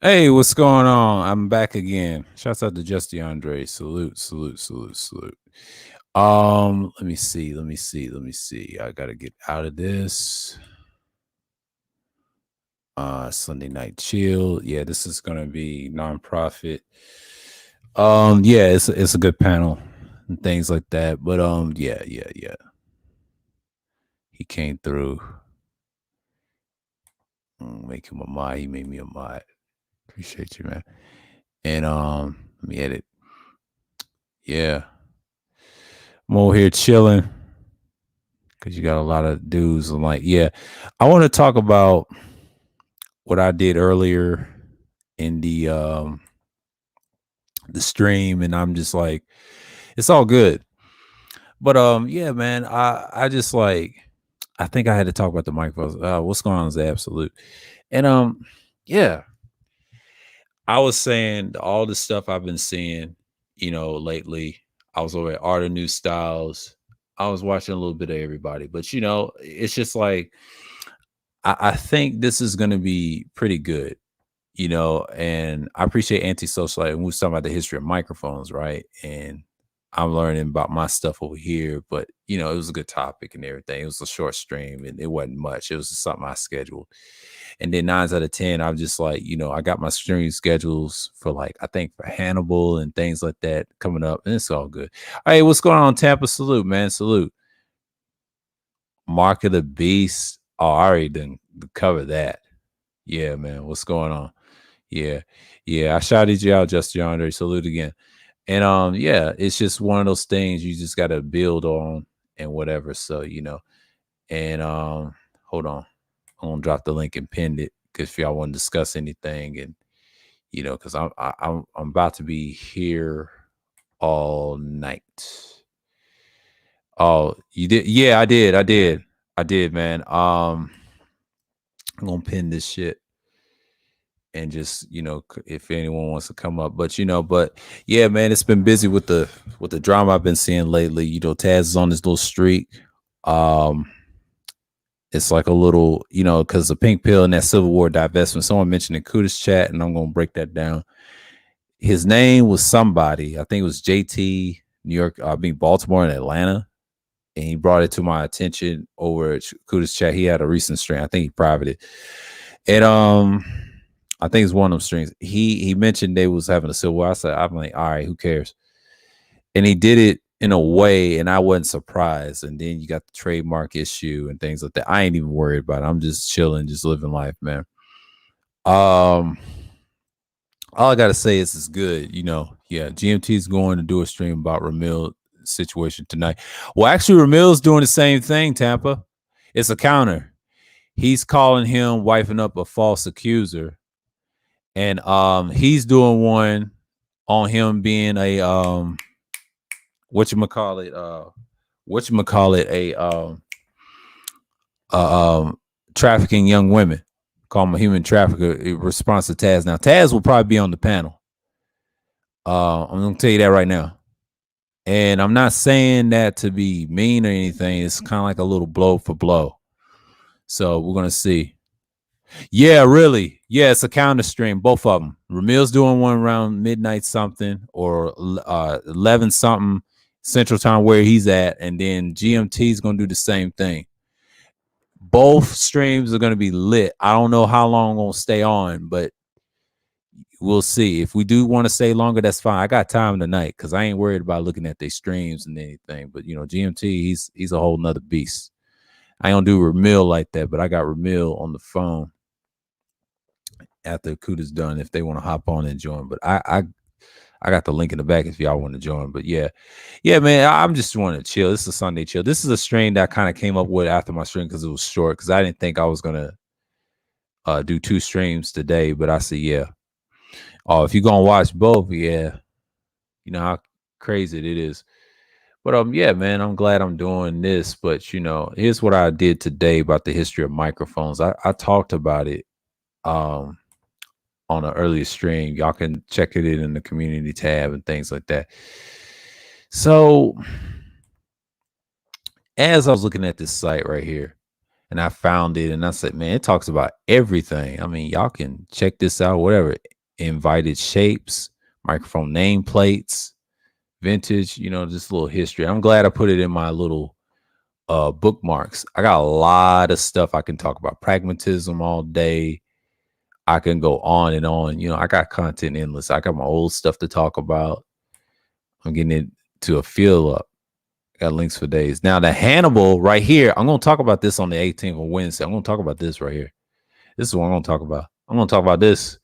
Hey, what's going on? I'm back again. Shouts out to Just DeAndre. Salute, salute, salute, salute. Let me see. I gotta get out of this. Sunday night chill. Yeah, this is gonna be nonprofit. Yeah, it's a good panel and things like that. But yeah. He came through. Make him a mod. He made me a mod. Appreciate you, man. And let me edit. Yeah. I'm over here chilling because you got a lot of dudes. I'm like, yeah, I want to talk about what I did earlier in the stream, and I'm just like, it's all good. But yeah, man, I just like, I think I had to talk about the microphones. What's going on is the absolute, and yeah, I was saying all the stuff I've been seeing, lately. I was over at Art of New Styles. I was watching a little bit of everybody, but it's just like I think this is going to be pretty good, and I appreciate Antisocial. Like, we was talking about the history of microphones, right? And I'm learning about my stuff over here, but it was a good topic and everything. It was a short stream and it wasn't much. It was just something I scheduled. And then 9 out of 10, I'm just like, I got my stream schedules for like, I think for Hannibal and things like that coming up, and it's all good. Hey, what's going on, Tampa? Salute, man. Salute. Mark of the Beast. Oh, I already didn't cover that. Yeah, man. What's going on? Yeah. Yeah. I shouted you out, Just Yonder. Salute again. And yeah, it's just one of those things you just gotta build on and whatever. So, and hold on. I'm gonna drop the link and pin it because if y'all want to discuss anything and because I'm about to be here all night. Oh, you did? Yeah, I did, man. I'm gonna pin this shit and just if anyone wants to come up, but yeah, man, it's been busy with the drama I've been seeing lately. Taz is on this little streak. Um, it's like a little, because the pink pill and that Civil War divestment. Someone mentioned in Kuda's chat, and I'm gonna break that down. His name was somebody. I think it was JT, New York. I mean Baltimore and Atlanta, and he brought it to my attention over at Kuda's chat. He had a recent stream. I think he privated, and I think it's one of them streams. He mentioned they was having a civil war. I'm like, all right, who cares? And he did it in a way, and I wasn't surprised. And then you got the trademark issue and things like that. I ain't even worried about it. I'm just chilling, just living life, man. Um, all I gotta say is it's good. Yeah, GMT is going to do a stream about Ramil situation tonight. Well, actually, Ramil's doing the same thing, Tampa. It's a counter. He's calling him wifing up a false accuser. And he's doing one on him being a whatchamacallit, a trafficking young women, call him a human trafficker in response to Taz. Now Taz will probably be on the panel. I'm gonna tell you that right now. And I'm not saying that to be mean or anything. It's kind of like a little blow for blow. So we're gonna see. Yeah, really. Yeah, it's a counter stream, both of them. Ramil's doing one around midnight something or 11 something Central Time where he's at, and then GMT's going to do the same thing. Both streams are going to be lit. I don't know how long I'm going to stay on, but we'll see. If we do want to stay longer, that's fine. I got time tonight because I ain't worried about looking at their streams and anything. But GMT, he's a whole nother beast. I don't do Ramil like that, but I got Ramil on the phone after Kuda's done if they want to hop on and join. But I got the link in the back if y'all want to join. But yeah, man, I'm just wanting to chill. This is a Sunday chill. This is a stream that I kind of came up with after my stream because it was short because I didn't think I was gonna do 2 streams today. But I said, yeah. Oh, if you're gonna watch both, yeah, you know how crazy it is. But yeah, man, I'm glad I'm doing this. But here's what I did today about the history of microphones. I talked about it. On an earlier stream. Y'all can check it in the community tab and things like that. So, as I was looking at this site right here, and I found it, and I said, man, it talks about everything. I mean, y'all can check this out, whatever. Invited shapes, microphone nameplates, vintage, just a little history. I'm glad I put it in my little bookmarks. I got a lot of stuff I can talk about. Pragmatism all day. I can go on and on. I got content endless. I got my old stuff to talk about. I'm getting it to a fill up. Got links for days. Now the Hannibal right here, I'm gonna talk about this on the 18th of Wednesday. I'm gonna talk about this right here. This is what I'm gonna talk about. I'm gonna talk about this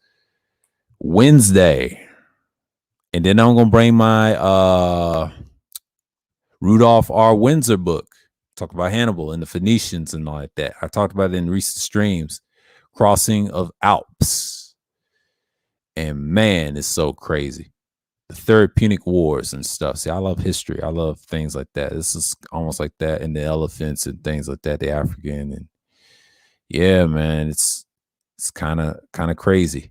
Wednesday. And then I'm gonna bring my Rudolph R. Windsor book. Talk about Hannibal and the Phoenicians and all like that. I talked about it in recent streams. Crossing of Alps. And man, it's so crazy. The Third Punic Wars and stuff. See, I love history. I love things like that. This is almost like that, and the elephants and things like that, the African. And yeah, man, it's kind of crazy.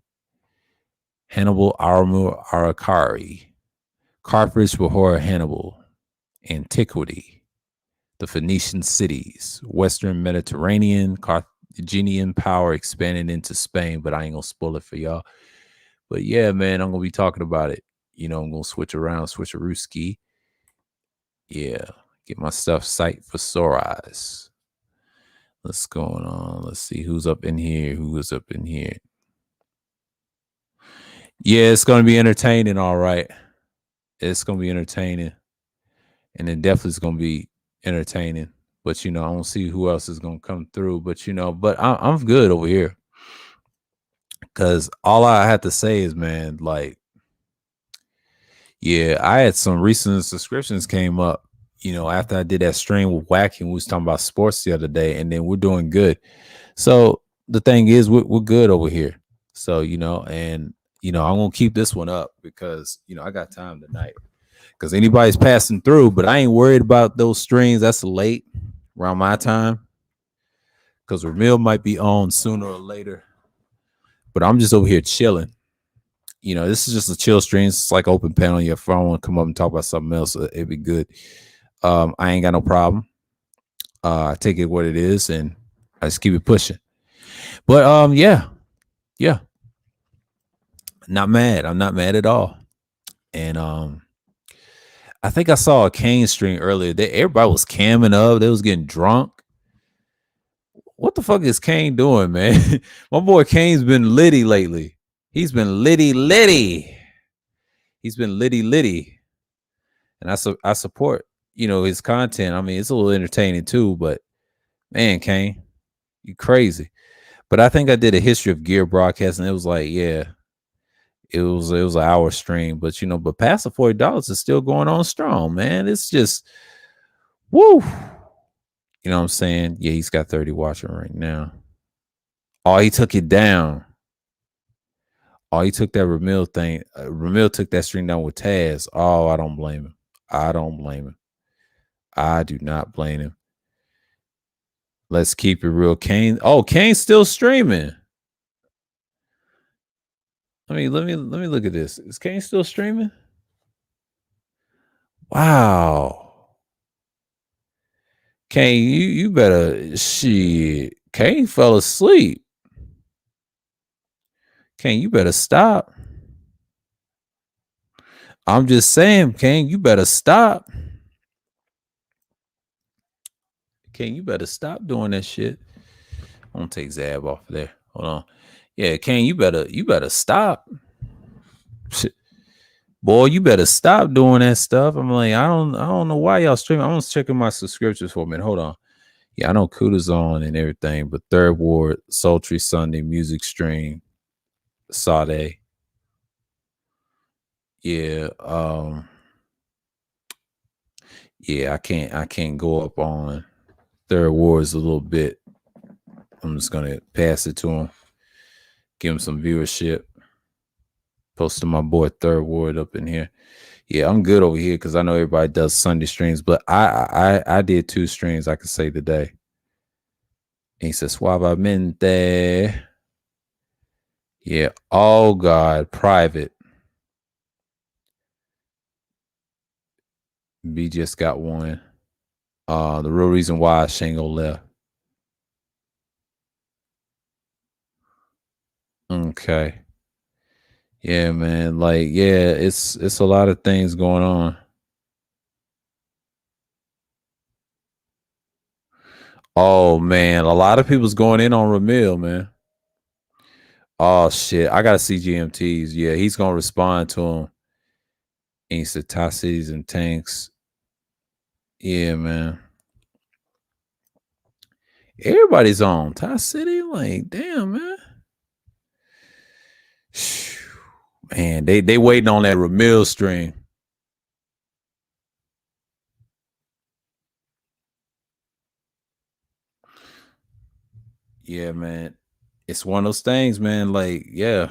Hannibal Arakari. Carthage before Hannibal. Antiquity. The Phoenician cities. Western Mediterranean. Carthaginian power expanded into Spain, but I ain't gonna spoil it for y'all. But yeah, man, I'm gonna be talking about it. I'm gonna switch around, switch a Ruski. Yeah, get my stuff sight for sore eyes. What's going on? Let's see who's up in here. Who is up in here? Yeah, it's gonna be entertaining, all right. It's gonna be entertaining. And it definitely is gonna be entertaining. But I don't see who else is gonna come through. But I'm good over here. Cause all I had to say is, man, like, yeah, I had some recent subscriptions came up, after I did that stream with Whacking. We was talking about sports the other day, and then we're doing good. So the thing is, we're good over here. So, and, I'm going to keep this one up because, I got time tonight. Because anybody's passing through, but I ain't worried about those streams. That's late around my time. Because Ramil might be on sooner or later. But I'm just over here chilling. This is just a chill stream. It's like open panel. If I want to come up and talk about something else, it'd be good. I ain't got no problem. I take it what it is, and I just keep it pushing. But yeah. Not mad. I'm not mad at all. And I think I saw a Kane stream earlier. Everybody was camming up. They was getting drunk. What the fuck is Kane doing, man? My boy Kane's been litty lately. He's been litty. He's been litty. And I support, his content. I mean, it's a little entertaining too, but man, Kane, you crazy. But I think I did a history of gear broadcast, and it was like, yeah, it was an hour stream. But but past the $40 is still going on strong, man. It's just woo. You know what I'm saying? Yeah, he's got 30 watching right now. Oh, he took it down. Oh, he took that Ramil thing. Ramil took that stream down with Taz. Oh, I don't blame him. I do not blame him. Let's keep it real. Kane. Oh, Kane's still streaming. Let me look at this. Is Kane still streaming? Wow. Kane, you better shit. Kane fell asleep. Kane, you better stop. I'm just saying, Kane, you better stop. Kane, you better stop doing that shit. I'm gonna take Zab off of there. Hold on. Yeah, Kane, you better stop. Shit. Boy, you better stop doing that stuff. I'm like, I don't know why y'all streaming. I'm just checking my subscriptions for a minute. Hold on. Yeah, I know Kuda's on and everything, but Third Ward, Sultry Sunday, Music Stream, Sade. Yeah, yeah, I can't go up on Third Ward's a little bit. I'm just gonna pass it to him, give him some viewership. Post to my boy Third Ward up in here. Yeah, I'm good over here because I know everybody does Sunday streams, but I did 2 streams, I could say today. And he says Suavemente. Yeah, oh God, private. B just got one. The real reason why Shango left. Okay. Yeah, man. Like, yeah, it's a lot of things going on. Oh man, a lot of people's going in on Ramil, man. Oh shit, I gotta see GMTs. Yeah, he's gonna respond to him. And he said Ty Cities and Tanks. Yeah, man. Everybody's on Ty City. Like, damn, man. Man, they waiting on that Ramil stream. Yeah, man. It's one of those things, man. Like, yeah.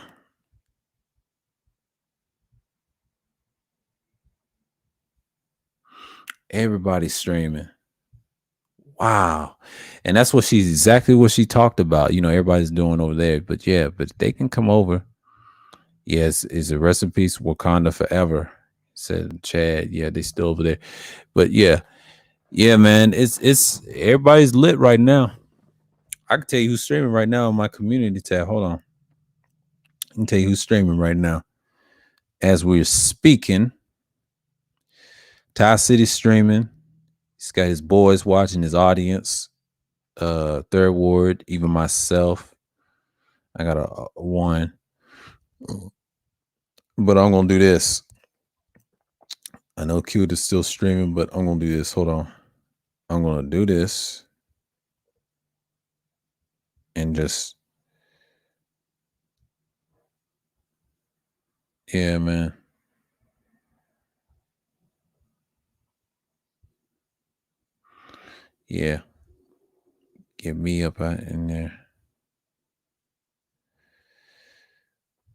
Everybody's streaming. Wow. And that's what she's exactly what she talked about. Everybody's doing over there. But yeah, but they can come over. Yes, is a rest in peace, Wakanda forever, said Chad. Yeah, they still over there. But yeah, yeah, man. It's everybody's lit right now. I can tell you who's streaming right now on my community tab. Hold on. I can tell you who's streaming right now. As we're speaking, Ty City streaming. He's got his boys watching, his audience. Third Ward, even myself. I got a one. But I'm gonna do this. I know Cute is still streaming, but I'm gonna do this. Hold on. I'm gonna do this and just yeah, man. Yeah. Get me up out in there.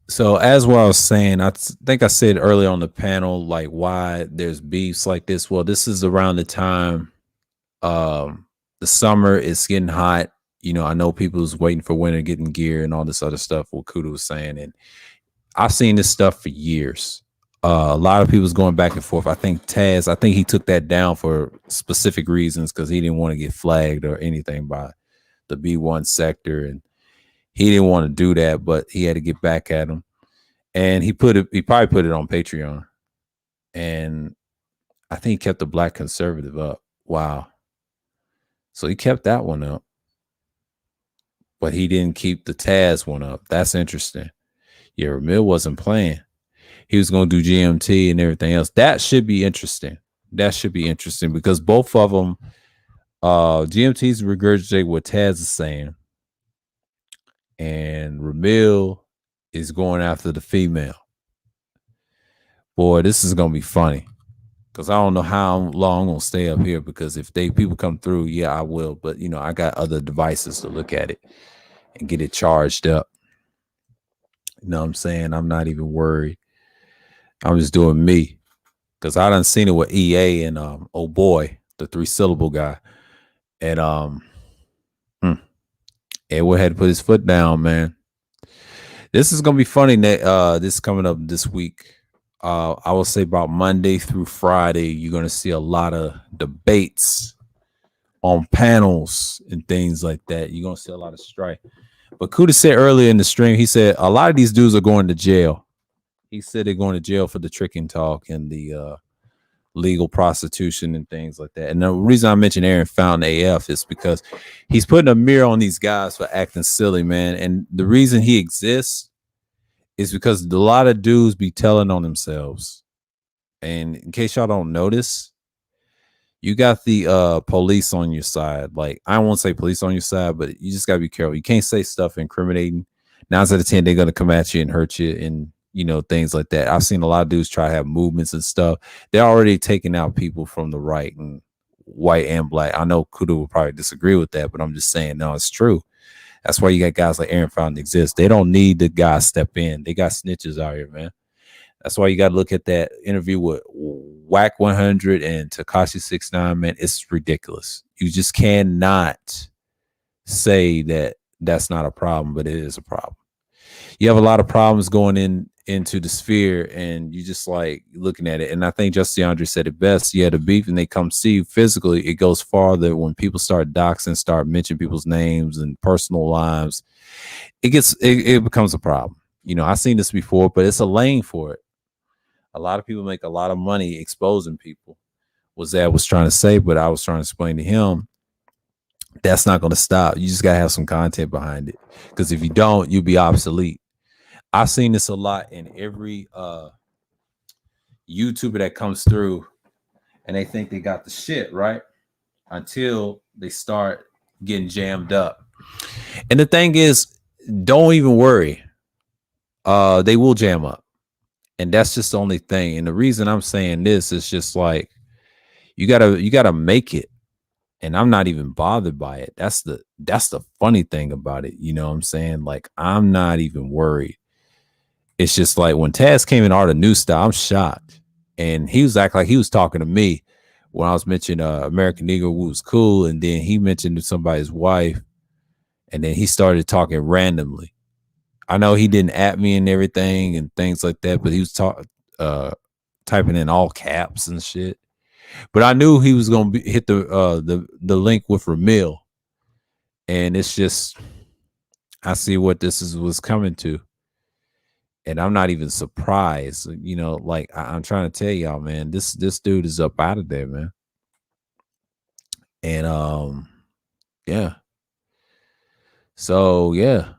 So as what I was saying, think I said earlier on the panel, like why there's beefs like this. Well, this is around the time the summer is getting hot. I know people's waiting for winter, getting gear and all this other stuff. What Kuda was saying, and I've seen this stuff for years. A lot of people's going back and forth. I think Taz, I think he took that down for specific reasons because he didn't want to get flagged or anything by the B1 sector, and he didn't want to do that, but he had to get back at him. And he probably put it on Patreon. And I think he kept the Black Conservative up. Wow. So he kept that one up. But he didn't keep the Taz one up. That's interesting. Yeah, Ramil wasn't playing. He was going to do GMT and everything else. That should be interesting. That should be interesting because both of them, GMT's regurgitate what Taz is saying. And Ramil is going after the female. Boy, this is going to be funny. Because I don't know how long I'm going to stay up here because if people come through, yeah, I will. But, I got other devices to look at it and get it charged up. You know what I'm saying? I'm not even worried. I'm just doing me because I done seen it with EA and oh boy, the 3-syllable guy. And Edward had to put his foot down, man. This is going to be funny. This coming up this week. I will say about Monday through Friday, you're going to see a lot of debates on panels and things like that. You're going to see a lot of strife. But Kuda said earlier in the stream, he said a lot of these dudes are going to jail. He said they're going to jail for the tricking talk and the legal prostitution and things like that. And the reason I mentioned Aaron Fountain AF is because he's putting a mirror on these guys for acting silly, man. And the reason he exists is because a lot of dudes be telling on themselves. And in case y'all don't notice, you got the police on your side. Like, I won't say police on your side, but you just gotta be careful. You can't say stuff incriminating. 9 out of 10, they're gonna come at you and hurt you and things like that. I've seen a lot of dudes try to have movements and stuff. They're already taking out people from the right and white and black. I know Kuda will probably disagree with that, but I'm just saying, no, it's true. That's why you got guys like Aaron Fountain exist. They don't need the guys step in. They got snitches out here, man. That's why you got to look at that interview with Whack 100 and Tekashi 69, man. It's ridiculous. You just cannot say that that's not a problem, but it is a problem. You have a lot of problems going in into the sphere, and you just like looking at it. And I think Justin Andre said it best. Yeah, the beef, and they come see you physically, it goes farther when people start doxing, start mentioning people's names and personal lives. It becomes a problem. You know, I've seen this before, but it's a lane for it. A lot of people make a lot of money exposing people. Was that I was trying to say, but I was trying to explain to him that's not going to stop. You just got to have some content behind it, because if you don't, you'll be obsolete. I've seen this a lot in every YouTuber that comes through, and they think they got the shit right until they start getting jammed up. And the thing is, don't even worry. They will jam up. And that's just the only thing. And the reason I'm saying this is just like you gotta make it. And I'm not even bothered by it. That's the funny thing about it. You know what I'm saying? Like, I'm not even worried. It's just like when Taz came in Art of New Style, I'm shocked. And he was acting like he was talking to me when I was mentioning American Negro, who was cool. And then he mentioned somebody's wife. And then he started talking randomly. I know he didn't at me and everything and things like that, but he was typing in all caps and shit. But I knew he was gonna hit the link with Ramil, and it's just I see what was coming to, and I'm not even surprised. You know, like I'm trying to tell y'all, man, this dude is up out of there, man, and yeah. So yeah,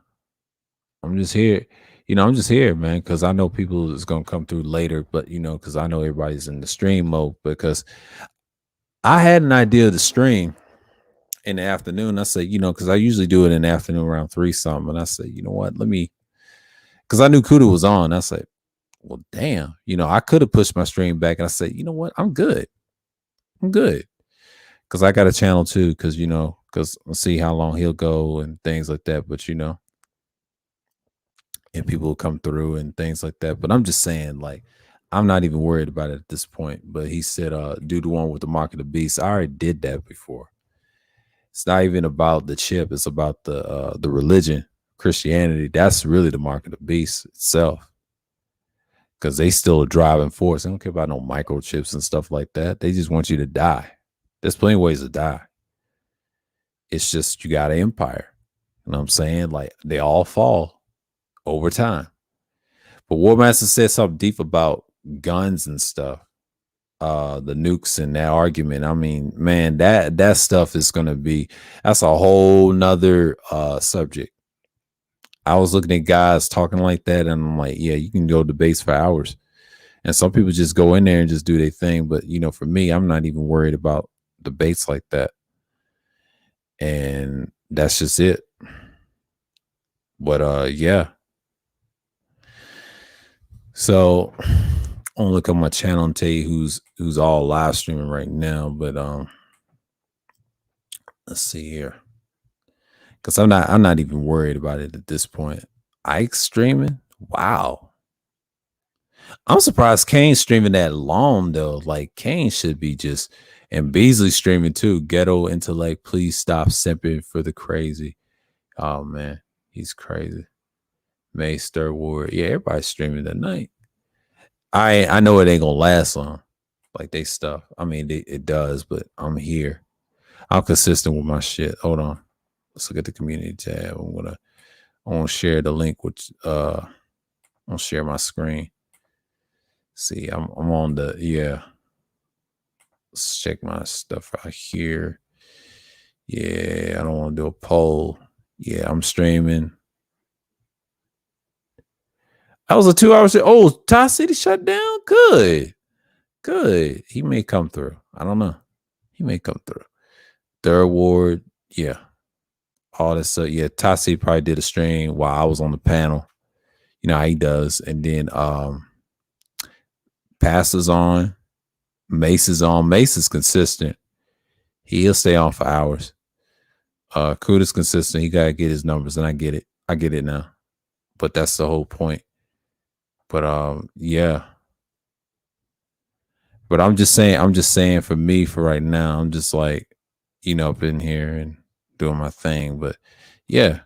I'm just here. You know, I'm just here, man, because I know people is gonna come through later, but you know, because I know everybody's in the stream mode because I had an idea of the stream in the afternoon. I said, you know, because I usually do it in the afternoon around 3 something. And I said, you know what, because I knew Kuda was on. I said, well, damn, you know, I could have pushed my stream back. And I said, you know what, I'm good. Because I got a channel too, because I'll see how long he'll go and things like that. But, and people will come through and things like that. But I'm just saying, like, I'm not even worried about it at this point. But he said, do the one with the mark of the beast. I already did that before. It's not even about the chip. It's about the religion, Christianity. That's really the mark of the beast itself. Because they still a driving force. They don't care about no microchips and stuff like that. They just want you to die. There's plenty of ways to die. It's just you got an empire. You know what I'm saying? Like, they all fall over time. But War Master said something deep about guns and stuff. The nukes and that argument. I mean, man, that stuff is gonna that's a whole nother subject. I was looking at guys talking like that, and I'm like, yeah, you can go debates for hours. And some people just go in there and just do their thing. But for me, I'm not even worried about debates like that. And that's just it. But yeah. So I'm gonna look at my channel and tell you who's all live streaming right now. But let's see here, because I'm not even worried about it at this point. Ike streaming, wow. I'm surprised Kane's streaming that long though. Like, Kane should be just, and Beasley streaming too. Ghetto Intellect, please stop simping for the crazy. Oh man, he's crazy. May Stir Ward, yeah, everybody's streaming tonight. I know it ain't gonna last long, like they stuff. I mean, it does, but I'm here. I'm consistent with my shit. Hold on, let's look at the community tab. I'm gonna share the link with I'm gonna share my screen. See, I'm on the Let's check my stuff out here. Yeah, I don't want to do a poll. Yeah, I'm streaming. That was a 2 hour shit. Oh, Ty City shut down? Good. He may come through. I don't know. He may come through. Third Ward, yeah. All this stuff. Yeah, Ty City probably did a stream while I was on the panel. You know how he does. And then Pastor's on. Mace is on. Mace is consistent. He'll stay on for hours. Kuda's consistent. He gotta get his numbers, and I get it. I get it now. But that's the whole point. But yeah. But I'm just saying for me, for right now, I'm just like, up in here and doing my thing. But yeah.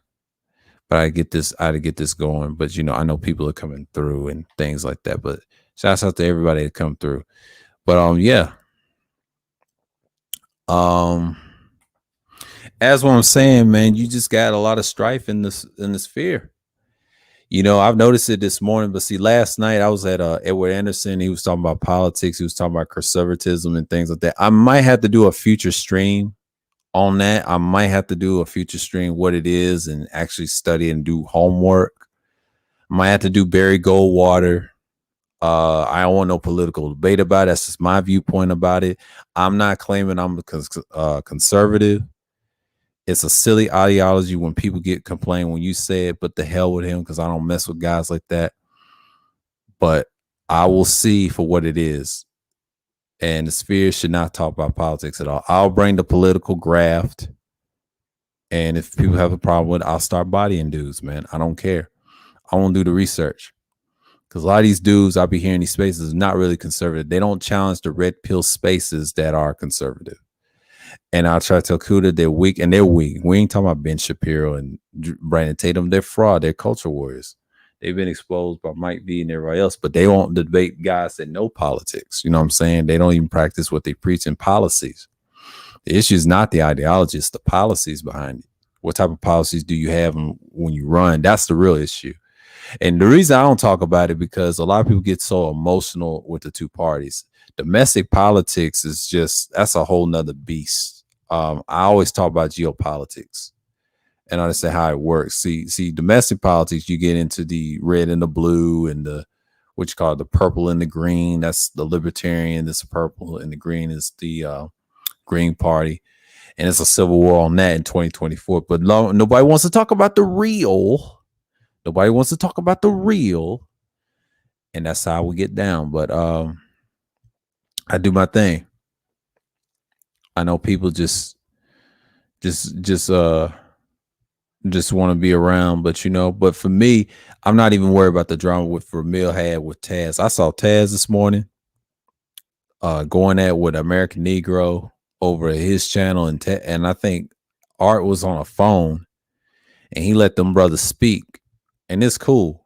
but I had to get this going. But I know people are coming through and things like that. But shouts out to everybody that come through. But yeah. As what I'm saying, man, you just got a lot of strife in this sphere. I've noticed it this morning, but see, last night I was at Edward Anderson. He was talking about politics. He was talking about conservatism and things like that. I might have to do a future stream on that. I might have to do a future stream what it is and actually study and do homework. I might have to do Barry Goldwater. I don't want no political debate about it. That's just my viewpoint about it. I'm not claiming I'm conservative. It's a silly ideology when people get complained when you say it, but the hell with him, because I don't mess with guys like that. But I will see for what it is. And the sphere should not talk about politics at all. I'll bring the political graft. And if people have a problem with it, I'll start bodying dudes, man. I don't care. I won't do the research. Because a lot of these dudes I'll be hearing these spaces are not really conservative. They don't challenge the red pill spaces that are conservative. And I'll try to tell Kuda they're weak, and they're weak. We ain't talking about Ben Shapiro and Brandon Tatum. They're fraud. They're culture warriors. They've been exposed by Mike V and everybody else, but they won't debate guys that know politics. You know what I'm saying? They don't even practice what they preach in policies. The issue is not the ideology, it's the policies behind it. What type of policies do you have when you run? That's the real issue. And the reason I don't talk about it because a lot of people get so emotional with the two parties. Domestic politics is that's a whole nother beast. I always talk about geopolitics and understand how it works. See, domestic politics, you get into the red and the blue and the what you call it, the purple and the green. That's the libertarian. This purple and the green is the Green Party. And it's a civil war on that in 2024. But nobody wants to talk about the real. Nobody wants to talk about the real. And that's how we get down. But I do my thing. I know people just want to be around, but for me, I'm not even worried about the drama with Ramil had with Taz. I saw Taz this morning going at with American Negro over his channel, and I think Art was on a phone and he let them brothers speak, and it's cool.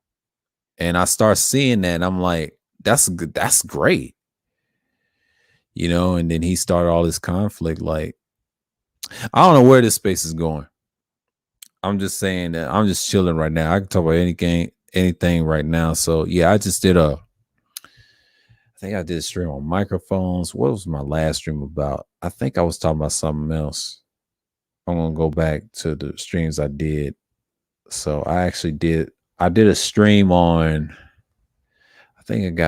And I start seeing that and I'm like, that's great. And then he started all this conflict. Like, I don't know where this space is going. I'm just saying that I'm just chilling right now. I can talk about anything right now. So yeah, I just did I think I did a stream on microphones. What was my last stream about? I think I was talking about something else. I'm gonna go back to the streams I did. So I did a stream on, I think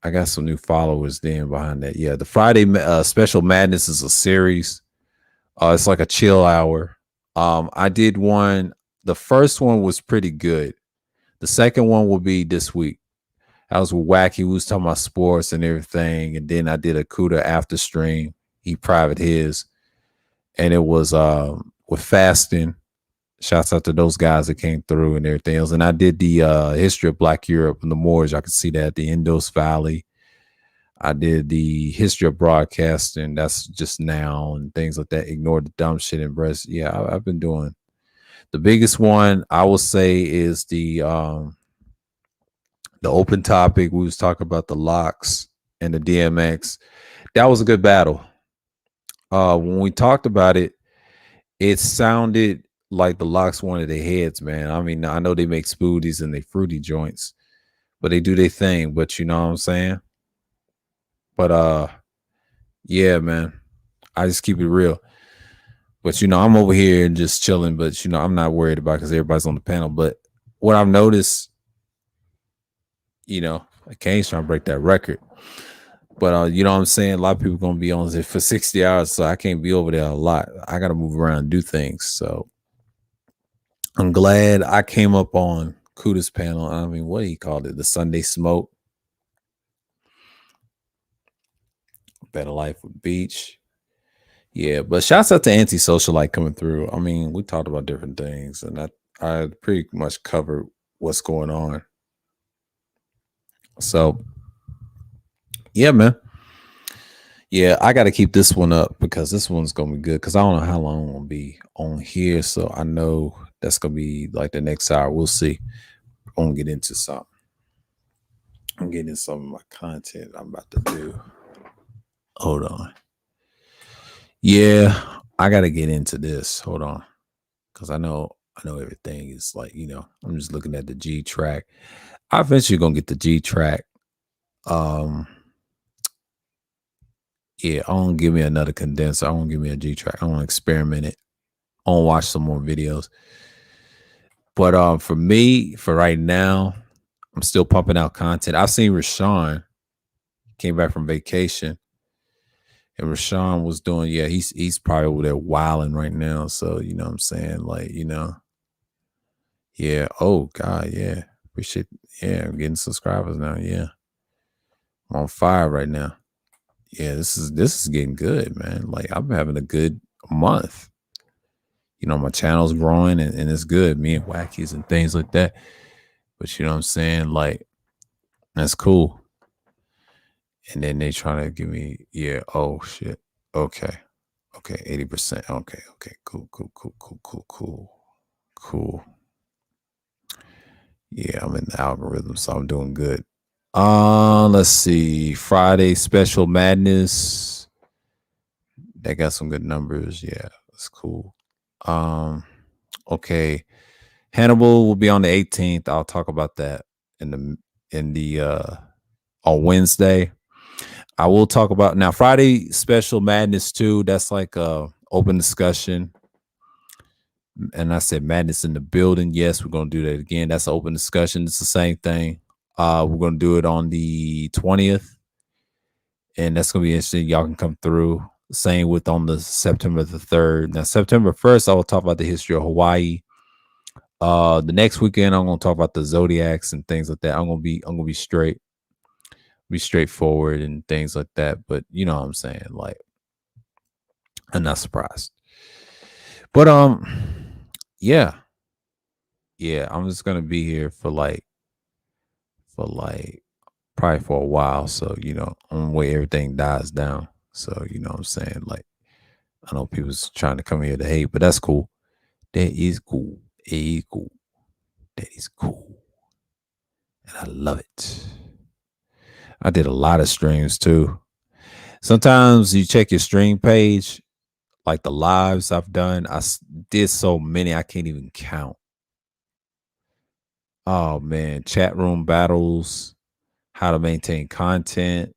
I got some new followers then behind that. Yeah, the Friday Special Madness is a series. It's like a chill hour. I did one. The first one was pretty good. The second one will be this week. I was with Wacky. We was talking about sports and everything. And then I did a Kuda after stream. He private his. And it was with fasting. Shouts out to those guys that came through and everything else. And I did the history of Black Europe and the Moors. I could see that, the Indus Valley. I did the history of broadcasting. That's just now and things like that. Ignore the dumb shit in breast. Yeah, I've been doing. The biggest one I will say is the open topic. We was talking about the locks and the DMX. That was a good battle. When we talked about it, it sounded like the locks wanted their heads, man. I mean, I know they make spoodies and they fruity joints, but they do their thing. But you know what I'm saying? But yeah, man, I just keep it real. But I'm over here and just chilling. But I'm not worried about it because everybody's on the panel. But what I've noticed, Kane's trying to break that record. But you know what I'm saying? A lot of people gonna be on it for 60 hours, so I can't be over there a lot. I gotta move around and do things. So I'm glad I came up on Kuda's panel. I mean, what he called it? The Sunday Smoke. Better Life with Beach. Yeah, but shouts out to Antisocialite coming through. I mean, we talked about different things, and I pretty much covered what's going on. So, yeah, man. Yeah, I got to keep this one up because this one's going to be good because I don't know how long I'm going to be on here. So I know That's gonna be like the next hour. We'll see. I'm gonna get into something. I'm getting into some of my content I'm about to do. Hold on. Yeah, I gotta get into this. Hold on. Cause I know everything is like, I'm just looking at the G track. I eventually gonna get the G track. Um yeah, I want to give me another condenser. I want to give me a G track. I want to experiment it. I want to watch some more videos. But for me, for right now, I'm still pumping out content. I've seen Rashawn came back from vacation, and Rashawn was doing, yeah, he's probably over there wilding right now. So you know what I'm saying? Like, yeah. Oh God, yeah. Appreciate, yeah, I'm getting subscribers now. Yeah. I'm on fire right now. Yeah, this is getting good, man. Like I'm having a good month. My channel's growing and it's good. Me and Wackies and things like that. But you know what I'm saying? Like, that's cool. And then they trying to give me, yeah, oh shit. Okay. Okay, 80%. Okay, okay, cool, cool, cool, cool, cool, cool. Cool. Yeah, I'm in the algorithm, so I'm doing good. Let's see. Friday special madness. They got some good numbers. Yeah, that's cool. Okay. Hannibal will be on the 18th. I'll talk about that in the on Wednesday. I will talk about now Friday special madness too. That's like a open discussion. And I said madness in the building. Yes, we're gonna do that again. That's an open discussion. It's the same thing. We're gonna do it on the 20th, and that's gonna be interesting. Y'all can come through. Same with on the September the 3rd. Now, September 1st, I will talk about the history of Hawaii. The next weekend, I'm gonna talk about the zodiacs and things like that. I'm gonna be be straightforward and things like that. But you know what I'm saying? Like, I'm not surprised. But yeah, yeah, I'm just gonna be here for like probably for a while. So, on the way everything dies down. So, you know what I'm saying? Like, I know people's trying to come here to hate, but that's cool. That is cool. It is cool. That is cool. And I love it. I did a lot of streams too. Sometimes you check your stream page, like the lives I've done. Did so many I can't even count. Oh man, chat room battles, how to maintain content,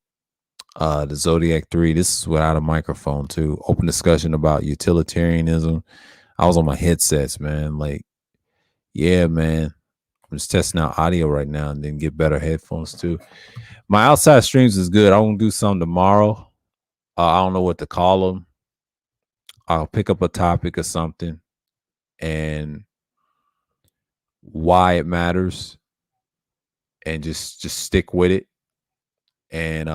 the Zodiac 3. This is without a microphone too. Open discussion about utilitarianism. I was on my headsets, man. Like, yeah, man. I'm just testing out audio right now and then get better headphones too. My outside streams is good. I'm gonna do some tomorrow. I don't know what to call them. I'll pick up a topic or something and why it matters and just stick with it. And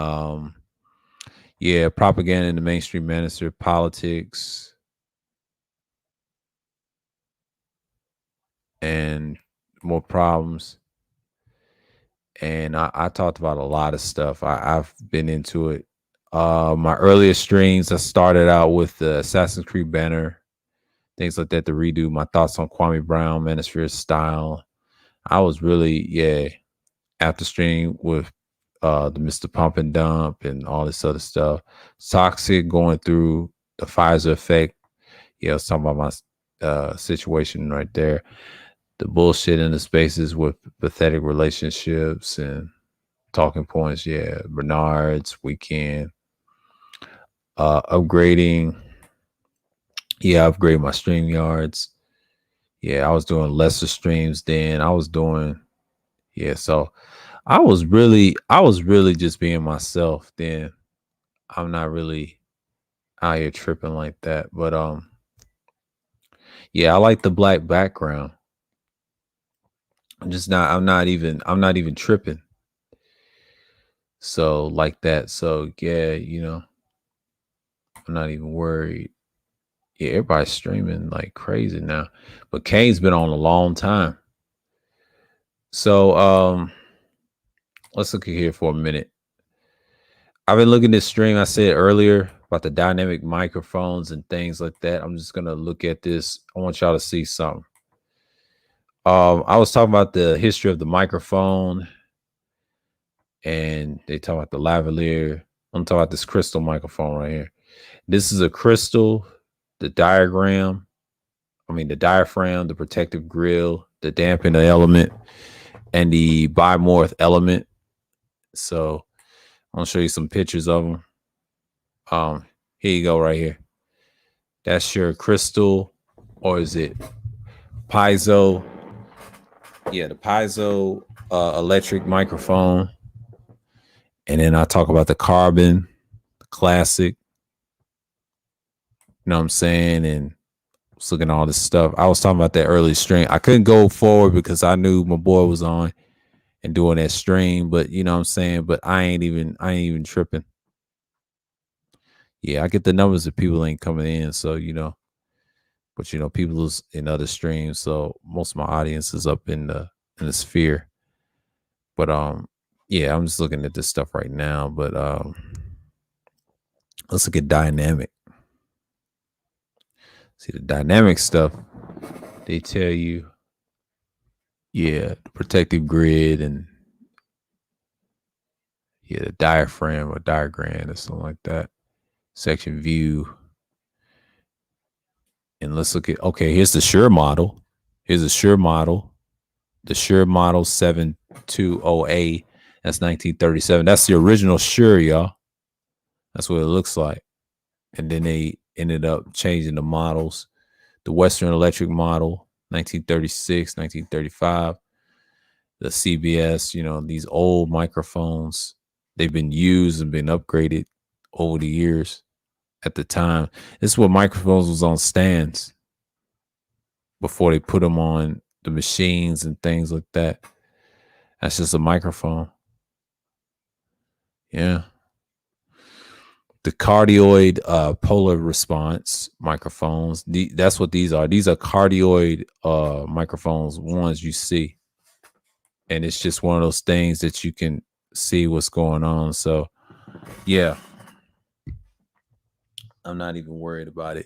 yeah, propaganda in the mainstream minister, politics, and more problems. And I talked about a lot of stuff. I've been into it. My earliest streams, I started out with the Assassin's Creed banner, things like that to redo my thoughts on Kwame Brown, Manosphere style. I was really, yeah, after stream with the Mr. Pump and Dump and all this other stuff. Toxic going through the Pfizer effect. Yeah, I was talking about my situation right there. The bullshit in the spaces with pathetic relationships and talking points. Yeah, Bernard's weekend. Upgrading. Yeah, upgrade my stream yards. Yeah, I was doing lesser streams then. I was doing, yeah, so I was really just being myself then. I'm not really out here tripping like that. But yeah, I like the black background. I'm not even tripping. So like that. So yeah, I'm not even worried. Yeah, everybody's streaming like crazy now. But Kane's been on a long time. So let's look at here for a minute. I've been looking at this stream I said earlier about the dynamic microphones and things like that. I'm just gonna look at this. I want y'all to see something. I was talking about the history of the microphone, and they talk about the lavalier. I'm talking about this crystal microphone right here. This is a crystal, the diagram. I mean, the diaphragm, the protective grill, the dampener element, and the bimorph element. So I'm gonna show you some pictures of them. Here you go, right here. That's your crystal, or is it piezo? Yeah, the piezo electric microphone. And then I talk about the carbon, the classic. You know what I'm saying? And I was looking at all this stuff. I was talking about that early stream. I couldn't go forward because I knew my boy was on and doing that stream, but you know what I'm saying? But I ain't even tripping. Yeah, I get the numbers of people ain't coming in, so but people's in other streams, so most of my audience is up in the sphere. But yeah, I'm just looking at this stuff right now. But let's look at dynamic. See the dynamic stuff. They tell you, yeah, the protective grid and the diaphragm or diagram or something like that. Section view. And let's look at, okay, here's the Shure model. Here's a Shure model. The Shure model 720A. That's 1937. That's the original Shure, y'all. That's what it looks like. And then they ended up changing the models. The Western Electric model, 1936, 1935. The CBS, these old microphones, they've been used and been upgraded over the years. At the time, this is what microphones was on stands before they put them on the machines and things like that. That's just a microphone. Yeah. The cardioid polar response microphones. That's what these are. These are cardioid microphones, ones you see. And it's just one of those things that you can see what's going on. So, yeah. I'm not even worried about it.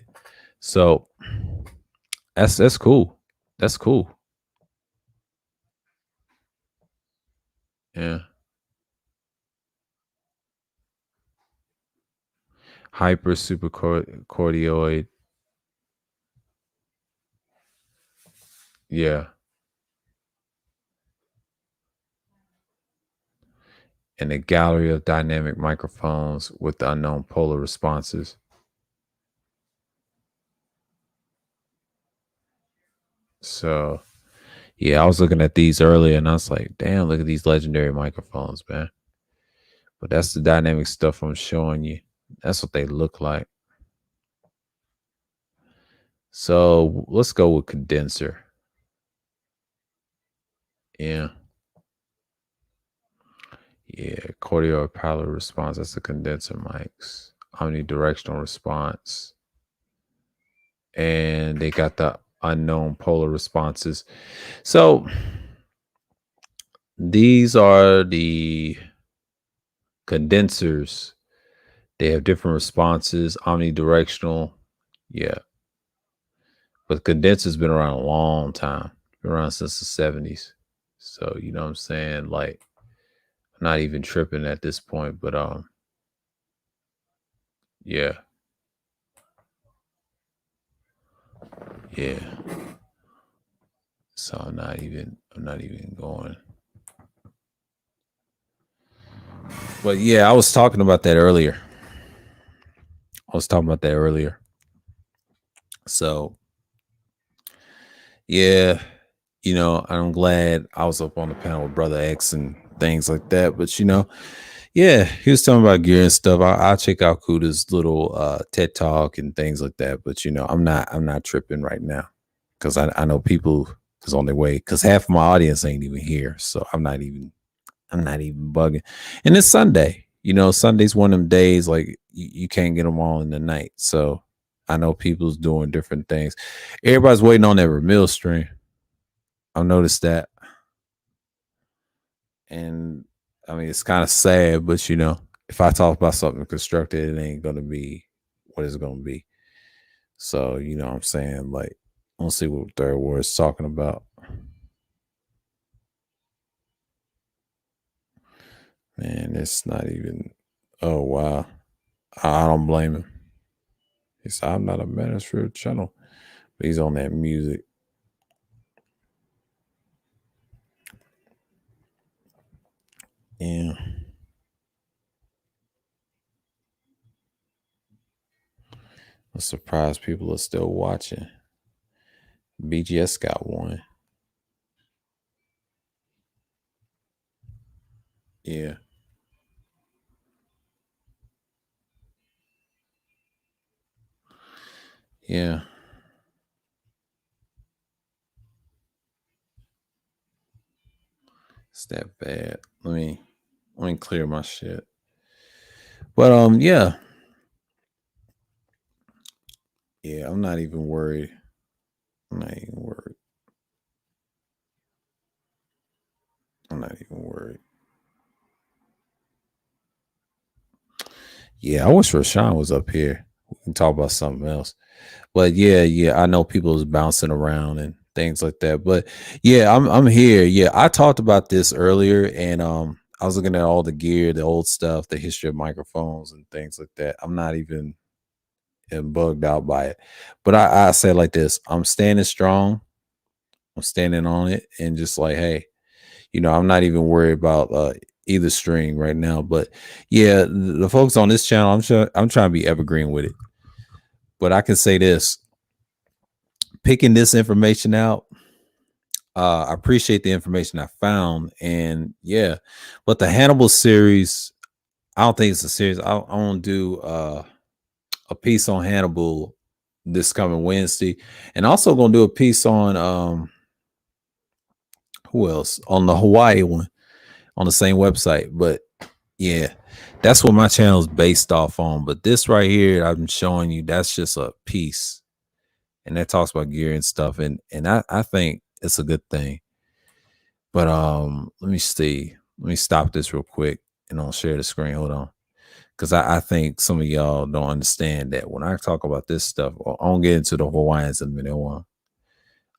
So, that's cool. That's cool. Yeah. Hyper supercardioid. Yeah. And a gallery of dynamic microphones with the unknown polar responses. So, yeah, I was looking at these earlier and I was like, damn, look at these legendary microphones, man. But that's the dynamic stuff I'm showing you. That's what they look like. So let's go with condenser. Yeah. Yeah, cardioid polar response. That's the condenser mics. Omnidirectional response. And they got the unknown polar responses. So these are the condensers. They have different responses, omnidirectional. Yeah. But condenser's been around a long time. Been around since the 70s. So, you know what I'm saying? Like, I'm not even tripping at this point, but yeah. Yeah. So I'm not even going. But yeah, I was talking about that earlier. So yeah, I'm glad I was up on the panel with Brother X and things like that. But yeah, he was talking about gear and stuff. I'll check out Kuda's little TED talk and things like that. But I'm not tripping right now because I know people is on their way because half of my audience ain't even here. So I'm not even bugging. And it's Sunday. Sunday's one of them days like you can't get them all in the night. So I know people's doing different things. Everybody's waiting on that Ramil stream. I've noticed that. And I mean, it's kind of sad, but if I talk about something constructed, it ain't going to be what it's going to be. So, what I'm saying? Like, let's see what Third Ward's talking about. Man, it's not even. Oh wow, I don't blame him. He said, "I'm not a Manosphere channel," but he's on that music. Yeah, I'm surprised people are still watching. BGS got one. Yeah, yeah, it's that bad. Let me clear my shit. But yeah, yeah, I'm not even worried. I'm not even worried. I'm not even worried. Yeah, I wish Rashawn was up here. We can talk about something else. But yeah, yeah, I know people is bouncing around and things like that. But yeah, I'm here. Yeah, I talked about this earlier, and I was looking at all the gear, the old stuff, the history of microphones and things like that. I'm not even bugged out by it. But I say it like this: I'm standing strong. I'm standing on it, and just like, hey, I'm not even worried about either string right now. But yeah, the folks on this channel, I'm trying to be evergreen with it. But I can say this: picking this information out, I appreciate the information I found, and yeah, but the Hannibal series, I don't think it's a series. I want to do a piece on Hannibal this coming Wednesday, and also gonna do a piece on who else on the Hawaii one on the same website. But yeah, that's what my channel is based off on. But this right here, I'm showing you, that's just a piece, and that talks about gear and stuff, and I think it's a good thing. But let me see. Let me stop this real quick and I'll share the screen. Hold on. Because I think some of y'all don't understand that when I talk about this stuff, I won't get into the Hawaiians in a minute.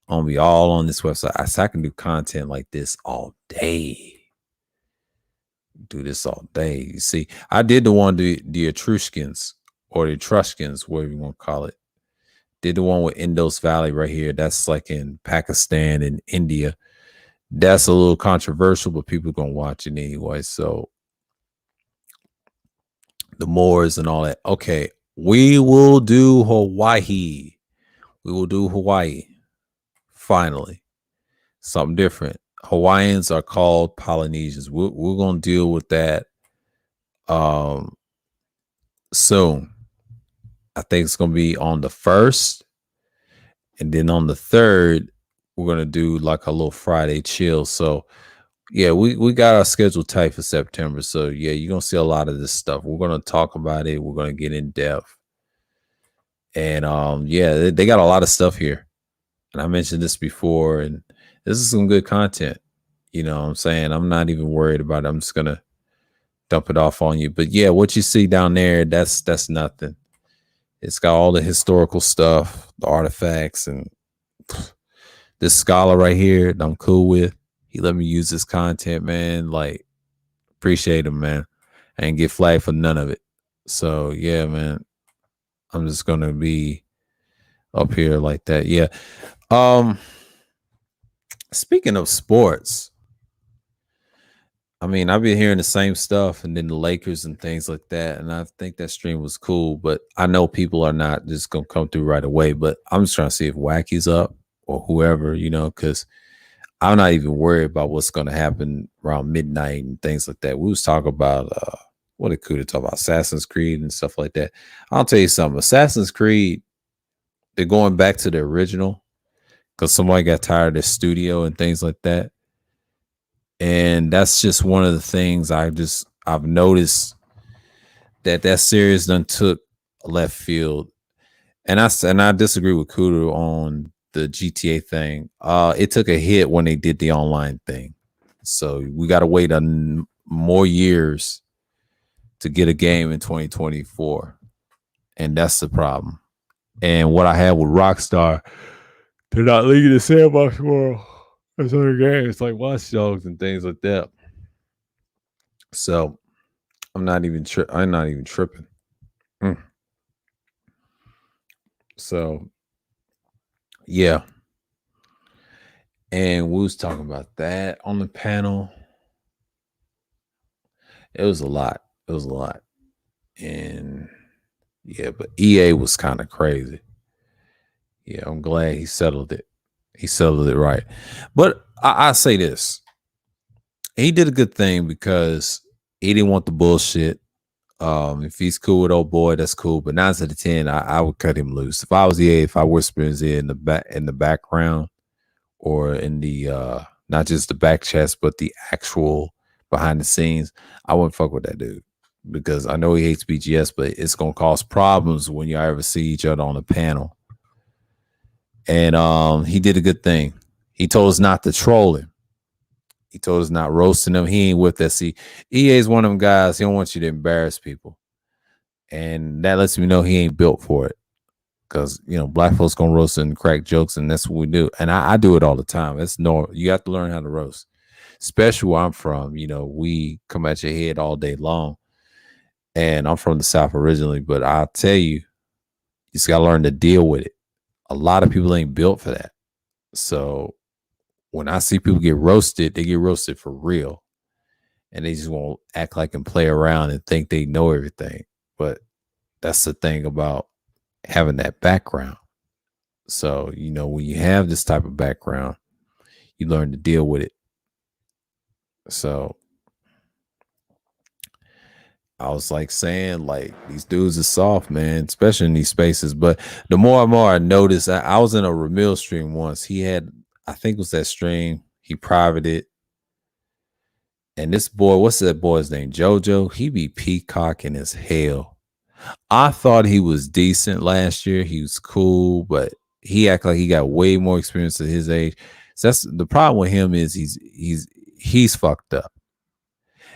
I'll be all on this website. I can do content like this all day. Do this all day. You see, I did the one, the Etruscans or the Etruscans, whatever you want to call it. Did the one with Indus Valley right here. That's like in Pakistan and India. That's a little controversial, but people gonna watch it anyway. So the Moors and all that. Okay, we will do Hawaii. We will do Hawaii. Finally, something different. Hawaiians are called Polynesians. We're gonna deal with that um soon. I think it's gonna be on the 1st, and then on the 3rd, we're gonna do like a little Friday chill. So yeah, we got our schedule tight for September. So yeah, you're gonna see a lot of this stuff. We're gonna talk about it. We're gonna get in depth. And yeah, they got a lot of stuff here. And I mentioned this before, and this is some good content. You know what I'm saying? I'm not even worried about it. I'm just gonna dump it off on you. But yeah, what you see down there, that's nothing. It's got all the historical stuff, the artifacts, and this scholar right here that I'm cool with. He let me use this content, man. Like, appreciate him, man. I ain't get flagged for none of it. So yeah, man. I'm just gonna be up here like that. Yeah. Um, speaking of sports, I mean, I've been hearing the same stuff, and then the Lakers and things like that. And I think that stream was cool, but I know people are not just gonna come through right away. But I'm just trying to see if Wacky's up or whoever, because I'm not even worried about what's gonna happen around midnight and things like that. We was talking about what did Kuda talk about? Assassin's Creed and stuff like that. I'll tell you something. Assassin's Creed, they're going back to the original because somebody got tired of the studio and things like that. And that's just one of the things I've noticed that series done took left field. And I disagree with Kudo on the GTA thing. It took a hit when they did the online thing. So we got to wait more years to get a game in 2024. And that's the problem. And what I had with Rockstar, they're not leaving the sandbox world. There's other games like Watch Dogs and things like that. So I'm not even tripping. Mm. So yeah. And we was talking about that on the panel. It was a lot. It was a lot. And yeah, but EA was kind of crazy. Yeah, I'm glad he settled it. He settled it right. But I say this. He did a good thing because he didn't want the bullshit. If he's cool with old boy, that's cool. But 9 out of 10, I would cut him loose. If I was EA, if I whisper in his ear in the background or in the not just the back chest, but the actual behind the scenes, I wouldn't fuck with that dude. Because I know he hates BGS, but it's gonna cause problems when you ever see each other on a panel. And he did a good thing. He told us not to troll him. He told us not roasting him. He ain't with that. See, EA is one of them guys. He don't want you to embarrass people, and that lets me know he ain't built for it. Because black folks gonna roast and crack jokes, and that's what we do. And I do it all the time. It's normal. You have to learn how to roast, especially where I'm from. We come at your head all day long, and I'm from the South originally. But I'll tell you, you just gotta learn to deal with it. A lot of people ain't built for that. So when I see people get roasted, they get roasted for real. And they just won't act like and play around and think they know everything. But that's the thing about having that background. So, when you have this type of background, you learn to deal with it. So I was like saying, like, these dudes are soft, man, especially in these spaces. But the more and more I noticed, I was in a Ramil stream once. He had, I think it was that stream, he privated. And this boy, what's that boy's name? JoJo. He be peacocking as hell. I thought he was decent last year. He was cool, but he act like he got way more experience at his age. So that's the problem with him is he's fucked up.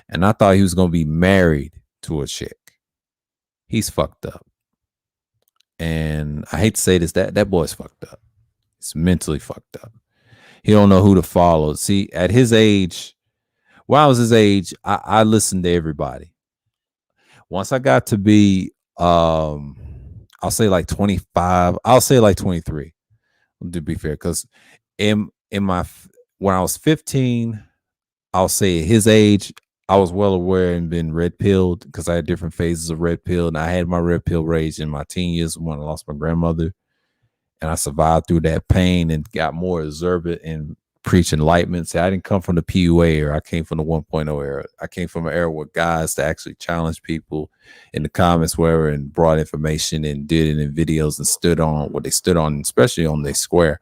And I thought he was gonna be married to a chick. He's fucked up. And I hate to say this, that boy's fucked up. He's mentally fucked up. He don't know who to follow. See, at his age, when I was his age, I listened to everybody. Once I got to be I'll say like 25, I'll say like 23, to be fair, because in my when I was 15, I'll say at his age, I was well aware and been red pilled because I had different phases of red pill, and I had my red pill rage in my teen years when I lost my grandmother, and I survived through that pain and got more observant and preach enlightenment. See, I didn't come from the PUA era. I came from the 1.0 era. I came from an era with guys that actually challenged people in the comments, wherever, and brought information and did it in videos and stood on what they stood on, especially on their square.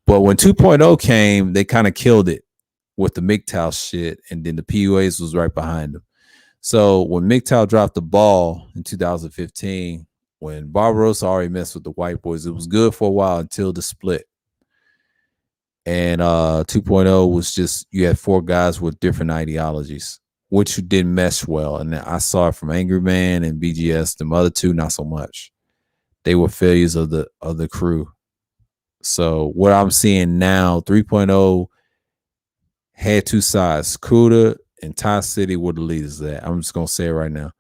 But when 2.0 came, they kind of killed it with the MGTOW shit, and then the PUAs was right behind them. So when MGTOW dropped the ball in 2015, when Barbarossa already messed with the white boys, it was good for a while until the split. And 2.0 was just, you had 4 guys with different ideologies, which didn't mesh well. And I saw it from Angry Man and BGS. The other 2, not so much. They were failures of the crew. So what I'm seeing now, 3.0 had 2 sides. Kuda and Ty City were the leaders of that. I'm just gonna say it right now.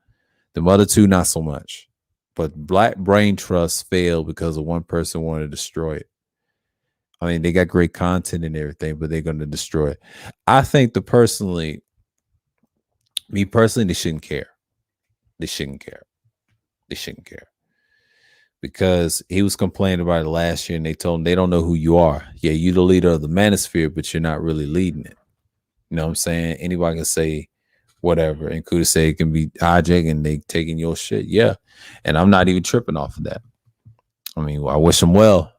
The other 2, not so much. But Black Brain Trust failed because of one person wanted to destroy it. I mean, they got great content and everything, but they're going to destroy it. I think me personally, they shouldn't care. They shouldn't care. They shouldn't care. Because he was complaining about it last year, and they told him they don't know who you are. Yeah, you're the leader of the manosphere, but you're not really leading it. You know what I'm saying? Anybody can say whatever, and Kuda say it can be hijacking and they taking your shit. Yeah. And I'm not even tripping off of that. I mean, I wish them well.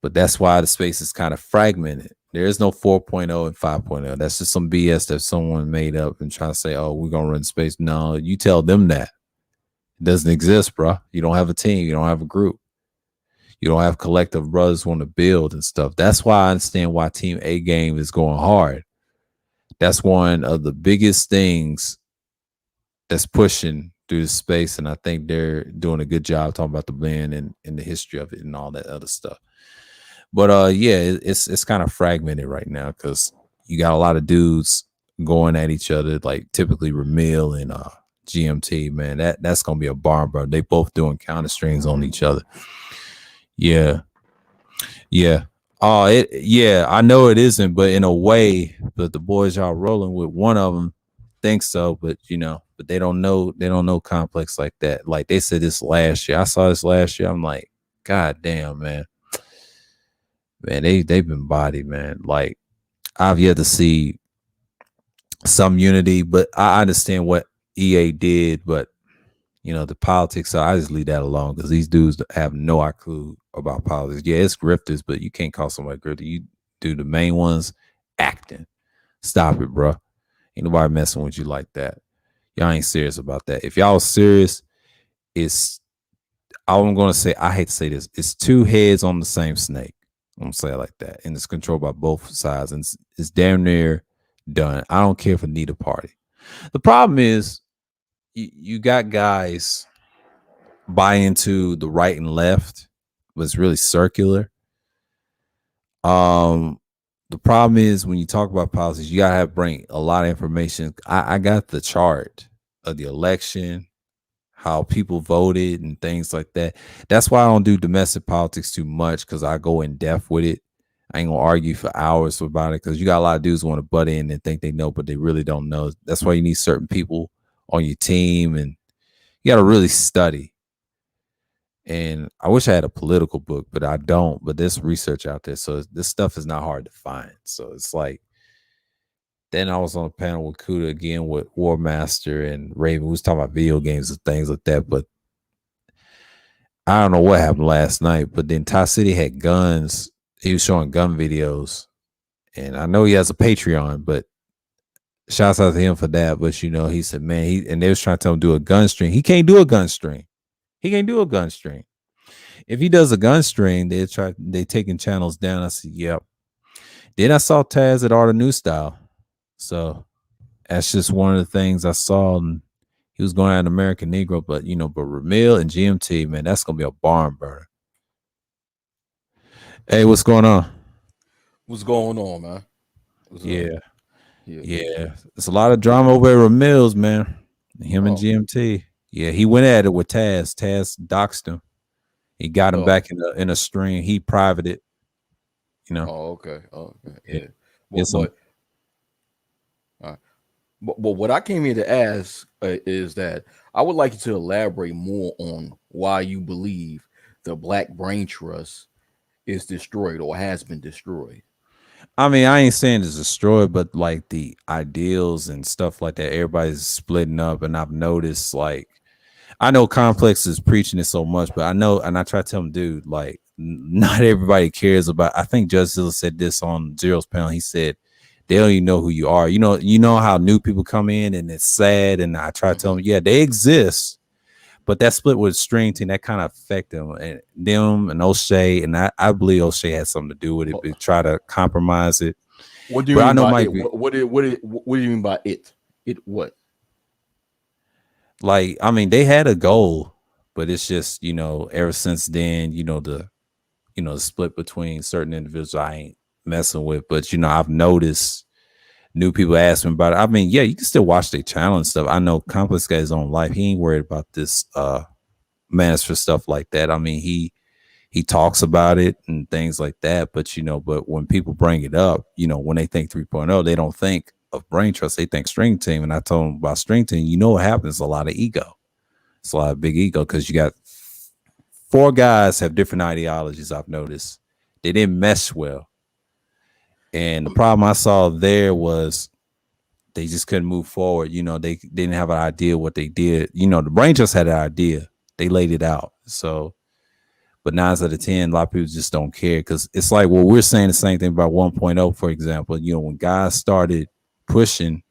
But that's why the space is kind of fragmented. There is no 4.0 and 5.0. That's just some BS that someone made up and try to say, oh, we're going to run space. No, you tell them that. It doesn't exist, bro. You don't have a team. You don't have a group. You don't have collective brothers want to build and stuff. That's why I understand why Team A Game is going hard. That's one of the biggest things that's pushing through the space. And I think they're doing a good job talking about the band and the history of it and all that other stuff. But yeah, it's kind of fragmented right now because you got a lot of dudes going at each other, like typically Ramil and GMT, man. That's gonna be a barn, bro. They both doing counter strings on each other. Yeah. Yeah. Oh, yeah, I know it isn't, but in a way, but the boys y'all rolling with, one of them thinks so, but but they don't know Complex like that. Like they said this last year. I saw this last year. I'm like, God damn, man. Man, they've been bodied, man. Like I've yet to see some unity, but I understand what EA did, but the politics. So I just leave that alone because these dudes have no clue about politics. Yeah, it's grifters, but you can't call somebody grifter. You do the main ones acting. Stop it, bro. Ain't nobody messing with you like that. Y'all ain't serious about that. If y'all serious, it's all I'm gonna say. I hate to say this. It's two heads on the same snake. I'm gonna say it like that, and it's controlled by both sides, and it's damn near done. I don't care for neither party. The problem is you got guys buy into the right and left, but it's really circular. The problem is when you talk about policies, you gotta bring a lot of information. I got the chart of the election, how people voted and things like that. That's why I don't do domestic politics too much, because I go in depth with it. I ain't gonna argue for hours about it, because you got a lot of dudes who want to butt in and think they know, but they really don't know. That's why you need certain people on your team, and you got to really study. And I wish I had a political book, but I don't. But there's research out there, so this stuff is not hard to find. So it's like, then I was on a panel with Kuda again with War Master and Raven. We was talking about video games and things like that. But I don't know what happened last night. But then Ty City had guns. He was showing gun videos, and I know he has a Patreon, but shouts out to him for that. But he said, man, and they was trying to tell him to do a gun stream. He can't do a gun stream. He can't do a gun stream. If he does a gun stream, they taking channels down. I said, yep. Then I saw Taz at Art of New Style. So that's just one of the things I saw. And he was going at American Negro, but Ramil and GMT, man, that's gonna be a barn burner. Hey, what's going on? What's going on, man? Yeah. There's a lot of drama over at Ramil's, man. Him and GMT. Yeah, he went at it with Taz. Taz doxed him. He got him back in a stream. He privated. Oh, okay. Yeah. But what I came here to ask is that I would like you to elaborate more on why you believe the Black Brain Trust is destroyed or has been destroyed. I mean, I ain't saying it's destroyed, but like the ideals and stuff like that, everybody's splitting up. And I've noticed, like, I know Complex is preaching it so much, but I know, and I try to tell him, dude, like, not everybody cares about. I think Judge Zilla said this on Zero's panel. He said they don't even know who you are. You know how new people come in and it's sad. And I try to tell them, yeah, they exist, but that split with Stream Team, that kind of affected them and O'Shea, and I believe O'Shea had something to do with it, but try to compromise it. What do you mean by it? What do you mean by it? It what? Like, I mean, they had a goal, but it's just, ever since then, the split between certain individuals I ain't messing with. But I've noticed new people ask me about it. I mean, yeah, you can still watch their channel and stuff. I know Complex got his own life. He ain't worried about this manners for stuff like that. I mean, he talks about it and things like that. But but when people bring it up, when they think 3.0, they don't think of Brain Trust, they think String Team. And I told them about String Team. What happens? A lot of ego. It's a lot of big ego, because you got 4 guys have different ideologies. I've noticed they didn't mesh well, and the problem I saw there was they just couldn't move forward. They didn't have an idea what they did. The Brain Trust had an idea, they laid it out. So, but 9 out of 10, a lot of people just don't care, because it's like, well, we're saying the same thing about 1.0, for example. When guys started pushing,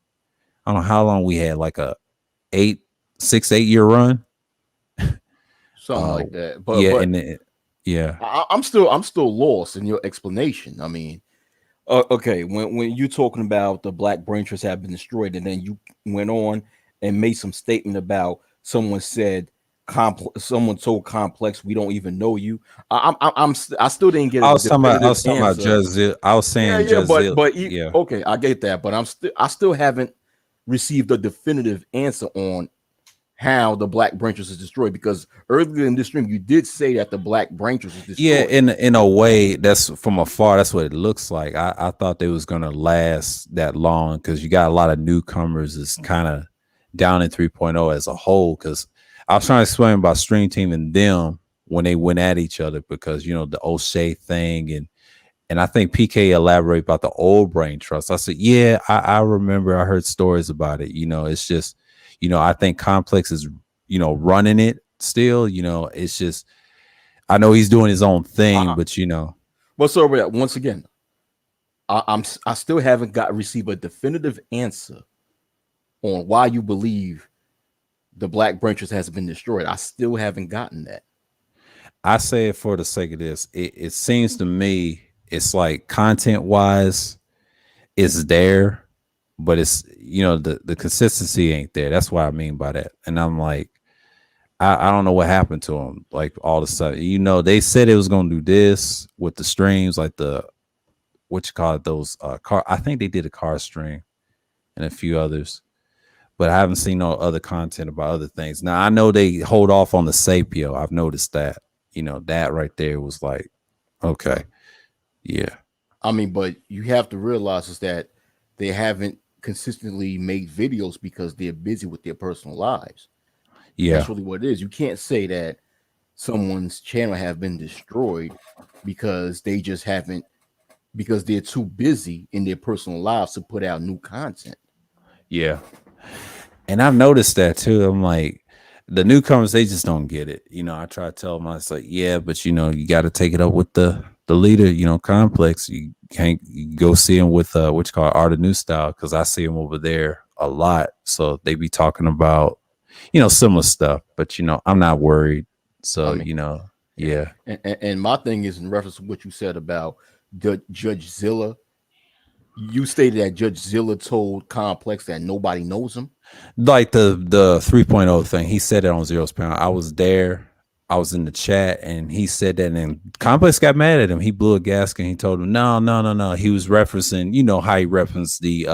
I don't know how long we had, like a 8 year run, something like that. But I'm still lost in your explanation. I mean, okay, when you're talking about the Black Brain Trust have been destroyed, and then you went on and made some statement about someone said someone told Complex, we don't even know you. I still didn't get I a was talking about. I definitive was talking about answer. Jazil. I was Yeah, saying yeah, Jazil. Yeah. okay, I get that, but I still haven't received a definitive answer on how the Black Branches is destroyed, because earlier in this stream you did say that the Black Branches is Yeah, destroyed. in a way, that's from afar. That's what it looks like. I thought they was gonna last that long because you got a lot of newcomers. Is kind of down in 3.0 as a whole. Because I was trying to explain about Stream Team and them when they went at each other because the O'Shea thing and I think PK elaborate about the old brain trust. I said, yeah, I remember. I heard stories about it. It's just I think Complex is running it still. It's just. I know he's doing his own thing, but But so once again, I still haven't received a definitive answer on why you believe the Black Branches has been destroyed. I still haven't gotten that. I say it for the sake of this. It seems to me it's like content wise, it's there, but it's the consistency ain't there. That's what I mean by that. And I'm like, I don't know what happened to him. Like all of a sudden, they said it was gonna do this with the streams, like the what you call it, those car. I think they did a car stream and a few others, but I haven't seen no other content about other things. Now I know they hold off on the Sapio. I've noticed that. That right there was like, okay, yeah. I mean, but you have to realize is that they haven't consistently made videos because they're busy with their personal lives. Yeah, that's really what it is. You can't say that someone's channel have been destroyed because they just haven't, because they're too busy in their personal lives to put out new content. Yeah. And I've noticed that too. I'm like, the newcomers, they just don't get it. I try to tell them, I was like, yeah, but you got to take it up with the leader, Complex. You can't go see him with what you call Art of New Style, because I see him over there a lot. So they be talking about similar stuff, but I'm not worried. So yeah. And my thing is in reference to what you said about Judge Zilla. You stated that Judge Zilla told Complex that nobody knows him. Like the 3.0 thing, he said it on Zero's panel. I was there. I was in the chat, and he said that, and Complex got mad at him. He blew a gasket. And he told him, no. He was referencing, how he referenced the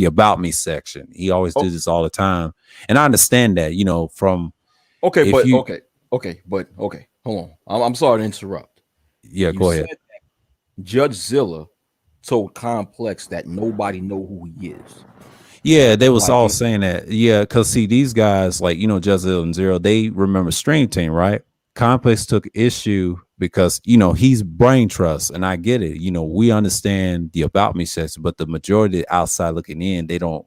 about me section. He always did this all the time, and I understand that, from okay, but hold on. I'm sorry to interrupt. Yeah, go ahead. Judge Zilla told Complex that nobody know who he is. Yeah, they was all saying that. Yeah, because see, these guys, like, Judge Zilla and Zero, they remember Stream Team, right? Complex took issue because, he's brain trust, and I get it. We understand the about me section, but the majority outside looking in, they don't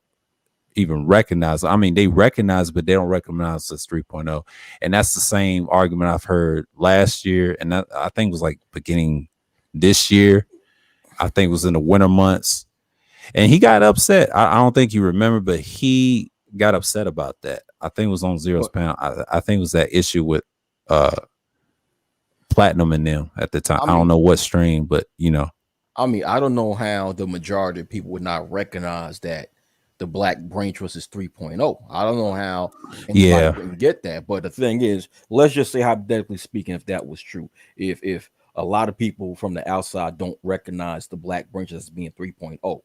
even recognize. I mean, they recognize, but they don't recognize this 3.0. And that's the same argument I've heard last year. And that, I think, was like beginning this year. I think it was in the winter months. And he got upset. I don't think you remember, but he got upset about that. I think it was on Zero's panel. I think it was that issue with Platinum and them at the time. I don't know what stream, but I mean, I don't know how the majority of people would not recognize that the Black Brain Trust is 3.0. I don't know how anybody can get that. But the thing is, let's just say, hypothetically speaking, if that was true, if a lot of people from the outside don't recognize the Black Brain Trust as being 3.0,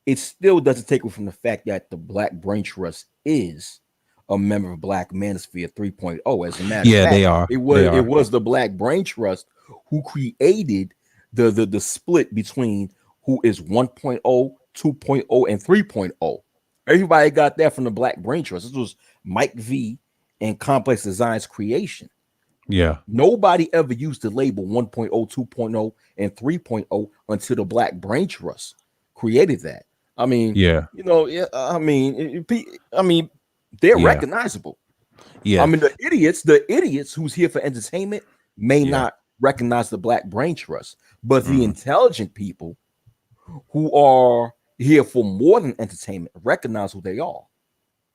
it still doesn't take away from the fact that the Black Brain Trust is a member of Black Manosphere 3.0. As a matter of fact, they are. It was the Black Brain Trust who created the split between who is 1.0, 2.0, and 3.0. Everybody got that from the Black Brain Trust. This was Mike V and Complex Designs creation. Yeah. Nobody ever used the label 1.0, 2.0, and 3.0 until the Black Brain Trust created that. I mean, I mean, they're recognizable. Yeah. I mean, the idiots who's here for entertainment may not recognize the Black Brain Trust, but the intelligent people who are here for more than entertainment recognize who they are.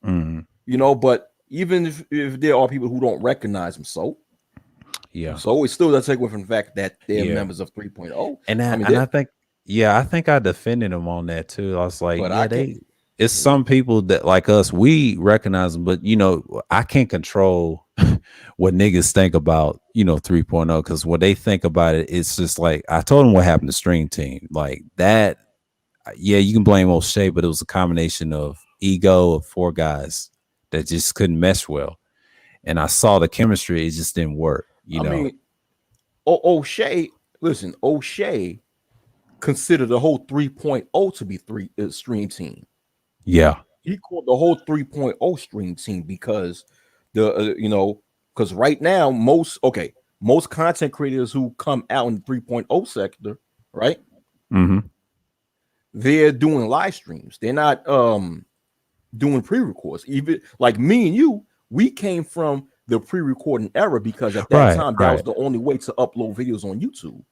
But even if there are people who don't recognize them, so it still does take away from the fact that they're members of 3.0. And I think I defended them on that too. I was like, it's some people that like us, we recognize them, but you know, I can't control what niggas think about, you know, 3.0, because when they think about it, it's just like I told them what happened to Stream Team. Like that, yeah, you can blame O'Shea, but it was a combination of ego of four guys that just couldn't mesh well. And I saw the chemistry, it just didn't work, you I know. mean, O'Shea, listen, O'Shea considered the whole 3.0 to be stream team. Yeah. He called the whole 3.0 stream team because because right now most content creators who come out in the 3.0 sector, right? Mm-hmm. They're doing live streams. They're not doing pre-records. Even like me and you, we came from the pre-recording era because at that time that was the only way to upload videos on YouTube.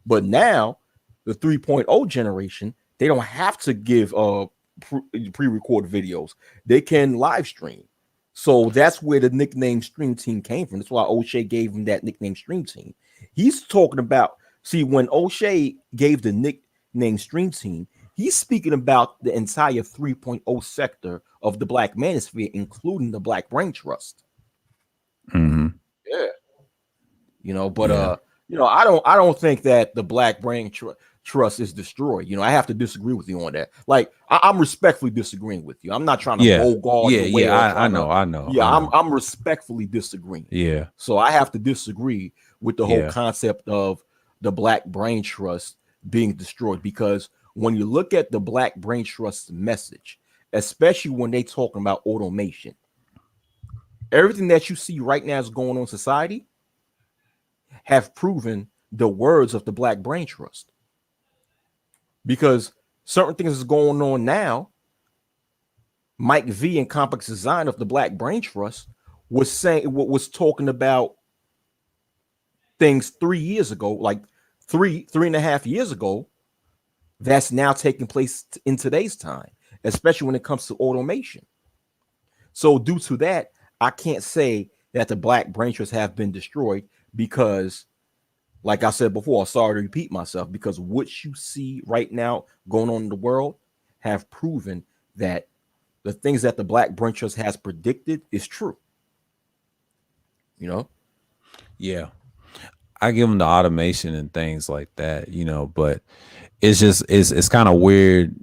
But now the 3.0 generation, they don't have to give pre-record videos. They can live stream. So that's where the nickname Stream Team came from. That's why O'Shea gave him that nickname Stream Team. He's talking about, see, when O'Shea gave the nickname Stream Team, he's speaking about the entire 3.0 sector of the Black Manosphere, including the Black Brain Trust. Mm-hmm. Yeah. I don't think that the Black Brain Trust is destroyed. I have to disagree with you on that. Like, I'm respectfully disagreeing with you. I'm not trying to bogart your way. I know. I'm respectfully disagreeing. Yeah. So I have to disagree with the whole concept of the Black Brain Trust being destroyed, because when you look at the Black Brain Trust message, especially when they talking about automation, everything that you see right now is going on in society have proven the words of the Black Brain Trust. Because certain things is going on now. Mike V and Complex Design of the Black Brain Trust was talking about things 3 years ago, like three and a half years ago, that's now taking place in today's time, especially when it comes to automation. So due to that, I can't say that the Black Brain Trust have been destroyed, because like I said before, sorry to repeat myself, because what you see right now going on in the world have proven that the things that the Black Brain Trust has predicted is true. Yeah. I give them the automation and things like that, but it's just, it's kind of weird.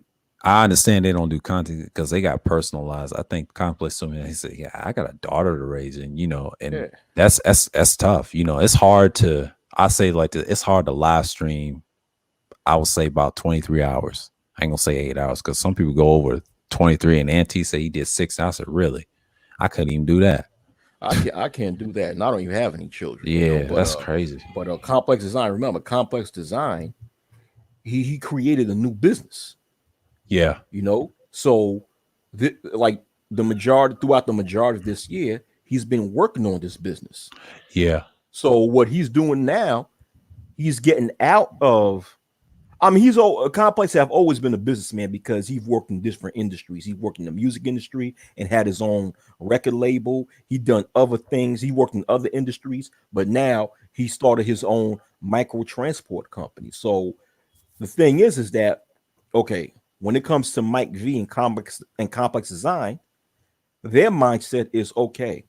I understand they don't do content because they got personalized. I think Complex told me, he said, yeah, I got a daughter to raise, and that's tough. It's hard to, I say like this, it's hard to live stream. I would say about 23 hours. I ain't gonna say 8 hours, because some people go over 23, and Auntie say he did 6. I said, really? I couldn't even do that. I can't do that, and I don't even have any children. Yeah, that's crazy. But Complex Design, remember, Complex Design, he created a new business. Yeah. So throughout the majority of this year, he's been working on this business. Yeah. So what he's doing now, he's getting out of, Complex have always been a businessman, because he's worked in different industries. He worked in the music industry and had his own record label. He done other things. He worked in other industries, but now he started his own micro transport company. So the thing is that, okay, when it comes to Mike V and Complex Design, their mindset is, okay,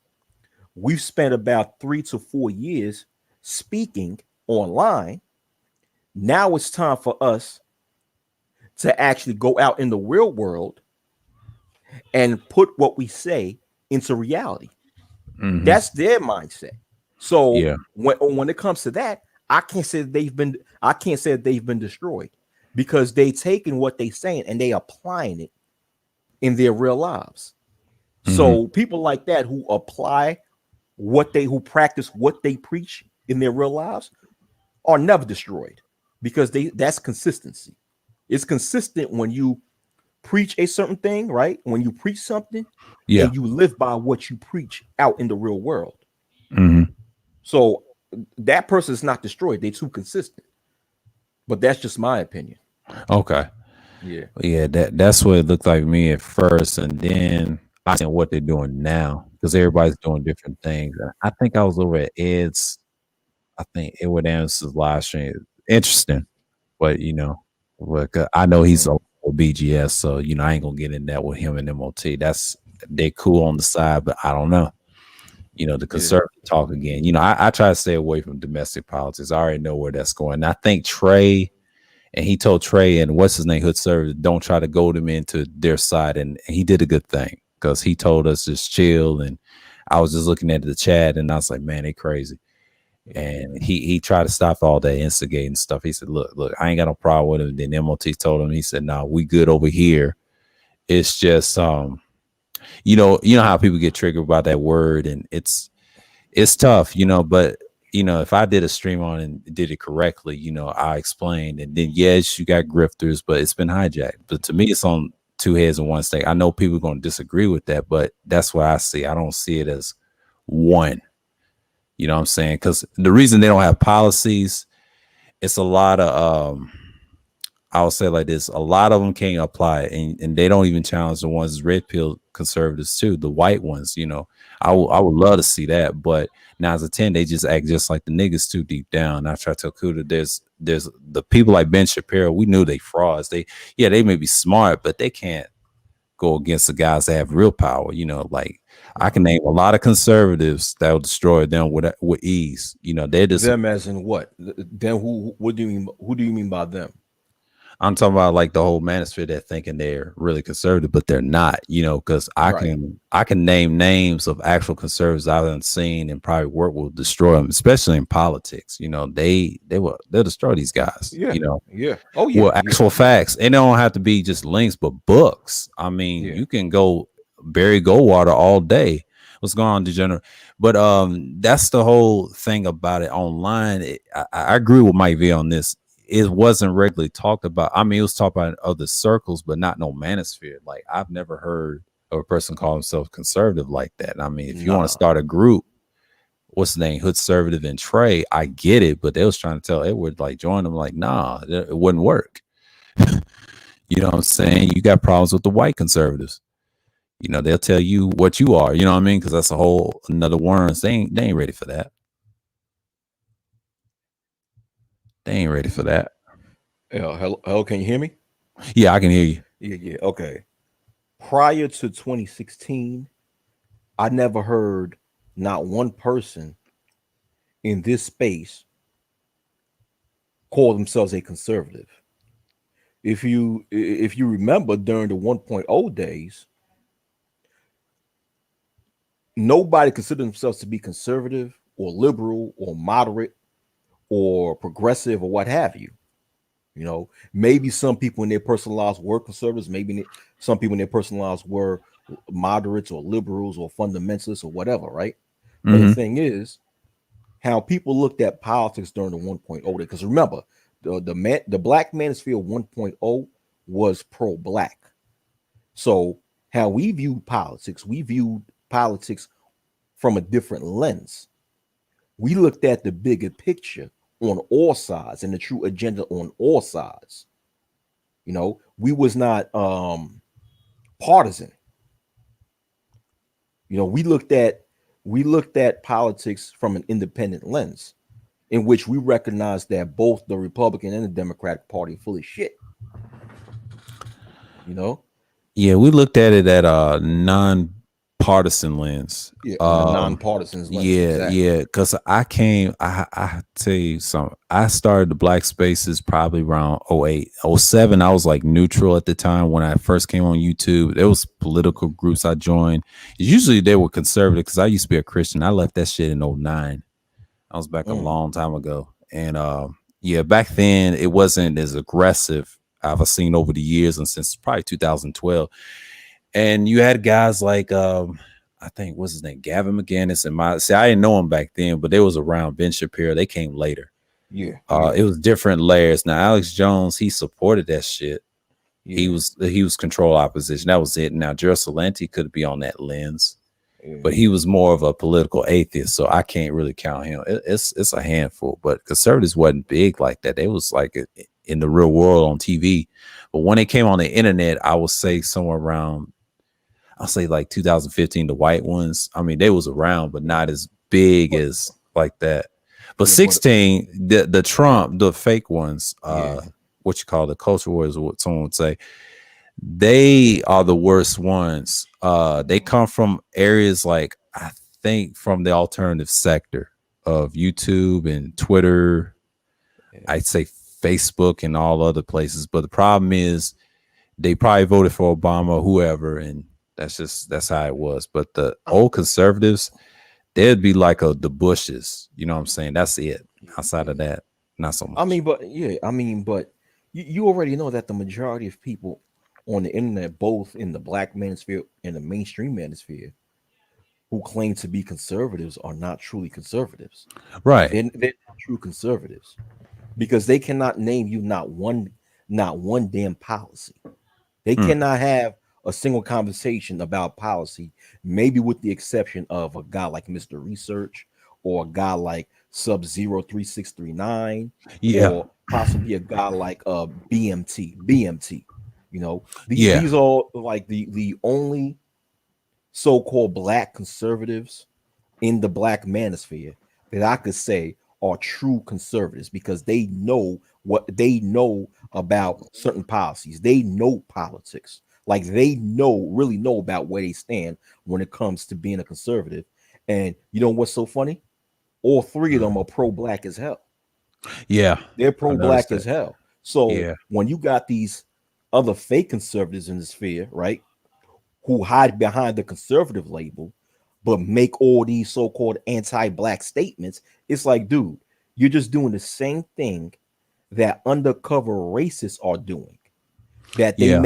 we've spent about 3 to 4 years speaking online. Now it's time for us to actually go out in the real world and put what we say into reality. Mm-hmm. That's their mindset. So when it comes to that, I can't say that they've been destroyed, because they taking what they saying and they applying it in their real lives. Mm-hmm. So people like that who practice what they preach in their real lives are never destroyed, because that's consistency. It's consistent when you preach a certain thing, right? When you preach something, and you live by what you preach out in the real world. Mm-hmm. So that person is not destroyed. They're too consistent. But that's just my opinion. Okay. Yeah. That's what it looked like to me at first, and then I see what they're doing now, because everybody's doing different things. I think I was over at Ed's. I think Edward Anderson's live stream. Interesting, but I know he's or BGS. So, I ain't gonna get in that with him and MOT. They're cool on the side, but I don't know. The conservative talk again. I try to stay away from domestic politics. I already know where that's going. And I think Trey, and he told Trey and what's his name, Hood Service, don't try to goad him into their side. And he did a good thing because he told us just chill. And I was just looking at the chat and I was like, man, they crazy. And he tried to stop all that instigating stuff. He said, look, I ain't got no problem with him. Then MOT told him, he said, no, we good over here. It's just you know how people get triggered by that word, and it's tough, but if I did a stream on and did it correctly, I explained, and then yes, you got grifters, but it's been hijacked. But to me, it's on two heads and one stake. I know people are going to disagree with that, but that's what I see. I don't see it as one. You know what I'm saying? Because the reason they don't have policies, it's a lot of I'll say like this, a lot of them can't apply, and they don't even challenge the ones red pill conservatives too, the white ones. I would love to see that, but 9 out of 10 they just act just like the niggas too deep down. I try to tell Kuda, there's the people like Ben Shapiro, we knew they frauds. They may be smart, but they can't go against the guys that have real power. Like I can name a lot of conservatives that will destroy them with ease. They're just them as in what? Them who? What do you mean? Who do you mean by them? I'm talking about like the whole manosphere that thinking they're really conservative, but they're not, because I can name names of actual conservatives I've seen and probably work will destroy them, especially in politics. They'll destroy these guys. Yeah. Yeah. Oh yeah. Well, actual facts. And they don't have to be just links, but books. I mean, you can go Barry Goldwater all day. What's going on, degenerate? But that's the whole thing about it online. I agree with Mike V on this. It wasn't regularly talked about. I mean, it was talked about in other circles, but not no manosphere. Like I've never heard of a person call himself conservative like that. I mean, if you want to start a group, what's the name? Hood Conservative and Trey, I get it, but they was trying to tell Edward, like, join them. Like, nah, it wouldn't work. You know what I'm saying? You got problems with the white conservatives. They'll tell you what you are. You know what I mean? Because that's a whole another worms. They ain't ready for that. They ain't ready for that. Hello, can you hear me? Yeah, I can hear you. Yeah. Okay. Prior to 2016, I never heard not one person in this space call themselves a conservative. If you remember during the 1.0 days, nobody considered themselves to be conservative or liberal or moderate or progressive or what have you. Maybe some people in their personal lives were conservatives. Maybe some people in their personal lives were moderates or liberals or fundamentalists or whatever, right? But the thing is, how people looked at politics during the 1.0 day. Because remember, the Black Manosphere 1.0 was pro-black. So how we viewed politics from a different lens. We looked at the bigger picture on all sides and the true agenda on all sides. We was not partisan. We looked at politics from an independent lens, in which we recognized that both the Republican and the Democratic Party are full of shit. Yeah, we looked at it at a non-partisan lens. Yeah, non-partisan lens. Yeah, exactly. Yeah. Because I tell you something. I started the Black Spaces probably around 08. 07, I was like neutral at the time when I first came on YouTube. There was political groups I joined. Usually they were conservative because I used to be a Christian. I left that shit in 09. I was back a long time ago. And back then it wasn't as aggressive I've seen over the years and since probably 2012. And you had guys like I think what's his name, Gavin McInnes and I didn't know him back then, but they was around. Ben Shapiro, they came later. Yeah. It was different layers. Now Alex Jones, he supported that shit. Yeah. He was control opposition. That was it. Now Gerald Celente could be on that lens. Yeah. But he was more of a political atheist, so I can't really count him. It's a handful, but conservatives wasn't big like that. They was like in the real world on TV. But when they came on the internet, I would say somewhere around, I'll say like 2015, the white ones. I mean, they was around, but not as big as like that. But 16, the Trump, the fake ones, what you call the culture wars, what someone would say, They are the worst ones. They come from areas like, I think, from the alternative sector of YouTube and Twitter. Yeah. I'd say Facebook and all other places. But the problem is they probably voted for Obama or whoever, and that's how it was. But the old conservatives, they'd be like the Bushes. You know what I'm saying? That's it. Outside of that, not so much. But you already know that the majority of people on the internet, both in the black manosphere and the mainstream manosphere, who claim to be conservatives are not truly conservatives. Right. They're not true conservatives because they cannot name you not one damn policy. They Mm. cannot have a single conversation about policy, maybe with the exception of a guy like Mr. Research or a guy like Sub Zero 3639, Yeah. or possibly a guy like BMT. You know, Yeah. these are like the only so-called black conservatives in the black manosphere that I could say are true conservatives because they know what they know about certain policies. They know politics. Like they really know about where they stand when it comes to being a conservative. And you know what's so funny? All three of them are pro-black as hell. Yeah. They're I noticed pro-black as that. hell. So Yeah. when you got these other fake conservatives in the sphere, right, who hide behind the conservative label, but make all these so-called anti-black statements, it's like, dude, you're just doing the same thing that undercover racists are doing. That Yeah.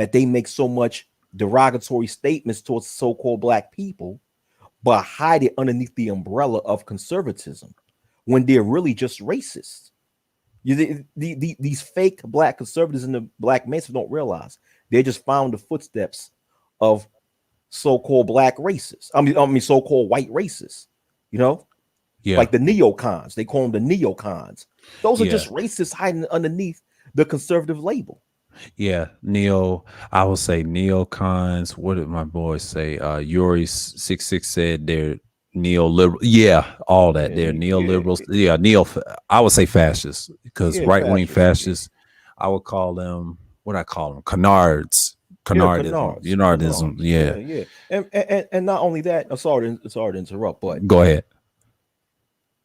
they make so much derogatory statements towards so-called black people, but hide it underneath the umbrella of conservatism when they're really just racist. These fake black conservatives in the black mainstream don't realize they just found the footsteps of so-called black racists. I mean so-called white racists. You know, Yeah. like the neocons. They call them the neocons. Those are Yeah. just racists hiding underneath the conservative label. Yeah. I will say neocons. What did my boys say? Yuri 66 said they're neoliberal. Yeah, all that. They're neoliberals. Yeah, I would say fascists, because Yeah, right-wing fascists. fascists, I would call them, what I call them? Canards. Yeah, Canardism. Unardism. Yeah. Yeah. And not only that, I'm sorry to interrupt, but Go ahead.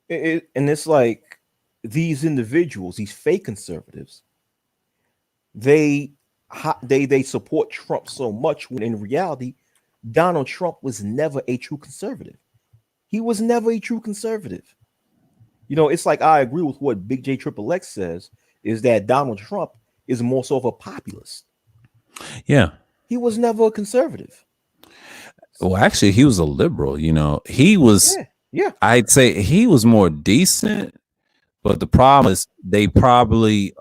and it's like these individuals, these fake conservatives, they they support Trump so much when in reality, Donald Trump was never a true conservative. He was never a true conservative. You know, it's like I agree with what Big J Triple X says, is that Donald Trump is more so of a populist. Yeah. He was never a conservative. Well, actually, he was a liberal. He was, Yeah. I'd say he was more decent, but the problem is they probably,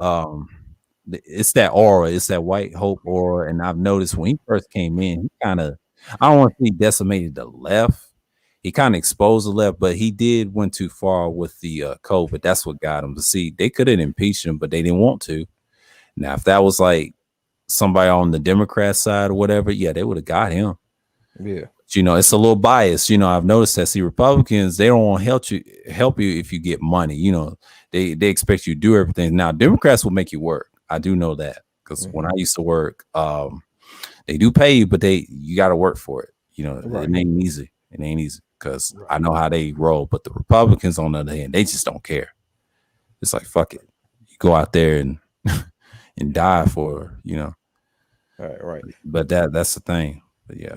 it's that aura, it's that white hope aura. And I've noticed when he first came in, he kind of, I don't want to say he decimated the left. He kind of exposed the left, but he went too far with the COVID. That's what got him. To see, they could have impeached him, but they didn't want to. Now, if that was like somebody on the Democrat side or whatever, yeah, they would have got him. Yeah. But, it's a little biased. I've noticed that. See, Republicans, they don't want to help you if you get money. They expect you to do everything. Now, Democrats will make you work. I do know that, because when I used to work, they do pay you, but you got to work for it. Right. It ain't easy. It ain't easy, because I know how they roll. But the Republicans, on the other hand, they just don't care. It's like, fuck it. You go out there and and die for, Right. But that's the thing. But yeah.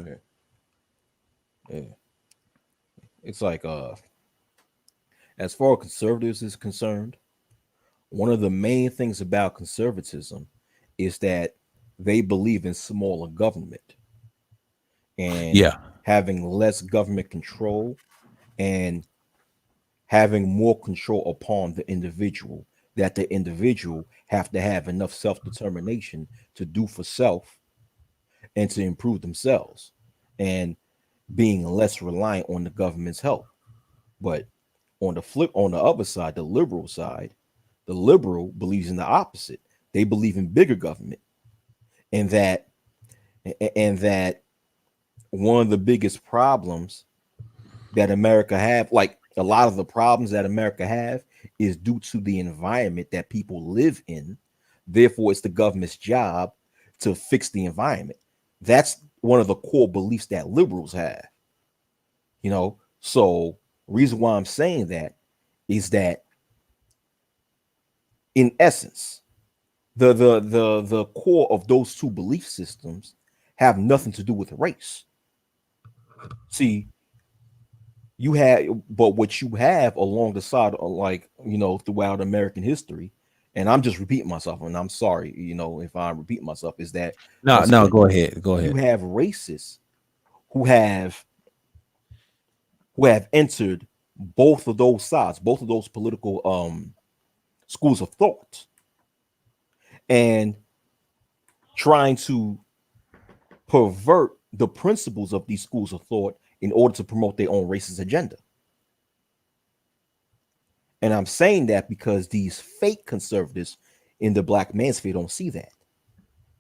It's like as far as conservatives is concerned, one of the main things about conservatism is that they believe in smaller government and having less government control and having more control upon the individual, that the individual have to have enough self-determination to do for self and to improve themselves, and being less reliant on the government's help. But on the other side, the liberal side, the liberal believes in the opposite. They believe in bigger government, and that one of the biggest problems that America have, like a lot of the problems that America have, is due to the environment that people live in. Therefore, it's the government's job to fix the environment. That's one of the core beliefs that liberals have. You know, so reason why I'm saying that is that in essence, the core of those two belief systems have nothing to do with race. See, you have, but what you have along the side, like, you know, throughout American history, and I'm just repeating myself, and I'm sorry, you know, if I'm repeating myself, is that No, once no, again, go ahead. Go you ahead. have racists who have entered both of those sides, both of those political schools of thought, and trying to pervert the principles of these schools of thought in order to promote their own racist agenda. And I'm saying that because these fake conservatives in the black manosphere don't see that.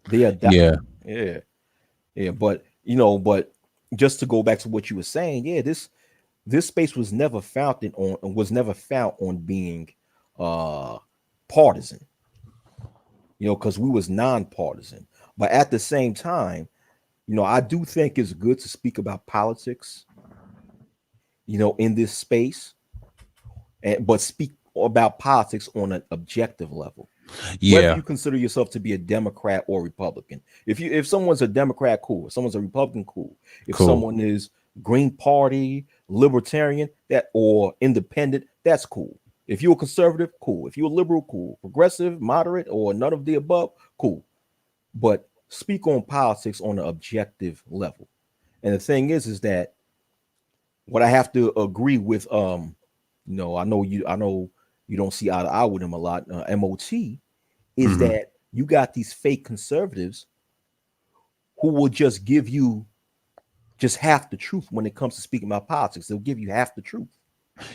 They are Yeah. yeah, yeah. But you know, but just to go back to what you were saying, yeah, this space was never founded on being partisan, you know, because we was nonpartisan. But at the same time, you know, I do think it's good to speak about politics, you know, in this space, but speak about politics on an objective level. Whether Yeah. you consider yourself to be a Democrat or Republican, if someone's a Democrat, cool. If someone's a Republican, cool. If Cool. someone is Green Party, Libertarian, that or Independent, that's cool. If you're a conservative, cool. If you're a liberal, cool. Progressive, moderate, or none of the above, cool. But speak on politics on an objective level. And the thing is that what I have to agree with, you know, I know you don't see eye to eye with him a lot. MOT is Hmm. that you got these fake conservatives who will just give you just half the truth when it comes to speaking about politics. They'll give you half the truth.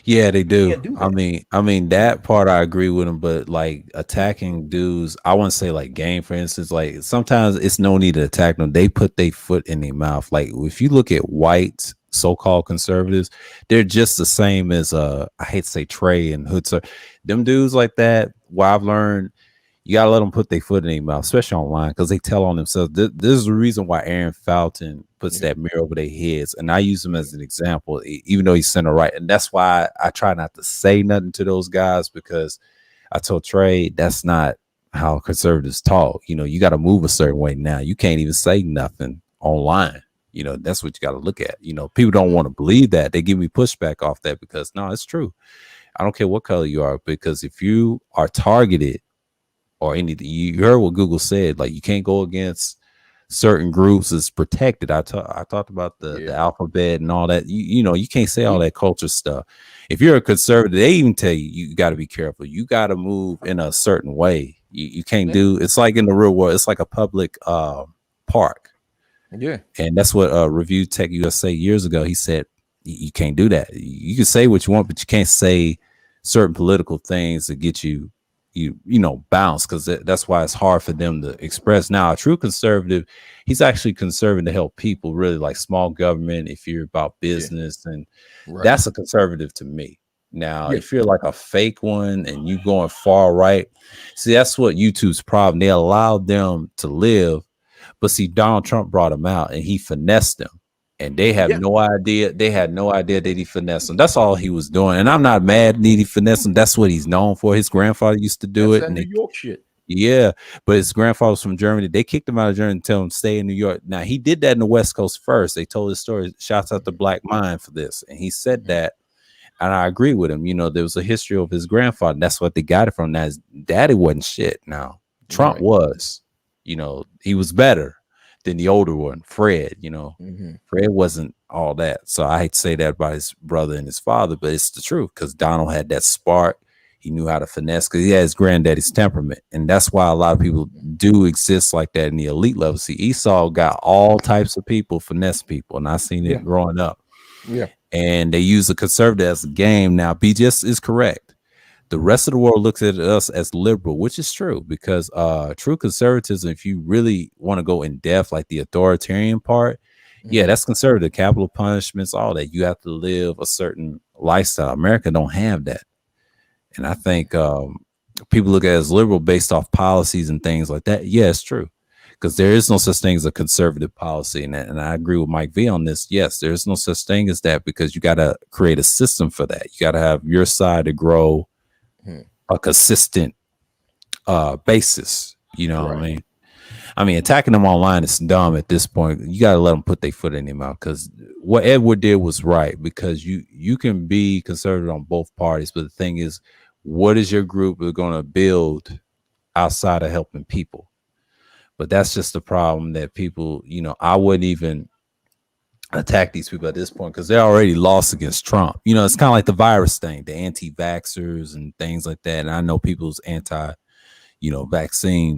Yeah, they You do. can't do I that. mean, I mean that part I agree with them, but like attacking dudes, I wouldn't say like game, for instance. Like sometimes it's no need to attack them. They put their foot in their mouth. Like if you look at white so-called conservatives, they're just the same as I hate to say Trey and Hood. Them dudes like that. What I've learned, you gotta let them put their foot in their mouth, especially online, because they tell on themselves. This is the reason why Aaron Fountain puts Yeah. that mirror over their heads, and I use him as an example, even though he's center right, and that's why I try not to say nothing to those guys, because I told Trey that's not how conservatives talk. You know, you got to move a certain way now. You can't even say nothing online. You know, that's what you got to look at. You know, people don't want to believe that. They give me pushback off that because no, it's true. I don't care what color you are, because if you are targeted or anything. You heard what Google said. Like you can't go against certain groups. It's protected. I talked about the Yeah. alphabet and all that. You know, you can't say all Yeah. that culture stuff. If you're a conservative, they even tell you got to be careful. You got to move in a certain way. You can't Yeah. do. It's like in the real world. It's like a public park, Yeah. and that's what Review Tech USA years ago. He said you can't do that. You can say what you want, but you can't say certain political things to get you know bounce, because that's why it's hard for them to express. Now a true conservative, he's actually conservative to help people, really, like small government, if you're about Yeah. business, and Right. that's a conservative to me. Now Yeah. if you're like a fake one and you going far right, see, that's what YouTube's problem. They allowed them to live, but see, Donald Trump brought them out and he finessed them. And they have Yeah. no idea. They had no idea that he finessed them. That's all he was doing. And I'm not mad that he finessed them. That's what he's known for. His grandfather used to do That's it. that And New they, York shit. yeah, but his grandfather was from Germany. They kicked him out of Germany and tell him to stay in New York. Now, he did that in the West Coast first. They told his story. Shouts out to Black Mind for this. And he said that. And I agree with him. You know, there was a history of his grandfather. That's what they got it from. Now, his daddy wasn't shit. Now, Trump Right. was. You know, he was better than the older one, Fred. You know, Mm-hmm. Fred wasn't all that. So I hate to say that about his brother and his father, but it's the truth, because Donald had that spark. He knew how to finesse because he had his granddaddy's temperament. And that's why a lot of people do exist like that in the elite level. See, Esau got all types of people, finesse people. And I seen it Yeah. growing up. Yeah. And they use the conservative as a game. Now, B just is correct. The rest of the world looks at us as liberal, which is true, because true conservatism, if you really want to go in depth, like the authoritarian part, yeah, that's conservative. Capital punishments, all that. You have to live a certain lifestyle. America don't have that. And I think people look at it as liberal based off policies and things like that. Yeah, it's true. because there is no such thing as a conservative policy, and I agree with Mike V on this. Yes, there is no such thing as that because you got to create a system for that. You got to have your side to grow a consistent basis. You know what I mean? I mean, attacking them online is dumb at this point. You got to let them put their foot in their mouth because what Edward did was right because you can be conservative on both parties, but the thing is, what is your group going to build outside of helping people? But that's just the problem that people, you know, I wouldn't even attack these people at this point because they're already lost against Trump. You know, it's kind of like the virus thing, the anti-vaxxers and things like that. And I know people's vaccine,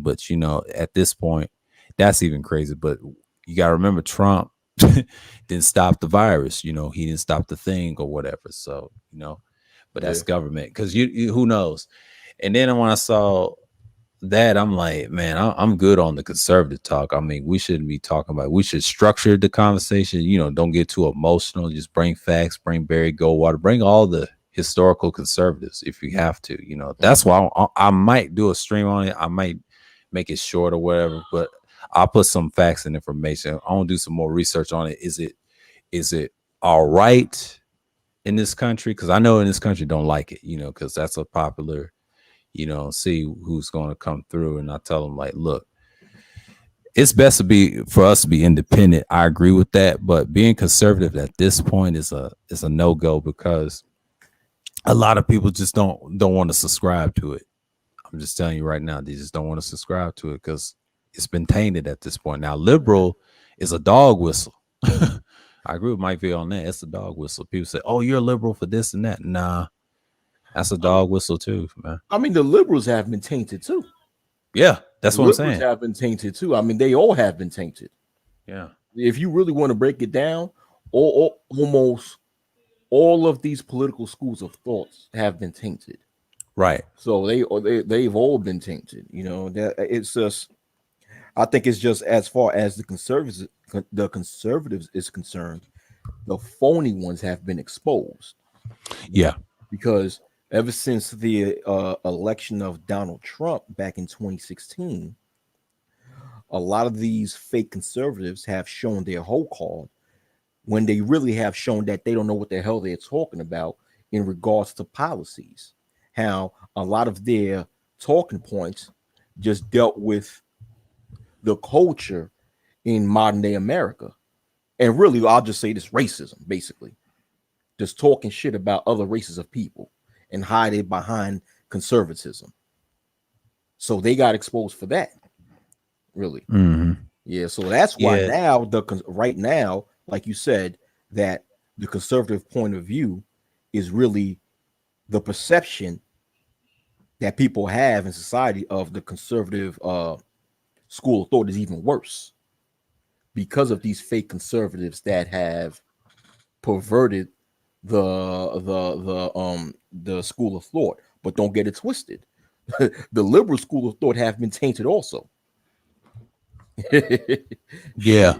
but you know, at this point, that's even crazy. But you got to remember, Trump didn't stop the virus. You know, he didn't stop the thing or whatever. So, you know, but that's government because you who knows. And then when I saw that, I'm like, man, I'm good on the conservative talk. I mean, we shouldn't be talking about. We should structure the conversation. You know, don't get too emotional. Just bring facts. Bring Barry Goldwater. Bring all the historical conservatives if you have to. You know, that's why I might do a stream on it. I might make it short or whatever, but I'll put some facts and information. I want to do some more research on it. Is it all right in this country? Because I know in this country don't like it. You know, because that's a popular. You know, see who's going to come through, and I tell them like, look, it's best for us to be independent. I agree with that, but being conservative at this point is a no-go because a lot of people just don't want to subscribe to it. I'm just telling you right now, they just don't want to subscribe to it because it's been tainted at this point. Now, liberal is a dog whistle. I agree with Mike V on that. It's a dog whistle. People say, "Oh, you're a liberal for this and that." Nah. That's a dog whistle too, man. I mean, the liberals have been tainted too. Yeah, that's what I'm saying. Have been tainted too. I mean, they all have been tainted. Yeah. If you really want to break it down, almost all of these political schools of thoughts have been tainted. Right. So they've all been tainted. You know, that it's just. I think it's just as far as the conservatives is concerned, the phony ones have been exposed. Yeah. Because ever since the election of Donald Trump back in 2016, a lot of these fake conservatives have shown their whole card when they really have shown that they don't know what the hell they're talking about in regards to policies. How a lot of their talking points just dealt with the culture in modern day America. And really, I'll just say this racism, basically. Just talking shit about other races of people and hide it behind conservatism. So they got exposed for that. Really. Mm-hmm. Yeah. So that's why now right now, like you said, that the conservative point of view is really the perception that people have in society of the conservative school of thought is even worse because of these fake conservatives that have perverted the school of thought. But don't get it twisted. The liberal school of thought have been tainted also. Yeah,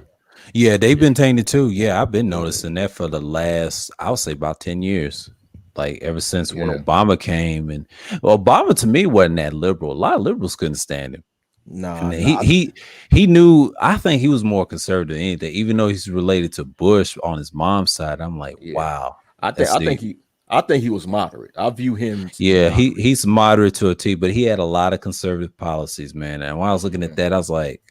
they've been tainted too. Yeah, I've been noticing that for the last, I'll say about 10 years. Like ever since when Obama came, and Obama to me wasn't that liberal. A lot of liberals couldn't stand him. He knew. I think he was more conservative than anything, even though he's related to Bush on his mom's side. I'm like, wow. I think he was moderate. I view him. Yeah, he's moderate to a T, but he had a lot of conservative policies, man. And when I was looking at that, I was like,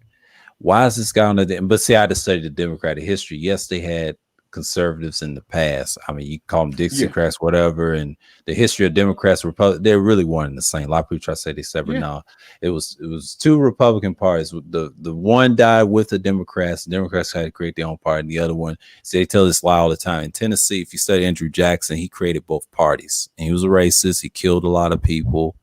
why is this guy on the? But see, I just studied the Democratic history. Yes, they had conservatives in the past. I mean, you call them Dixiecrats, whatever, and the history of Democrats, Republicans, they're really one and the same. A lot of people try to say they separate. No, it was two Republican parties. The one died with the Democrats. The Democrats had to create their own party, and the other one. So they tell this lie all the time. In Tennessee, if you study Andrew Jackson, he created both parties, and he was a racist. He killed a lot of people.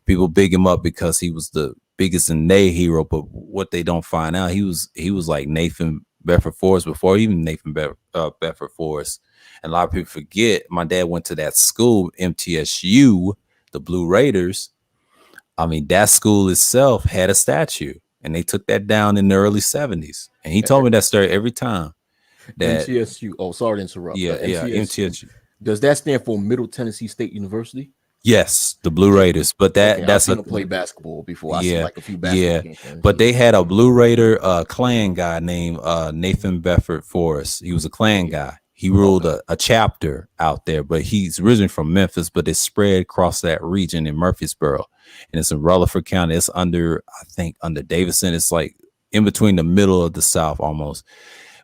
People big him up because he was the biggest and nay hero, but what they don't find out, he was like Nathan Bedford Forrest before even Nathan Bedford Forrest. And a lot of people forget my dad went to that school, MTSU, the Blue Raiders. I mean, that school itself had a statue, and they took that down in the early 70s. And he told me that story every time. That MTSU. Oh, sorry to interrupt. Yeah, MTSU. Does that stand for Middle Tennessee State University? Yes, the Blue Raiders, but Okay, I've that's seen a him play basketball before. I seen yeah, like a few basketball yeah. games from him But too. they had a Blue Raider clan guy named Nathan Bedford Forrest. He was a Oh clan yeah. guy. He ruled Okay. a chapter out there, but he's originally from Memphis, but it's spread across that region in Murfreesboro. And it's in Rutherford County. It's under, I think, under Davidson. It's like in between the middle of the South almost.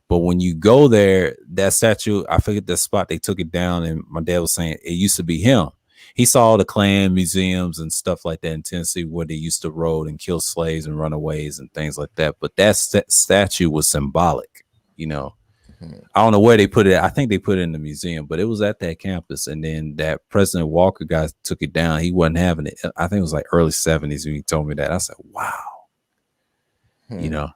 But when you go there, that statue, I forget the spot they took it down, and my dad was saying it used to be him. He saw all the Klan museums and stuff like that in Tennessee where they used to road and kill slaves and runaways and things like that. But that statue was symbolic, you know. Mhm. I don't know where they put it. I think they put it in the museum, but it was at that campus. And then that President Walker guy took it down. He wasn't having it. I think it was like early 70s when he told me that. I said, wow, you Hmm. know.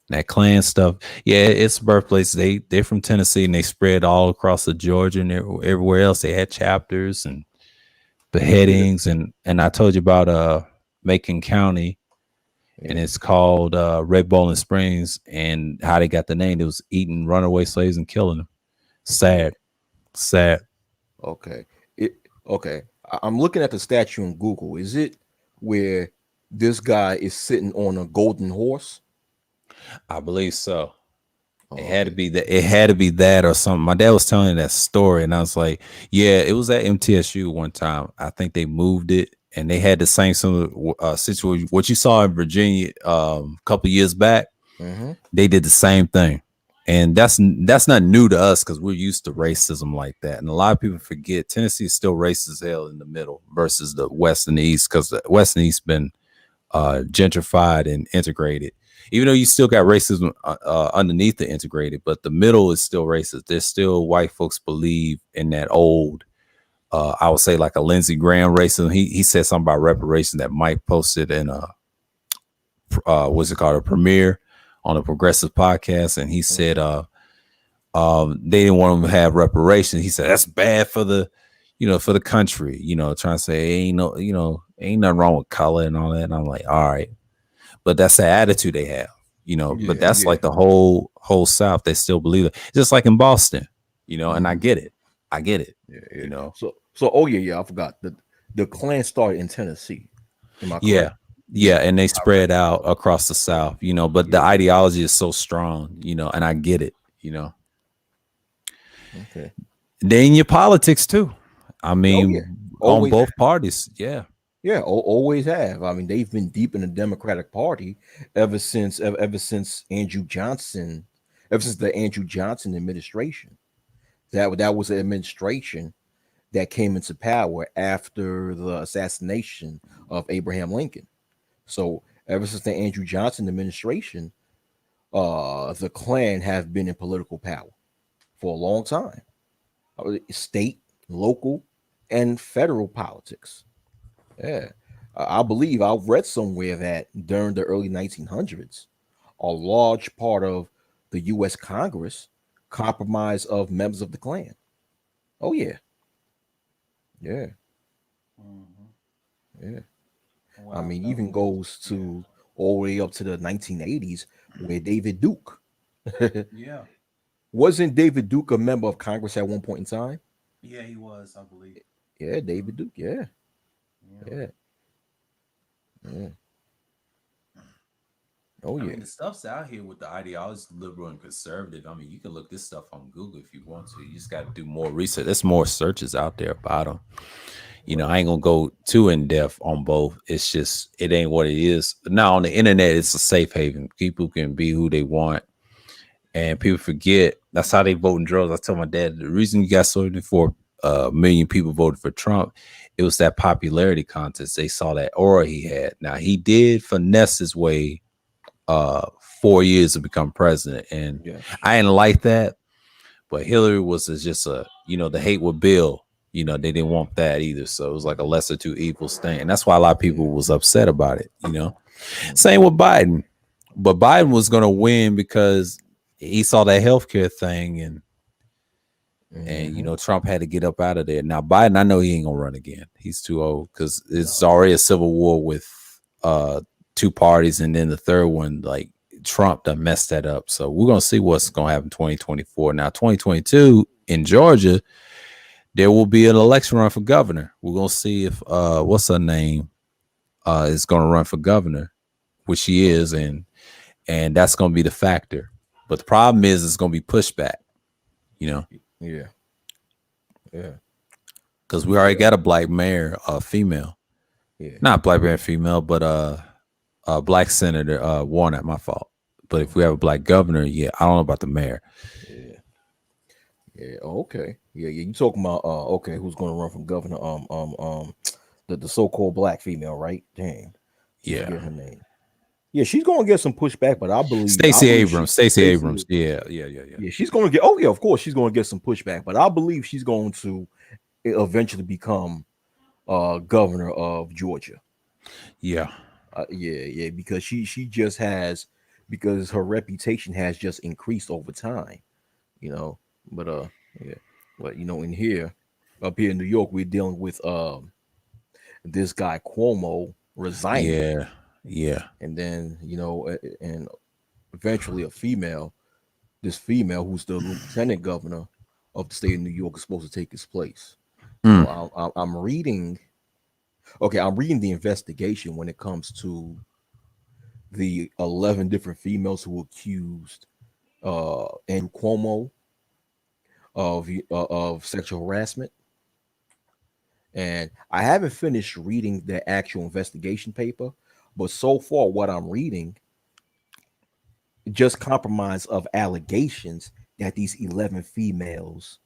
That Klan stuff, yeah, it's birthplace. They're from Tennessee and they spread all across the Georgia and everywhere else. They had chapters and Yeah. beheadings, and I told you about Macon County, and Yeah. it's called Red Bowling Springs, and how they got the name. It was eating runaway slaves and killing them. Yeah. Sad, sad. Okay. Okay. I'm looking at the statue on Google. Is it where this guy is sitting on a golden horse? I believe so. It Oh, had to okay. be that. It had to be that or something. My dad was telling me that story, and I was like, "Yeah, it was at MTSU one time. I think they moved it, and they had the same similar situation. What you saw in Virginia a couple years back, Mm-hmm. they did the same thing, and that's not new to us because we're used to racism like that. And a lot of people forget Tennessee is still racist as hell in the middle versus the West and the East because the West and East been gentrified and integrated. Even though you still got racism underneath the integrated, but the middle is still racist. There's still white folks believe in that old, I would say like a Lindsey Graham racism. He said something about reparation that Mike posted in a what's it called, a premiere on a progressive podcast, and he said they didn't want him to have reparations. He said that's bad for the, for the country. Trying to say ain't no, ain't nothing wrong with color and all that. And I'm like, all right, but that's the attitude they have, but Yeah. that's Yeah. like the whole South. They still believe it. Just like in Boston, and I Mhm. get it. I get it. Yeah. Yeah. So. Oh yeah. Yeah. I forgot the Klan started in Tennessee. Am I Yeah. correct? Yeah. Yeah. And they I read spread that. out across the South, but the Yeah. ideology is so strong, and I get it. Okay. Then your politics too. I Oh yeah. mean, on Always. both parties. Yeah. Yeah. Always have. I mean, they've been deep in the Democratic Party ever since Andrew Johnson, ever since the Andrew Johnson administration. That was an administration that came into power after the assassination of Abraham Lincoln. So ever since the Andrew Johnson administration, the Klan have been in political power for a long time. State, local, and federal politics. Yeah. I believe I've read somewhere that during the early 1900s, a large part of the U.S. Congress comprised of members of the Klan. Oh yeah, yeah, yeah. I Wow. mean, That even was, goes yeah. to all the way up to the 1980s, where David Duke Yeah. wasn't David Duke a member of Congress at one point in time? Yeah, he was, I believe. Yeah, David Duke. Yeah, Yeah. yeah, yeah. Oh I yeah. mean, the stuff's out here with the ideology, liberal and conservative. I mean, you can look this stuff on Google if you want to. You just got to do more research. There's more searches out there about them. I ain't gonna go too in depth on both. It's just it ain't what it is. Now on the internet, it's a safe haven. People can be who they want, and people forget that's how they vote in droves. I tell my dad the reason you got 74 million people voted for Trump, it was that popularity contest. They saw that aura he had. Now he did finesse his way 4 years to become president, and Yeah. I didn't like that. But Hillary was just the hate with Bill. They didn't want that either. So it was like a lesser two evils thing. And that's why a lot of people was upset about it. Same with Biden. But Biden was going to win because he saw that healthcare thing and Mhm. Trump had to get up out of there. Now Biden, I know he ain't going to run again. He's too old because it's already a civil war with two parties. And then the third one, like Trump done messed that up. So we're going to see what's going to happen in 2024. Now, 2022 in Georgia, there will be an election run for governor. We're gonna see if what's her name is gonna run for governor, which she is, and that's gonna be the factor. But the problem is it's gonna be pushback, you know, Yeah. Yeah. because we already got a black mayor, female, Yeah. not black mayor female, but black senator, Warnock. My fault. But if we have a black governor, yeah, I don't know about the mayor. Yeah. Yeah. Oh, okay. Yeah. Yeah. You talking about okay, who's going to run from governor? The so-called black female, right? Damn. Yeah, Forget her name. Yeah, she's going to get some pushback, but I Stacey believe Abrams. Stacey Abrams. Yeah. Yeah, she's going to get. Oh yeah, of course she's going to get some pushback, but I believe she's going to eventually become governor of Georgia. Yeah. Yeah, because she just has, because her reputation has just increased over time, you know. But yeah, but in here, up here in New York, we're dealing with this guy Cuomo resigning, Yeah. Yeah. and then and eventually this female who's the lieutenant governor of the state of New York is supposed to take his place. Mm. So I'm reading. Okay, I'm reading the investigation when it comes to the 11 different females who accused Andrew Cuomo of sexual harassment. And I haven't finished reading the actual investigation paper, but so far what I'm reading just compromise of allegations that these 11 females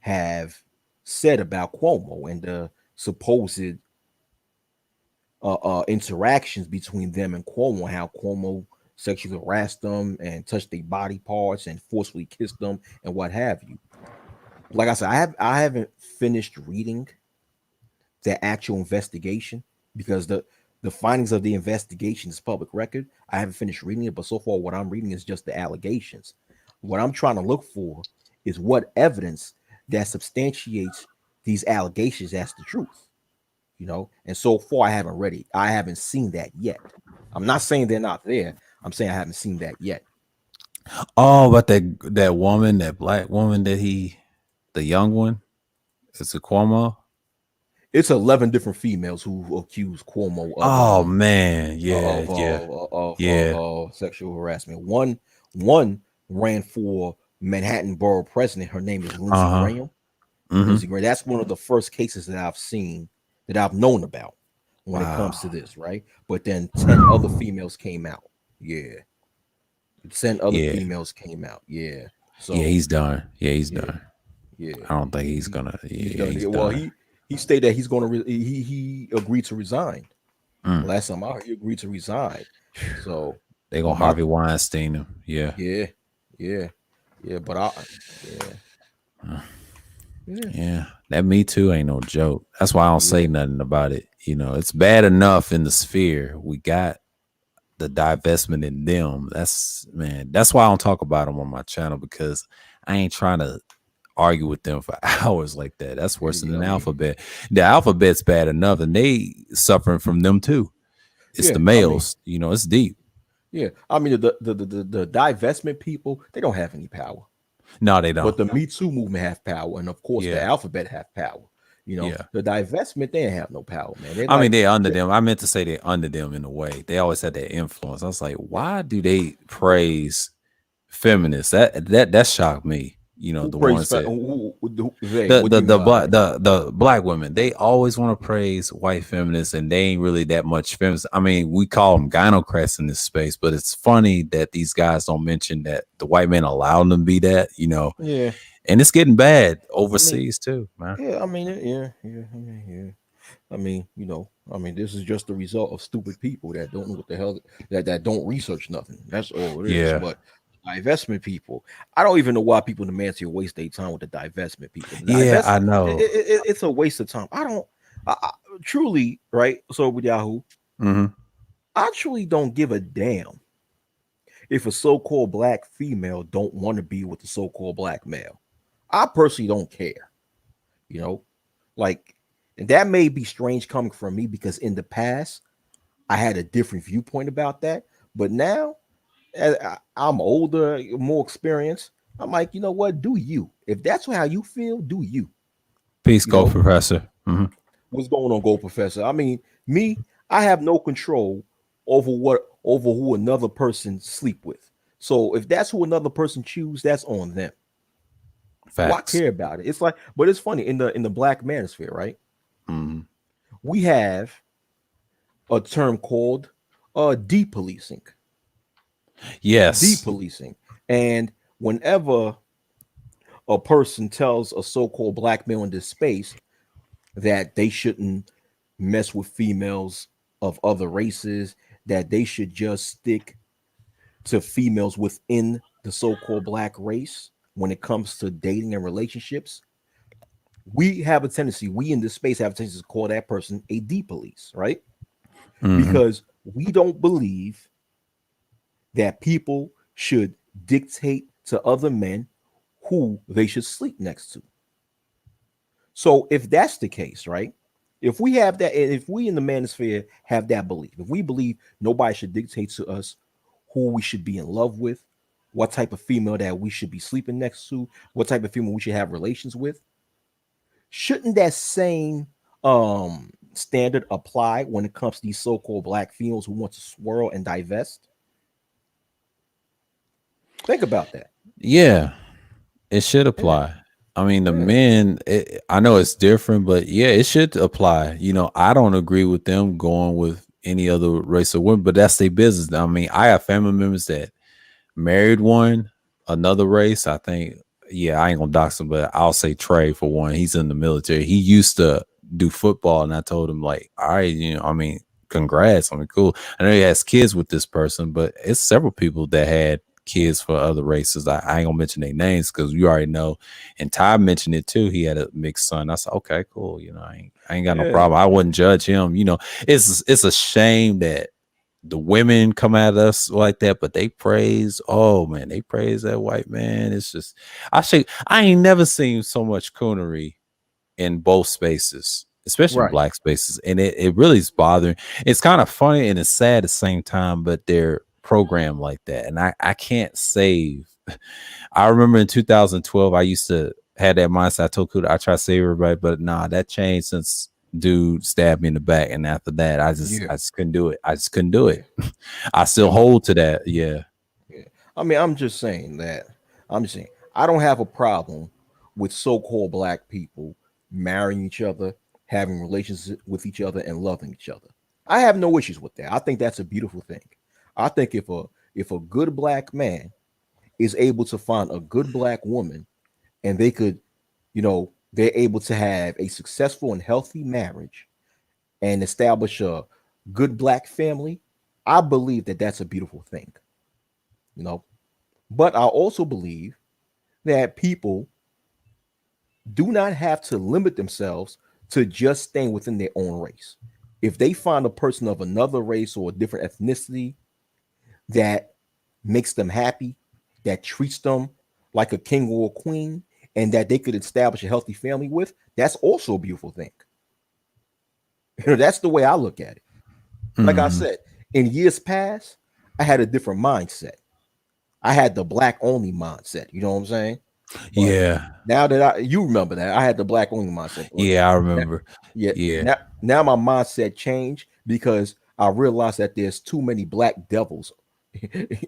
have said about Cuomo and the supposed interactions between them and Cuomo, how Cuomo sexually harassed them and touched their body parts and forcefully kissed them and what have you. Like I said, I haven't finished reading the actual investigation because the findings of the investigation is public record. I haven't finished reading it, but so far what I'm reading is just the allegations. What I'm trying to look for is what evidence that substantiates these allegations as the truth. And so far I haven't read it. I haven't seen that yet. I'm not saying they're not there. I'm saying I haven't seen that yet. Oh, but that woman, that black woman the young one, is it Cuomo? It's 11 different females who accuse Cuomo of Oh man, sexual harassment. One ran for Manhattan Borough President. Her name is Lindsey Graham. Mm-hmm. Lindsey Graham. That's one of the first cases that I've seen, that I've known about when it comes to this, right? But then 10 other females came out. Yeah. 10 other females came out. Yeah. So yeah, he's done. Yeah, he's done. Yeah. I don't think he's gonna. He's well, done. he stated that he's gonna he agreed to resign. Last time I heard, he agreed to resign. So they gonna Harvey Weinstein him. Yeah. But yeah, that Me Too ain't no joke. That's why I don't say nothing about it. It's bad enough in the sphere. We got the divestment in them. That's why I don't talk about them on my channel, because I ain't trying to argue with them for hours like that. That's worse than the Alphabet. The Alphabet's bad enough, and they suffering from them too. It's the males. It's deep. Yeah, I mean the divestment people, they don't have any power. No, they don't. But the Me Too movement have power, and of course the Alphabet have power. The divestment, they have no power, man. They're under them. I meant to say they're under them in a way. They always had that influence. I was like, why do they praise feminists? That shocked me. The ones that the black women, they always want to praise white feminists, and they ain't really that much feminists. I mean, we call them gynocrats in this space, but it's funny that these guys don't mention that the white men allow them to be that. Yeah. And it's getting bad overseas too, man. Yeah, I mean, I mean, this is just the result of stupid people that don't know what the hell, that don't research nothing. That's all it is. Yeah. But divestment people, I don't even know why people demand to waste their time with the divestment people. I know. It's a waste of time. I truly, right? So with Yahoo, I truly don't give a damn if a so-called black female don't want to be with the so-called black male. I personally don't care, and that may be strange coming from me, because in the past I had a different viewpoint about that. But now, as I'm older, more experienced, I'm like, you know what? Do you? If that's how you feel, do you? Peace, You go know, professor. what's going on, Gold Professor? I mean, me, I have no control over who another person sleep with. So if that's who another person choose, that's on them. Why Facts. care about it? It's like, but it's funny in the black manosphere, right? Mhm. We have a term called depolicing. Yes. Depolicing, and whenever a person tells a so-called black male in this space that they shouldn't mess with females of other races, that they should just stick to females within the so-called black race when it comes to dating and relationships, we have a tendency, we in this space have a tendency to call that person a D-police, right? Hmm. Because we don't believe that people should dictate to other men who they should sleep next to. So if that's the case, right? If we have that, if we in the manosphere have that belief, if we believe nobody should dictate to us who we should be in love with, what type of female that we should be sleeping next to, what type of female we should have relations with, shouldn't that same standard apply when it comes to these so-called black females who want to swirl and divest? Think about that. Yeah, it should Yeah, apply. I mean, the yeah, men, I know it's different, but yeah, it should apply. I don't agree with them going with any other race of women, but that's their business. I mean, I have family members that married one, another race. I think, yeah, I ain't gonna dox him, but I'll say Trey for one. He's in the military. He used to do football, and I told him like, all right, I mean, congrats. I mean, cool. I know he has kids with this person, but it's several people that had kids for other races. I ain't gonna mention their names because you already know. And Ty mentioned it too. He had a mixed son. I said, okay, cool. I ain't got no yeah, problem. I wouldn't judge him. It's a shame that the women come at us like that, but they praise, oh man, they praise that white man. It's just, I ain't never seen so much coonery in both spaces, especially in right. black spaces. And it really is bothering. It's kind of funny and it's sad at the same time, but they're programmed like that. And I can't save. I remember in 2012, I used to have that mindset. I told Kuda, I try to save everybody, but nah, that changed since dude stabbed me in the back. And after that, Yeah, I just couldn't do it. I just couldn't do yeah, it. I yeah. still hold to that. Yeah. Yeah. I mean, I'm just saying I don't have a problem with so-called black people marrying each other, having relations with each other, and loving each other. I have no issues with that. I think that's a beautiful thing. I think if a good black man is able to find a good black woman and they could, they're able to have a successful and healthy marriage and establish a good black family, I believe that that's a beautiful thing. You know, but I also believe that people do not have to limit themselves to just staying within their own race. If they find a person of another race or a different ethnicity that makes them happy, that treats them like a king or a queen, and that they could establish a healthy family with, that's also a beautiful thing. That's the way I look at it. Like I Mhm. said, in years past, I had a different mindset. I had the black only mindset. You know what I'm saying? But Yeah. now that you remember that I had the black only mindset, but Yeah. I now, remember. yeah, Yeah. now my mindset changed because I realized that there's too many black devils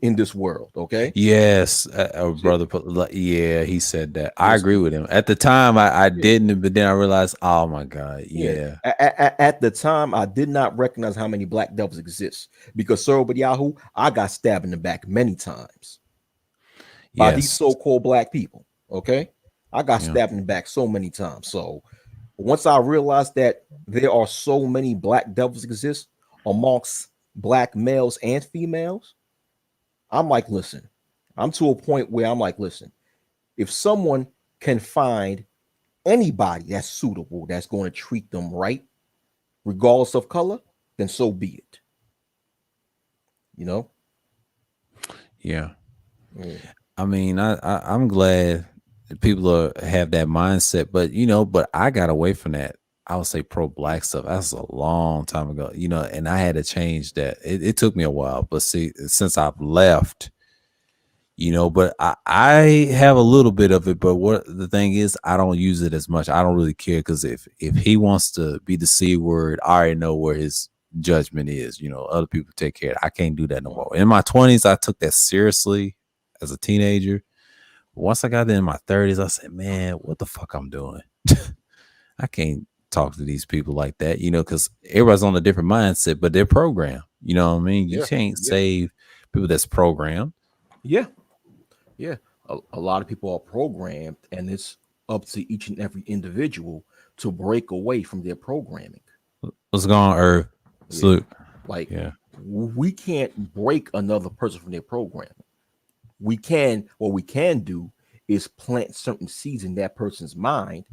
in this world. Okay, Yes, See, brother. Yeah, he said that. I yes, agree with him. At the time, I yeah, didn't, but then I realized, oh my god, yeah. yeah, At the time, I did not recognize how many black devils exist because Sir Yahoo, I got stabbed in the back many times by these yes, so-called black people. Okay, I got yeah, stabbed in the back so many times. So once I realized that there are so many black devils exist amongst black males and females, I'm like, listen, I'm to a point where I'm like, listen, if someone can find anybody that's suitable, that's going to treat them right, regardless of color, then so be it. You know? yeah. Yeah. I mean, I'm glad that people have that mindset, but but I got away from that. I would say pro black stuff. That's a long time ago, and I had to change that. It took me a while, but see, since I've left, But I have a little bit of it. But what the thing is, I don't use it as much. I don't really care because if he wants to be the C word, I already know where his judgment is. Other people take care of it. I can't do that no more. In my 20s, I took that seriously as a teenager. Once I got in my 30s, I said, man, what the fuck I'm doing? I can't talk to these people like that, because everybody's on a different mindset, but they're programmed. You know what I mean? You Yeah, can't yeah, save people that's programmed. yeah, yeah. A lot of people are programmed, and it's up to each and every individual to break away from their programming. What's going on, Irv? Yeah, Salute. like Yeah. we can't break another person from their programming. What we can do is plant certain seeds in that person's mind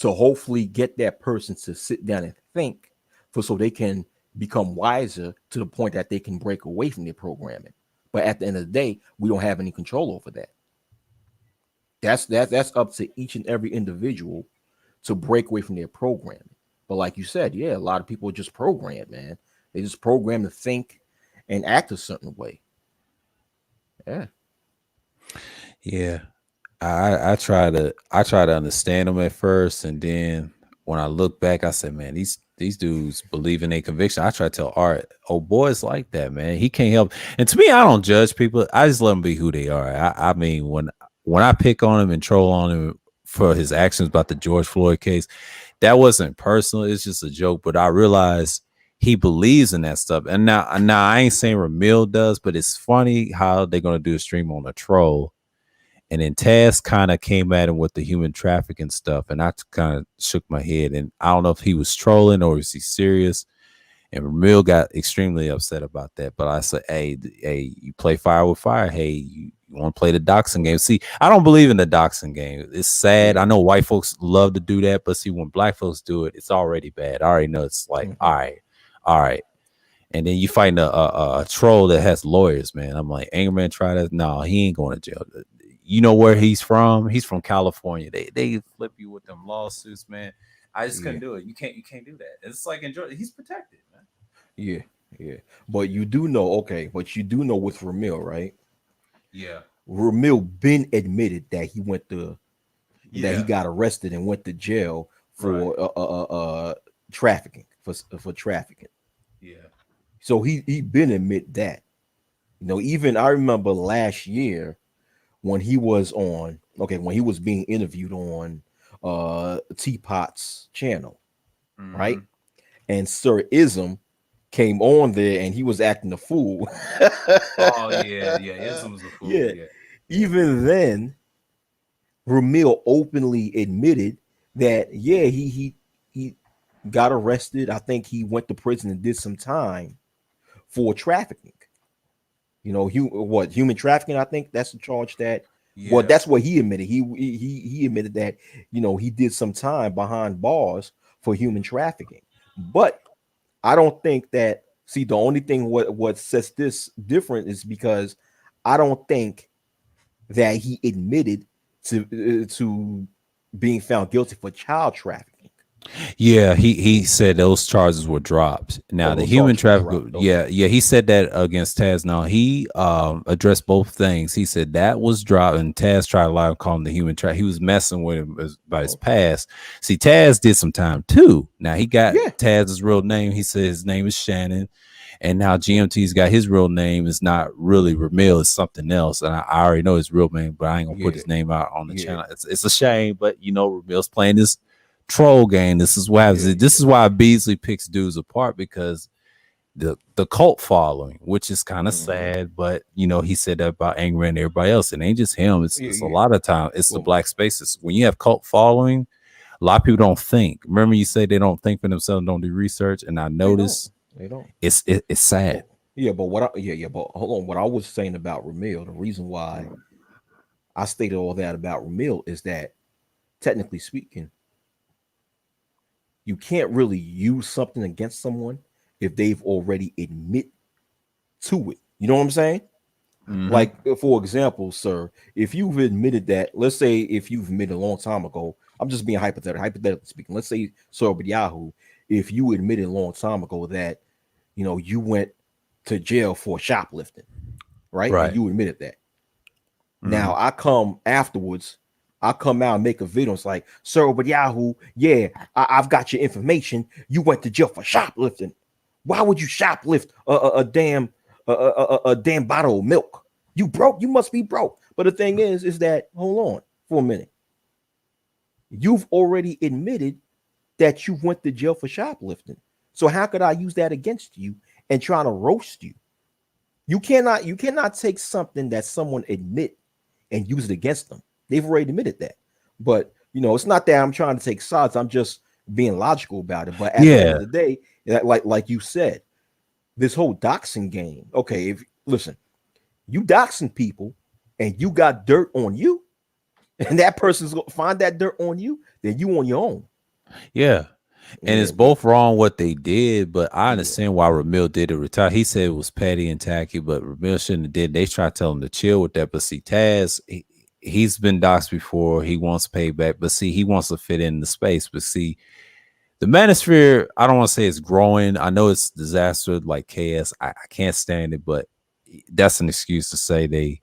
to hopefully get that person to sit down and think for so they can become wiser to the point that they can break away from their programming. But at the end of the day, we don't have any control over that. That's up to each and every individual to break away from their programming. But like you said, yeah, a lot of people are just programmed, man. They just programmed to think and act a certain way. Yeah. Yeah. I try to understand them at first, and then when I look back, I said, man, these dudes believe in their conviction. I try to tell Art, oh boy, it's like that, man. He can't help. And to me, I don't judge people. I just let them be who they are. I mean, when I pick on him and troll on him for his actions about the George Floyd case, that wasn't personal. It's just a joke. But I realized he believes in that stuff. And now I ain't saying Ramil does, but it's funny how they're gonna do a stream on a troll. And then Taz kind of came at him with the human trafficking stuff, and I kind of shook my head. And I don't know if he was trolling or is he serious. And Ramil got extremely upset about that. But I said, hey, you play fire with fire. Hey, you want to play the doxing game? See, I don't believe in the doxing game. It's sad. I know white folks love to do that, but see, when black folks do it, it's already bad. I already know it's like, all right. And then you find a troll that has lawyers, man. I'm like, Angerman tried that. No, he ain't going to jail. You know where he's from? He's from California. They flip you with them lawsuits, man. I just couldn't do it. You can't do that. It's like enjoy. He's protected, man. Yeah, yeah. But you do know, okay, but you do know with Ramil, right? Yeah. Ramil been admitted that he went to that he Yeah. got arrested and went to jail for trafficking for trafficking. Yeah. So he been admit that. Even I remember last year when he was when he was being interviewed on Teapot's channel, right? And Sir Ism came on there and he was acting a fool. Oh yeah. Ism's a fool. Yeah. Even then, Ramil openly admitted that he got arrested. I think he went to prison and did some time for trafficking. Human trafficking? I think that's the charge that. Well, that's what he admitted. He admitted that he did some time behind bars for human trafficking. But I don't think that. See, the only thing what sets this different is because I don't think that he admitted to being found guilty for child trafficking. Yeah, he said those charges were dropped. Now the human trafficking, he said that against Taz. Now he addressed both things. He said that was dropped, and Taz tried to lie and call him the human trafficking. He was messing with him about his past. See, Taz did some time too. Now he got Taz's real name. He said his name is Shannon, and now GMT's got his real name. Is not really Ramil. It's something else, and I already know his real name, but I ain't gonna put his name out on the channel. It's a shame, but Ramil's playing this troll game. This is what happens. This is why Beasley picks dudes apart, because the cult following, which is kind of sad, but he said that about Angry and everybody else. It ain't just him. It's a lot of time. It's the black spaces. When you have cult following, a lot of people don't think. Remember, you say they don't think for themselves, don't do research, and I notice they don't. It's sad. But but hold on. What I was saying about Ramil, the reason why I stated all that about Ramil is that, technically speaking, you can't really use something against someone if they've already admit to it. You know what I'm saying? Like, for example, sir, if you've admitted that, let's say if you've admitted a long time ago, I'm just being hypothetically speaking. Let's say, Sir Yahoo, if you admitted a long time ago that, you went to jail for shoplifting, right? And you admitted that. Now I come afterwards. I come out and make a video. It's like, sir, but Yahoo, yeah, I've got your information. You went to jail for shoplifting. Why would you shoplift a damn bottle of milk? You broke. You must be broke. But the thing is that hold on for a minute. You've already admitted that you went to jail for shoplifting. So how could I use that against you and try to roast you? You cannot take something that someone admit and use it against them. They've already admitted that. But it's not that I'm trying to take sides. I'm just being logical about it. But at the end of the day, like you said, this whole doxing game. Okay, if listen, you doxing people and you got dirt on you, and that person's gonna find that dirt on you, then you on your own. Yeah. And it's both wrong what they did, but I understand why Ramil did it. Retire. He said it was petty and tacky, but Ramil shouldn't have did. They try to tell him to chill with that. But see, Taz, he's been doxxed before. He wants payback, but see, he wants to fit in the space. But see, the manosphere, I don't want to say it's growing. I know it's disaster like KS. I can't stand it, but that's an excuse to say they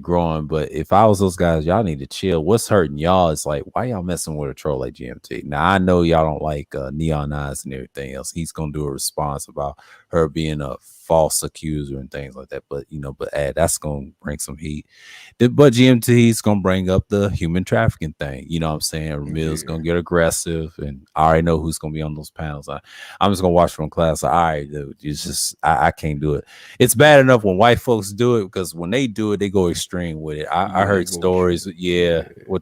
growing. But if I was those guys, y'all need to chill. What's hurting y'all is like, why y'all messing with a troll like GMT? Now I know y'all don't like Neon Eyes and everything else. He's gonna do a response about her being a false accuser and things like that. But that's gonna bring some heat. But GMT's gonna bring up the human trafficking thing. You know what I'm saying? Ramil's gonna get aggressive, and I already know who's gonna be on those panels. I'm just gonna watch from class. All right, dude, it's just I can't do it. It's bad enough when white folks do it, because when they do it, they go extreme with it. I heard stories, with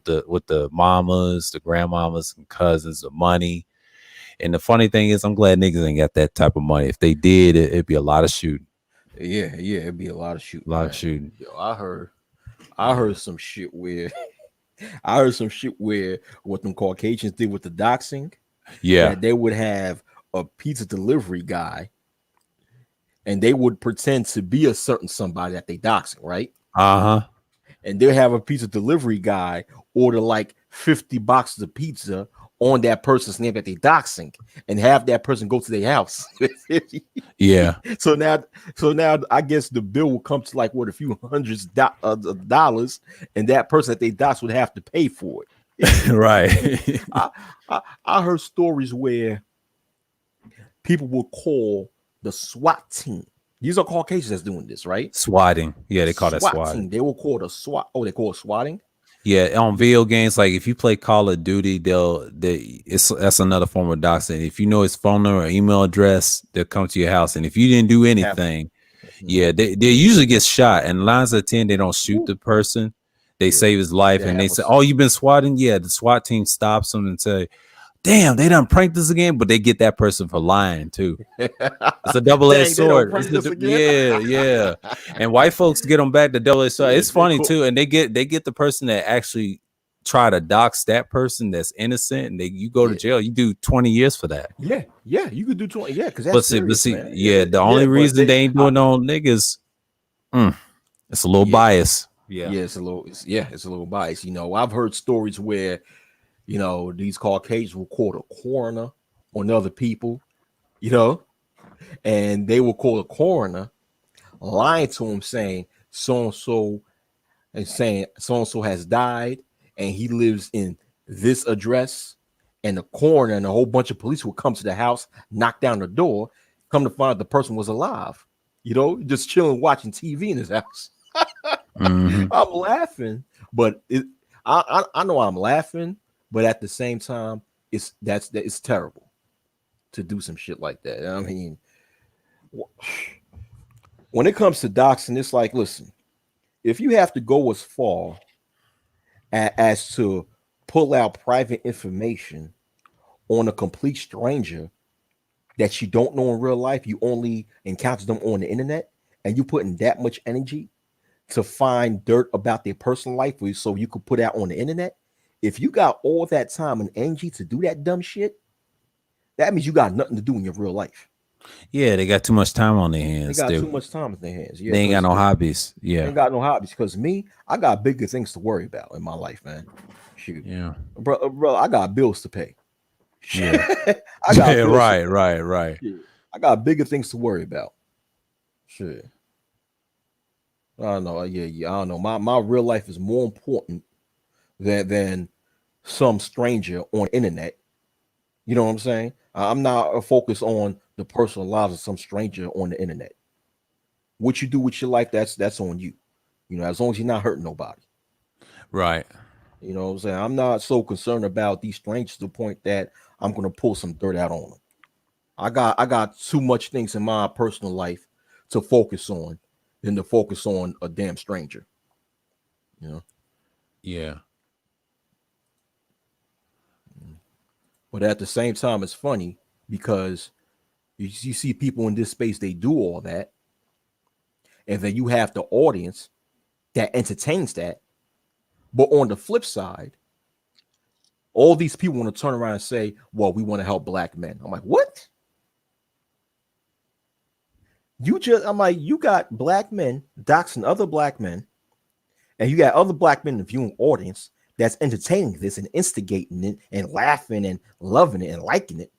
the mamas, the grandmamas, and cousins, the money. And the funny thing is, I'm glad niggas ain't got that type of money. If they did, it'd be a lot of shooting. Yeah, it'd be a lot of shooting. Yo, I heard some shit where what them Caucasians did with the doxing. Yeah, they would have a pizza delivery guy, and they would pretend to be a certain somebody that they doxing, right? And they'll have a pizza delivery guy order like 50 boxes of pizza on that person's name that they doxing, and have that person go to their house. Yeah. So now I guess the bill will come to like a few hundreds of dollars, and that person that they dox would have to pay for it. Right. I heard stories where people will call the SWAT team. These are Caucasians that's doing this, right? Swatting. Yeah, they call that swatting. Team. They will call the SWAT. Oh, they call it swatting? Yeah, on video games, like if you play Call of Duty, that's another form of doxing. If you know his phone number or email address, they'll come to your house. And if you didn't do anything, they usually get shot. And 9 out of 10, they don't shoot the person. They save his life, and they say, "Oh, you've been swatting?" Yeah, the SWAT team stops them and say, "Damn, they done pranked us again," but they get that person for lying too. It's a double-edged sword. Yeah. And white folks get them back, the double-edged sword. It's funny too, and they get the person that actually try to dox that person that's innocent, and you go to jail. You do 20 years for that. Yeah, you could do 20. Yeah, because that's serious, man. The only reason they ain't doing no niggas, it's a little bias. It's a little bias. I've heard stories where these Caucasians will call a coroner on other people, and they will call a coroner, lying to him, saying so-and-so has died, and he lives in this address, and the coroner and a whole bunch of police will come to the house, knock down the door, come to find out the person was alive, just chilling, watching TV in his house. I'm laughing, but I know I'm laughing. But at the same time, it's terrible to do some shit like that. I mean, when it comes to doxing, it's like, listen, if you have to go as far as to pull out private information on a complete stranger that you don't know in real life, you only encounter them on the internet, and you putting that much energy to find dirt about their personal life so you could put out on the internet. If you got all that time and energy to do that dumb shit, that means you got nothing to do in your real life. Yeah, they got too much time on their hands. They got too much time on their hands. Yeah, they ain't got no hobbies. Yeah, they ain't got no hobbies. Because me, I got bigger things to worry about in my life, man. Shoot, yeah, bro, I got bills to pay. Yeah, I got right. I got bigger things to worry about. Shit. I don't know. Yeah. I don't know. My real life is more important than some stranger on the internet. You know what I'm saying? I'm not focused on the personal lives of some stranger on the internet. What you do with your life, that's on you. You know, as long as you're not hurting nobody. Right. You know what I'm saying? I'm not so concerned about these strangers to the point that I'm gonna pull some dirt out on them. I got too much things in my personal life to focus on than to focus on a damn stranger. You know. Yeah. But at the same time, it's funny because you see people in this space, they do all that, and then you have the audience that entertains that. But on the flip side, all these people want to turn around and say, well, we want to help black men. I'm like, what? I'm like, you got black men doxing other black men, and you got other black men in the viewing audience that's entertaining this and instigating it and laughing and loving it and liking it,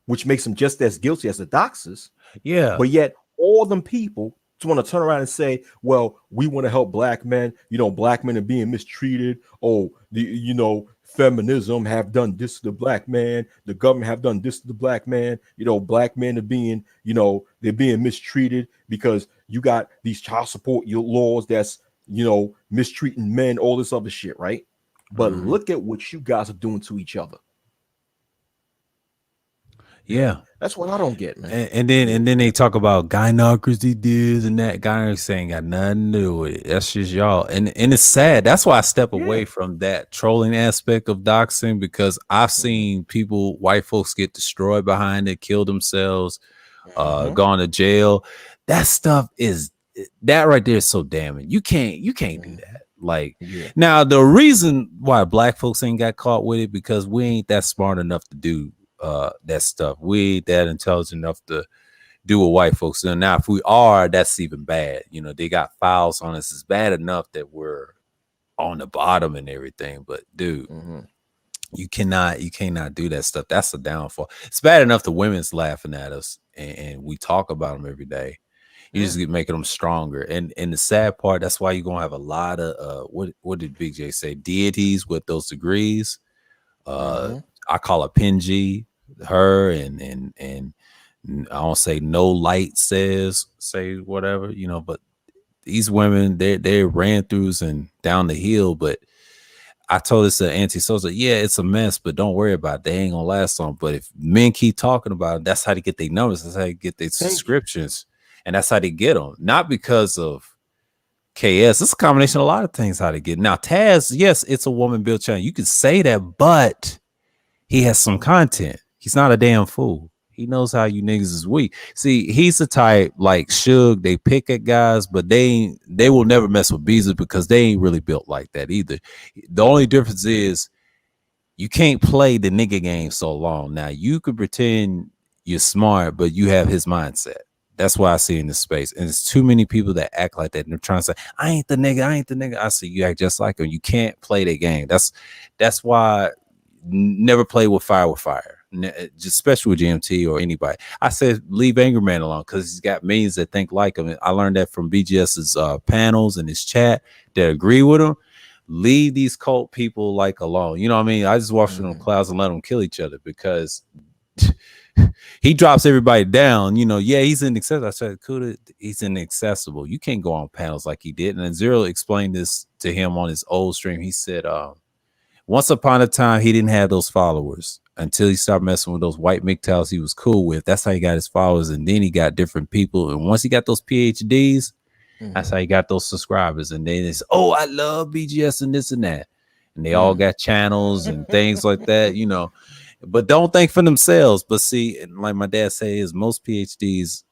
which makes them just as guilty as the doxers. Yeah. But yet, all them people want to turn around and say, well, we want to help black men. You know, black men are being mistreated. Oh, feminism have done this to the black man. The government have done this to the black man. You know, black men are being, they're being mistreated because you got these child support laws that's, mistreating men, all this other shit, right? But look at what you guys are doing to each other. Yeah. That's what I don't get, man. And then they talk about gynocracy this and that. Gynocracy ain't got nothing to do with it. That's just y'all. And it's sad. That's why I step away from that trolling aspect of doxing, because I've seen people, white folks, get destroyed behind it, kill themselves, gone to jail. That stuff that right there is so damning. You can't do that. Like, now the reason why black folks ain't got caught with it, because we ain't that smart enough to do that stuff. We ain't that intelligent enough to do what white folks do. Now, if we are, that's even bad. You know, they got files on us. It's bad enough that we're on the bottom and everything. But dude, you cannot do that stuff. That's a downfall. It's bad enough the women's laughing at us and we talk about them every day. You just get making them stronger. And the sad part, that's why you're gonna have a lot of what did Big J say? Deities with those degrees. I call her Pinji, her, and I don't say no light say whatever, but these women, they ran throughs and down the hill. But I told this to Auntie Sosa, yeah, it's a mess, but don't worry about it. They ain't gonna last long. But if men keep talking about it, that's how they get their numbers, that's how they get their subscriptions, and that's how they get them. Not because of KS. It's a combination of a lot of things how they get. Now, Taz, yes, it's a woman built channel. You can say that, but he has some content. He's not a damn fool. He knows how you niggas is weak. See, he's the type like Suge. They pick at guys, but they will never mess with Beezus because they ain't really built like that either. The only difference is you can't play the nigga game so long. Now, you could pretend you're smart, but you have his mindset. That's why I see in this space. And it's too many people that act like that. And they're trying to say, I ain't the nigga. I see you act just like him. You can't play the game. That's why never play with fire. Just especially with GMT or anybody. I said leave Angry Man alone because he's got millions that think like him. I learned that from BGS's panels and his chat that agree with him. Leave these cult people alone. You know what I mean? I just watch them in the clouds and let them kill each other because he drops everybody down. He's inaccessible. I said, Kuda, he's inaccessible. You can't go on panels like he did. And then Zero explained this to him on his old stream. He said, once upon a time, he didn't have those followers until he started messing with those white MGTOWs he was cool with. That's how he got his followers. And then he got different people. And once he got those PhDs, that's how he got those subscribers. And then it's, oh, I love BGS and this and that. And they all got channels and things like that, But don't think for themselves. But see, and like my dad says, most PhDs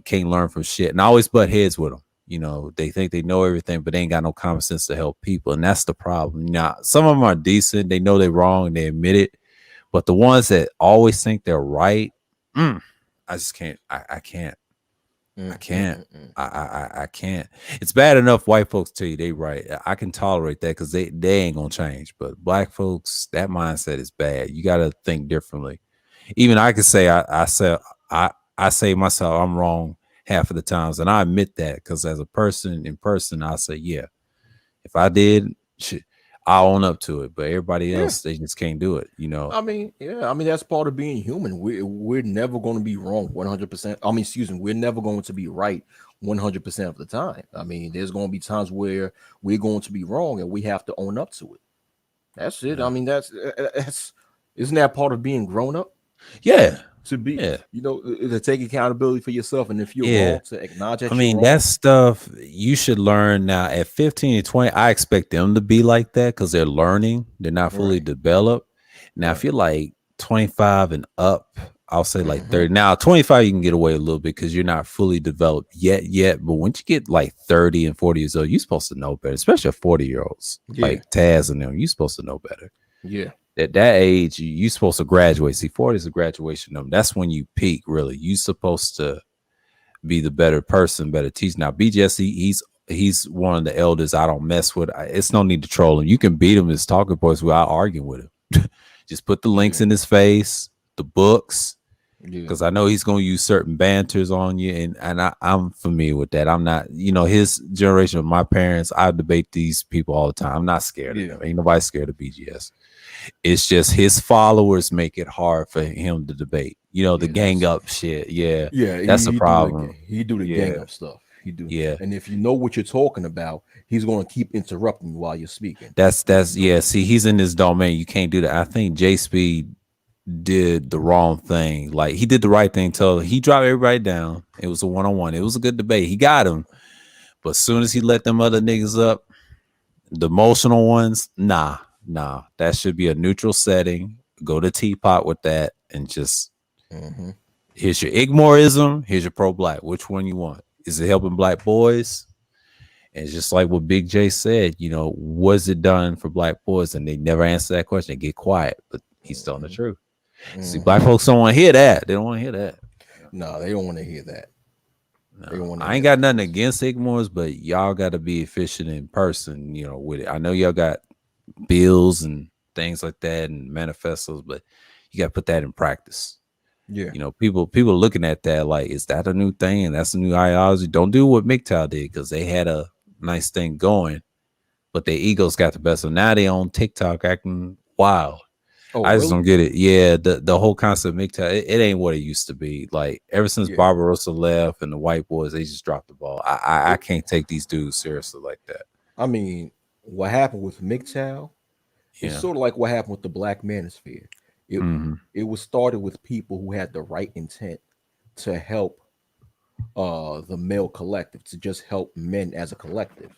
can't learn from shit. And I always butt heads with them. They think they know everything, but they ain't got no common sense to help people. And that's the problem. Now, some of them are decent. They know they're wrong and they admit it. But the ones that always think they're right, I just can't. I can't. I can't. I can't. It's bad enough white folks tell you they right. I can tolerate that because they ain't gonna change. But black folks, that mindset is bad. You got to think differently. Even I could say I say myself I'm wrong half of the times, and I admit that because as a person in person, I say, yeah, if I did, shit, I'll own up to it. But everybody Yeah. else, they just can't do it. You know. I mean, yeah, I mean that's part of being human. We're never going to be wrong 100%. I mean, excuse me, we're never going to be right 100% of the time. I mean, there's going to be times where we're going to be wrong and we have to own up to it. That's it. I mean, that's isn't that part of being grown up? Yeah. To be, Yeah. you know, to take accountability for yourself, and if you're Yeah. wrong, to acknowledge that I you're mean, wrong. that stuff you should learn now at 15 and 20. I expect them to be like that because they're learning. They're not fully Right. developed. Now, Right. if you're like 25 and up, I'll say like Mhm. 30. Now, 25, you can get away a little bit because you're not fully developed yet. But once you get like 30 and 40 years old, you're supposed to know better, especially 40-year-olds Yeah. like Taz and them. You're supposed to know better. Yeah. At that age, you're supposed to graduate. See, 40 is a graduation number. That's when you peak, really. You're supposed to be the better person, better teach. Now, BGS, he's one of the elders I don't mess with. It's no need to troll him. You can beat him as talking points without arguing with him. Just put the links in his face, the books, because I know he's going to use certain banters on you, and I'm familiar with that. I'm not, his generation of my parents, I debate these people all the time. I'm not scared of them. Ain't nobody scared of BGS. It's just his followers make it hard for him to debate. The gang up shit. Yeah. That's the problem. He do the gang up stuff. He do. Yeah. And if you know what you're talking about, he's going to keep interrupting you while you're speaking. That's yeah. See, he's in this domain. You can't do that. I think J Speed did the wrong thing. Like, he did the right thing till he dropped everybody down. It was a one-on-one. It was a good debate. He got him. But as soon as he let them other niggas up, the emotional ones, nah. That should be a neutral setting. Go to Teapot with that and just here's your Igmorism, here's your pro-black. Which one you want? Is it helping black boys? And it's just like what Big J said, was it done for black boys? And they never answer that question. They get quiet, but he's telling the truth. See, black folks don't want to hear that. They don't want to hear that. No, they don't want to hear that. No, I ain't got nothing against Igmores, but y'all got to be efficient in person, with it. I know y'all got bills and things like that and manifestos, but you got to put that in practice. Yeah. People looking at that like, is that a new thing? And that's a new ideology. Don't do what MGTOW did, because they had a nice thing going, but their egos got the best. So now they on TikTok acting wild. Oh, I just don't get it. Yeah, the whole concept of MGTOW, it ain't what it used to be. Like, ever since Barbarossa left and the white boys, they just dropped the ball. I can't take these dudes seriously like that. I mean, what happened with MGTOW is sort of like what happened with the Black Manosphere. It was started with people who had the right intent to help the male collective, to just help men as a collective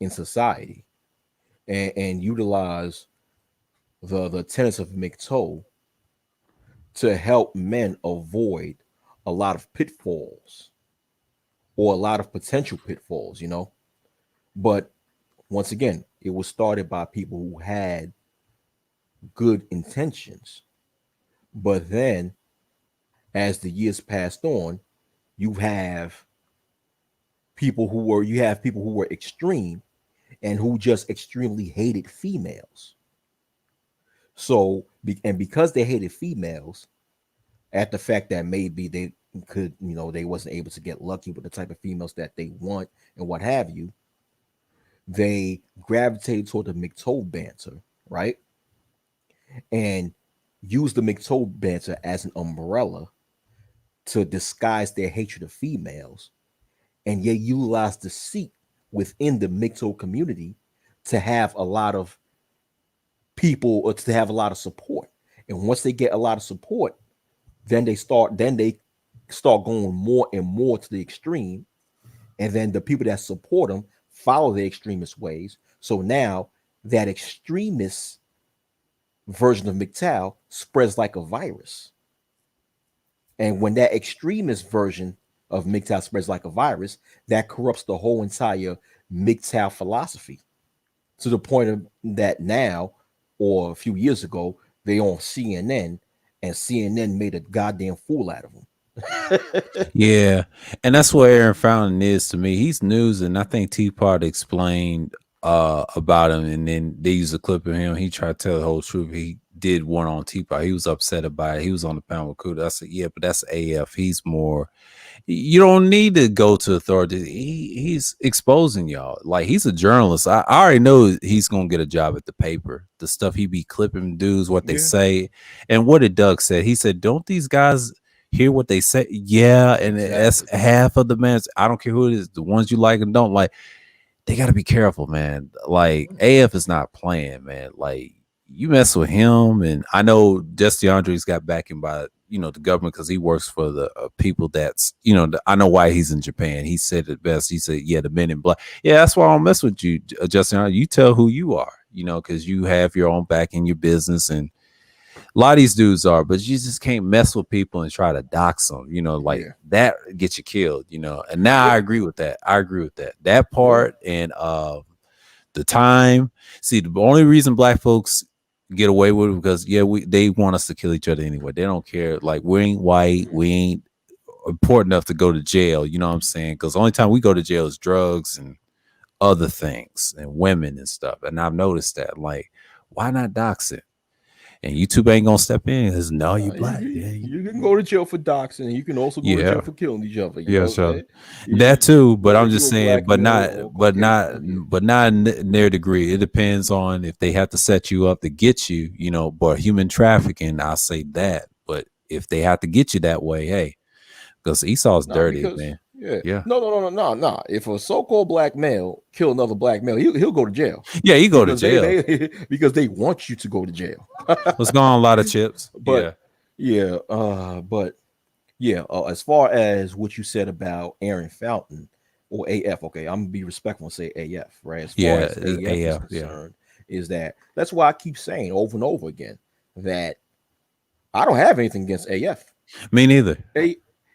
in society, and utilize the tenets of MGTOW to help men avoid a lot of pitfalls or a lot of potential pitfalls, But once again, it was started by people who had good intentions. But then, as the years passed on, you have people who were extreme and who just extremely hated females. So, because they hated females, at the fact that maybe they could, they wasn't able to get lucky with the type of females that they want and what have you, they gravitated toward the MGTOW banter, right? And used the MGTOW banter as an umbrella to disguise their hatred of females, and yet utilize deceit within the MGTOW community to have a lot of people, or to have a lot of support. And once they get a lot of support, then they start going more and more to the extreme, and then the people that support them follow the extremist ways. So now that extremist version of MGTOW spreads like a virus. And when that extremist version of MGTOW spreads like a virus, that corrupts the whole entire MGTOW philosophy, to the point of that now, or a few years ago, they on CNN, and CNN made a goddamn fool out of them. Yeah, and that's what Aaron Fountain is to me. He's news, and I think Teapot explained about him, and then they used a clip of him. He tried to tell the whole truth. He did one on Teapot. He was upset about it. He was on the panel with Kuda. I said, yeah, but that's AF. He's more You don't need to go to authorities. He's exposing y'all. Like, he's a journalist. I already know he's gonna get a job at the paper. The stuff he be clipping dudes, what they Yeah, say, and what did Doug said. He said, "Don't these guys hear what they say?" Yeah, and that's exactly. half of the man. I don't care who it is. The ones you like and don't like, they got to be careful, man. Like, AF is not playing, man. Like, you mess with him, and I know Just DeAndre's got backing by the government because he works for the people that's I know why he's in Japan. He said it best. He said, "Yeah, the Men in Black." Yeah, that's why I don't mess with you, Justin. You tell who you are, because you have your own back in your business, and a lot of these dudes are, but you just can't mess with people and try to dox them, like Yeah, that gets you killed, and now yeah, I agree with that. I agree with that yeah. part. And the time, see, the only reason black folks get away with it because they want us to kill each other anyway. They don't care. Like, we ain't white, we ain't important enough to go to jail, you know what I'm saying? Because the only time we go to jail is drugs and other things and women and stuff. And I've noticed that, like, why not dox it? And YouTube ain't gonna step in and says, "No, you You, black." you Yeah, you can go to jail for doxing, and you can also go to jail yeah, for killing each other. You yeah, know what I'm so saying? that too. But Whether I'm just you're a saying, black male or Caucasian. Yeah, but not in their degree. It depends on if they have to set you up to get you, But human trafficking, I'll say that. But if they have to get you that way, hey, because Esau's not dirty, because man. yeah, Yeah, no. If a so-called black male kill another black male, he'll go to jail yeah, you go to because jail. because they want you to go to jail. Let's go on a lot of chips. But Yeah, yeah, but yeah, as far as what you said about Aaron Fountain or AF, okay, I'm gonna be respectful and say AF, right? As far yeah, as it's AF is AF. Yeah, concerned, is that's why I keep saying over and over again that I don't have anything against AF. me neither.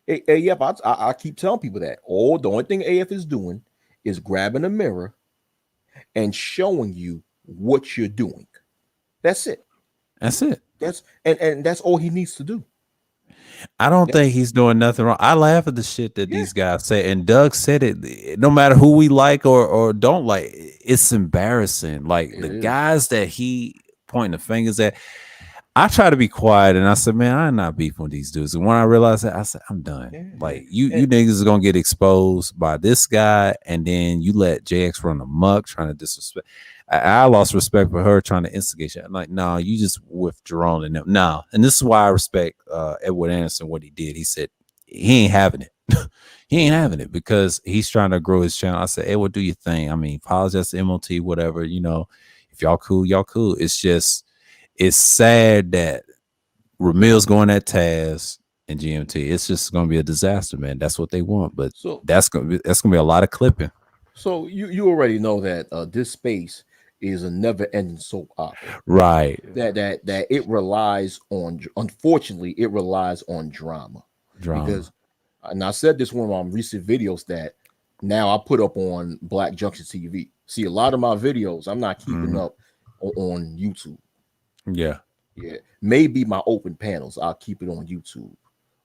AF, I keep telling people that. All the only thing AF is doing is grabbing a mirror and showing you what you're doing. That's it. That's it. And that's all he needs to do. I don't That's think he's doing nothing wrong. I laugh at the shit that yeah, these guys say, and Doug said it. No matter who we like or don't like, it's embarrassing. Like, it the is. guys that he pointing the fingers at. I try to be quiet, and I said, "Man, I'm not beefing with these dudes." And when I realized that, I said, "I'm done. Yeah, yeah. Like, you And niggas are gonna get exposed by this guy, and then you let JX run amok trying to disrespect." I lost respect for her trying to instigate shit. I'm like, no, you just with Jerome and them. No, and this is why I respect Edward Anderson, what he did. He said he ain't having it. He ain't having it because he's trying to grow his channel. I said, Edward, do your thing. I mean, apologize to MOT, whatever. If y'all cool, y'all cool. It's just it's sad that Ramil's going at Taz and GMT. It's just going to be a disaster, man. That's what they want, but so that's gonna be a lot of clipping. so you already know that this space is a never-ending soap opera. Right. That it relies on, unfortunately, it relies on drama. Drama. Because and I said this one of my recent videos that now I put up on Black Junction TV. See, a lot of my videos I'm not keeping Mhm. up on YouTube. Yeah. Yeah, maybe my open panels I'll keep it on YouTube,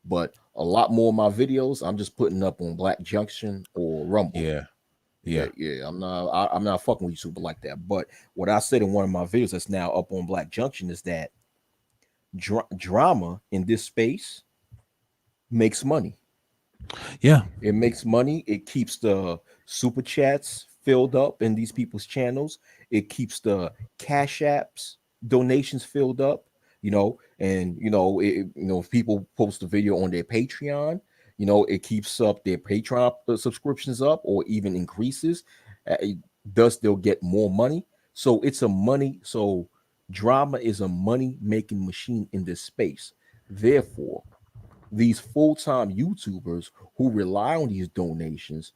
but a lot more of my videos I'm just putting up on Black Junction or Rumble. Yeah. Yeah, Yeah. yeah, I'm not fucking with YouTube like that. But what I said in one of my videos that's now up on Black Junction is that drama in this space makes money. Yeah. It makes money. It keeps the super chats filled up in these people's channels. It keeps the cash apps donations filled up. And if people post a video on their Patreon, it keeps up their Patreon subscriptions up or even increases. Thus, they'll get more money. So it's a money. So drama is a money making machine in this space. Therefore, these full-time YouTubers who rely on these donations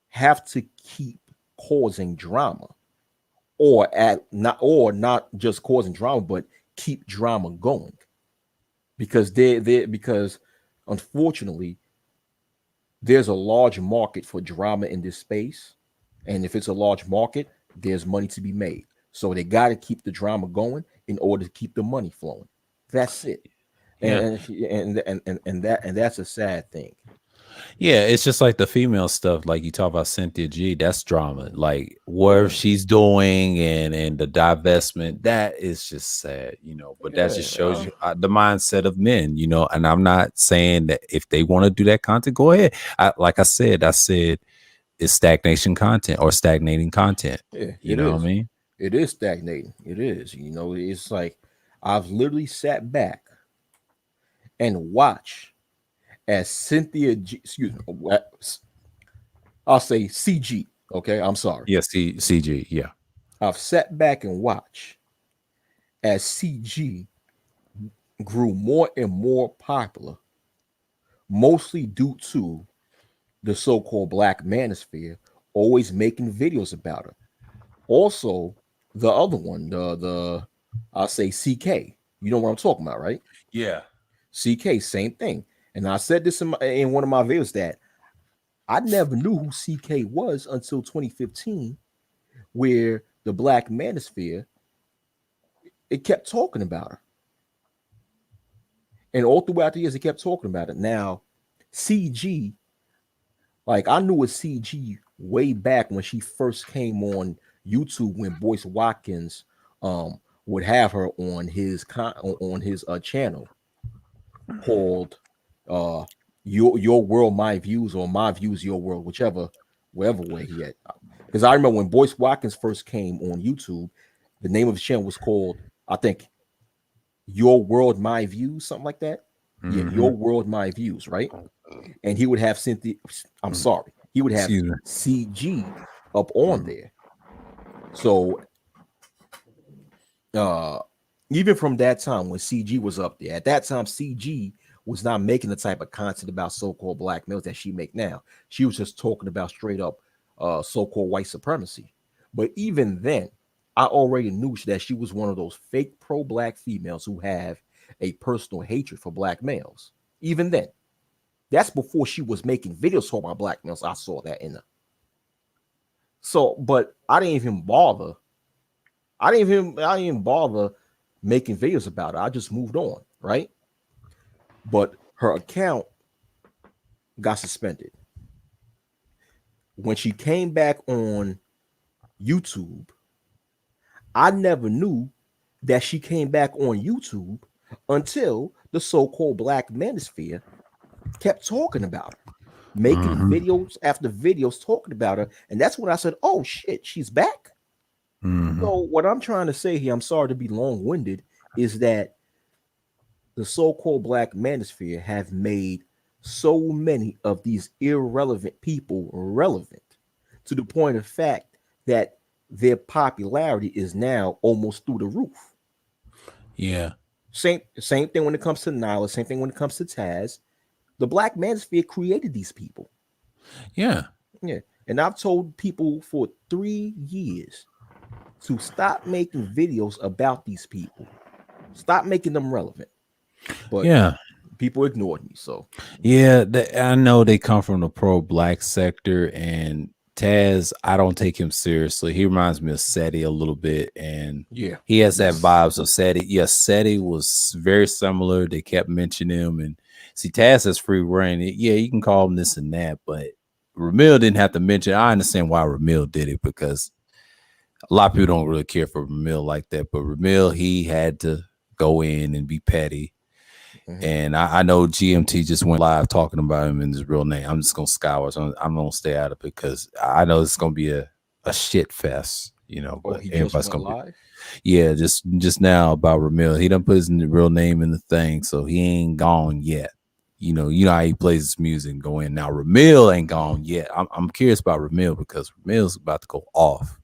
have to keep causing drama or not just causing drama, but keep drama going because because unfortunately there's a large market for drama in this space. And if it's a large market, there's money to be made. So they got to keep the drama going in order to keep the money flowing. That's it. Yeah. And that's a sad thing. Yeah, it's just like the female stuff. Like you talk about Cynthia G, that's drama. Like whatever she's doing and the divestment, that is just sad, you know. But that Yeah, just shows you the mindset of men, you know. And I'm not saying that if they want to do that content, go ahead. Like I said it's stagnation content or stagnating content. yeah, You it know what I is. mean? It is stagnating. It is. You know, it's like I've literally sat back and watched as Cynthia G, excuse me, I'll say CG. Okay, I'm sorry. Yeah, CG. Yeah. I've sat back and watched as CG grew more and more popular, mostly due to the so-called Black Manosphere always making videos about her. Also, the other one, the I'll say CK. You know what I'm talking about, right? Yeah. CK, same thing. And I said this in one of my videos that I never knew who CK was until 2015, where the Black Manosphere it kept talking about her, and all throughout the years it kept talking about it. Now, CG, like I knew a CG way back when she first came on YouTube when Boyce Watkins would have her on his channel called your world my views or my views your world, whatever way he had. Because I remember when Boyce Watkins first came on YouTube, the name of the channel was called, I think, Your World My Views, something like that. Yeah, Your World My Views, right? And he would have Cynthia, I'm sorry, he would have Excuse me. CG up on there. So even from that time when CG was up there, at that time CG was not making the type of content about so-called black males that she make now. She was just talking about straight up so-called white supremacy. But even then, I already knew that she was one of those fake pro-black females who have a personal hatred for black males. Even then, that's before she was making videos talking about black males. I saw that in her. So, but I didn't even bother. I didn't even bother making videos about it. I just moved on, right? But her account got suspended. When she came back on YouTube, I never knew that she came back on YouTube until the so-called Black Manosphere kept talking about her, making videos after videos talking about her. And that's when I said, oh shit, she's back. So what I'm trying to say here, I'm sorry to be long-winded, is that the so-called Black Manosphere have made so many of these irrelevant people relevant to the point of fact that their popularity is now almost through the roof. Yeah. Same thing when it comes to Nyla, same thing when it comes to Taz. The Black Manosphere created these people. Yeah. Yeah. And I've told people for 3 years to stop making videos about these people. Stop making them relevant. But Yeah. people ignored me. So Yeah, I know they come from the pro-black sector, and Taz, I don't take him seriously. He reminds me of Seti a little bit, and yeah, he has that vibes of Seti. Yes, Seti was very similar. They kept mentioning him, and see, Taz has free reign. Yeah, you can call him this and that, but Ramil didn't have to mention. I understand why Ramil did it, because a lot of people don't really care for Ramil like that, but Ramil, he had to go in and be petty. And I know GMT just went live talking about him in his real name. I'm just gonna scour. So I'm gonna stay out of it because I know it's gonna be a shit fest, you know. Oh, But he just everybody's went gonna live? yeah, just now about Ramil. He done put his real name in the thing, so he ain't gone yet. You know how he plays his music and go in. Now Ramil ain't gone yet. I'm curious about Ramil because Ramil's about to go off.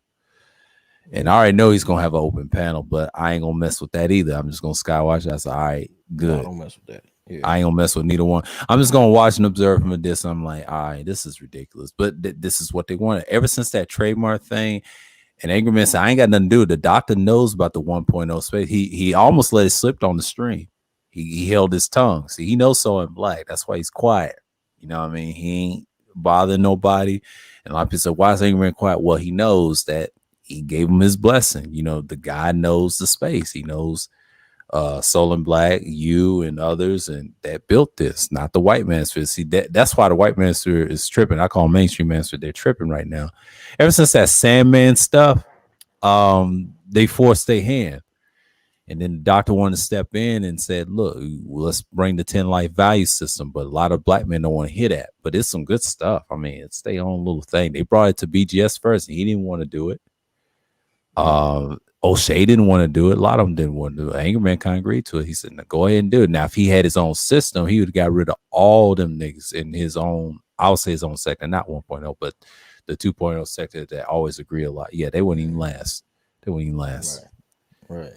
And I already know he's gonna have an open panel, but I ain't gonna mess with that either. I'm just gonna skywatch. I said, all right, good. No, don't mess with that. Yeah. I ain't gonna mess with neither one. I'm just gonna watch and observe from a distance. I'm like, all right, this is ridiculous, but this is what they wanted ever since that trademark thing. And Angry Man said, I ain't got nothing to do. The doctor knows about the 1.0 space. He almost let it slip on the stream. He held his tongue. See, he knows So in Black. That's why he's quiet. You know what I mean? He ain't bothering nobody. And a lot of people said, why is Angry Man quiet? Well, he knows that he gave him his blessing. You know, the guy knows the space. He knows Solon Black, you and others, and that built this, not the white manosphere. See, that's why the white manosphere is tripping. I call them mainstream manosphere. They're tripping right now. Ever since that Sandman stuff, they forced their hand. And then the doctor wanted to step in and said, look, let's bring the 10 life value system. But a lot of black men don't want to hear that. But it's some good stuff. I mean, it's their own little thing. They brought it to BGS first, and he didn't want to do it. O'Shea didn't want to do it. A lot of them didn't want to do it. Anger Mankind agreed to it. He said, no, go ahead and do it. Now, if he had his own system, he would have got rid of all them niggas in his own, I would say his own sector, not 1.0, but the 2.0 sector that always agree a lot. Yeah, they wouldn't even last. They wouldn't even last. Right.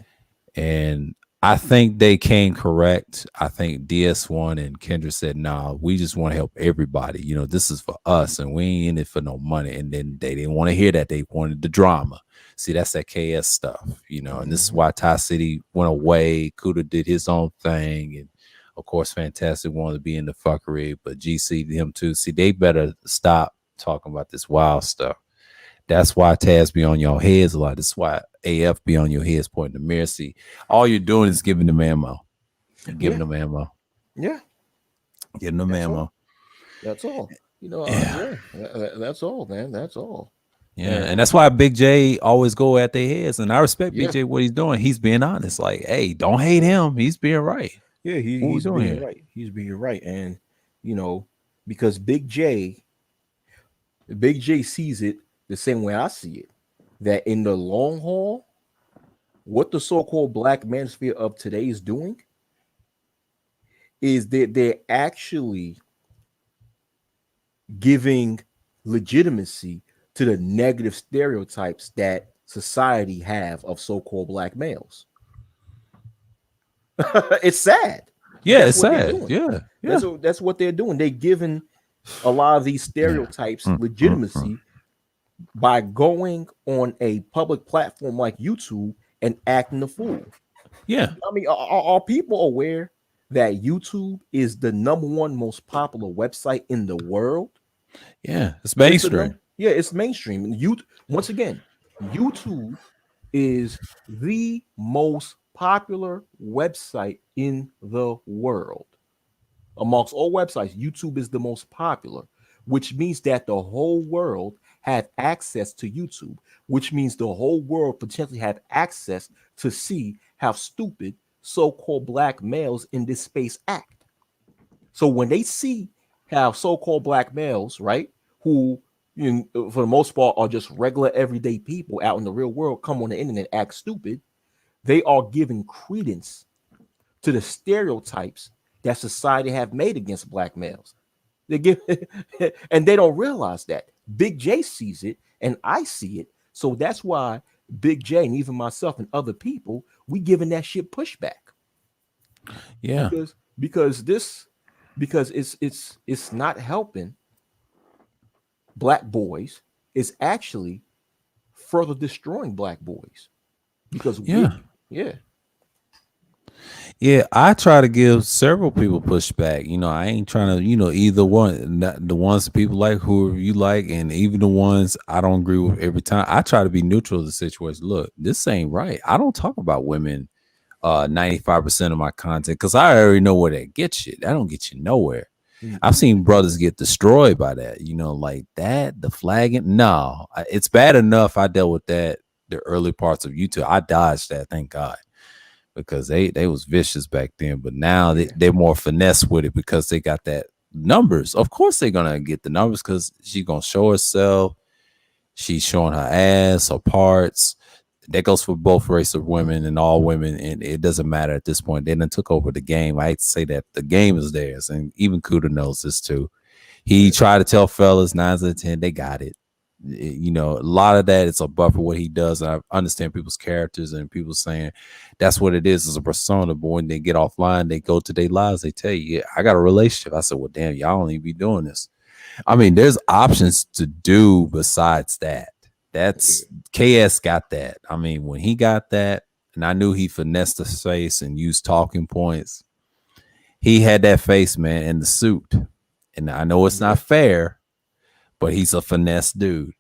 And I think they came correct. I think DS1 and Kendra said, nah, we just want to help everybody. You know, this is for us and we ain't in it for no money. And then they didn't want to hear that. They wanted the drama. See, that's that KS stuff, you know, and this is why Ty City went away. Kuda did his own thing. And of course, Fantastic wanted to be in the fuckery, but GC, him too. See, they better stop talking about this wild stuff. That's why Taz be on your heads a lot. That's why AF be on your heads pointing the mirror. See, all you're doing is giving them ammo. Giving them ammo. Yeah. Giving them ammo. That's all. You know, that's all, man. That's all. Yeah, and that's why Big J always go at their heads. And I respect Big J what he's doing. He's being honest. Like, hey, don't hate him. He's being right. Yeah, he's being right. He's being right. And, you know, because Big J sees it the same way I see it, that in the long haul, what the so-called black manosphere of today is doing is that they're actually giving legitimacy to the negative stereotypes that society have of so-called black males. It's sad. Yeah, it's sad. Yeah. That's what they're doing. They're giving a lot of these stereotypes legitimacy by going on a public platform like YouTube and acting the fool. Yeah. I mean, are people aware that YouTube is the #1 most popular website in the world? Yeah, it's mainstream. Yeah, it's mainstream. And once again, YouTube is the most popular website in the world. Amongst all websites, YouTube is the most popular, which means that the whole world have access to YouTube, which means the whole world potentially have access to see how stupid so-called black males in this space act. So when they see how so-called black males, right, who for the most part are just regular everyday people out in the real world, come on the internet, act stupid, they are giving credence to the stereotypes that society have made against black males. They give, and they don't realize that. Big J sees it, and I see it. So that's why Big J and even myself and other people, we giving that shit pushback. Yeah, because it's not helping black boys. It's actually further destroying black boys. Because I try to give several people pushback. You know, I ain't trying to, either one, the ones that people like, who you like, and even the ones I don't agree with every time. I try to be neutral to the situation. Look, this ain't right. I don't talk about women 95% of my content because I already know where that gets you. That don't get you nowhere. I've seen brothers get destroyed by that, like that, the flagging. No, it's bad enough. I dealt with that the early parts of YouTube. I dodged that, thank God, because they was vicious back then. But now they're more finesse with it because they got that numbers. Of course they're gonna get the numbers because she's gonna show herself. She's showing her ass, her parts. That goes for both race of women and all women, and it doesn't matter at this point. They done took over the game. I hate to say that the game is theirs, and even Kuda knows this too. He tried to tell fellas 9 out of 10 they got it. A lot of that is a buffer what he does. I understand people's characters and people saying that's what it is a persona, but when they get offline, they go to their lives, they tell you, yeah, I got a relationship. I said, well, damn, y'all don't even be doing this. I mean, there's options to do besides that. That's KS got that. I mean, when he got that, and I knew he finessed the face and used talking points, he had that face, man, in the suit. And I know it's not fair, but he's a finesse dude.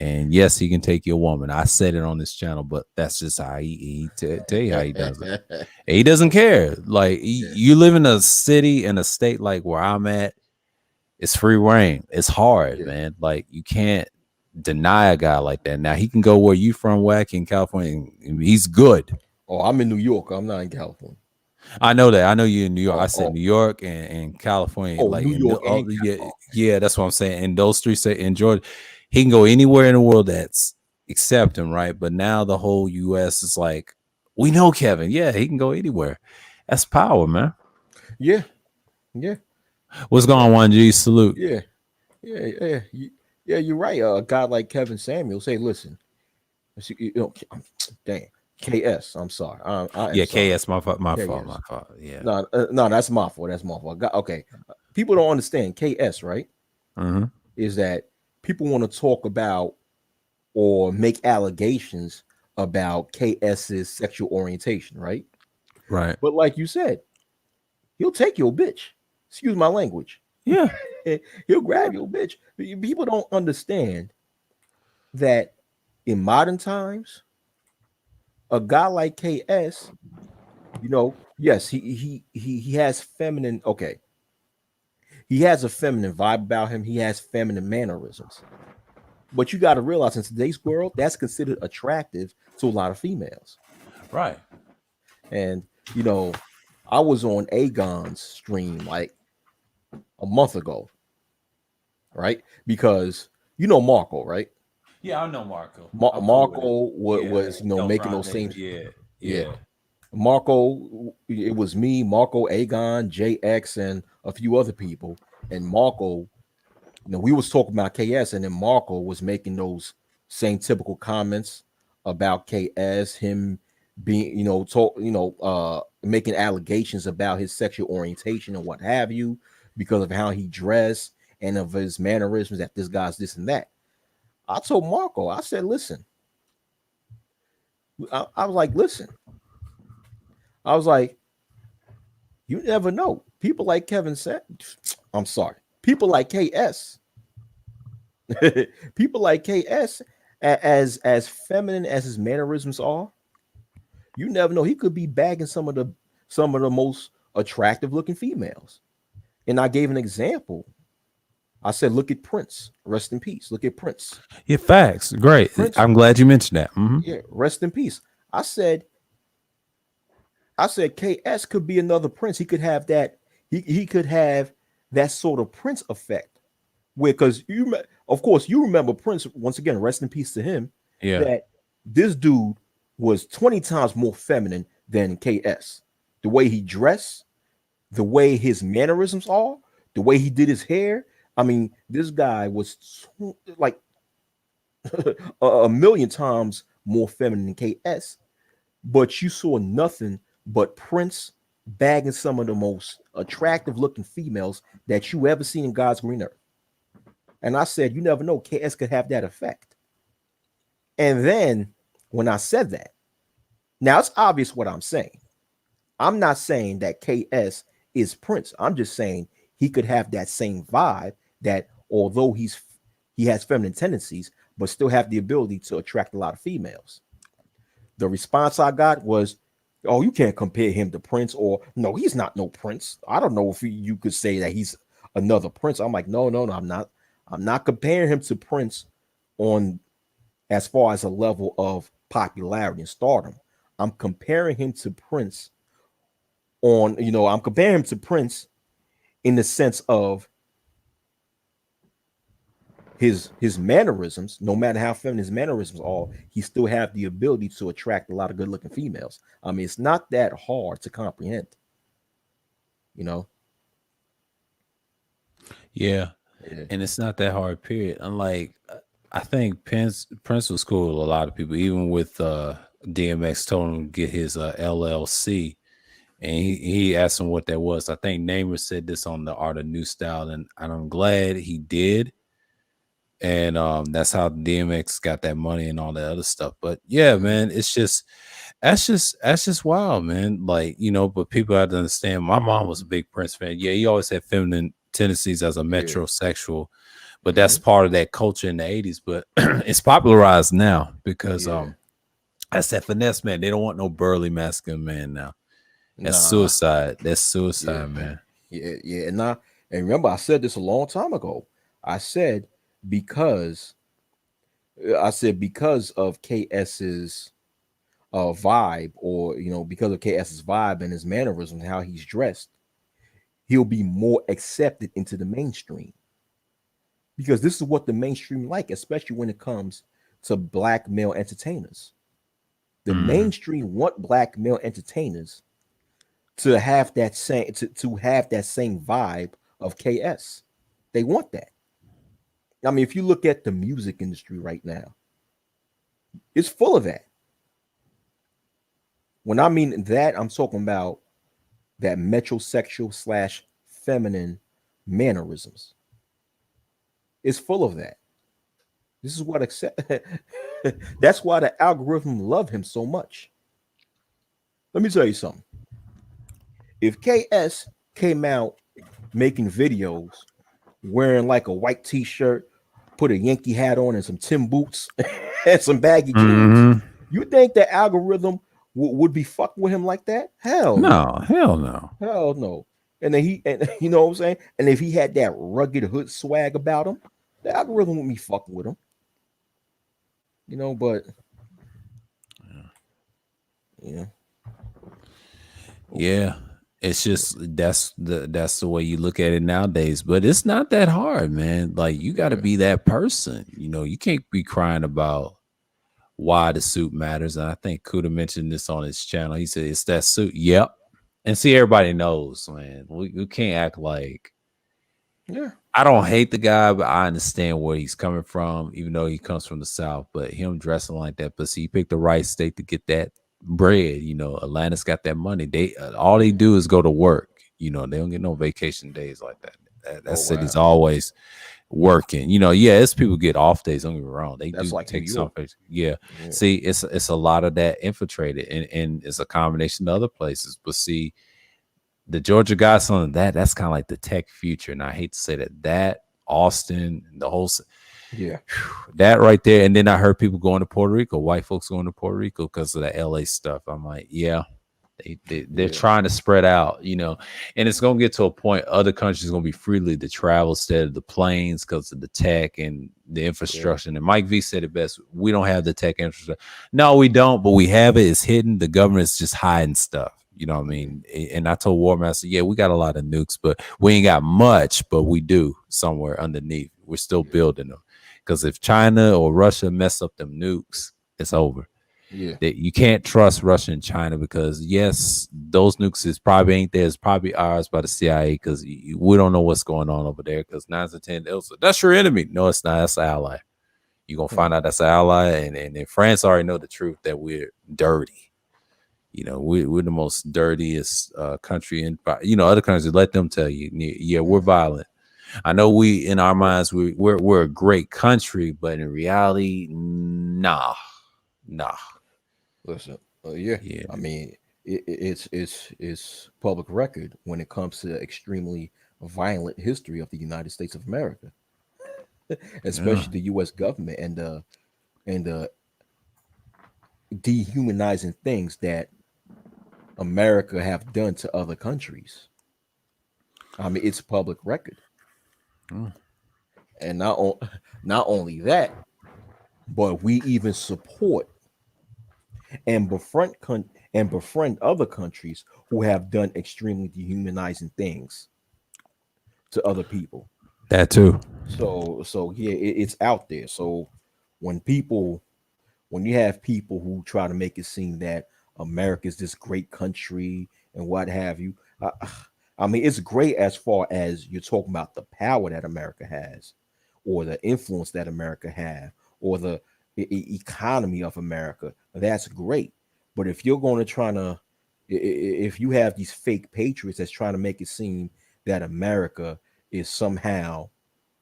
And yes, he can take your woman. I said it on this channel, but that's just how he tell you how he does it. And he doesn't care. Like you live in a city and a state like where I'm at, it's free reign. It's hard, man. Like you can't deny a guy like that. Now he can go where you from, Wack in California. And he's good. Oh, I'm in New York. I'm not in California. I know that. I know you in New York. I said New York and California. Oh, like New York. Yeah, that's what I'm saying. In those three states, in Georgia, he can go anywhere in the world that's accept him, right? But now the whole U.S. is like, we know Kevin. Yeah, he can go anywhere. That's power, man. Yeah. What's going on, G? Salute. Yeah. You're right. A guy like Kevin Samuels, say, listen, dang. KS, I'm sorry. KS, my fault. Yeah. No, that's my fault. That's my fault. Okay. People don't understand KS, right? Mm-hmm. Is that people want to talk about or make allegations about KS's sexual orientation, right? Right. But like you said, he'll take your bitch. Excuse my language. Yeah. He'll grab your bitch. People don't understand that in modern times, a guy like KS, yes, he has feminine. Okay, he has a feminine vibe about him. He has feminine mannerisms. But you got to realize in today's world, that's considered attractive to a lot of females. Right. And I was on Aegon's stream like a month ago, right? Because Marco, right? Yeah, I know Marco. Marco was making those same. Yeah. Marco, it was me, Marco, Aegon, JX, and a few other people. And Marco, we was talking about KS, and then Marco was making those same typical comments about KS, him being, making allegations about his sexual orientation and what have you, because of how he dressed and of his mannerisms, that this guy's this and that. I told Marco, I said, listen. I was like, listen. I was like, you never know. People like Kevin said, I'm sorry. People like KS. People like KS, as feminine as his mannerisms are, you never know. He could be bagging some of the most attractive looking females. And I gave an example. I said, look at Prince. Rest in peace. Look at Prince. Yeah, facts. Great. Prince, I'm glad you mentioned that. Mm-hmm. Yeah, rest in peace. I said KS could be another Prince. He could have that. He could have that sort of Prince effect. Where, because of course, you remember Prince, once again, rest in peace to him. Yeah. That this dude was 20 times more feminine than KS. The way he dressed, the way his mannerisms are, the way he did his hair. I mean, this guy was like a million times more feminine than KS, but you saw nothing but Prince bagging some of the most attractive looking females that you ever seen in God's green earth. And I said, you never know, KS could have that effect. And then when I said that, now it's obvious what I'm saying. I'm not saying that KS is Prince. I'm just saying he could have that same vibe, that although he has feminine tendencies, but still have the ability to attract a lot of females. The response I got was, oh, you can't compare him to Prince, or no, he's not no Prince. I don't know if you could say that he's another Prince. I'm like, no, I'm not. I'm not comparing him to Prince on as far as a level of popularity and stardom. I'm comparing him to Prince on, I'm comparing him to Prince in the sense of his mannerisms. No matter how feminine his mannerisms are, he still have the ability to attract a lot of good looking females. I mean, it's not that hard to comprehend, Yeah. And it's not that hard, period. Unlike, I think Prince was cool with a lot of people, even with DMX told him to get his LLC, and he asked him what that was. I think Namer said this on the Art of New Style, and I'm glad he did. And that's how DMX got that money and all that other stuff. But yeah, man, that's just wild, man. Like, but people have to understand. My mom was a big Prince fan. Yeah, he always had feminine tendencies as a metrosexual, but that's part of that culture in the 80s. But it's popularized now because Yeah. that's that finesse, man. They don't want no burly masculine man now. That's Nah. suicide. That's Yeah. suicide, man. Yeah. And remember, I said this a long time ago. I said because because of KS's vibe, or because of KS's vibe and his mannerisms, how he's dressed, he'll be more accepted into the mainstream. Because this is what the mainstream like, especially when it comes to black male entertainers. The mainstream want black male entertainers to have that same vibe of KS. They want that. I mean, if you look at the music industry right now, it's full of that. When I mean that, I'm talking about that metrosexual slash feminine mannerisms. It's full of that. This is what accept. That's why the algorithm love him so much. Let me tell you something. If KS came out making videos wearing like a white t-shirt, put a Yankee hat on and some Tim boots and some baggy jeans, you think the algorithm would be fucking with him like that? Hell no. No, hell no. Hell no. And then and you know what I'm saying? And if he had that rugged hood swag about him, the algorithm wouldn't be fucking with him. But yeah. Yeah. It's just that's the way you look at it nowadays. But it's not that hard, man. Like you gotta be that person. You can't be crying about why the suit matters. And I think Kuda mentioned this on his channel. He said it's that suit. Yep. And see, everybody knows, man. We can't act like I don't hate the guy, but I understand where he's coming from, even though he comes from the South. But him dressing like that, but see, he picked the right state to get that bread. Atlanta's got that money. They all they do is go to work. They don't get no vacation days like that. That city's always working. Yes, people get off days. Don't get me wrong. They That's do like take New some. York. Yeah. See, it's a lot of that infiltrated, and it's a combination of other places. But see, the Georgia Godson, that's kind of like the tech future. And I hate to say that Austin, the whole, that right there. And then I heard people going to Puerto Rico, white folks going to Puerto Rico because of the LA stuff. I'm like, yeah, they're trying to spread out, and it's going to get to a point other countries going to be freely to travel instead of the planes because of the tech and the infrastructure. And Mike V said it best. We don't have the tech infrastructure. No, we don't, but we have it. It's hidden. The government's just hiding stuff. You know what I mean? And I told War Master, yeah, we got a lot of nukes, but we ain't got much, but we do somewhere underneath. We're still building them. Because if China or Russia mess up them nukes, it's over. Yeah. You can't trust Russia and China because, yes, those nukes probably ain't there. It's probably ours by the CIA because we don't know what's going on over there because 9 to 10, that's your enemy. No, it's not. That's an ally. You're going to find out that's an ally. And France already know the truth that we're dirty. We're the most dirtiest country in, other countries. Let them tell you, yeah, we're violent. I know we, in our minds, we're a great country, but in reality, nah. Listen, yeah. I mean, it's public record when it comes to extremely violent history of the United States of America, especially the U.S. government and the dehumanizing things that America have done to other countries. I mean, it's public record. And not only that, but we even support and befriend other countries who have done extremely dehumanizing things to other people. That too. So yeah, it's out there. So when you have people who try to make it seem that America is this great country and what have you, I mean, it's great as far as you're talking about the power that America has, or the influence that America have, or the economy of America. That's great. But if you're going to if you have these fake patriots that's trying to make it seem that America is somehow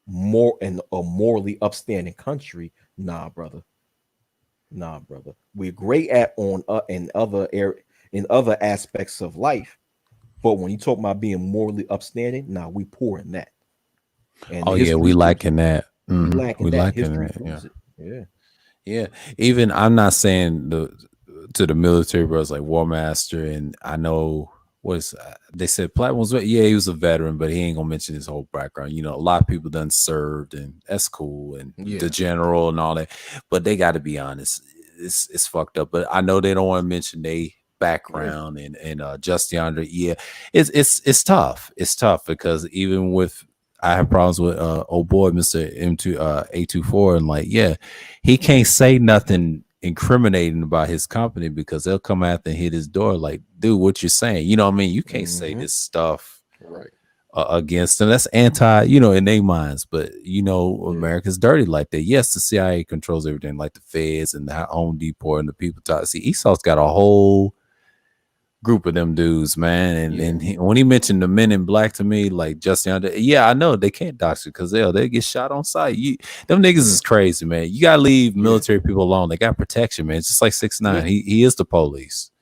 more and a morally upstanding country, nah, brother. We're great at in other aspects of life, but when you talk about being morally upstanding, nah, we poor in that. And Oh the yeah, we history proves liking that. we We lacking that. liking History that. Yeah. proves it. Yeah. Yeah. Even I'm not saying to the military brothers like War Master, and I know was they said Platt was, yeah, he was a veteran, but he ain't gonna mention his whole background. You know, a lot of people done served, and that's cool, and the Yeah. general and all that. But they got to be honest, it's fucked up. But I know they don't want to mention they Yeah. background and just yonder. Yeah, it's tough. It's tough because even with I have problems with oh boy, Mr. M2 A24, and like, yeah, he can't say nothing incriminating about his company because they'll come after and hit his door like, dude, what you're saying, you know what I mean? You can't say Hmm. this stuff Right. against them. That's anti, you know, in their minds. But you know, Yeah. America's dirty like that. Yes, the CIA controls everything, like the feds and the Home Depot and the people talk. See, Esau's got a whole group of them dudes, man. Yeah. When he mentioned the Men in Black to me, like just yonder, yeah, I know they can't dox you because they get shot on sight. Them niggas Yeah. is crazy, man. You gotta leave Yeah. military people alone. They got protection, man. It's just like 6ix9ine. Yeah. He is the police.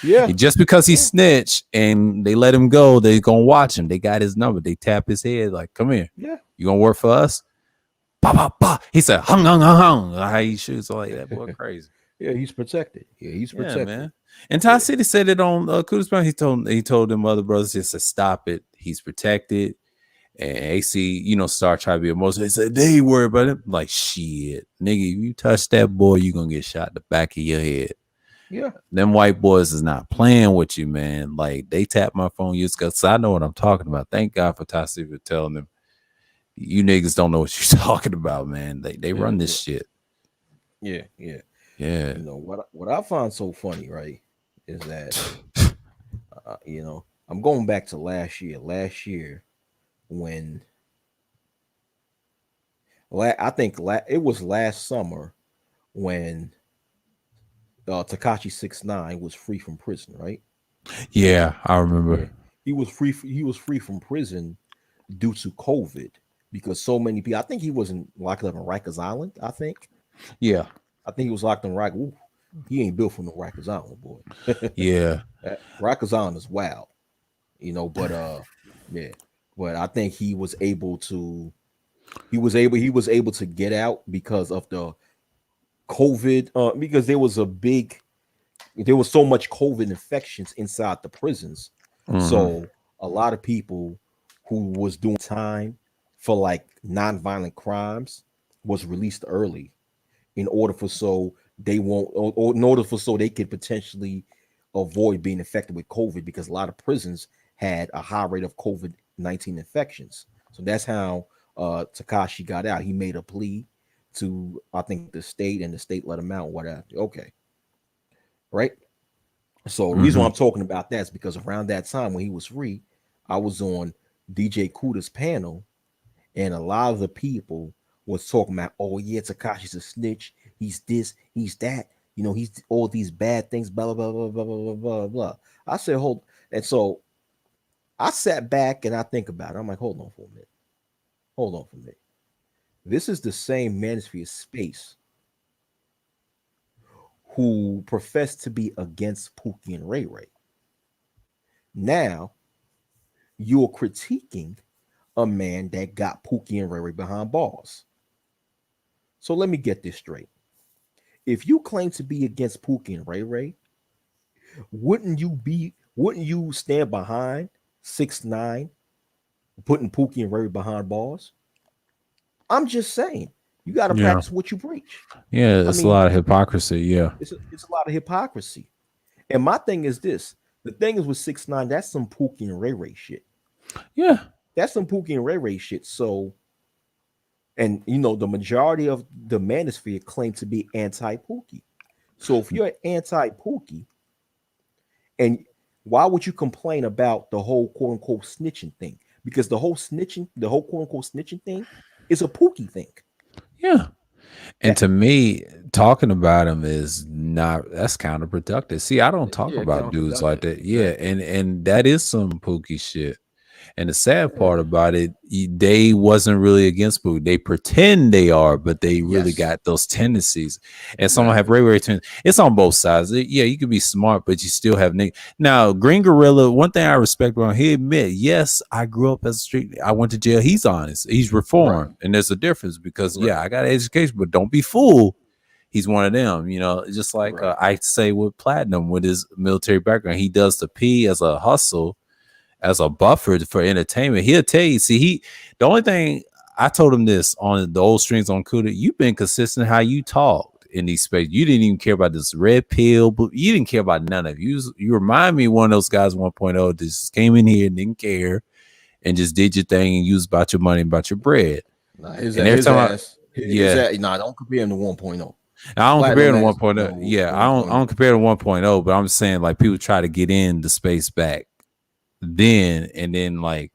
Yeah. And just because he Yeah. snitched and they let him go, they gonna watch him. They got his number. They tap his head like, come here. Yeah. You gonna work for us? Bah, bah, bah. He said, hung, hung, hung, hung. How he shoots like that boy crazy. Yeah. He's protected. Yeah. He's Yeah, protected. man. And Ty Yeah. City said it on Kudos Brown. He told them other brothers just to stop it. He's protected. And AC, you know, start trying to be emotional. They said they worry about him. Like, shit, nigga, if you touch that boy, you gonna get shot in the back of your head. Yeah. Them white boys is not playing with you, man. Like, they tapped my phone years ago, so I know what I'm talking about. Thank God for Ty City for telling them, you niggas don't know what you're talking about, man. They run this shit. Yeah. Yeah. Yeah. You know what I find so funny, right, is that I'm going back to last year. Last year, when I think it was last summer when Takashi 6ix9ine was free from prison, right? Yeah, I remember. Yeah, he was free. He was free from prison due to COVID because so many people. I think he wasn't locked up in Rikers Island. Yeah. I think he was locked in Rikers. Ooh, he ain't built for no Rikers Island, boy. Yeah. Rikers Island is wild, But yeah. But I think he was able to. He was able to get out because of the COVID. Because there was so much COVID infections inside the prisons. Mhm. So a lot of people who was doing time for like nonviolent crimes was released early in order for so they won't or in order for so they could potentially avoid being infected with COVID because a lot of prisons had a high rate of COVID-19 infections. So that's how Takashi got out. He made a plea to I think the state and the state let him out. Whatever. Okay. Right. So the reason why I'm talking about that is because around that time when he was free, I was on DJ Kuda's panel, and a lot of the people was talking about, oh yeah, Takashi's a snitch. He's this, he's that. He's all these bad things. Blah blah blah blah blah blah blah blah. I said, hold, and so I sat back and I think about it. I'm like, hold on for a minute. Hold on for a minute. This is the same Manosphere Space who professed to be against Pookie and Ray Ray. Now, you're critiquing a man that got Pookie and Ray Ray behind bars. So let me get this straight. If you claim to be against Pookie and Ray Ray, wouldn't you stand behind 6ix9ine putting Pookie and Ray Ray behind bars? I'm just saying. You got to practice what you preach. Yeah, it's a lot of hypocrisy. Yeah. It's a lot of hypocrisy. And my thing is this. The thing is with 6ix9ine, that's some Pookie and Ray Ray shit. Yeah. That's some Pookie and Ray Ray shit. So, and the majority of the Manosphere claim to be anti-Pookie. So if you're anti-Pookie, and why would you complain about the whole quote unquote snitching thing? Because the whole quote unquote snitching thing is a Pookie thing. Yeah. And to me, talking about him is that's counterproductive. See, I don't talk about dudes like that. Yeah, and that is some Pookie shit. And the sad part Yeah. about it, they wasn't really against food. They pretend they are, but they really Yes, got those tendencies. And someone have exactly. regular tendencies. It's on both sides. Yeah, you could be smart, but you still have now. Green Gorilla. One thing I respect about him, he admit, yes, I grew up as a street. I went to jail. He's honest. He's Right, reformed, and there's a difference because right, yeah, I got an education, but don't be fooled. He's one of them, just like right. I say with Platinum with his military background. He does the P as a hustle, as a buffer for entertainment. He'll tell you, see, the only thing I told him this on the old strings on Cuda, you've been consistent how you talked in these spaces. You didn't even care about this red pill, but you didn't care about none of it. You remind me of one of those guys 1.0 that just came in here and didn't care and just did your thing and used about your money and about your bread. Nah, And every his time ass, his yeah, ass. Nah, don't compare him to 1.0. I don't compare Platinum to ass, 1.0. no Yeah, I don't 1.0. compare to 1.0, but I'm saying like people try to get in the space back then and then like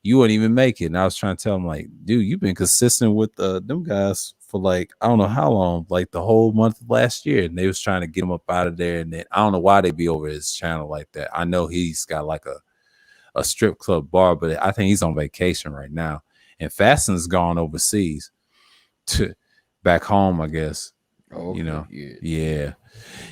you wouldn't even make it. And I was trying to tell him, like, dude, you've been consistent with them guys for like I don't know how long, like the whole month of last year. And they was trying to get him up out of there. And then I don't know why they be over his channel like that. I know he's got like a strip club bar, but I think he's on vacation right now. And Fasten's gone overseas to back home, I guess. You Okay, know. yeah, Yeah.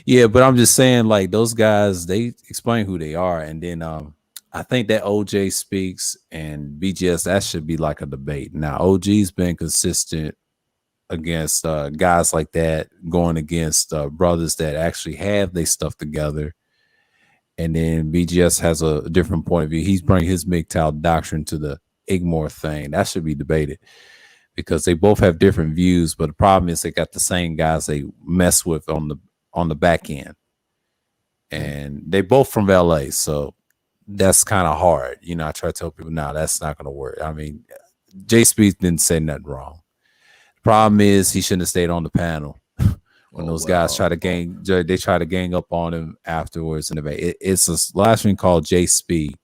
Yeah, but I'm just saying, like those guys, they explain who they are, and then I think that OJ speaks and BGS that should be like a debate. Now OG's been consistent against guys like that, going against brothers that actually have their stuff together, and then BGS has a different point of view. He's bringing his MGTOW doctrine to the Igmore thing. That should be debated because they both have different views, but the problem is they got the same guys they mess with on the back end and they both from LA, so that's kind of hard. I try to tell people, no, that's not going to work. I mean, Jay Speed didn't say nothing wrong. The problem is he shouldn't have stayed on the panel when oh those guys well, they try to gang up on him afterwards. And it's a live stream called Jay Speed,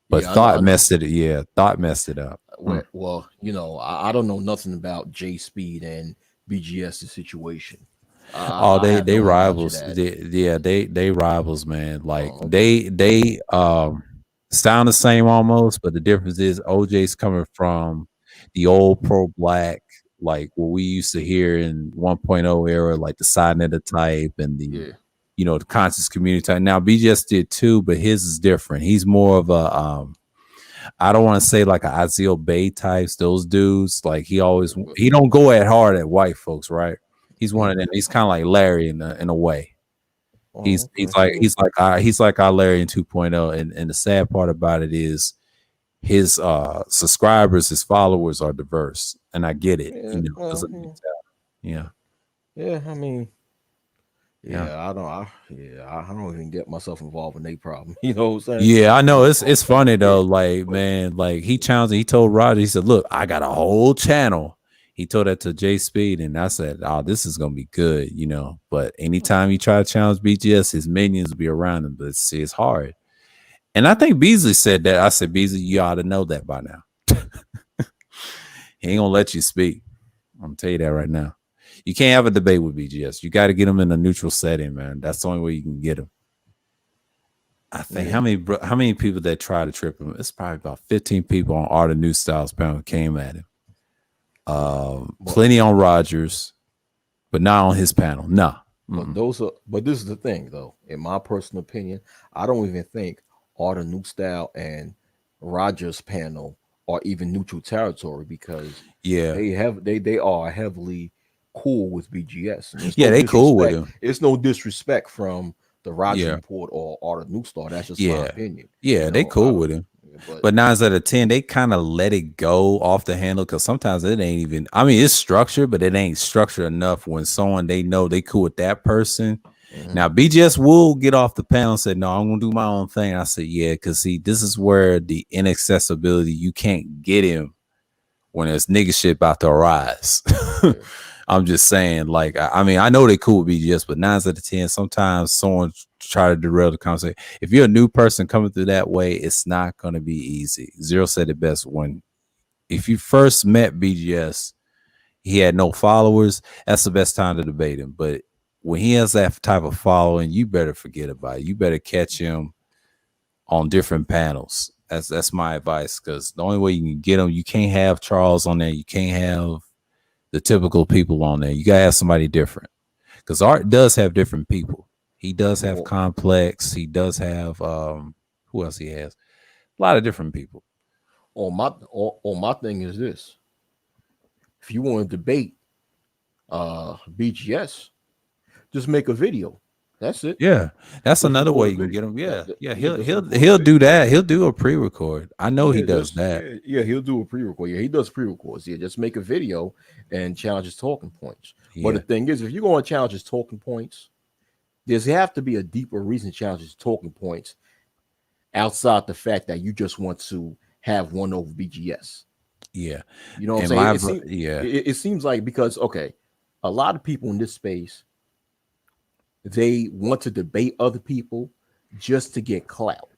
but yeah, I know, I Thought know. messed it. Yeah, Thought messed it up. Mm. Well, I don't know nothing about J Speed and BGS's situation. Oh, I they have they no knowledge of rivals. that. They rivals, man. Like Oh, okay. they sound the same almost, but the difference is OJ's coming from the old pro black, like what we used to hear in 1.0 era, like the side netta type and the Yeah. the conscious community type. Now BGS did too, but his is different. He's more of a I don't want to say like a Azil Bay types, those dudes. Like he don't go at hard at white folks, right? He's one of them. Okay. He's kind of like Larry in a way. Oh, He's okay. he's like our Larry in 2.0. And the sad part about it is his subscribers, his followers are diverse. And I get it, Yeah. because Well, of yeah, yeah. I mean, yeah. yeah. I don't even get myself involved in their problem. You know what I'm saying? Yeah, I know. But It's funny yeah. though. Like, But man, like he told Roger, he said, look, I got a whole channel. He told that to Jay Speed, and I said, oh, this is gonna be good. But anytime you try to challenge BGS, his minions will be around him. But see, it's hard. And I think Beasley said that. I said, Beasley, you ought to know that by now. He ain't gonna let you speak. I'm gonna tell you that right now. You can't have a debate with BGS. You got to get him in a neutral setting, man. That's the only way you can get him. I think yeah. how many people that try to trip him? It's probably about 15 people on Art of New Styles panel came at him. But Plenty on Rogers, but not on his panel. Nah. but this is the thing though. In my personal opinion, I don't even think Art New Style and Rogers panel are even neutral territory because Yeah. they are heavily cool with BGS. And Yeah, they cool with him. It's no disrespect from the Roger Yeah. Report or Art of New Star. That's just my Yeah. opinion. Yeah, they cool with him. But But 9 out of 10, they kind of let it go off the handle because sometimes it ain't even. I mean, it's structured, but it ain't structured enough when someone they know they cool with that person. Now BGS will get off the panel and say, "No, I'm gonna do my own thing." I said, "Yeah," because see, this is where the inaccessibility you can't get him when there's nigga shit about to arise. yeah, I'm just saying, like, I mean, I know they cool with BGS, but 9 out of 10, sometimes someone try to derail the conversation. If you're a new person coming through that way, it's not going to be easy. Zero said it best if you first met BGS, he had no followers. That's the best time to debate him. But when he has that type of following, you better forget about it. You better catch him on different panels That's my advice, because the only way you can get them, you can't have Charles on there. You can't have the typical people on there. You gotta have somebody different, because Art does have different people. He does have Well, Complex. He does have who else he has? A lot of different people. my thing is this: if you want to debate BGS, just make a video. That's it. Yeah, that's Just another way record a you can video. get him. Yeah, yeah, Yeah, he'll just he'll record a he'll do video. that. He'll do a pre-record. I know he Yeah, does just that. yeah, he'll do a pre-record. Yeah, he does pre-records. Yeah, just make a video and challenge his talking points. But the Yeah, thing is, if you're going to challenge his talking points, there's have to be a deeper reason to challenge his talking points outside the fact that you just want to have one over BGS. yeah, You know what I'm and saying? my It, yeah, it seems like because okay, a lot of people in this space they want to debate other people just to get clout.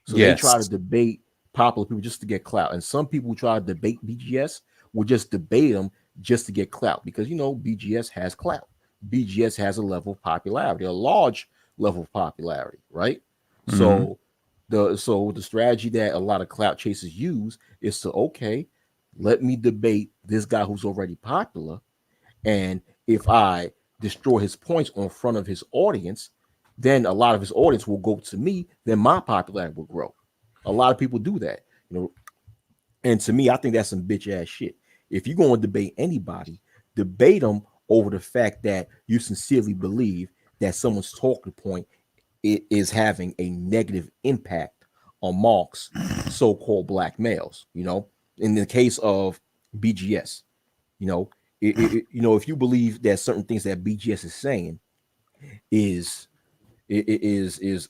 So they try to yes, debate popular people just to get clout. And some people who try to debate BGS will just debate them just to get clout because you know BGS has clout. BGS has a level of popularity, a large level of popularity, right? hmm, So the strategy that a lot of clout chasers use is to okay, let me debate this guy who's already popular, and if I destroy his points on front of his audience, then a lot of his audience will go to me, then my popularity will grow. A lot of people do that, you know. And to me, I think that's some bitch ass shit. If you're going to debate anybody, debate them over the fact that you sincerely believe that someone's talking point is having a negative impact amongst so-called black males. You know, in the case of BGS, you know, you know, if you believe that certain things that BGS is saying is is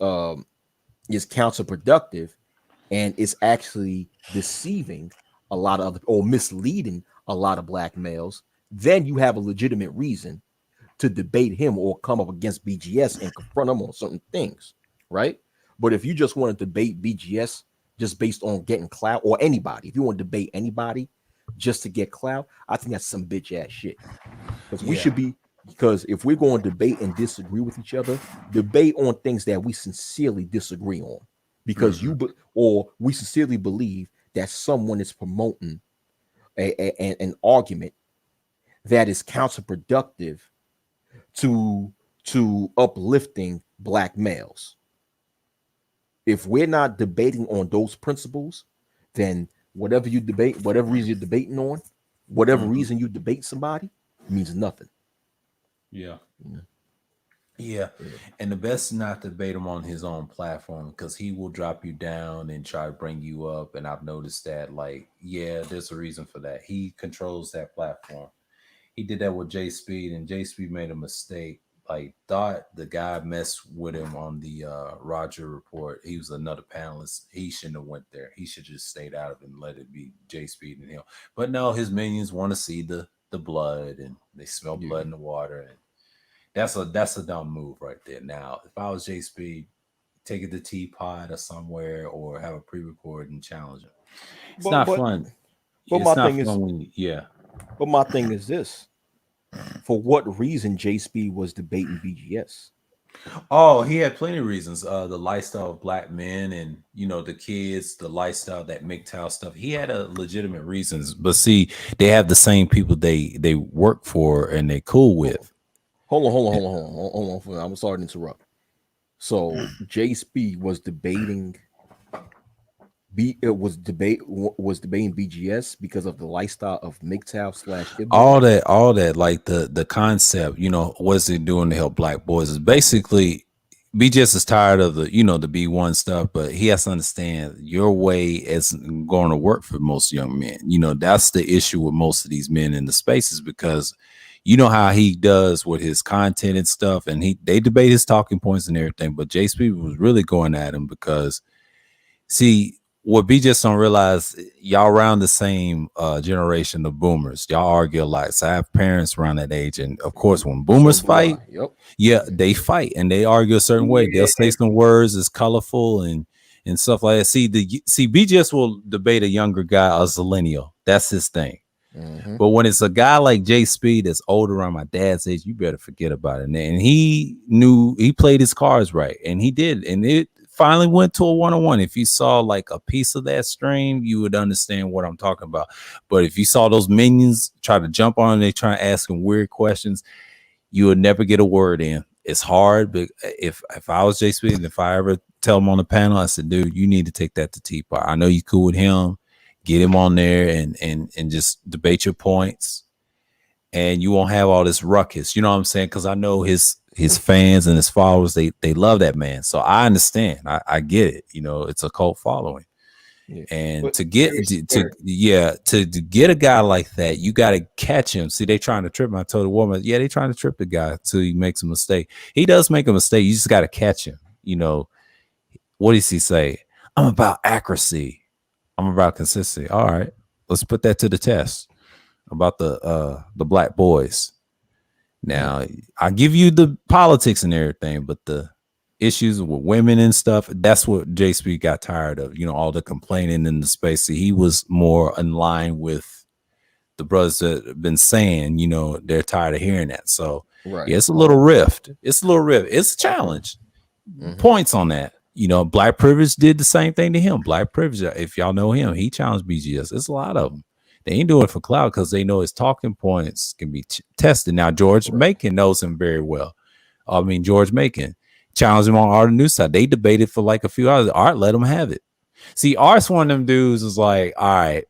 counterproductive and it's actually deceiving a lot of other or misleading a lot of black males, then you have a legitimate reason to debate him or come up against BGS and confront him on certain things, right? But if you just want to debate BGS just based on getting clout or anybody, if you want to debate anybody just to get clout, I think that's some bitch ass shit. Because we yeah, should be because if we're going to debate and disagree with each other, debate on things that we sincerely disagree on. Because hmm, or we sincerely believe that someone is promoting an argument that is counterproductive to uplifting black males. If we're not debating on those principles, then whatever you debate, whatever reason you're debating on, whatever hmm, reason you debate somebody means nothing. yeah. Yeah. Yeah, Yeah. and the best not to debate him on his own platform, because he will drop you down and try to bring you up. And I've noticed that, like, yeah, there's a reason for that. He controls that platform. He did that with Jay Speed, and Jay Speed made a mistake. Like, thought the guy messed with him on the Roger Report. He was another panelist. He shouldn't have went there. He should just stayed out of it and let it be Jay Speed and him. But no, his minions want to see the blood, and they smell blood Yeah. in the water, and that's a dumb move right there. Now, if I was J Speed, take it to Teapot or somewhere, or have a pre-record and challenge him. It's But not but fun. but It's my not thing is fun when yeah. but my thing is this. For what reason J Speed was debating BGS? Oh, he had plenty of reasons. The lifestyle of black men, and the kids, the lifestyle, that MGTOW stuff. He had a legitimate reasons, but see, they have the same people they work for and they cool Hold with. on. I'm sorry to interrupt. So J Speed was debating was debating BGS because of the lifestyle of MGTOW slash Ibra. All that, like the concept, what's it doing to help black boys, is basically BGS is tired of the B1 stuff, but he has to understand your way is going to work for most young men. That's the issue with most of these men in the spaces, because how he does with his content and stuff, and they debate his talking points and everything, but JSP was really going at him because, see, what B just don't realize, y'all around the same generation of boomers. Y'all argue a lot. So I have parents around that age, and of course, when So boomers do fight, I. Yep. yeah, they fight and they argue a certain way. They'll say some words that's colorful and stuff like that. See, BGS will debate a younger guy, a zillennial. That's his thing. Hmm. But when it's a guy like Jay Speed that's older, around my dad's age, you better forget about it. And he knew, he played his cards right, and he did, and it finally went to a one-on-one, if you saw like a piece of that stream, you would understand what I'm talking about. But if you saw those minions try to jump on, they try asking weird questions, you would never get a word in. It's hard, but if I was Jay Speed and if I ever tell him on the panel, I said, dude, you need to take that to Teapot. I know you cool with him. Get him on there and just debate your points, and you won't have all this ruckus. You know what I'm saying? Because I know his fans and his followers, they love that man. So I understand. I get it. You know, it's a cult following. Yeah. And but to get to get a guy like that, you got to catch him. See, they trying to trip him. I told the woman, yeah, they trying to trip the guy till he makes a mistake. He does make a mistake. You just got to catch him. You know, what does he say? I'm about accuracy. I'm about consistency. All right, let's put that to the test. About the black boys. Now, I give you the politics and everything, but the issues with women and stuff, that's what Jay Speed got tired of. You know, all the complaining in the space. See, he was more in line with the brothers that have been saying, you know, they're tired of hearing that. So yeah, it's a little rift. It's a challenge. Points on that. You know, Black Privilege did the same thing to him. Black Privilege, if y'all know him, he challenged BGS. It's a lot of them. They ain't doing it for clout because they know his talking points can be tested. Now, George Macon knows him very well. I mean, George Macon challenged him on Art of News side. They debated for like a few hours. Art let him have it. See, Art's one of them dudes is like, all right,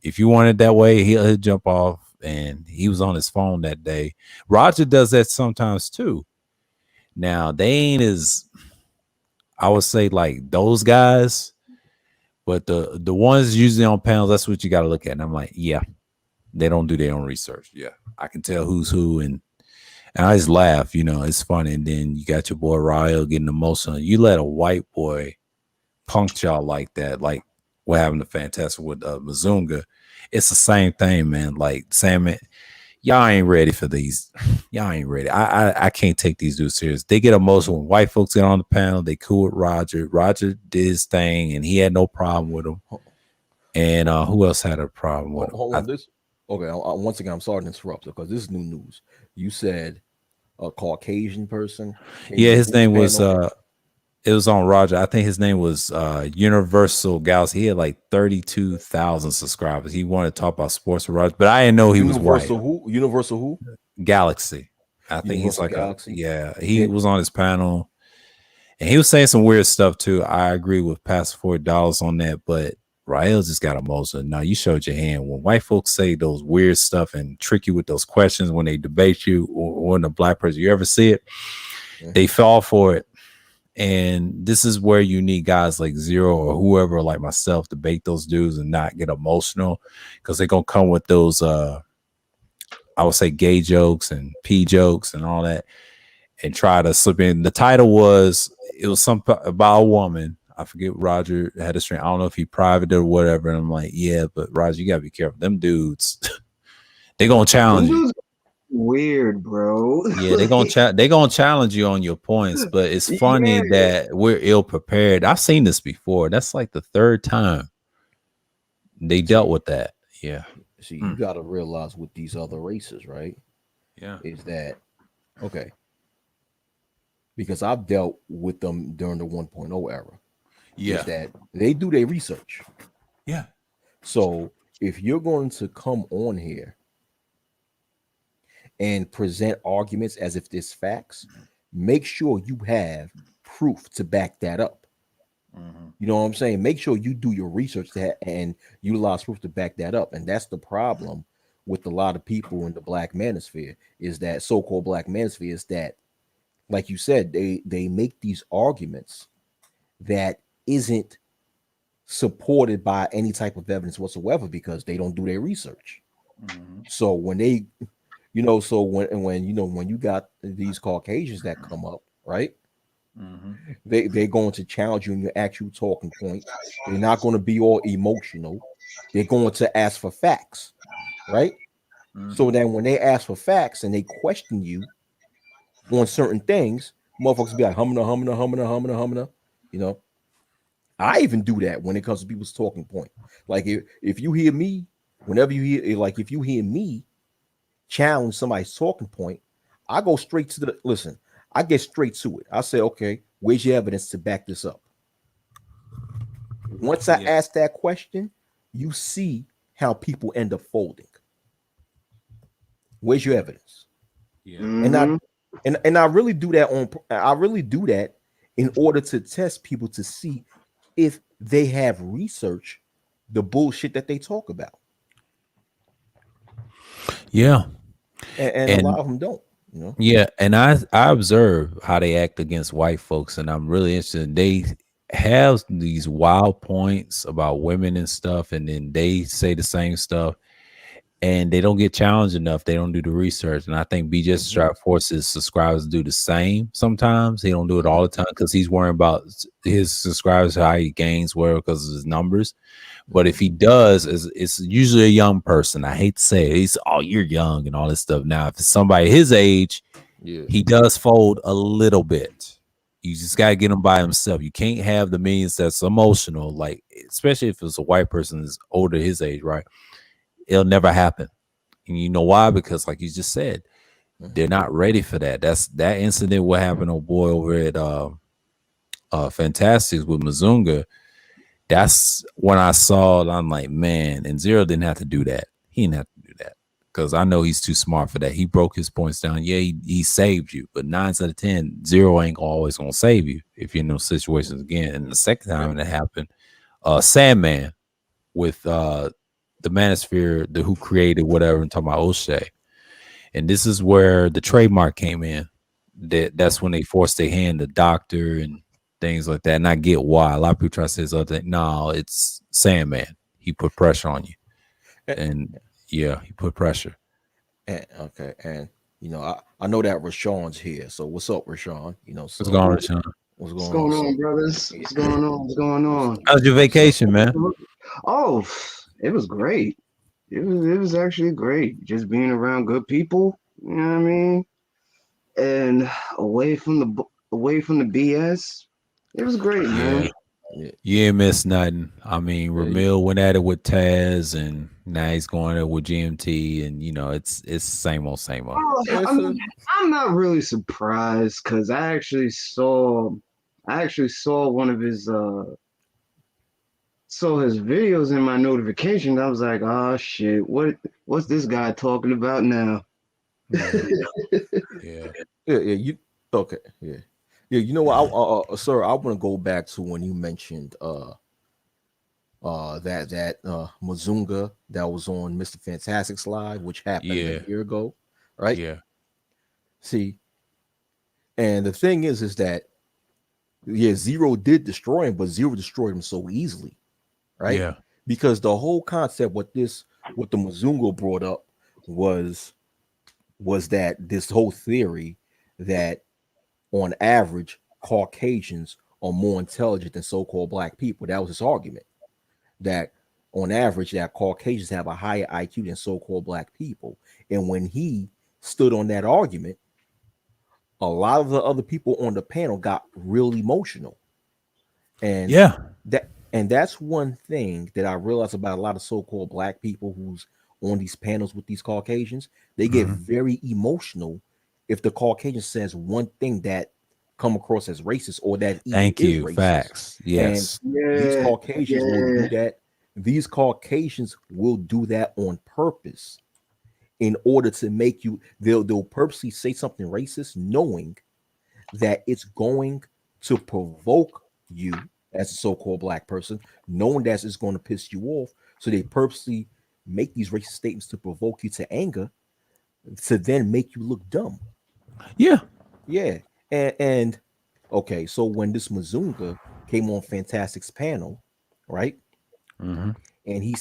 if you want it that way, he'll jump off. And he was on his phone that day. Roger does that sometimes too. Now, they ain't as, I would say, like those guys. But the ones usually on panels, that's what you got to look at. And I'm like, yeah, they don't do their own research. Yeah, I can tell who's who. And I just laugh, you know, it's funny. And then you got your boy Rael getting emotional. You let a white boy punk y'all like that, like what happened to Fantastic with Mazunga. It's the same thing, man. Like, Sam, y'all ain't ready for these. Y'all ain't ready. I can't take these dudes serious. They get emotional when white folks get on the panel. They cool with Roger. Roger did his thing, and he had no problem with him. And who else had a problem with him? Hold on, once again, I'm sorry to interrupt because this is new news. You said a Caucasian person. Yeah, his name was. It was on Roger. I think his name was Universal Galaxy. He had like 32,000 subscribers. He wanted to talk about sports with Roger, but I didn't know he was white. Universal who? Galaxy. I think he's like Galaxy. He was on his panel, and he was saying some weird stuff too. I agree with Pastor $40 on that, but Rael just got emotional. Now, you showed your hand. When white folks say those weird stuff and trick you with those questions when they debate you or when a black person, you ever see it, they fall for it. And this is where you need guys like Zero or whoever like myself debate those dudes and not get emotional, because they're going to come with those, I would say, gay jokes and P jokes and all that and try to slip in. The title was, it was something about a woman. I forget, Roger had a string. I don't know if he private or whatever. And I'm like, yeah, but Roger, you got to be careful. Them dudes, they're going to challenge you. Weird, bro. Yeah, they're gonna challenge you on your points, but it's funny that we're ill prepared. I've seen this before. That's like the third time they dealt with that. Yeah. See, you got to realize with these other races, right? Yeah. Is that okay? Because I've dealt with them during the 1.0 era. Yeah. Is that they do their research. Yeah. So if you're going to come on here and present arguments as if there's facts, make sure you have proof to back that up. You know what I'm saying? Make sure you do your research and utilize proof to back that up. And that's the problem with a lot of people in the black manosphere, is that so-called black manosphere, is that, like you said, they make these arguments that isn't supported by any type of evidence whatsoever because they don't do their research. So when they, you know, so when you got these Caucasians that come up, right? They're going to challenge you in your actual talking point. They're not going to be all emotional. They're going to ask for facts, right? So then when they ask for facts and they question you on certain things, motherfuckers be like humming. You know, I even do that when it comes to people's talking point. Like if you hear me, whenever you hear, like if you hear me challenge somebody's talking point, I go straight to I get straight to it. I say, okay, where's your evidence to back this up? Once I ask that question, you see how people end up folding. Where's your evidence? Yeah. And I and I really do that in order to test people to see if they have researched the bullshit that they talk about. Yeah. And a lot of them don't, you know. Yeah, and I observe how they act against white folks, and I'm really interested. They have these wild points about women and stuff, and then they say the same stuff, and they don't get challenged enough. They don't do the research, and I think BJ Strap forces subscribers to do the same. Sometimes he don't do it all the time because he's worrying about his subscribers, how he gains where because of his numbers. But if he does, it's usually a young person. I hate to say it. He's, oh, you're young and all this stuff. Now, if it's somebody his age, he does fold a little bit. You just got to get him by himself. You can't have the millions that's emotional, like, especially if it's a white person that's older his age, right? It'll never happen. And you know why? Because like you just said, they're not ready for that. That incident what happened, oh boy, over at Fantastics with Mazunga. That's when I saw it. I'm like, man, and Zero didn't have to do that. He didn't have to do that because I know he's too smart for that. He broke his points down. Yeah, he saved you, but 9 out of 10, Zero ain't always gonna save you if you're in those situations again. And the second time that happened, Sandman with the Manosphere, the who created whatever, I'm talking about O'Shea. And this is where the trademark came in. That's when they forced their hand, the doctor and things like that. And I get why. A lot of people try to say this other thing. No, it's Sandman. He put pressure on you. And yeah, he put pressure. And okay, and you know, I know that Rashawn's here. So what's up, Rashawn? You know, so What's going on, Rashawn? What's going on, brothers? What's going on? What's going on? How's your vacation, man? Oh, it was great. It was actually great. Just being around good people, you know what I mean? And away from the BS. It was great, man. You ain't miss nothing. I mean, Ramil went at it with Taz, and now he's going at it with GMT, and you know, it's same old. Oh, I'm not really surprised because I actually saw one of his videos in my notifications. I was like, oh shit, what's this guy talking about now? Yeah. You okay? Yeah. You know what, sir? I want to go back to when you mentioned that Mazunga that was on Mr. Fantastic's live, which happened a year ago, right? Yeah. See, and the thing is that Zero did destroy him, but Zero destroyed him so easily, right? Yeah. Because the whole concept, what the Mazunga brought up was that this whole theory that on average Caucasians are more intelligent than so-called black people. That was his argument, that on average that Caucasians have a higher IQ than so-called black people. And when he stood on that argument, a lot of the other people on the panel got real emotional. And that's one thing that I realized about a lot of so-called black people who's on these panels with these Caucasians. They get very emotional if the Caucasian says one thing that come across as racist or that is racist. Facts. Yes. And these Caucasians will do that. These Caucasians will do that on purpose in order to make you, they'll purposely say something racist knowing that it's going to provoke you as a so-called black person, knowing that it's going to piss you off. So they purposely make these racist statements to provoke you to anger, to then make you look dumb. Yeah. And okay, so when this Mazunga came on Fantastic's panel, right? And he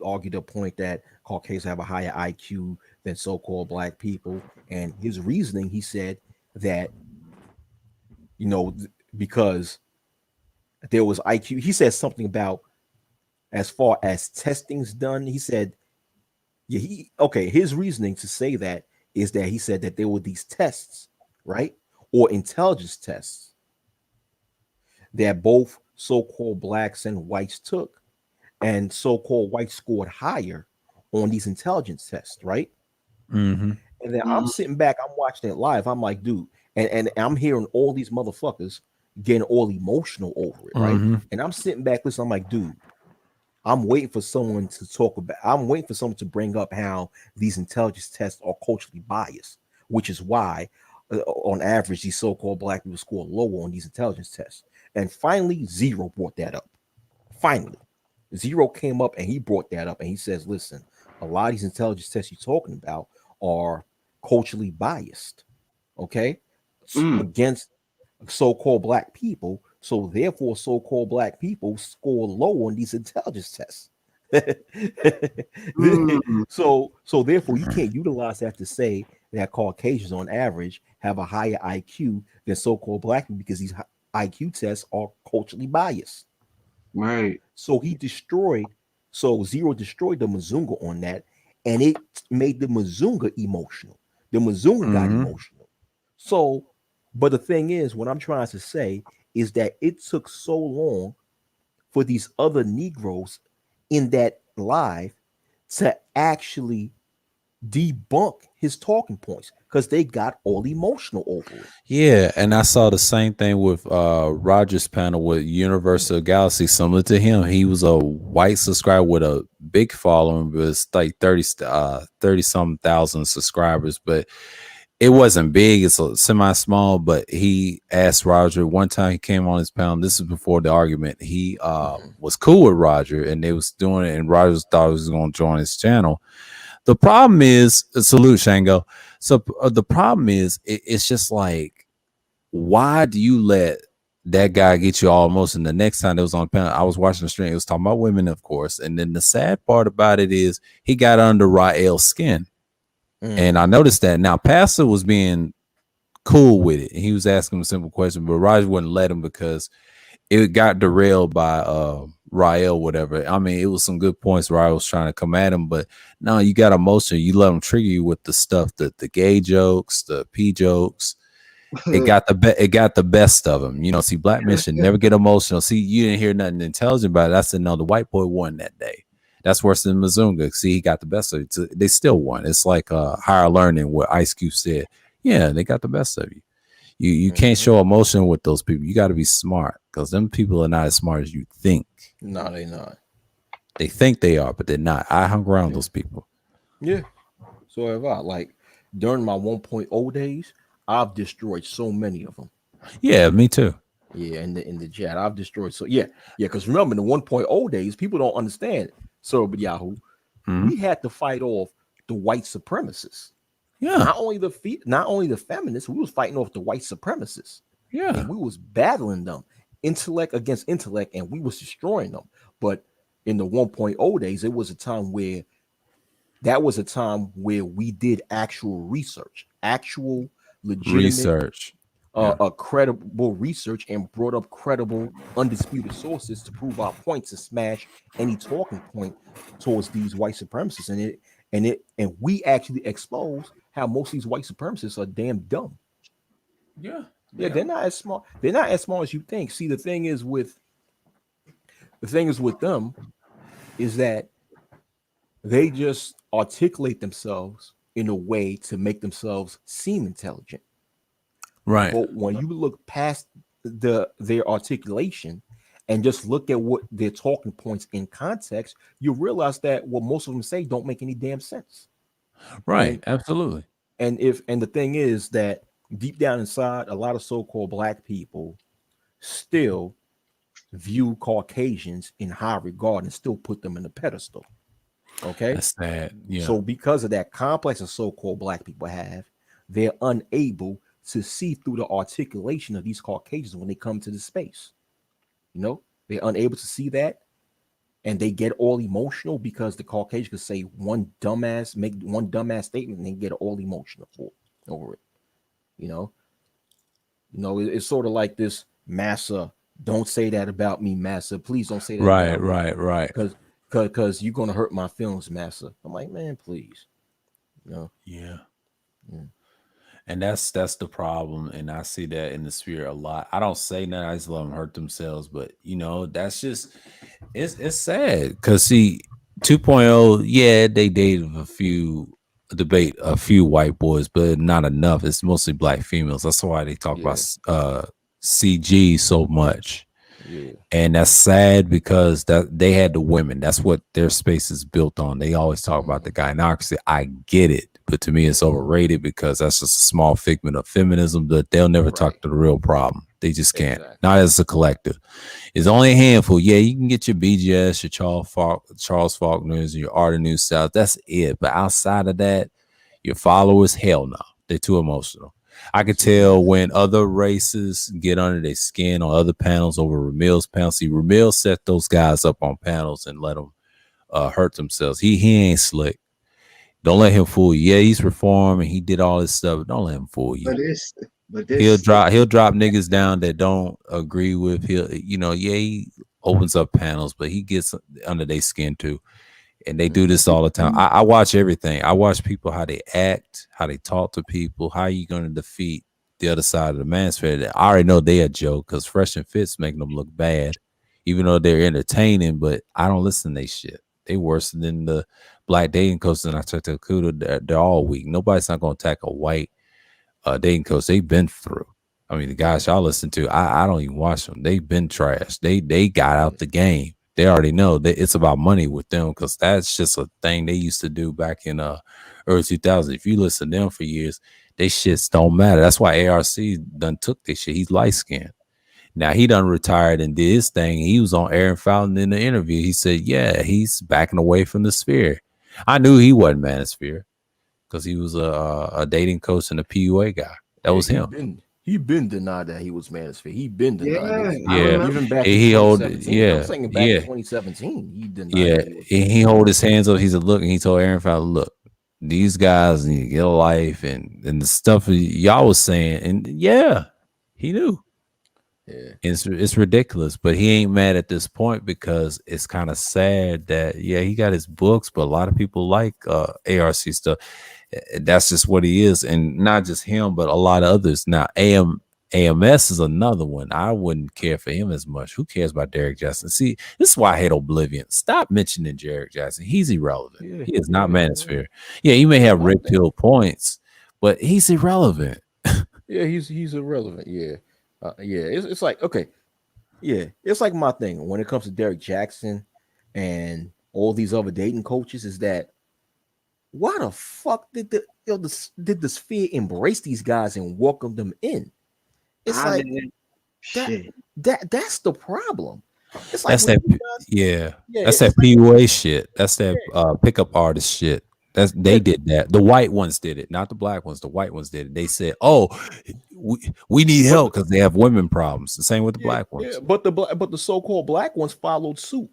argued a point that Caucasians have a higher IQ than so-called black people, and his reasoning, he said that because there was IQ. He said something about as far as testing's done. He said, his reasoning to say that is that he said that there were these tests, right? Or intelligence tests that both so-called blacks and whites took, and so-called whites scored higher on these intelligence tests, right? And then I'm sitting back, I'm watching it live. I'm like, dude, and I'm hearing all these motherfuckers getting all emotional over it, right? And I'm sitting back listening. I'm like, dude, I'm waiting for someone to talk about. I'm waiting for someone to bring up how these intelligence tests are culturally biased, which is why, on average, these so-called black people score lower on these intelligence tests. And finally, Zero brought that up. Finally, Zero came up and he brought that up, and he says, "Listen, a lot of these intelligence tests you're talking about are culturally biased, okay, against so-called black people. So therefore, so-called black people score low on these intelligence tests." So therefore, you can't utilize that to say that Caucasians on average have a higher IQ than so-called black people because these IQ tests are culturally biased. Right. So Zero destroyed the Mazunga on that, and it made the Mazunga emotional. The Mazunga got emotional. So, but the thing is, what I'm trying to say is that it took so long for these other Negroes in that live to actually debunk his talking points because they got all emotional over it. Yeah, and I saw the same thing with Roger's panel with Universal Galaxy, similar to him. He was a white subscriber with a big following, but it's like 30 some thousand subscribers, but it wasn't big. It's a semi-small, but he asked Roger one time. He came on his panel. This is before the argument. He was cool with Roger, and they was doing it, and Roger thought he was going to join his channel. The problem is, salute Shango. So the problem is, it's just like, why do you let that guy get you all emotional? The next time it was on the panel, I was watching the stream. It was talking about women, of course. And then the sad part about it is he got under Rael's skin. And I noticed that. Now, Pastor was being cool with it. He was asking him a simple question, but Roger wouldn't let him because it got derailed by Rael, whatever. I mean, it was some good points. Rael was trying to come at him, but no, you got emotion. You let them trigger you with the stuff, the gay jokes, the P jokes. It got the best of them. You know, see, black men should never get emotional. See, you didn't hear nothing intelligent about it. I said, no, the white boy won that day. That's worse than Mazunga. See, he got the best of it. They still won. It's like higher learning, what Ice Cube said. Yeah, they got the best of you. You can't show emotion with those people. You got to be smart because them people are not as smart as you think. No, they not. They think they are, but they're not. I hung around those people. Yeah. So have I. Like during my 1.0 days, I've destroyed so many of them. Yeah, me too. Yeah, in the chat, I've destroyed. So yeah. Because remember, in the 1.0 days, people don't understand. So, but Yahoo, we had to fight off the white supremacists. Yeah. Not only the feminists, we was fighting off the white supremacists. Yeah. And we was battling them, intellect against intellect, and we was destroying them. But in the 1.0 days, it was a time where we did actual research, actual legitimate research. A credible research, and brought up credible, undisputed sources to prove our point, to smash any talking point towards these white supremacists. And we actually expose how most of these white supremacists are damn dumb. Yeah. They're not as smart. They're not as smart as you think. See, the thing is with them is that they just articulate themselves in a way to make themselves seem intelligent. Right. But when you look past their articulation and just look at what their talking points in context, you realize that what most of them say don't make any damn sense. Right. Absolutely. And the thing is that deep down inside, a lot of so-called black people still view Caucasians in high regard and still put them in a pedestal. Okay. That's sad. Yeah. So because of that complex of so-called black people have, they're unable to see through the articulation of these Caucasians when they come to the space. You know, they're unable to see that, and they get all emotional because the Caucasian could say make one dumbass statement and they get all emotional over it. You know, it's sort of like this, Massa, don't say that about me, Massa. Please don't say that. Right. Because you're gonna hurt my feelings, Massa. I'm like, man, please. You know? Yeah. And that's the problem, and I see that in the spirit a lot. I don't say that, I just let them hurt themselves, but you know, that's just it's sad because see, 2.0, yeah, they dated a few white boys, but not enough. It's mostly black females. That's why they talk about CG so much. Yeah. And that's sad because that they had the women. That's what their space is built on. They always talk about the gynocracy. I get it, but to me, it's overrated because that's just a small figment of feminism that they'll never talk Right. to the real problem. They just can't. Exactly. Not as a collective. It's only a handful. Yeah, you can get your BGS, your Charles Faulkners, your Art of New South. That's it. But outside of that, your followers, hell no. They're too emotional. I could tell when other races get under their skin on other panels over Ramil's panel. See, Ramil set those guys up on panels and let them hurt themselves. He ain't slick. Don't let him fool you. Yeah, he's reformed and he did all this stuff. But don't let him fool you. But He'll this, drop niggas down that don't agree with. He opens up panels, but he gets under their skin too. And they do this all the time. I watch everything. I watch people, how they act, how they talk to people, how you going to defeat the other side of the manosphere. I already know they a joke because Fresh and Fit's making them look bad, even though they're entertaining, but I don't listen to they shit. They worse than the black dating coaches and I took to Kuda. They're all weak. Nobody's not going to attack a white dating coach. They've been through. I mean, the guys y'all listen to, I don't even watch them. They've been trashed. They got out the game. They already know that it's about money with them because that's just a thing they used to do back in early 2000s. If you listen to them for years, they shits don't matter. That's why ARC done took this shit. He's light skinned. Now he done retired and did his thing. He was on Aaron Fountain in the interview. He said, yeah, he's backing away from the sphere. I knew he wasn't Manosphere because he was a dating coach and a PUA guy. That was him. He been denied that he was Manosphere. He been denied. Yeah. Even back he in hold 2017. I'm saying back in 2017, he denied. Yeah, he hold his hands up. He said, "Look," and he told Aaron Fowler, "Look, these guys need to get a life," and the stuff y'all was saying, and yeah, he knew. Yeah, it's ridiculous, but he ain't mad at this point because it's kind of sad that he got his books, but a lot of people like ARC stuff. That's just what he is, and not just him, but a lot of others. Now, AMS is another one. I wouldn't care for him as much. Who cares about Derek Jackson? See, this is why I hate Oblivion. Stop mentioning Derek Jackson. He's irrelevant. Yeah, he is not Manosphere. Yeah, you may have red pill points, but he's irrelevant. Yeah, he's irrelevant. Yeah, it's like, okay, yeah, it's like my thing when it comes to Derek Jackson and all these other dating coaches is that why the fuck did the sphere embrace these guys and welcome them in? It's like that's the problem. It's like that's that that's that PUA shit. That's that pickup artist shit. They did that. The white ones did it, not the black ones. The white ones did it. They said, "Oh, we need help because they have women problems." The same with the black ones. Yeah, but the so-called black ones followed suit.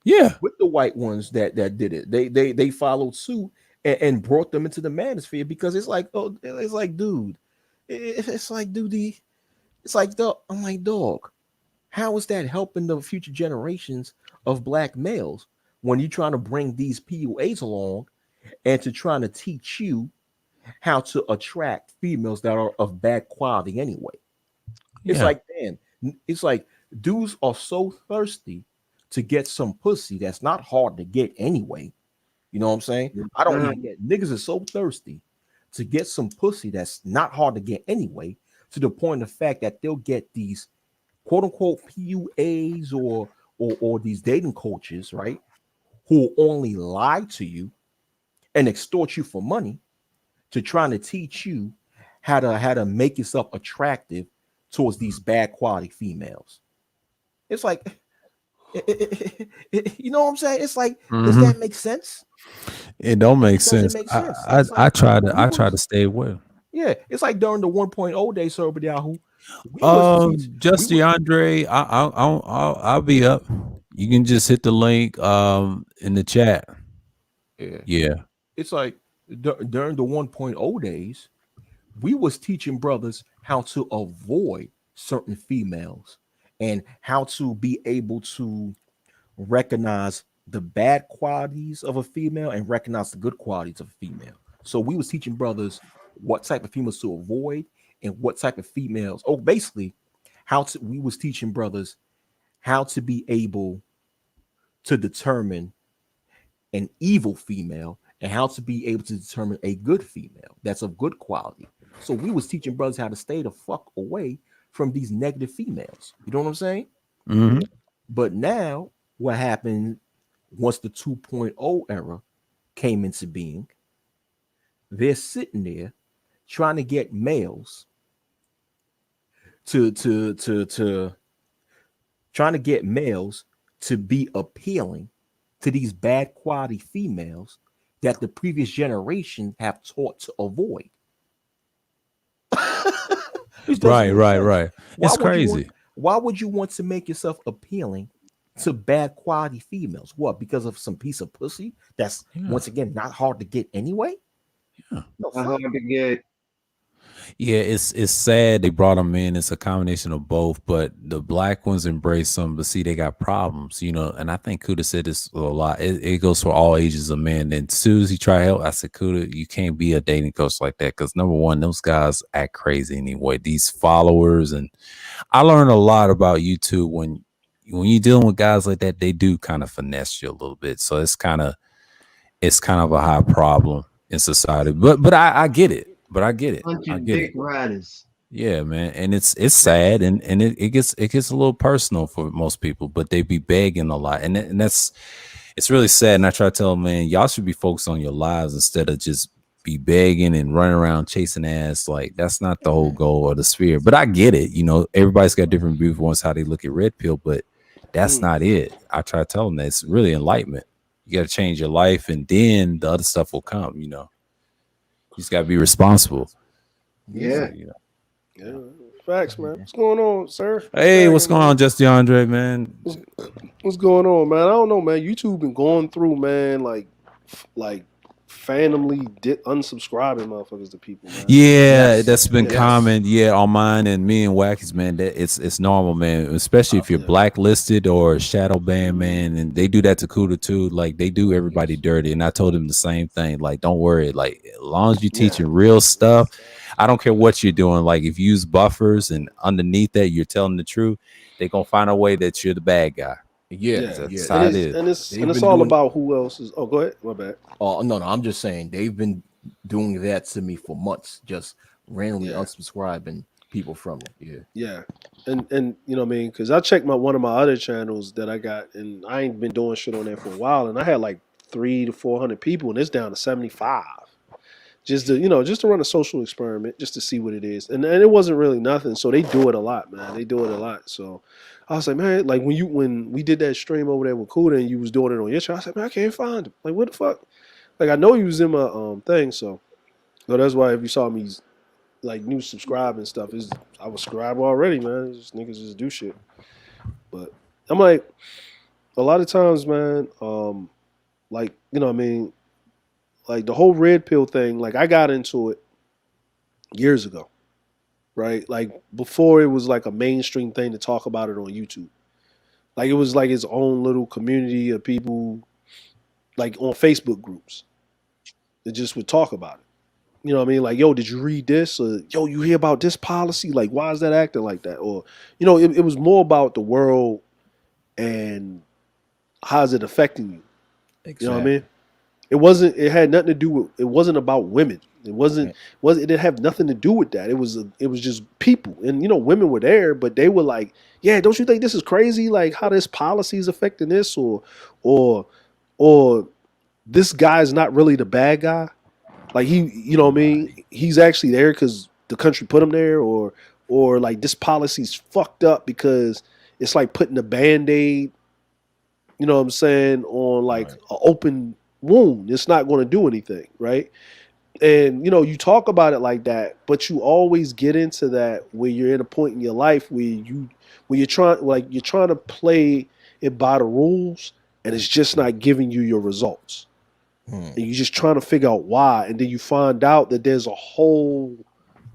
Yeah, with the white ones that did it. They followed suit and brought them into the manosphere because it's like, oh, it's like, dude, it's like, dude, it's like, I'm like, dog, how is that helping the future generations of black males when you're trying to bring these PUAs along and to trying to teach you how to attract females that are of bad quality anyway? It's like, damn, it's like dudes are so thirsty to get some pussy that's not hard to get anyway. You know what I'm saying? I don't even get niggas are so thirsty to get some pussy that's not hard to get anyway, to the point of the fact that they'll get these quote unquote PUAs or these dating coaches, right? Who only lie to you and extort you for money to trying to teach you how to make yourself attractive towards these bad quality females. It's like, you know what I'm saying? It's like, does that make sense? It don't make sense. I try to stay away. Yeah, it's like during the 1.0 days, Sir Yahoo. Just DeAndre, I'll be up. You can just hit the link in the chat. Yeah. It's like during the 1.0 days, we was teaching brothers how to avoid certain females and how to be able to recognize the bad qualities of a female and recognize the good qualities of a female. So we was teaching brothers what type of females to avoid and what type of females. Oh, basically, we was teaching brothers how to be able to determine an evil female and how to be able to determine a good female that's of good quality. So we was teaching brothers how to stay the fuck away from these negative females. You know what I'm saying? Mhm. But now, what happened once the 2.0 era came into being? They're sitting there trying to get males to trying to get males to be appealing to these bad quality females that the previous generation have taught to avoid. Which doesn't Right, make right, sense. right. It's crazy. Why would you want to make yourself appealing to bad quality females? What? Because of some piece of pussy that's Yeah. once again not hard to get anyway? Yeah. No, Not fuck. hard to get. Yeah, it's sad they brought them in. It's a combination of both, but the black ones embrace them, but see, they got problems, you know. And I think Kuda said this a lot. It goes for all ages of men. And as soon as he tried help, I said, Kuda, you can't be a dating coach like that because number one, those guys act crazy anyway. These followers, and I learned a lot about YouTube when you're dealing with guys like that. They do kind of finesse you a little bit, so it's kind of a high problem in society. But I get it. But I get it. Bunch I of get dick it. riders. Yeah, man. And it's sad and it gets a little personal for most people, but they be begging a lot. And that's it's really sad. And I try to tell them, man, y'all should be focused on your lives instead of just be begging and running around chasing ass. Like that's not the whole goal or the sphere. But I get it. You know, everybody's got different viewpoints how they look at red pill, but that's not it. I try to tell them that it's really enlightenment. You got to change your life and then the other stuff will come, you know. You just got to be responsible. Yeah. So, you know. Yeah, facts, man. What's going on, sir? Hey, what's going on, Just DeAndre, man? What's going on, man? I don't know, man. YouTube been going through, man, like randomly unsubscribing motherfuckers to people, man. Yeah, Yes. that's been Yes. common. Yeah, on mine and me and Wackies, man. That it's normal, man. Especially if you're blacklisted or shadow banned, man. And they do that to Kuda too. Like they do everybody dirty. And I told him the same thing. Like, don't worry. Like, as long as you're teaching real stuff, I don't care what you're doing. Like, if you use buffers and underneath that you're telling the truth, they're gonna find a way that you're the bad guy. Yeah. That's how it is. And it's They've been all doing- about who else is. Oh, go ahead. My bad. Oh no, I'm just saying they've been doing that to me for months, just randomly unsubscribing people from it. Yeah. Yeah, and you know what I mean, because I checked one of my other channels that I got, and I ain't been doing shit on there for a while, and I had like 300 to 400 people, and it's down to 75. Just to run a social experiment, just to see what it is, and it wasn't really nothing. So they do it a lot, man. They do it a lot. So I was like, man, like when we did that stream over there with Kuda, and you was doing it on your channel, I said, man, I can't find him. Like, what the fuck? Like, I know he was in my thing, so that's why if you saw me like new subscribing stuff, I was subscribed already, man. Just niggas just do shit. But I'm like, a lot of times, man, like, you know what I mean, like the whole red pill thing, like I got into it years ago, right? Like before it was like a mainstream thing to talk about it on YouTube. Like it was like its own little community of people, like on Facebook groups that just would talk about it. You know what I mean? Like, yo, did you read this? Or, yo, you hear about this policy? Like, why is that acting like that? Or, you know, it was more about the world and how's it affecting you? Exactly. You know what I mean? It had nothing to do with, it wasn't about women. It didn't have nothing to do with that. It was just people. And, you know, women were there, but they were like, yeah, don't you think this is crazy? Like how this policy is affecting this or this guy's not really the bad guy. Like he, you know what I mean? He's actually there because the country put him there or like this policy's fucked up because it's like putting a Band-Aid, you know what I'm saying, on like an open wound. It's not going to do anything, right? And, you know, you talk about it like that, but you always get into that where you're in a point in your life where you're trying to play it by the rules and it's just not giving you your results. And you're just trying to figure out why. And then you find out that there's a whole,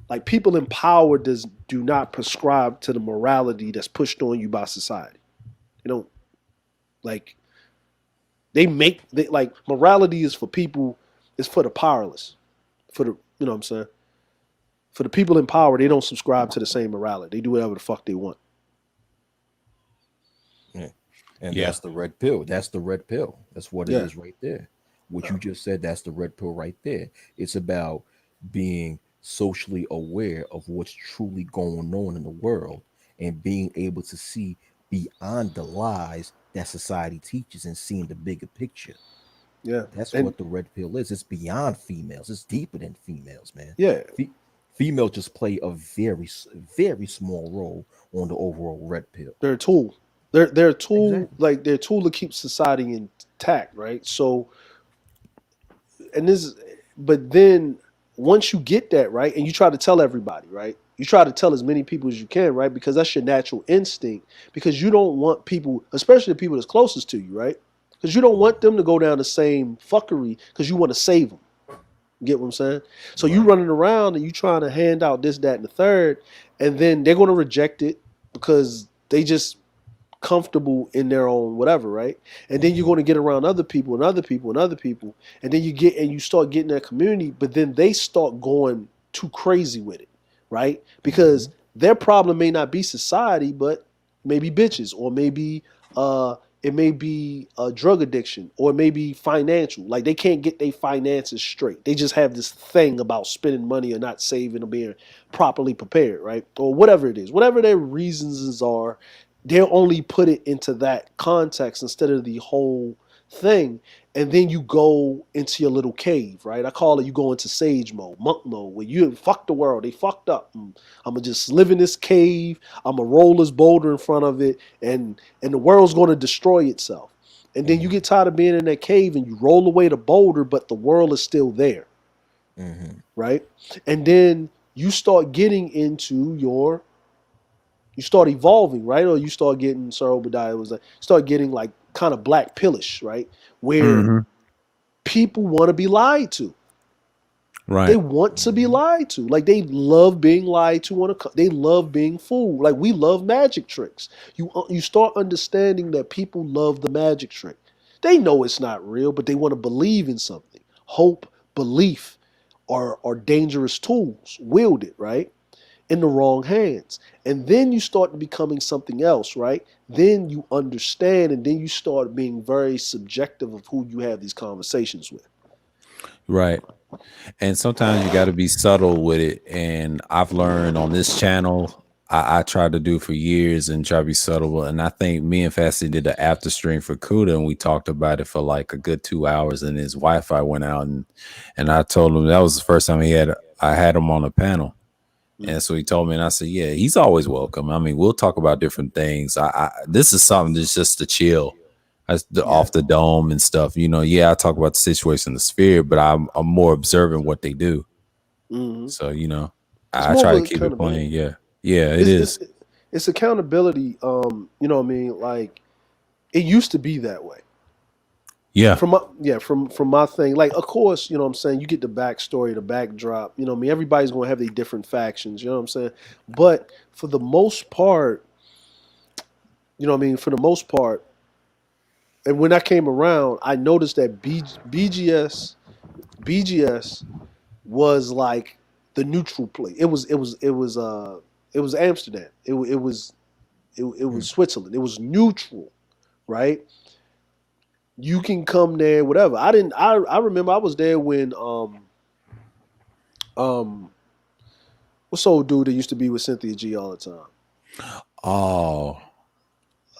like people in power do not prescribe to the morality that's pushed on you by society. You know, like like morality is for people, it's for the powerless. For the, you know what I'm saying? For the people in power, they don't subscribe to the same morality. They do whatever the fuck they want. Yeah. And that's the red pill. That's the red pill. That's what it is right there. What you just said, that's the red pill right there. It's about being socially aware of what's truly going on in the world and being able to see beyond the lies that society teaches and seeing the bigger picture. Yeah. That's And what the red pill is. It's beyond females. It's deeper than females, man. yeah, Fe- Females just play a very small role on the overall red pill. they're a tool. They're a tool, Exactly. like they're a tool to keep society intact, right? So, and this, but then once you get that right, and you try to tell everybody, right? You try to tell as many people as you can, right? Because that's your natural instinct. Because you don't want people, especially the people that's closest to you, right? Because you don't want them to go down the same fuckery. Because you want to save them. Get what I'm saying? So you Right. running around and you trying to hand out this, that, and the third, and then they're going to reject it because they just comfortable in their own whatever, right? And then you're going to get around other people and other people and other people, and then you start getting that community, but then they start going too crazy with it, right? Because their problem may not be society, but maybe bitches, or maybe it may be drug addiction, or it may be financial. Like they can't get their finances straight. They just have this thing about spending money or not saving or being properly prepared, right? Or whatever it is, whatever their reasons are, they'll only put it into that context instead of the whole thing. And then you go into your little cave, right? I call it, you go into sage mode, monk mode, where you fuck the world. They fucked up. I'm gonna just live in this cave. I'm gonna roll this boulder in front of it, and the world's gonna destroy itself. And then you get tired of being in that cave and you roll away the boulder, but the world is still there, Mm-hmm. right? And then you start getting into you start evolving, right? Or you start getting, Sir Obadiah was like, start getting like kind of black pillish, right? Where Mhm. people want to be lied to. Right. They want to be lied to. Like they love being lied to they love being fooled. Like we love magic tricks. You start understanding that people love the magic trick. They know it's not real, but they want to believe in something. Hope, belief are dangerous tools wielded, right? In the wrong hands. And then you start becoming something else, right? Then you understand, and then you start being very subjective of who you have these conversations with. Right. And sometimes you got to be subtle with it. And I've learned on this channel, I tried to do for years and try to be subtle. And I think me and Fasty did the after stream for Kuda, and we talked about it for like a good 2 hours. And his Wi-Fi went out, and I told him that was the first time I had him on the panel. And so he told me, and I said, yeah, he's always welcome. I mean, we'll talk about different things. This is something that's just to chill. Off the dome and stuff, I talk about the situation in the sphere, but I'm more observing what they do. Mm-hmm. So, It's I more try of to keep it accountability. plain. Yeah, it is. It's accountability. You know what I mean? Like it used to be that way. Yeah. From my thing, like of course, you know what I'm saying, you get the backstory, the backdrop, you know what I mean, everybody's gonna have their different factions, you know what I'm saying? But for the most part, you know what I mean, for the most part, and when I came around, I noticed that BGS was like the neutral place. It was Amsterdam. It was Switzerland. It was neutral, right? You can come there, whatever. I remember I was there when what's the old dude that used to be with Cynthia G all the time? Oh,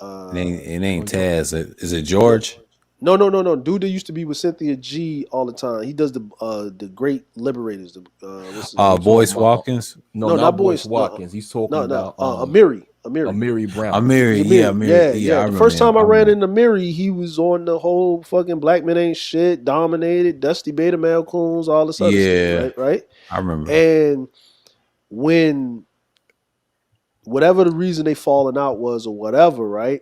it ain't George. Taz. Is it George? No. Dude that used to be with Cynthia G all the time. He does the Great Liberators. What's his name? Boyce Watkins. No, No, not not Boyce Boyce, Watkins. He's talking No, about Amiri. Amiri Brown. Amiri. Yeah, Amiri. Yeah. I The remember first him. time I ran into Amiri, he was on the whole fucking Black Men Ain't Shit, Dominated, Dusty Beta Malcolms, all this other Yeah. stuff, right? I remember. And when whatever the reason they falling out was or whatever, right?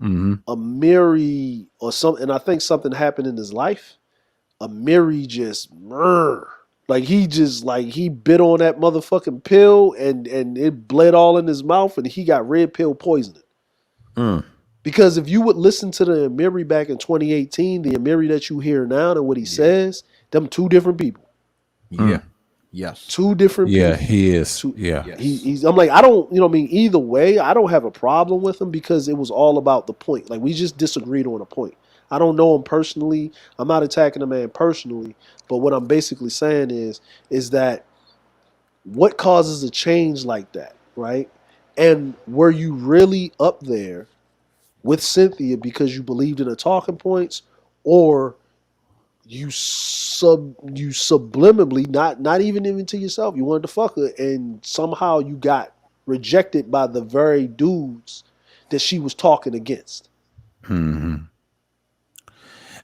Mm-hmm. Amiri or something, and I think something happened in his life. Amiri just he bit on that motherfucking pill and it bled all in his mouth and he got red pill poisoning. Mm. Because if you would listen to the Amiri back in 2018, the Amiri that you hear now and what he says, them two different people. Yeah. Yes. Two different Yeah, people. he is. Two- Yeah. Yes. I'm like, I don't, you know what I mean? Either way, I don't have a problem with him because it was all about the point. Like we just disagreed on a point. I don't know him personally. I'm not attacking the man personally, but what I'm basically saying is that what causes a change like that, right? And were you really up there with Cynthia because you believed in the talking points, or you subliminally, not even to yourself, you wanted to fuck her, and somehow you got rejected by the very dudes that she was talking against? Hmm.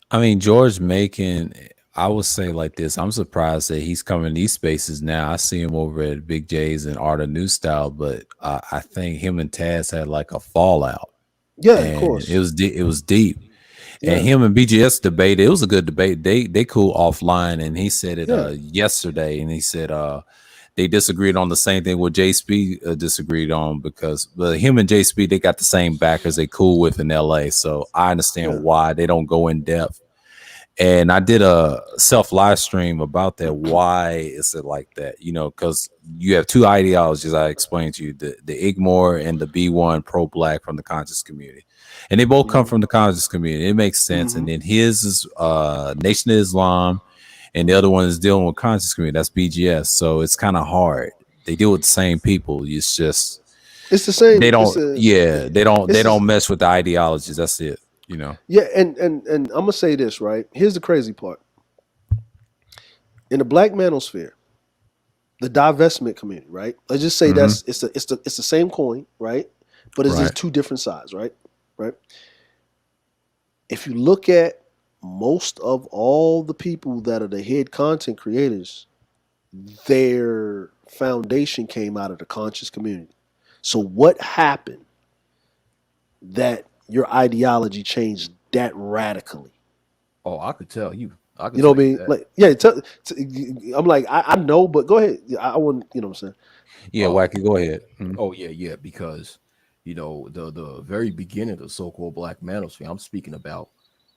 I mean, George Macon, I would say like this. I'm surprised that he's coming to these spaces now. I see him over at Big J's and Art of New Style, but I think him and Taz had like a fallout, Yeah, of and course. it was it was deep. Yeah. And him and BGS debate, it was a good debate. They cool offline, and he said it Yeah. yesterday, and he said they disagreed on the same thing what J Speed disagreed on, because him and J Speed, they got the same backers they cool with in LA. So I understand Yeah. why they don't go in depth. And I did a self live stream about that. Why is it like that? You know, because you have two ideologies I explained to you, the Igmore and the B1 pro black from the conscious community. And they both come from the conscious community. It makes sense. And then his is Nation of Islam, and the other one is dealing with conscious community. That's BGS. So it's kind of hard. They deal with the same people. It's just It's the same. they don't. They it's don't mess with the ideologies. That's it. You know. Yeah, and I'm gonna say this, right? Here's the crazy part. In the black manosphere, the divestment community, right? Let's just say that's it's the same coin, right? But it's just two different sides, right? Right. If you look at most of all the people that are the head content creators, their foundation came out of the conscious community. So what happened that your ideology changed that radically? Oh, I could tell you. I could You know what I tell you mean? that. Like, yeah, I'm like, I know, but go ahead. I want, you know what I'm saying? Yeah, Wacky, go ahead. Oh yeah, because the very beginning of the so-called Black Manosphere, I'm speaking about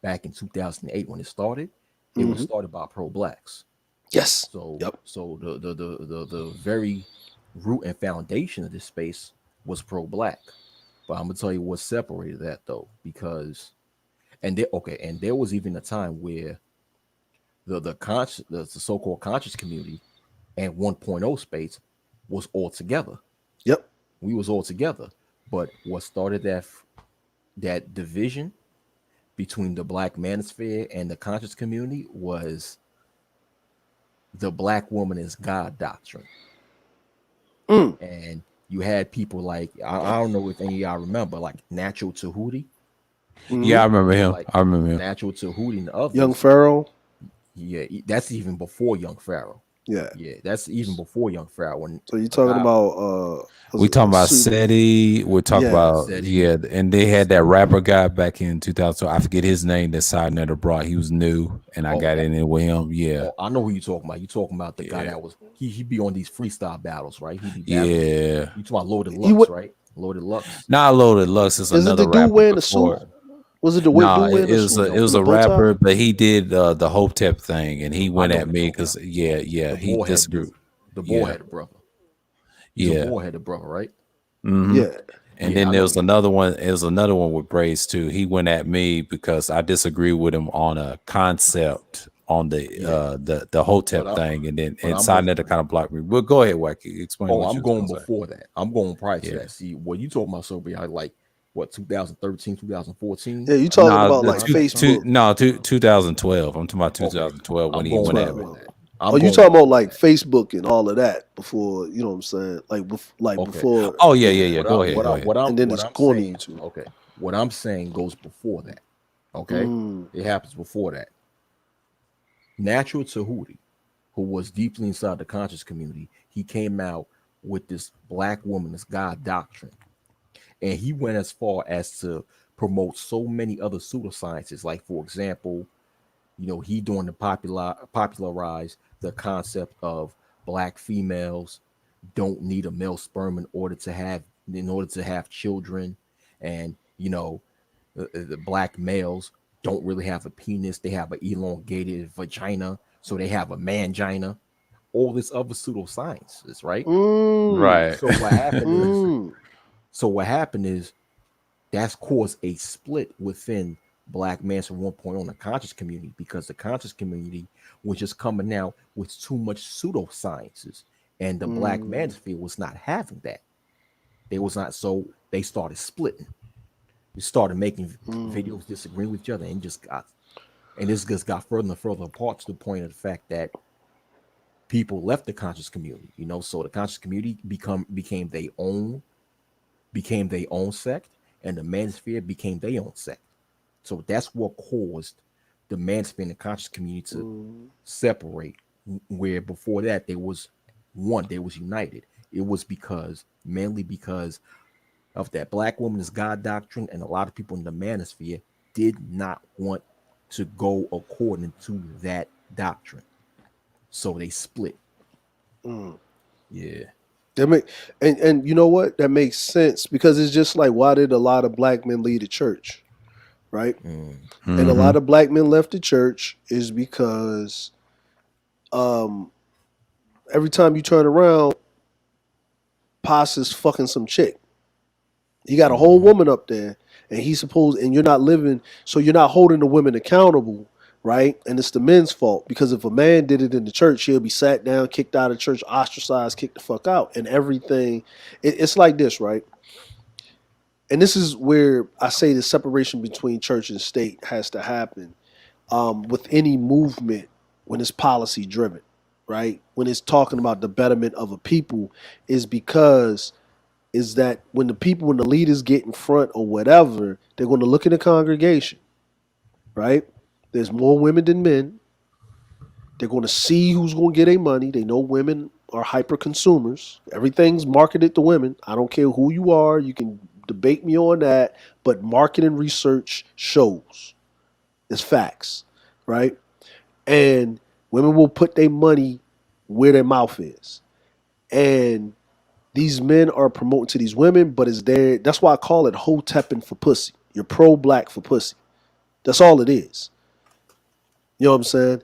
back in 2008 when it started. It was started by pro-blacks. Yes. So Yep. so the very root and foundation of this space was pro-black. But I'm gonna tell you what separated that though, because and there was even a time where the so-called conscious community and 1.0 space was all together. Yep. We was all together. But what started that division between the Black Manosphere and the conscious community was the Black woman is God doctrine. And you had people like I don't know if any of y'all remember, like Natural Tahuti. Yeah, I remember him. Like I remember him. Natural Tahuti and others. Young Pharaoh. Yeah, that's even before Young Pharaoh. Yeah. Yeah, that's even before Young Pharaoh. When So you're talking about we talking about SETI. We're talking about SETI. and they had that rapper guy back in 2000. I forget his name. That Side Netter brought. He was new, and I got in it with him. Yeah, I know who you talking about. You talking about the guy that was he be on these freestyle battles, right? He be yeah. You talking about Loaded Lux, right? Loaded Lux. Not Loaded Lux. It's Is it another the rapper dude wearing the before. suit? Was it the white dude wearing it the was suit? it was a with the bow tie? rapper, but he did the Hope Tep thing, and he went know at who me you're because talking he boy disagreed. The boy-headed brother. He's a boy-headed brother, right? Yeah. And then there was another one. It was another one with Braids too. He went at me because I disagree with him on a concept on the Hotep thing, and then Side Netter kind of blocked me. But go ahead, Wacky. Explain. Oh, I'm going before that. I'm going prior to that. See, what you talking about, Sobe? I like what 2013, 2014. Yeah, you talking about like Facebook? 2012. I'm talking about 2012 when he went at me. You talking about like Facebook and all of that before, you know what I'm saying? Like before. Oh yeah. Go ahead. And then it's corny to you. Okay. What I'm saying goes before that. Okay. It happens before that. Natural Tahuti, who was deeply inside the conscious community, he came out with this Black woman, this God doctrine. And he went as far as to promote so many other pseudosciences. Like, for example, he doing the popularize the concept of Black females don't need a male sperm in order to have children, and the Black males don't really have a penis; they have an elongated vagina, so they have a mangina. All this other pseudosciences, right? Right. So what happened is that's caused a split within Black Manosphere 1.0 in the conscious community, because the conscious community was just coming out with too much pseudosciences, and the black manosphere was not having that. They was not, so they started splitting. They started making videos disagreeing with each other, and this just got further and further apart to the point of the fact that people left the conscious community. So the conscious community became their own sect, and the manosphere became their own sect. So that's what caused the manosphere and the conscious community to separate. Where before that they was one, they was united. It was mainly because of that black woman is God doctrine, and a lot of people in the manosphere did not want to go according to that doctrine, so they split. Yeah. That make and you know what? That makes sense, because it's just like, why did a lot of black men leave the church, right? And a lot of black men left the church is because every time you turn around, Pos is fucking some chick. He got a whole woman up there, and and you're not living, so you're not holding the women accountable, right? And it's the men's fault, because if a man did it in the church, he'll be sat down, kicked out of church, ostracized, kicked the fuck out, and everything. It's like this, right? And this is where I say the separation between church and state has to happen with any movement when it's policy driven, right? When it's talking about the betterment of a people, is that when the leaders get in front or whatever, they're going to look at the congregation, right? There's more women than men. They're going to see who's going to get their money. They know women are hyper consumers. Everything's marketed to women. I don't care who you are. You can debate me on that, but market and research shows. It's facts, right? And women will put their money where their mouth is. And these men are promoting to these women, but that's why I call it hotepping for pussy. You're pro-black for pussy. That's all it is. You know what I'm saying?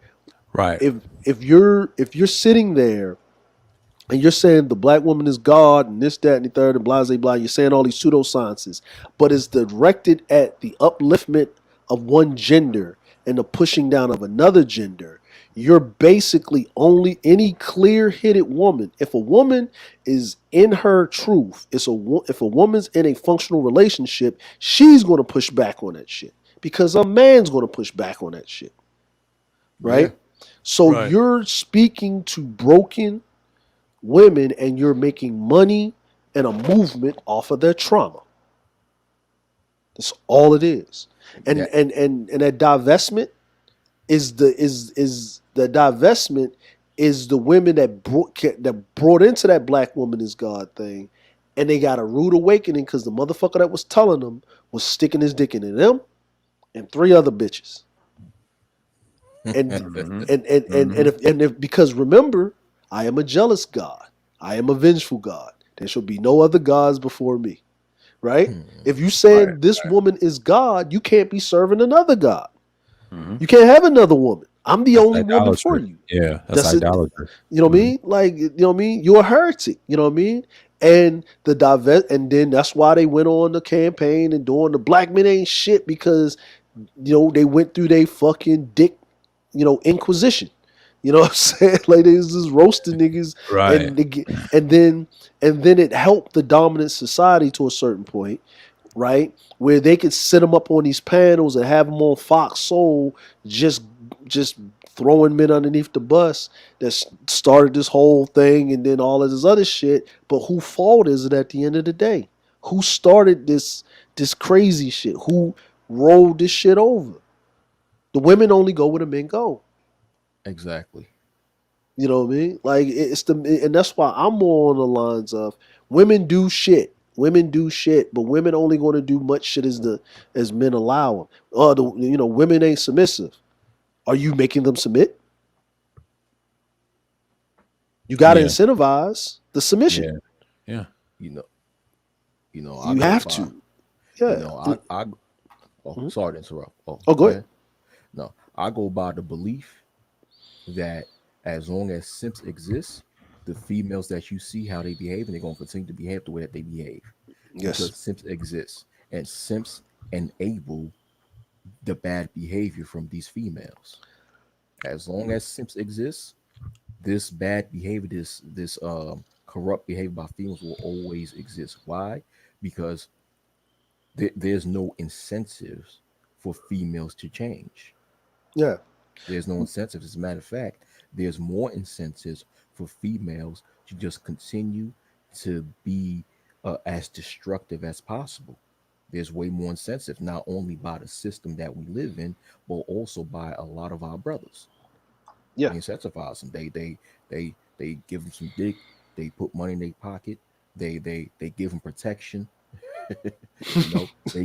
Right. If you're sitting there and you're saying the black woman is God and this, that, and the third, and blah, blah, blah, you're saying all these pseudosciences, but it's directed at the upliftment of one gender and the pushing down of another gender, you're basically only any clear-headed woman. If a woman is in her truth, if a woman's in a functional relationship, she's going to push back on that shit, because a man's going to push back on that shit. Right? Yeah. So you're speaking to broken women, and you're making money and a movement off of their trauma. That's all it is. And that divestment is the divestment is the women that brought into that black woman is God thing, and they got a rude awakening because the motherfucker that was telling them was sticking his dick into them and 3 other bitches. And if because remember, I am a jealous God. I am a vengeful God. There shall be no other gods before me. Right? If you saying this woman is God, you can't be serving another God. You can't have another woman. I'm the only woman for you. Yeah, that's idolatry. You know what I mean? Like, you know what I mean? You're a heretic. You know what I mean? And and then that's why they went on the campaign and doing the black men ain't shit, because they went through their fucking dick, inquisition. You know what I'm saying? Like, they was just roasting niggas, right? And then it helped the dominant society to a certain point, right? Where they could set them up on these panels and have them on Fox Soul, just throwing men underneath the bus that started this whole thing, and then all of this other shit. But whose fault is it at the end of the day? Who started this crazy shit? Who rolled this shit over? The women only go where the men go. Exactly. You know what I mean? Like, and that's why I'm more on the lines of women do shit. Women do shit, but women only going to do much shit as men allow them. Women ain't submissive. Are you making them submit? You got to incentivize the submission. Yeah. You have to. Yeah. Sorry to interrupt. Oh, go ahead. No, I go by the belief that as long as simps exist, the females that you see how they behave, and they're going to continue to behave the way that they behave. Yes. Because simps exist, and simps enable the bad behavior from these females. As long as simps exist, this bad behavior, this corrupt behavior by females will always exist. Why? Because there's no incentives for females to change. Yeah. There's no incentives. As a matter of fact, there's more incentives for females to just continue to be as destructive as possible. There's way more incentive, not only by the system that we live in, but also by a lot of our brothers. Yeah. They incentivize them. They give them some dick. They put money in their pocket. They give them protection. You know, they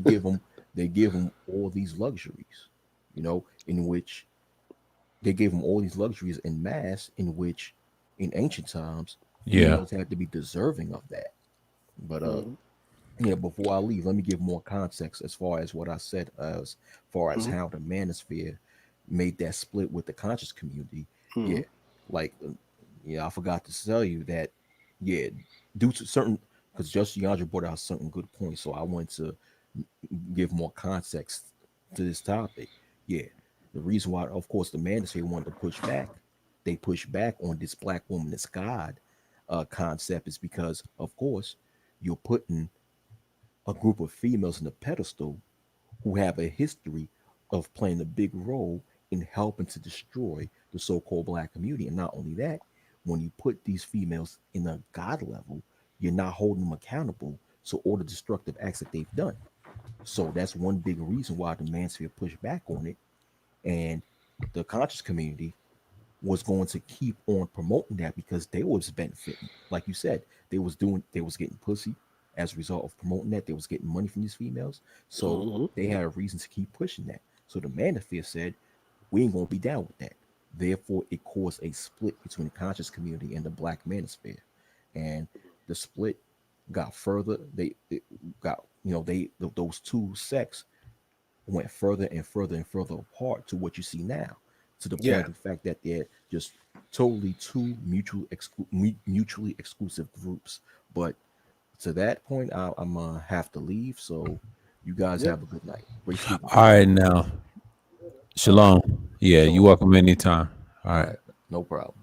give them all these luxuries. You know, in which they gave them all these luxuries in mass, in which in ancient times Yeah. females had to be deserving of that. But Mhm. yeah, before I leave, let me give more context as far as what I said, as far as Mhm. how the manosphere made that split with the conscious community. Yeah, Mhm. like yeah, I forgot to tell you that. Yeah, due to certain, because Just Yandra brought out certain good points, so I wanted to give more context to this topic. Yeah, the reason why, of course, the manosphere wanted to push back, they pushed back on this black woman as God concept, is because, of course, you're putting a group of females in a pedestal who have a history of playing a big role in helping to destroy the so-called black community. And not only that, when you put these females in a god level, you're not holding them accountable to all the destructive acts that they've done. So that's one big reason why the manosphere pushed back on it. And the conscious community was going to keep on promoting that because they was benefiting. Like you said, they was getting pussy as a result of promoting that. They was getting money from these females. So Mhm. they had a reason to keep pushing that. So the manosphere said, we ain't gonna be down with that. Therefore, it caused a split between the conscious community and the black manosphere. And the split got further. They it got, those two sects went further and further and further apart to what you see now, to the Yeah. point of the fact that they're just totally two mutually exclusive groups. But to that point, I'm gonna have to leave. So you guys Yeah. have a good night. Great speaking All with you. right, now. Shalom. Yeah, you Shalom. welcome anytime. All All right. right, no problem.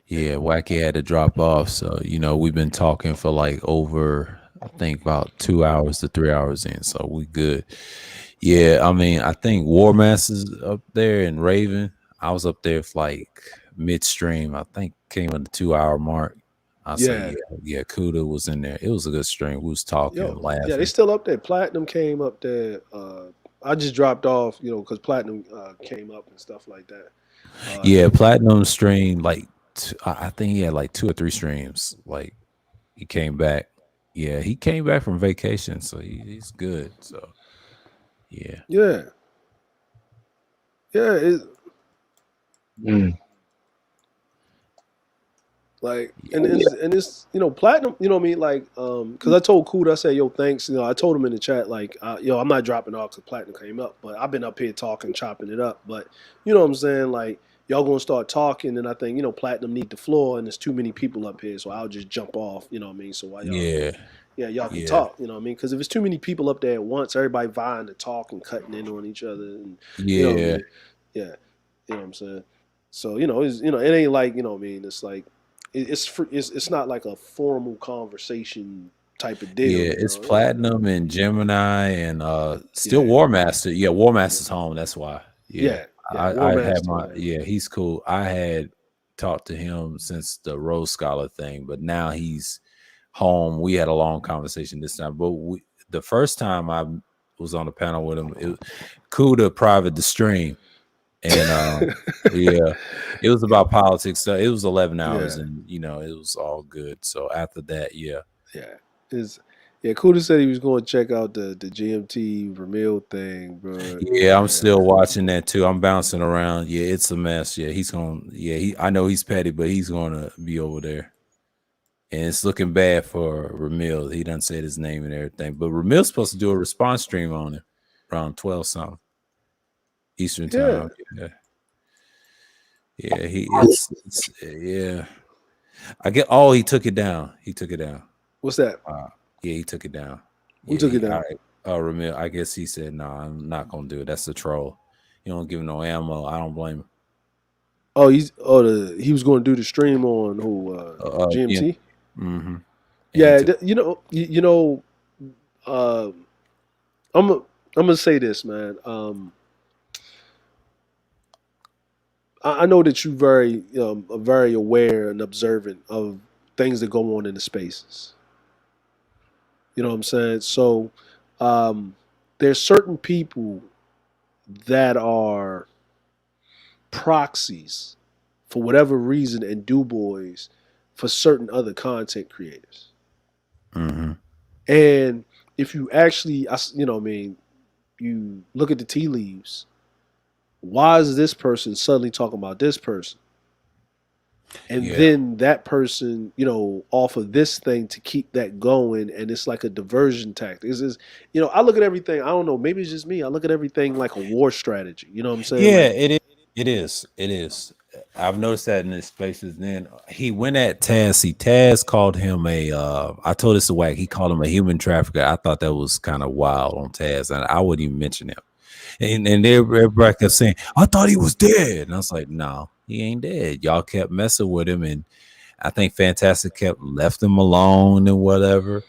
Yeah, Wacky had to drop off. So, we've been talking for like over, I think, about 2 hours to 3 hours in. So we good. Yeah, I mean, I think War Masters up there and Raven. I was up there for like midstream. I think came at the 2 hour mark. I say, Yeah. yeah, Kuda was in there. It was a good stream. We was talking, Yo. Yeah, they laughing. still up there. Platinum came up there. I just dropped off, because Platinum came up and stuff like that. Yeah, Platinum stream like I think he had like 2 or 3 streams. Like he came back. Yeah, he came back from vacation, so he's good. So yeah, Yeah. Yeah. Mm. Like, and it's Platinum, what I mean, like, because I told Kud, I said, yo, thanks, I told him in the chat, like, yo, I'm not dropping off because Platinum came up, but I've been up here talking, chopping it up, but you know what I'm saying, like, y'all gonna start talking, and I think Platinum need the floor, and there's too many people up here, so I'll just jump off, you know what I mean, so while y'all, yeah, y'all can yeah, talk, you know what I mean, because if it's too many people up there at once, everybody vying to talk and cutting in on each other, and you know what I yeah, mean, yeah, you know what I'm saying, so it's, it ain't like, you know what I mean, it's like. It's not like a formal conversation type of deal. yeah. It's Platinum and Gemini and still War Master. Yeah, War Master's home. That's why. Yeah, War I had Master. he's cool. I had talked to him since the Rose Scholar thing, but now he's home. We had a long conversation this time, but the first time I was on the panel with him, Kuda private the stream, and yeah, it was about politics. So it was 11 hours, Yeah. and it was all good. So after that, yeah, Kuda said he was going to check out the GMT Vermeil thing, bro. yeah, I'm still watching that too. I'm bouncing around. Yeah, it's a mess. Yeah, he's gonna. Yeah, I know he's petty, but he's gonna be over there. And it's looking bad for Ramil. He done said his name and everything. But Ramil's supposed to do a response stream on it around 12 something Eastern time. Yeah. Yeah. I get he took it down. He took it down. What's that? Yeah, he took it down. Who took it down? Ramil, I guess he said, no, I'm not gonna do it. That's a troll. You don't give him no ammo. I don't blame him. Oh, he was going to do the stream on Yeah. GMT. Mm-hmm. Yeah, you know, uh, I'm gonna say this, man. I know that you are very aware and observant of things that go on in the spaces. You know what I'm saying? So um, there's certain people that are proxies for whatever reason and do boys for certain other content creators. Mm-hmm. And if you actually, you look at the tea leaves, why is this person suddenly talking about this person? And Yeah. then that person, offer this thing to keep that going, and it's like a diversion tactic. I look at everything. I don't know. Maybe it's just me. I look at everything like a war strategy. You know what I'm saying? Yeah, Like, it is. It is. It is. I've noticed that in his spaces. Then he went at Taz. See, Taz called him I told this to Wack. He called him a human trafficker. I thought that was kind of wild on Taz, and I wouldn't even mention him. And everybody kept saying, "I thought he was dead," and I was like, "No, he ain't dead." Y'all kept messing with him, and I think Fantastic kept left him alone and whatever.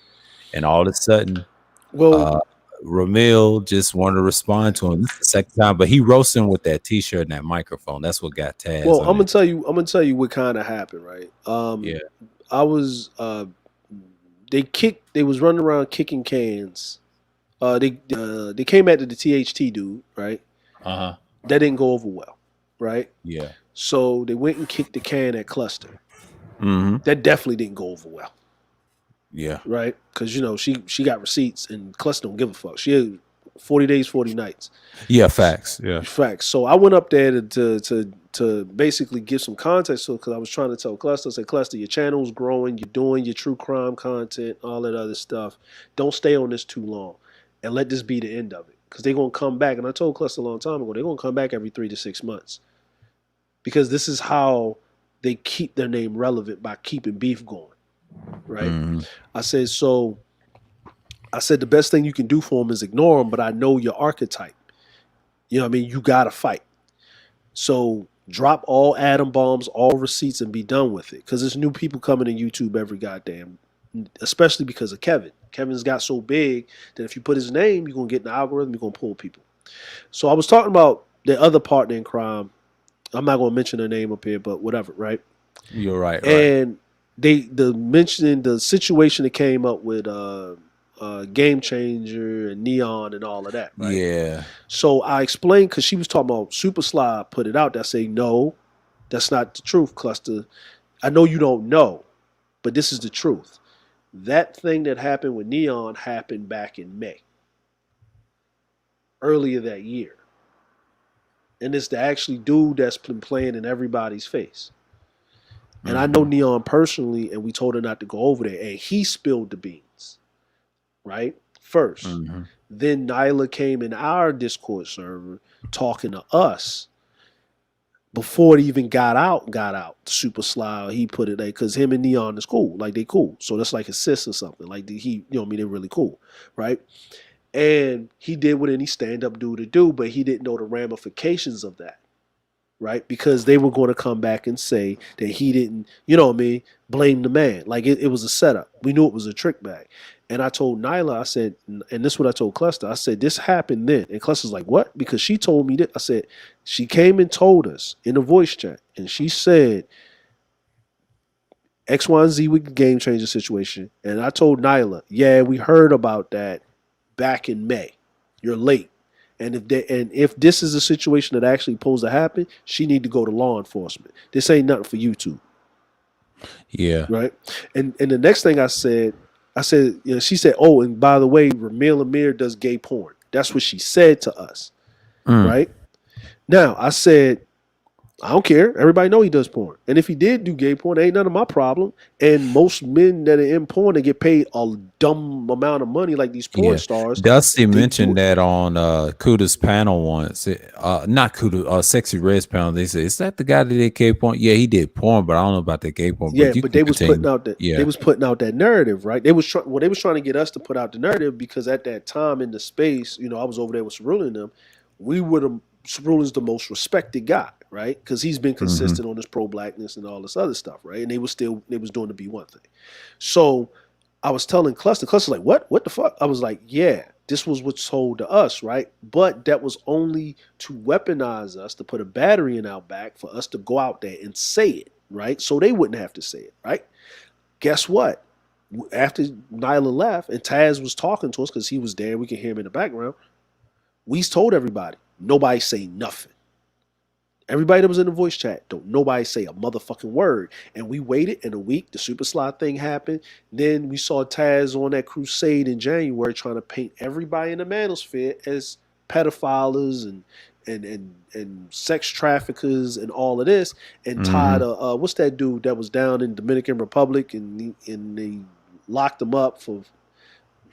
And all of a sudden, well, Ramil just wanted to respond to him. This is the second time, but he roasted him with that T-shirt and that microphone. That's what got Taz. well, on I'm gonna it. tell you. I'm gonna tell you what kind of happened, right? Yeah. I was. They was running around kicking cans. They came after the THT dude, right? Uh-huh. That didn't go over well, right? Yeah. So they went and kicked the can at Cluster. Mm-hmm. That definitely didn't go over well, Yeah. right? Because she got receipts and Cluster don't give a fuck. She had 40 days, 40 nights. Yeah. Facts. Yeah. Facts. So I went up there to basically give some context to it, because I was trying to tell Cluster, I said, Cluster, your channel's growing, you're doing your true crime content, all that other stuff. Don't stay on this too long, and let this be the end of it. Because they're going to come back. And I told Cluster a long time ago, they're going to come back every 3 to 6 months. Because this is how they keep their name relevant, by keeping beef going, right? Mhm. I said, the best thing you can do for them is ignore them, but I know your archetype. You know what I mean? You got to fight. So drop all atom bombs, all receipts, and be done with it. Because there's new people coming to YouTube every goddamn, especially because of Kevin. Kevin's got so big that if you put his name, you're going to get in the algorithm, you're going to pull people. So I was talking about the other partner in crime. I'm not going to mention her name up here, but whatever, right? You're right. And the situation that came up with Game Changer and Neon and all of that, right? Yeah. So I explained, because she was talking about Super Sly put it out. I say, no, that's not the truth, Cluster. I know you don't know, but this is the truth. That thing that happened with Neon happened back in May, earlier that year. And it's the actually dude that's been playing in everybody's face. And I know Neon personally, and we told her not to go over there. And he spilled the beans, right? First. Mhm. Then Nyla came in our Discord server talking to us before it even got out. Super Sly, he put it there, because him and Neon is cool. Like, they cool. So that's like his sis or something. Like, they're really cool, right? And he did what any stand-up dude to do, but he didn't know the ramifications of that, right? Because they were going to come back and say that he didn't, blame the man. Like, it was a setup. We knew it was a trick bag. And I told Nyla, I said, and this is what I told Cluster, I said, this happened then. And Cluster's like, what? Because she told me that. I said, she came and told us in a voice chat, and she said, X, Y, and Z with the Game Changer situation. And I told Nyla, yeah, we heard about that back in May. You're late. And if this is a situation that actually supposed to happen, she need to go to law enforcement. This ain't nothing for YouTube. Yeah. Right. And the next thing I said, she said, oh, and by the way, Ramil Amir does gay porn. That's what she said to us. Right. Now I said, I don't care. Everybody know he does porn. And if he did do gay porn, ain't none of my problem. And most men that are in porn, they get paid a dumb amount of money, like these porn stars. Dusty mentioned that on Kuda's panel once. Not Kuda, Sexy Red's panel. They said, is that the guy that did gay porn? Yeah, he did porn, but I don't know about the gay porn. Yeah, but they was putting out that they was putting out that narrative, right? They was trying to get us to put out the narrative, because at that time in the space, I was over there with Cerulli and them. We were Ceruli's the most respected guy. right? Because he's been consistent on his pro-blackness and all this other stuff, right? And they was doing the B1 thing. So I was telling Cluster's like, what the fuck? I was like, yeah, this was what's told to us, right? But that was only to weaponize us, to put a battery in our back for us to go out there and say it, right? So they wouldn't have to say it, right? Guess what? After Nyla left and Taz was talking to us because he was there, we could hear him in the background. We told everybody, nobody say nothing. Everybody that was in the voice chat, don't nobody say a motherfucking word. And we waited in a week. The Super Slide thing happened. Then we saw Taz on that crusade in January trying to paint everybody in the manosphere as pedophiles and sex traffickers and all of this. And tied what's that dude that was down in Dominican Republic and they locked him up for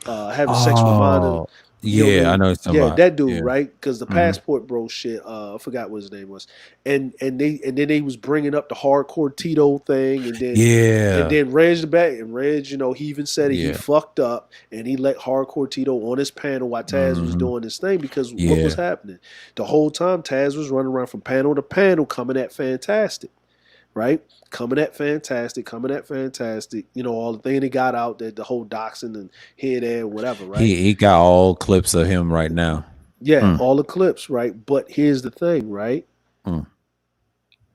having sex with minors. Yeah, I know it's about. That dude, right? Because the passport bro shit, I forgot what his name was, and then they was bringing up the hardcore Tito thing, and then Reg the back, and Reg, he even said he fucked up, and he let hardcore Tito on his panel while Taz was doing his thing because what was happening the whole time? Taz was running around from panel to panel, coming at Fantastic. Right? Coming at Fantastic. All the thing he got out there, the whole doxing and here, there, whatever, right? He got all clips of him right now. Yeah, all the clips, right? But here's the thing, right? I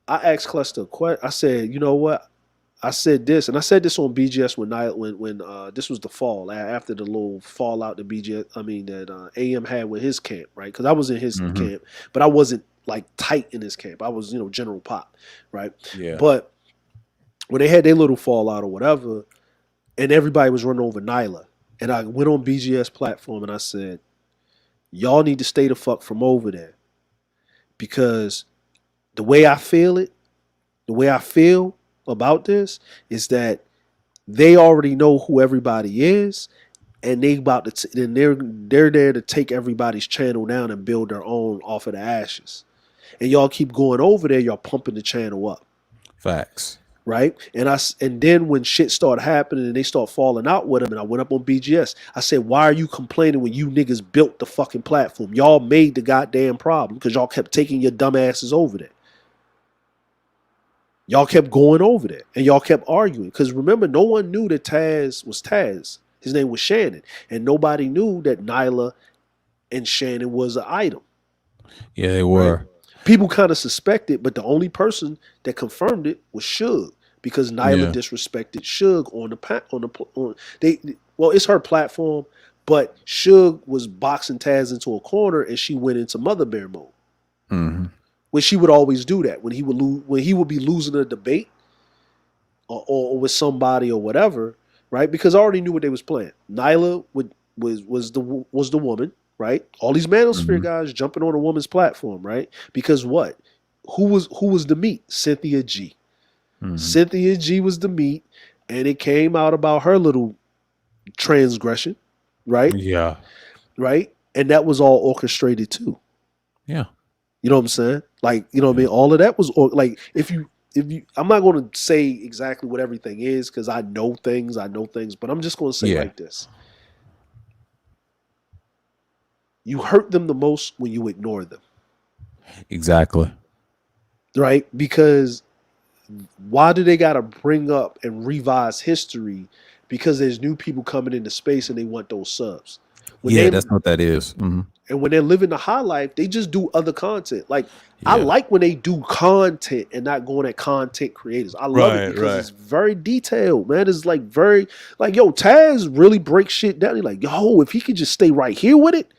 asked Cluster a question. I said, you know what? I said this, and I said this on BGS when this was the fall, after the little fallout that that AM had with his camp, right? Because I was in his camp, but I wasn't like tight in his camp. I was, General Pop, right? Yeah. But when they had their little fallout or whatever, and everybody was running over Nyla, and I went on BGS platform and I said, y'all need to stay the fuck from over there. Because the way I feel about this is that they already know who everybody is, and they're there to take everybody's channel down and build their own off of the ashes. And y'all keep going over there, y'all pumping the channel up. Facts. Right? And then when shit started happening and they start falling out with them, and I went up on BGS, I said, why are you complaining when you niggas built the fucking platform? Y'all made the goddamn problem because y'all kept taking your dumb asses over there. Y'all kept going over there and y'all kept arguing. Because remember, no one knew that Taz was Taz. His name was Shannon. And nobody knew that Nyla and Shannon was an item. Yeah, they were. Right? People kind of suspected, but the only person that confirmed it was Suge, because Nyla disrespected Suge it's her platform, but Suge was boxing Taz into a corner and she went into Mother Bear mode. Mm-hmm. When she would always do that when he would be losing a debate or with somebody or whatever, right? Because I already knew what they was playing. Nyla was the woman. Right, all these Manosphere guys jumping on a woman's platform, right? Because what? Who was the meat? Cynthia G. Cynthia G was the meat, and it came out about her little transgression, right? Yeah, right, and that was all orchestrated too. Yeah, you know what I'm saying? Like, you know what I mean? All of that was like, if you, I'm not going to say exactly what everything is because I know things, but I'm just going to say like this. You hurt them the most when you ignore them. Exactly. Right? Because why do they got to bring up and revise history? Because there's new people coming into space and they want those subs. That's what that is. Mm-hmm. And when they're living the high life, they just do other content. Like, I like when they do content and not going at content creators. I love it because it's very detailed, man. It's like very, like, yo, Taz really breaks shit down. He's like, yo, if he could just stay right here with it,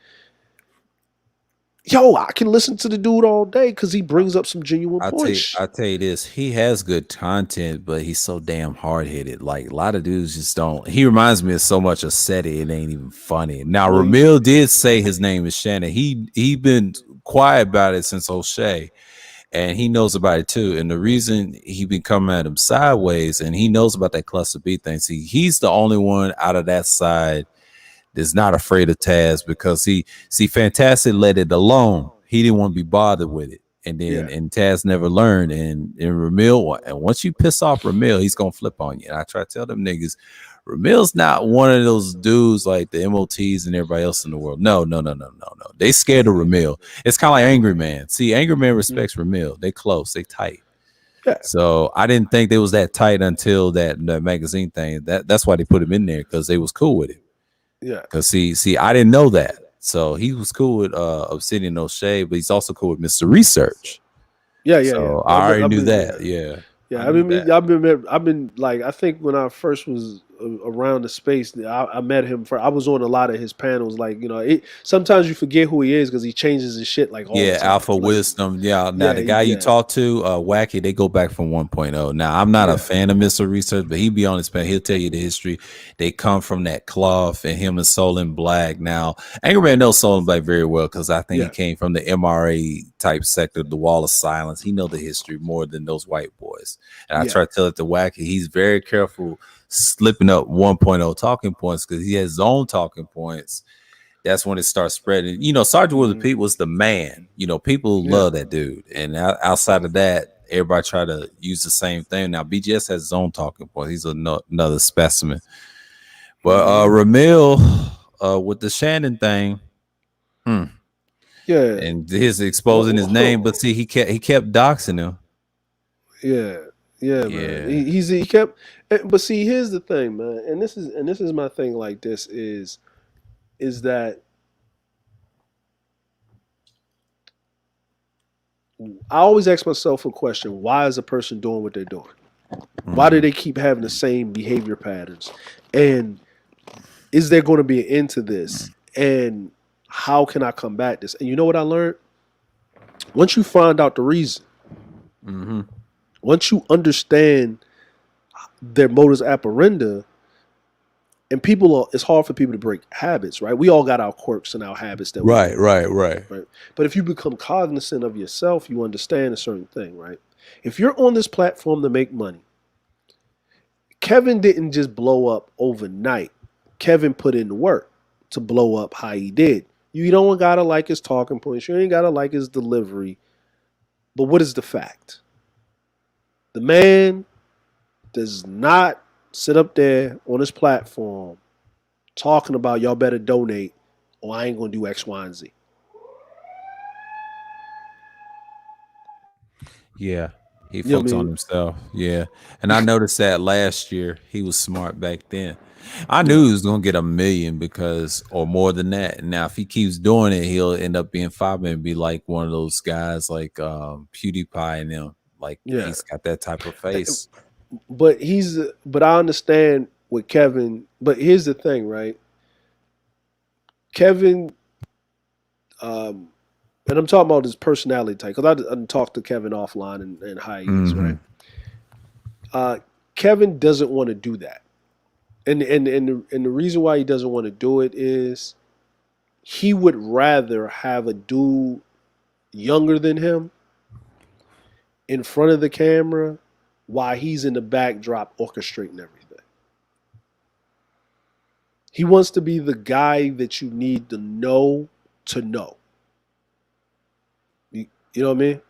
yo, I can listen to the dude all day because he brings up some genuine points. I'll tell you this. He has good content, but he's so damn hard-headed. Like, a lot of dudes just don't. He reminds me of so much of SETI, it ain't even funny. Now, Ramil did say his name is Shannon. He been quiet about it since O'Shea, and he knows about it too. And the reason he been coming at him sideways, and he knows about that Cluster B thing. See, he's the only one out of that side is not afraid of Taz because Fantastic let it alone. He didn't want to be bothered with it. And then and Taz never learned. And Ramil, and once you piss off Ramil, he's gonna flip on you. And I try to tell them niggas, Ramil's not one of those dudes like the MOTs and everybody else in the world. No. They scared of Ramil. It's kind of like Angry Man. See, Angry Man respects Ramil. They close. They tight. Yeah. So I didn't think they was that tight until that magazine thing. That's why they put him in there, because they was cool with it. Yeah. Because see, I didn't know that. So he was cool with Obsidian O'Shea, but he's also cool with Mr. Research. Yeah. So I already knew that. Yeah. Yeah, I've been like, I think when I first was around the space, I met him I was on a lot of his panels. Like, you know, sometimes you forget who he is because he changes his shit like all the time. Alpha Wisdom. Yeah. Now the guy you talk to, Wacky, they go back from 1.0. Now I'm not a fan of Mr. Research, but he be on his panel. He'll tell you the history. They come from that cloth, and him and Soul in Black. Now Angry Man knows Soul in Black very well, because I think he came from the MRA type sector, the Wall of Silence. He know the history more than those white boys. And I try to tell it to Wacky. He's very careful slipping up 1.0 talking points, because he has his own talking points. That's when it starts spreading. You know, Sergeant Wilson Pete was the man. You know, people love that dude. And outside of that, everybody try to use the same thing. Now, BGS has his own talking points. He's another specimen. But Ramil, with the Shannon thing, and his exposing his name, but see, he kept doxing him. Yeah, man. He kept, but see, here's the thing, man, and this is my thing. Like this is that I always ask myself a question: why is a person doing what they're doing? Why do they keep having the same behavior patterns? And is there going to be an end to this? And how can I combat this? And you know what I learned? Once you find out the reason. Once you understand their modus operandi, and it's hard for people to break habits, right? We all got our quirks and our habits that Right. But if you become cognizant of yourself, you understand a certain thing, right? If you're on this platform to make money, Kevin didn't just blow up overnight. Kevin put in the work to blow up how he did. You don't gotta like his talking points. You ain't gotta like his delivery. But what is the fact? The man does not sit up there on his platform talking about y'all better donate or I ain't going to do X, Y, and Z. Yeah. He focused on himself. Yeah. And I noticed that last year he was smart back then. I knew he was going to get 1 million or more than that. Now, if he keeps doing it, he'll end up being 5 million and be like one of those guys like PewDiePie and them. Like he's got that type of face. But I understand with Kevin, but here's the thing, right? Kevin, and I'm talking about his personality type, because I talked to Kevin offline and how he is, right? Kevin doesn't want to do that. And the reason why he doesn't want to do it is he would rather have a dude younger than him in front of the camera while he's in the backdrop orchestrating everything. He wants to be the guy that you need to know. You know what I mean?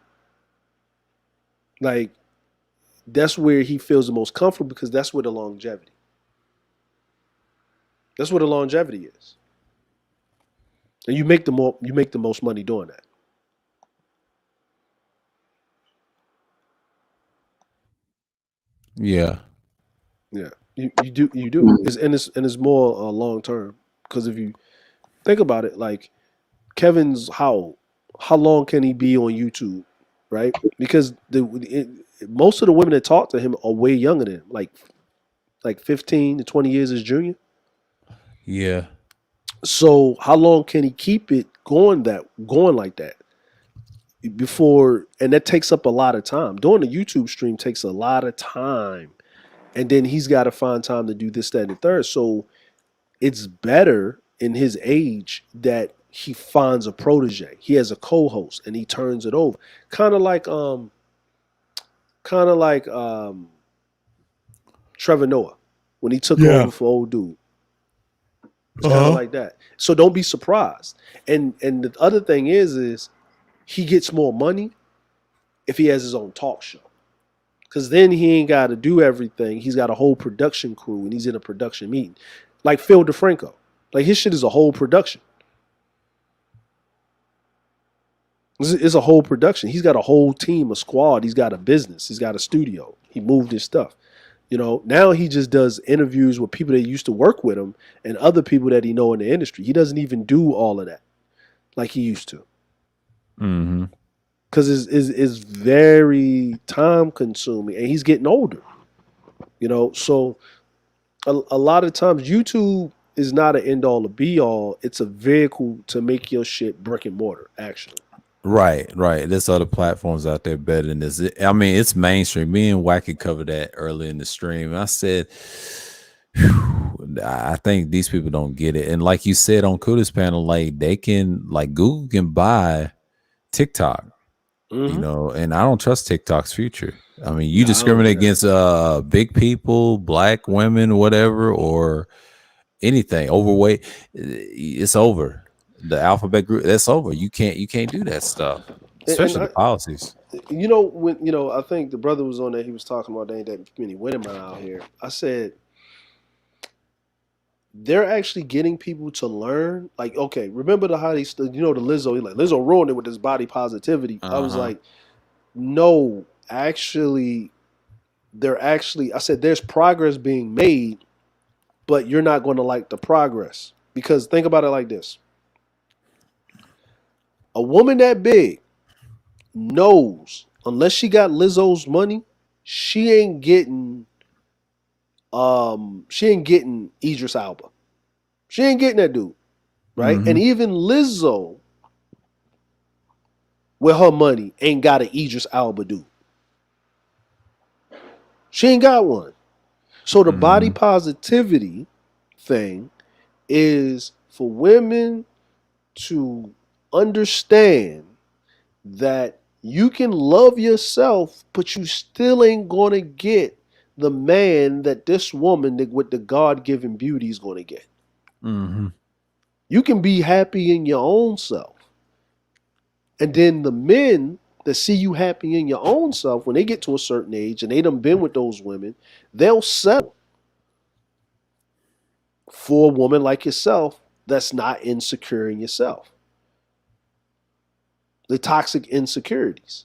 Like, that's where he feels the most comfortable, because that's where the longevity. That's where the longevity is. And you make the most money doing that. Yeah. You do. It's more long term, because if you think about it, like Kevin's how long can he be on YouTube, right? Because most of the women that talk to him are way younger than him, like 15 to 20 years as junior. Yeah. So how long can he keep it going like that before? And that takes up a lot of time. Doing a YouTube stream takes a lot of time, and then he's got to find time to do this, that, and the third. So it's better in his age that he finds a protege. He has a co-host and he turns it over. Kind of like Trevor Noah when he took over for old dude. It's kind of like that. So don't be surprised. And the other thing is he gets more money if he has his own talk show. Because then he ain't got to do everything. He's got a whole production crew and he's in a production meeting. Like Phil DeFranco. Like his shit is a whole production. It's a whole production. He's got a whole team, a squad. He's got a business. He's got a studio. He moved his stuff. You know, now he just does interviews with people that used to work with him and other people that he know in the industry. He doesn't even do all of that like he used to. Mm-hmm. Because it's very time consuming and he's getting older. You know, so a lot of times YouTube is not an end all or be all. It's a vehicle to make your shit brick and mortar, actually. Right. There's other platforms out there better than this. I mean, it's mainstream. Me and Wacky covered that early in the stream. I said, I think these people don't get it. And like you said on Kuda's panel, like they can, like Google can buy TikTok, you know, and I don't trust TikTok's future. I mean, you discriminate against big people, black women, whatever, or anything, overweight, it's over. The alphabet group, that's over. You can't do that stuff, especially the policies. You know, when I think the brother was on there, he was talking about there ain't that many women out here. I said they're actually getting people to learn. Like, okay, remember the Lizzo, Lizzo ruined it with this body positivity. I was like, no, actually, I said there's progress being made, but you're not going to like the progress. Because think about it like this. A woman that big knows unless she got Lizzo's money, she ain't getting Idris Elba. She ain't getting that dude. Right? And even Lizzo with her money ain't got an Idris Elba dude. She ain't got one. So the body positivity thing is for women to understand that you can love yourself, but you still ain't going to get the man that this woman with the God-given beauty is going to get. You can be happy in your own self. And then the men that see you happy in your own self, when they get to a certain age and they done been with those women, they'll settle for a woman like yourself that's not insecure in yourself. The toxic insecurities,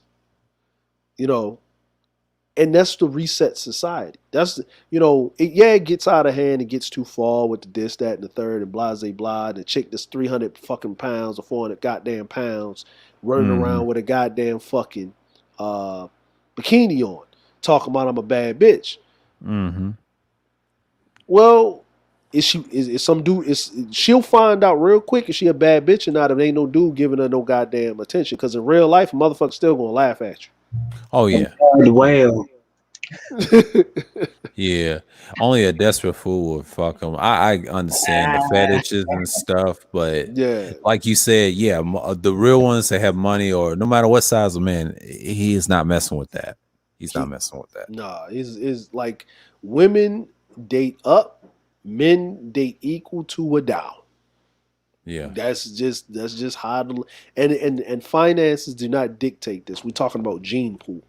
and that's the reset society. That's, it gets out of hand. It gets too far with the this, that, and the third, and blah, blah. The chick that's 300 fucking pounds or 400 goddamn pounds running around with a goddamn fucking bikini on, talking about I'm a bad bitch. Well, is some dude? She'll find out real quick if she a bad bitch or not. If ain't no dude giving her no goddamn attention. Because in real life, a motherfucker's still gonna laugh at you. Oh yeah. Well, Yeah. Only a desperate fool would fuck them. I understand the fetishes and stuff, but Yeah. like you said, yeah, the real ones that have money, or no matter what size of man, he is not messing with that. He's not messing with that. Nah, is like women date up. Men date equal to a down. Yeah, that's just how and finances do not dictate this. We're talking about gene pool,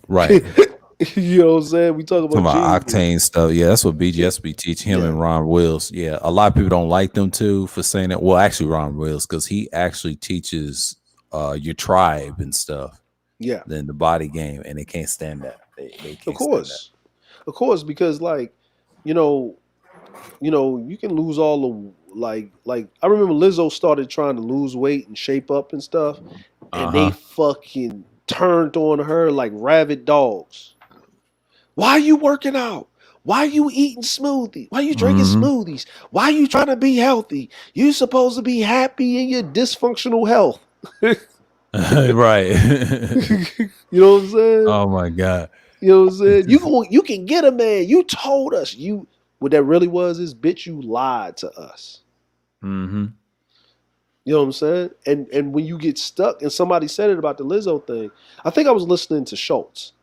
right? You know what I'm saying? We talk about octane stuff. Yeah, that's what BGS be teaching him and Ron Wills. Yeah, a lot of people don't like them too for saying that. Well, actually, Ron Wills, because he actually teaches your tribe and stuff. Yeah, then the body game, and they can't stand that. They can't of course, because like you can lose all the like I remember Lizzo started trying to lose weight and shape up and stuff, and they fucking turned on her like rabid dogs. Why are you working out? Why are you eating smoothies? Why are you drinking smoothies? Why are you trying to be healthy? You're supposed to be happy in your dysfunctional health. Right. You know what I'm saying? Oh my God. You know what I'm saying? You can get a man. You told us you. What that really was is, bitch, you lied to us. You know what I'm saying? And when you get stuck, and somebody said it about the Lizzo thing, I think I was listening to Schultz,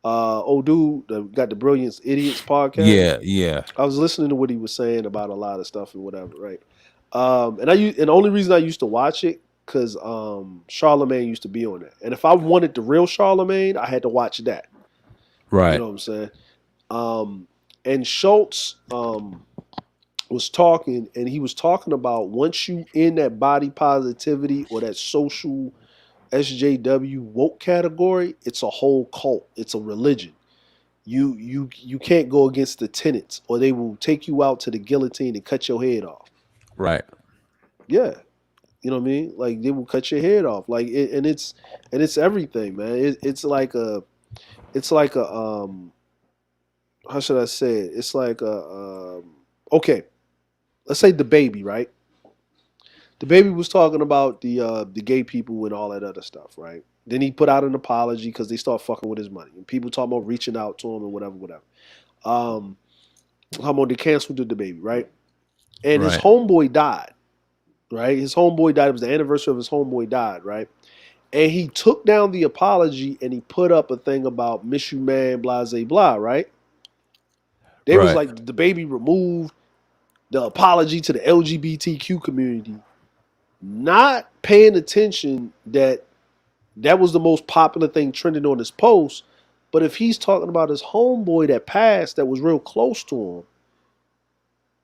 old dude that got the Brilliant Idiots podcast. Yeah. I was listening to what he was saying about a lot of stuff and whatever, right? And the only reason I used to watch it because Charlemagne used to be on that, and if I wanted the real Charlemagne, I had to watch that. You Right. know what I'm saying? And Schultz was talking, and he was talking about once you in that body positivity or that social SJW woke category, it's a whole cult. It's a religion. You can't go against the tenets, or they will take you out to the guillotine and cut your head off. Right. Yeah, you know what I mean. Like they will cut your head off. Like and it's everything, man. It's like a how should I say it? It's like okay. Let's say the baby, right? The baby was talking about the gay people and all that other stuff, right? Then he put out an apology because they start fucking with his money. And people talking about reaching out to him and whatever. How about they canceled the baby, right? And his Right. homeboy died, right? His homeboy died. It was the anniversary of his homeboy died, right? And he took down the apology and he put up a thing about miss you, man, blah, blah, blah, right? They was Right. like, the baby removed the apology to the LGBTQ community, not paying attention that was the most popular thing trending on his post. But if he's talking about his homeboy that passed that was real close to him,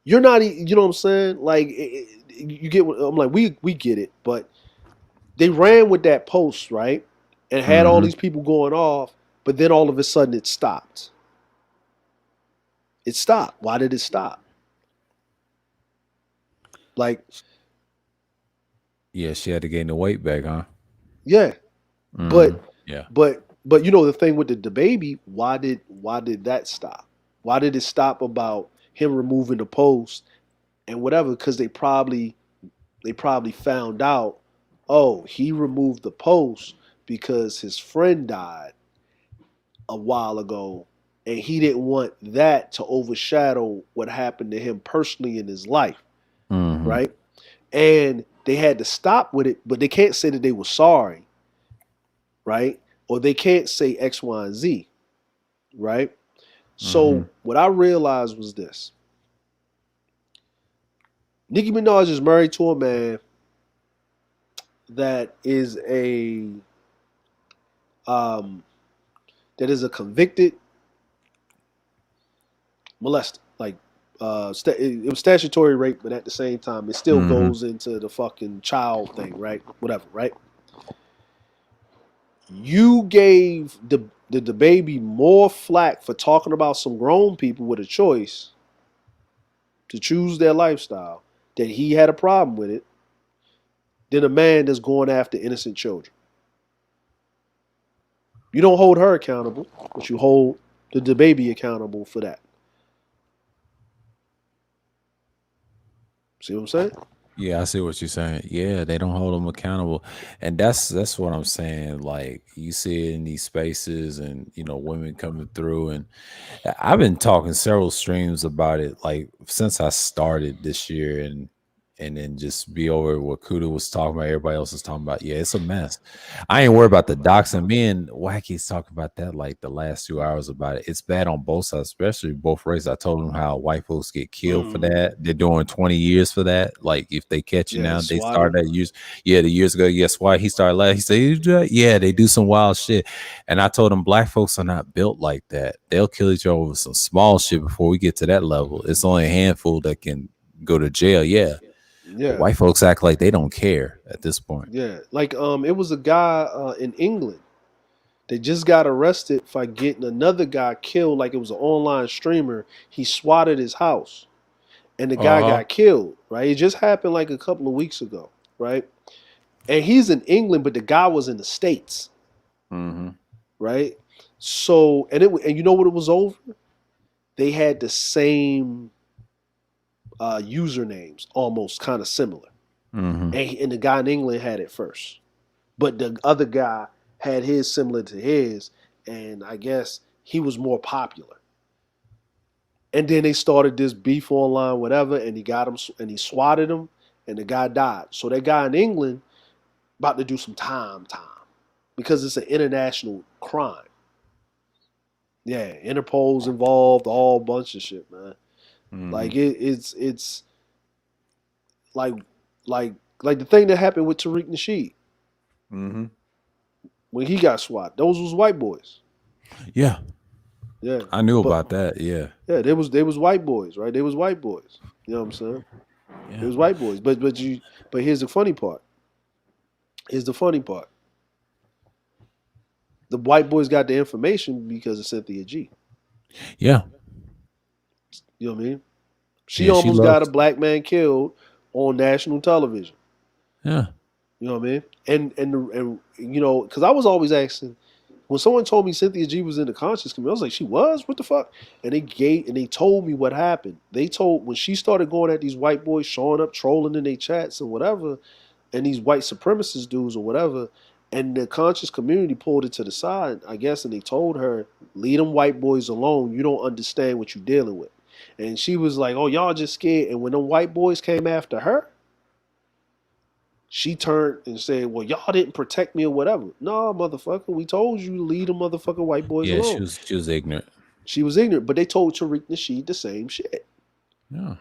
you're not, you know what I'm saying? Like, you get what I'm like, we get it, but they ran with that post, right? And had all Mm-hmm. these people going off, but then all of a sudden it stopped. It stopped. Why did it stop? Like, Yeah, she had to gain the weight back, huh? yeah, Mhm. but Yeah. but you know the thing with the baby, why did that stop? Why did it stop about him removing the post and whatever? Because they probably found out, oh, he removed the post because his friend died a while ago, and he didn't want that to overshadow what happened to him personally in his life, Mm-hmm. right? And they had to stop with it, but they can't say that they were sorry, right? Or they can't say X, Y, and Z, right? So Mhm. what I realized was this: Nicki Minaj is married to a man that is a convicted molester. Like, it was statutory rape, but at the same time, it still Mhm. goes into the fucking child thing, right? Whatever, right? You gave the baby more flack for talking about some grown people with a choice to choose their lifestyle, that he had a problem with it, than a man that's going after innocent children. You don't hold her accountable, but you hold the baby accountable for that. See what I'm saying? Yeah, I see what you're saying. Yeah, they don't hold them accountable, and that's what I'm saying. Like you see it in these spaces, and women coming through, and I've been talking several streams about it, like since I started this year, and then just be over what Kuda was talking about, everybody else is talking about. Yeah, it's a mess. I ain't worried about the doxing. Me and Wacky's talking about that like the last 2 hours about it. It's bad on both sides, especially both races. I told them how white folks get killed for that. They're doing 20 years for that. Like if they catch you Yeah, now, they they swatted started that years. Yeah, the years ago. Yes, why he started laughing. He said, "You do that?" Yeah, they do some wild shit. And I told them black folks are not built like that. They'll kill each other over some small shit before we get to that level. It's only a handful that can go to jail. Yeah. But Yeah, white folks act like they don't care at this point. yeah. Like, it was a guy in England. They just got arrested for getting another guy killed. Like, it was an online streamer. He swatted his house, and the guy Uh-huh. got killed. Right? It just happened like a couple of weeks ago. Right? And he's in England, but the guy was in the States. Mm-hmm. Right? So, and you know what it was over? They had the same usernames, almost kind of similar. Mm-hmm. And the guy in England had it first, but the other guy had his similar to his, and I guess he was more popular. And then they started this beef online, whatever, and he got him, and he swatted him, and the guy died. So that guy in England about to do some time, because it's an international crime. Yeah, Interpol's involved, all bunch of shit, man. Mm-hmm. Like it's like like the thing that happened with Tariq Nasheed Mm-hmm. when he got swatted. Those was white boys. Yeah. Yeah, I knew but about that. Yeah. yeah, they was white boys, right? They was white boys. You know what I'm saying? It Yeah. was white boys. But here's the funny part. Here's the funny part. The white boys got the information because of Cynthia G. Yeah. You know what I mean? She Yeah. She almost got a loves. black man killed on national television. Yeah. You know what I mean? And you know, because I was always asking when someone told me Cynthia G was in the conscious community, I was like, she was? What the fuck? And they told me what happened. They told when she started going at these white boys, showing up, trolling in their chats and whatever, and these white supremacist dudes or whatever, and the conscious community pulled it to the side, I guess, and they told her, leave them white boys alone. You don't understand what you're dealing with. And she was like, oh, y'all just scared. And when them white boys came after her, she turned and said, well, y'all didn't protect me or whatever. No, motherfucker, we told you to leave the motherfucking white boys Yeah. alone. She was ignorant. She was ignorant, but they told Tariq Nasheed the same shit. Yeah.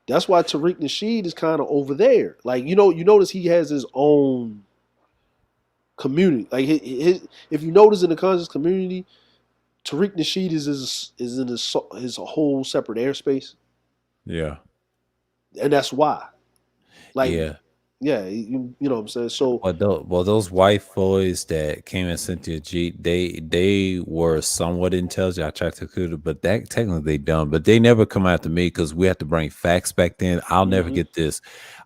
That's why Tariq Nasheed is kind of over there. Like, you know, you notice he has his own community. Like, if you notice in the conscious community, Tariq Nasheed is in his whole separate airspace, Yeah. and that's why. Like, Yeah. yeah, you know what I'm saying. So Well, those white boys that came in Cynthia G, they were somewhat intelligent. I tried to recruit it, but that technically they dumb. But they never come after me because we have to bring facts back then. I'll never get this.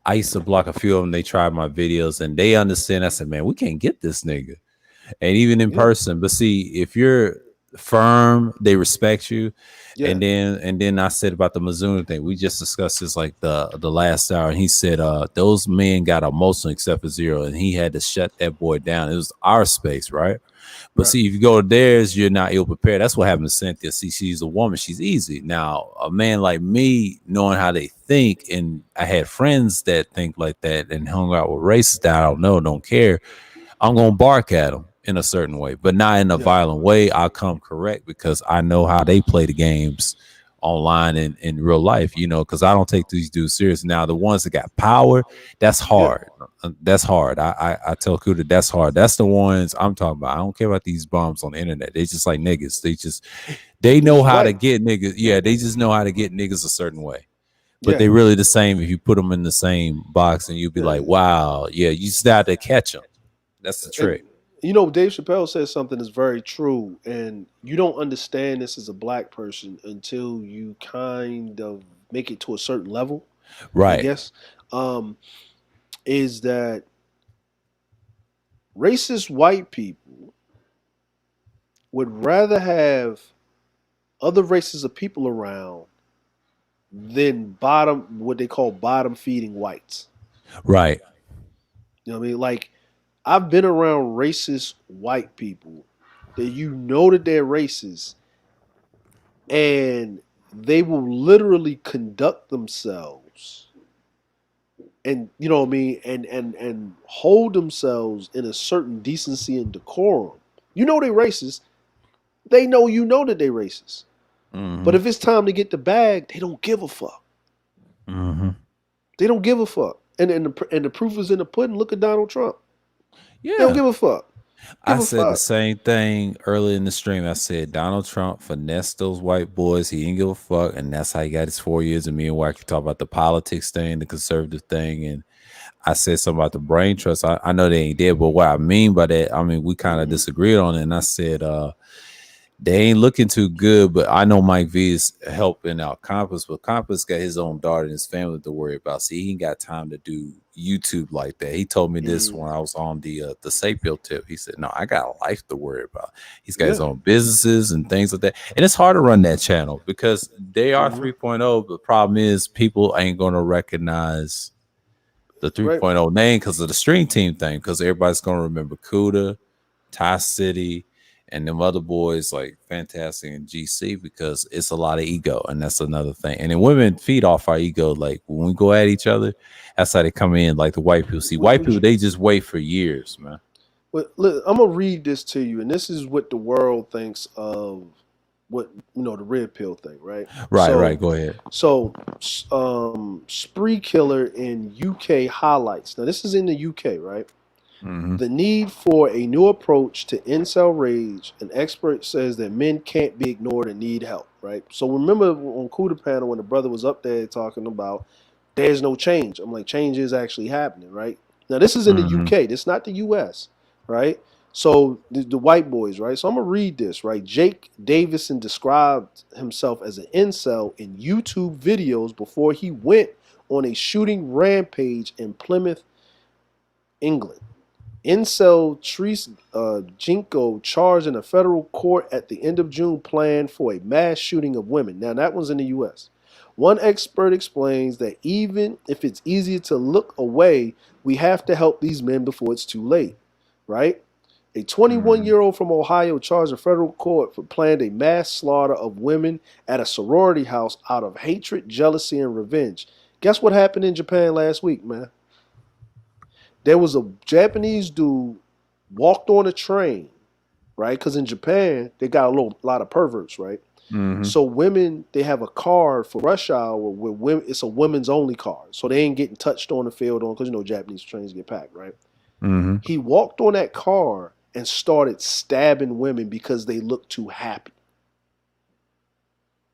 I used to block a few of them. They tried my videos and they understand. I said, man, we can't get this nigga. And even in yeah, person. But see, if you're firm, they respect you. yeah, And then I said about the Mizuna thing. We just discussed this like the last hour, and he said those men got emotional except for Zero, and he had to shut that boy down. It was our space, right? But right, see, if you go to theirs, you're not ill prepared. That's what happened to Cynthia. See, she's a woman, she's easy. Now, a man like me, knowing how they think, and I had friends that think like that and hung out with racists that I don't know, don't care. I'm gonna bark at them in a certain way, but not in a yeah, violent way. I'll come correct because I know how they play the games online and in real life, you know, because I don't take these dudes serious. Now, the ones that got power, that's yeah, hard. That's hard. I tell Kuda that's hard. That's the ones I'm talking about. I don't care about these bums on the internet. They just like niggas. They they know just how to white, get niggas. Yeah, they just know how to get niggas a certain way. But yeah, they really the same if you put them in the same box and you'll be yeah. like, wow, yeah, you just have to catch them. That's the trick. And you know, Dave Chappelle says something that's very true, and you don't understand this as a black person until you kind of make it to a certain level, I Right. guess. Is that racist white people would rather have other races of people around than what they call bottom feeding whites. Right. You know what I mean? Like, I've been around racist white people that you know that they're racist, and they will literally conduct themselves and you know what I mean, and hold themselves in a certain decency and decorum. You know they racist. They know you know that they racist. But Mm-hmm. if it's time to get the bag, they don't give a fuck. Mm-hmm. They don't give a fuck. And the proof is in the pudding. Look at Donald Trump. They don't Yeah. give a fuck. I Give a said the fuck. same thing early in the stream. I said Donald Trump finessed those white boys. He didn't give a fuck. And that's how he got his 4 years. And me and Wacky talk about the politics thing, the conservative thing. And I said something about the brain trust. I know they ain't dead, but what I mean by that, I mean, we kind of disagreed on it. And I said, they ain't looking too good, but I know Mike V is helping out Compass, but Compass got his own daughter and his family to worry about. See, he ain't got time to do YouTube like that. He told me this when I was on the Sapio tip. He said, no, I got a life to worry about. He's got his Yeah. own businesses and things like that. And it's hard to run that channel because they are 3.0, but the problem is people ain't going to recognize the 3.0 name because of the stream team thing, because everybody's going to remember Kuda, Ty City, and them other boys like Fantastic and GC, because it's a lot of ego, and that's another thing. And then women feed off our ego. Like when we go at each other, that's how they come in. Like the white people. See, white people, they just wait for years, man. But look, I'm gonna read this to you, and this is what the world thinks of what the red pill thing, right? Right, right. Go ahead. So, Spree Killer in UK highlights. Now, this is in the UK, right? Mhm. The need for a new approach to incel rage. An expert says that men can't be ignored and need help, right? So remember on Kuda panel when the brother was up there talking about there's no change. I'm like, change is actually happening, right? Now this is in the Mhm. UK. This is not the US, right? So the white boys, right? So I'm gonna read this, right? Jake Davison described himself as an incel in YouTube videos before he went on a shooting rampage in Plymouth, England. Incel Therese Jinko charged in a federal court at the end of June planned for a mass shooting of women. Now, that one's in the U.S. One expert explains that even if it's easier to look away, we have to help these men before it's too late, right? A 21-year-old from Ohio charged in federal court for planned a mass slaughter of women at a sorority house out of hatred, jealousy, and revenge. Guess what happened in Japan last week, man? There was a Japanese dude walked on a train, right? Because in Japan they got lot of perverts, right? Mhm. So women, they have a card for rush hour where women, it's a women's only card, so they ain't getting touched on the field on because Japanese trains get packed, right? Mhm. He walked on that car and started stabbing women because they looked too happy,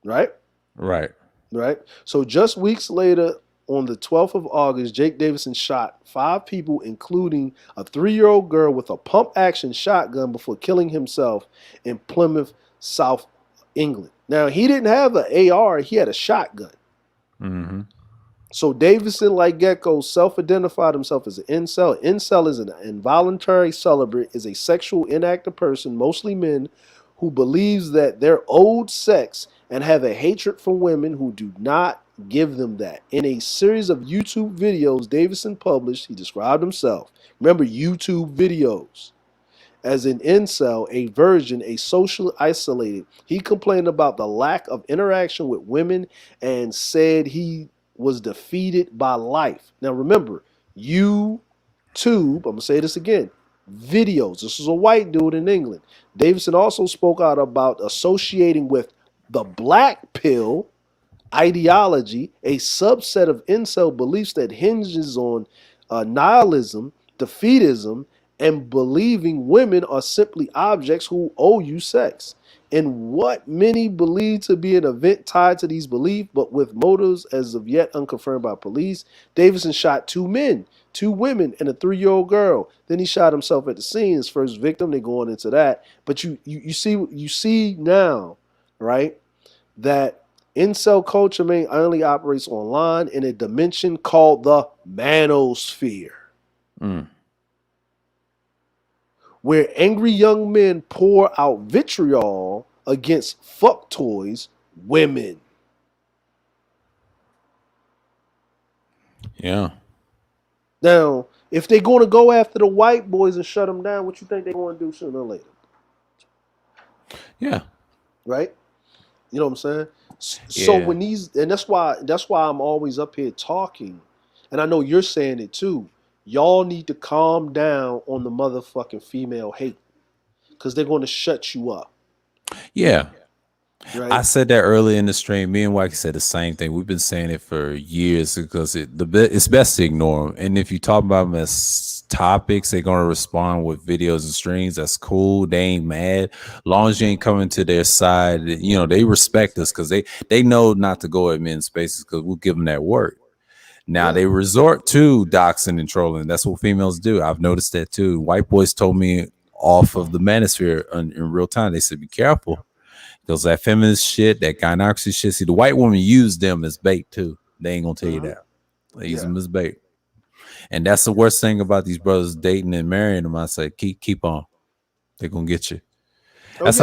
right? Right. Right. So just weeks later, on the 12th of August, Jake Davison shot 5 people, including a 3-year-old girl with a pump-action shotgun before killing himself in Plymouth, South England. Now, he didn't have an AR, he had a shotgun. Mhm. So Davison, like Gecko, self-identified himself as an incel. Incel is an involuntary celibate, is a sexual inactive person, mostly men, who believes that they're owed sex and have a hatred for women who do not give them that. In a series of YouTube videos Davison published, he described himself. Remember, YouTube videos. As an incel, a virgin, a socially isolated. He complained about the lack of interaction with women and said he was defeated by life. Now remember, YouTube, I'm going to say this again, videos. This is a white dude in England. Davison also spoke out about associating with the black pill ideology, a subset of incel beliefs that hinges on nihilism, defeatism, and believing women are simply objects who owe you sex. In what many believe to be an event tied to these beliefs, but with motives as of yet unconfirmed by police, Davison shot 2 men, 2 women, and a 3-year-old girl. Then he shot himself at the scene, his first victim. They're going into that, but you see now, right, that incel culture only operates online in a dimension called the manosphere, where angry young men pour out vitriol against fuck toys women. Yeah. Now, if they're going to go after the white boys and shut them down, what you think they're going to do sooner or later? Yeah. Right? You know what I'm saying? So Yeah. when these, and that's why I'm always up here talking, and I know you're saying it too. Y'all need to calm down on the motherfucking female hate, because they're going to shut you up. Yeah. Right? I said that earlier in the stream. Me and Wacky said the same thing. We've been saying it for years because it's best to ignore them. And if you talk about them as topics, they're going to respond with videos and streams. That's cool. They ain't mad. Long as you ain't coming to their side, they respect us because they know not to go at men's spaces because we'll give them that work. Now they resort to doxing and trolling. That's what females do. I've noticed that too. White boys told me off of the manosphere in real time. They said, be careful. Because that feminist shit, that gynocracy shit. See, the white woman used them as bait too. They ain't gonna tell you that. They use them as bait. And that's the worst thing about these brothers dating and marrying them. I say, keep on. They're gonna get you. That's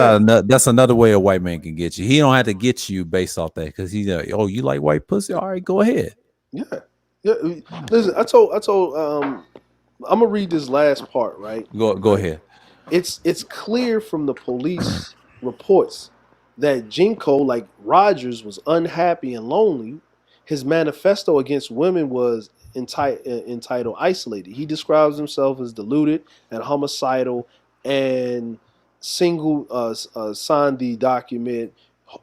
that's another way a white man can get you. He don't have to get you based off that because he's like, oh, you like white pussy? All right, go ahead. Yeah. Listen, I told I'm gonna read this last part, right? Go ahead. It's clear from the police reports that Jinko, like Rogers, was unhappy and lonely. His manifesto against women was entitled Isolated. He describes himself as deluded and homicidal, and signed the document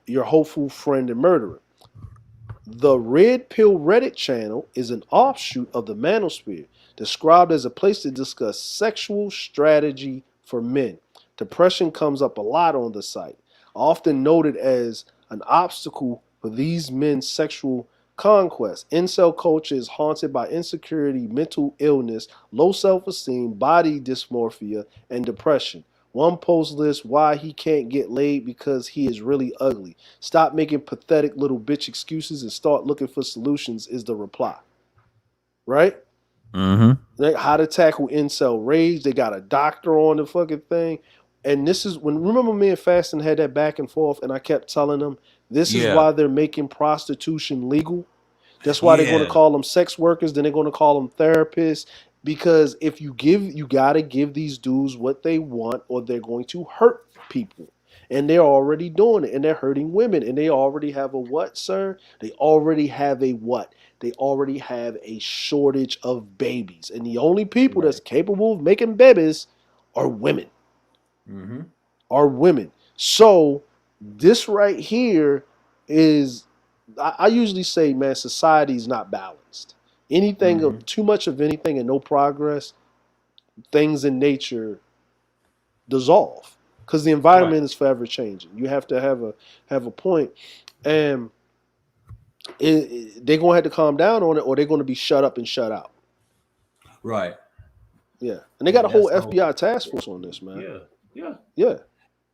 Your Hopeful Friend and Murderer. The Red Pill Reddit channel is an offshoot of the Manosphere. described as a place to discuss sexual strategy for men. Depression comes up a lot on the site, often noted as an obstacle for these men's sexual conquest. Incel culture is haunted by insecurity, mental illness, low self-esteem, body dysmorphia, and depression. One post lists why he can't get laid because he is really ugly. Stop making pathetic little bitch excuses and start looking for solutions is the reply. Right? Mm-hmm. How to tackle incel rage. They got a doctor on the fucking thing. And this is when, remember me and Faston had that back and forth, and I kept telling them this is Yeah. why they're making prostitution legal. That's why they're going to Yeah. call them sex workers, then they're going to call them therapists. Because if you got to give these dudes what they want, or they're going to hurt people. And they're already doing it, and they're hurting women. And they already have a what, sir? They already have a what? They already have a shortage of babies. And the only people that's capable of making babies are women. Mm-hmm. Are women. So this right here is, I usually say, man, society is not balanced. Anything of too much of anything and no progress, things in nature dissolve because the environment is forever changing. You have to have a point, and they're gonna have to calm down on it, or they're gonna be shut up and shut out. Right. Yeah, and they got a whole That's the FBI task force on this, man. Yeah.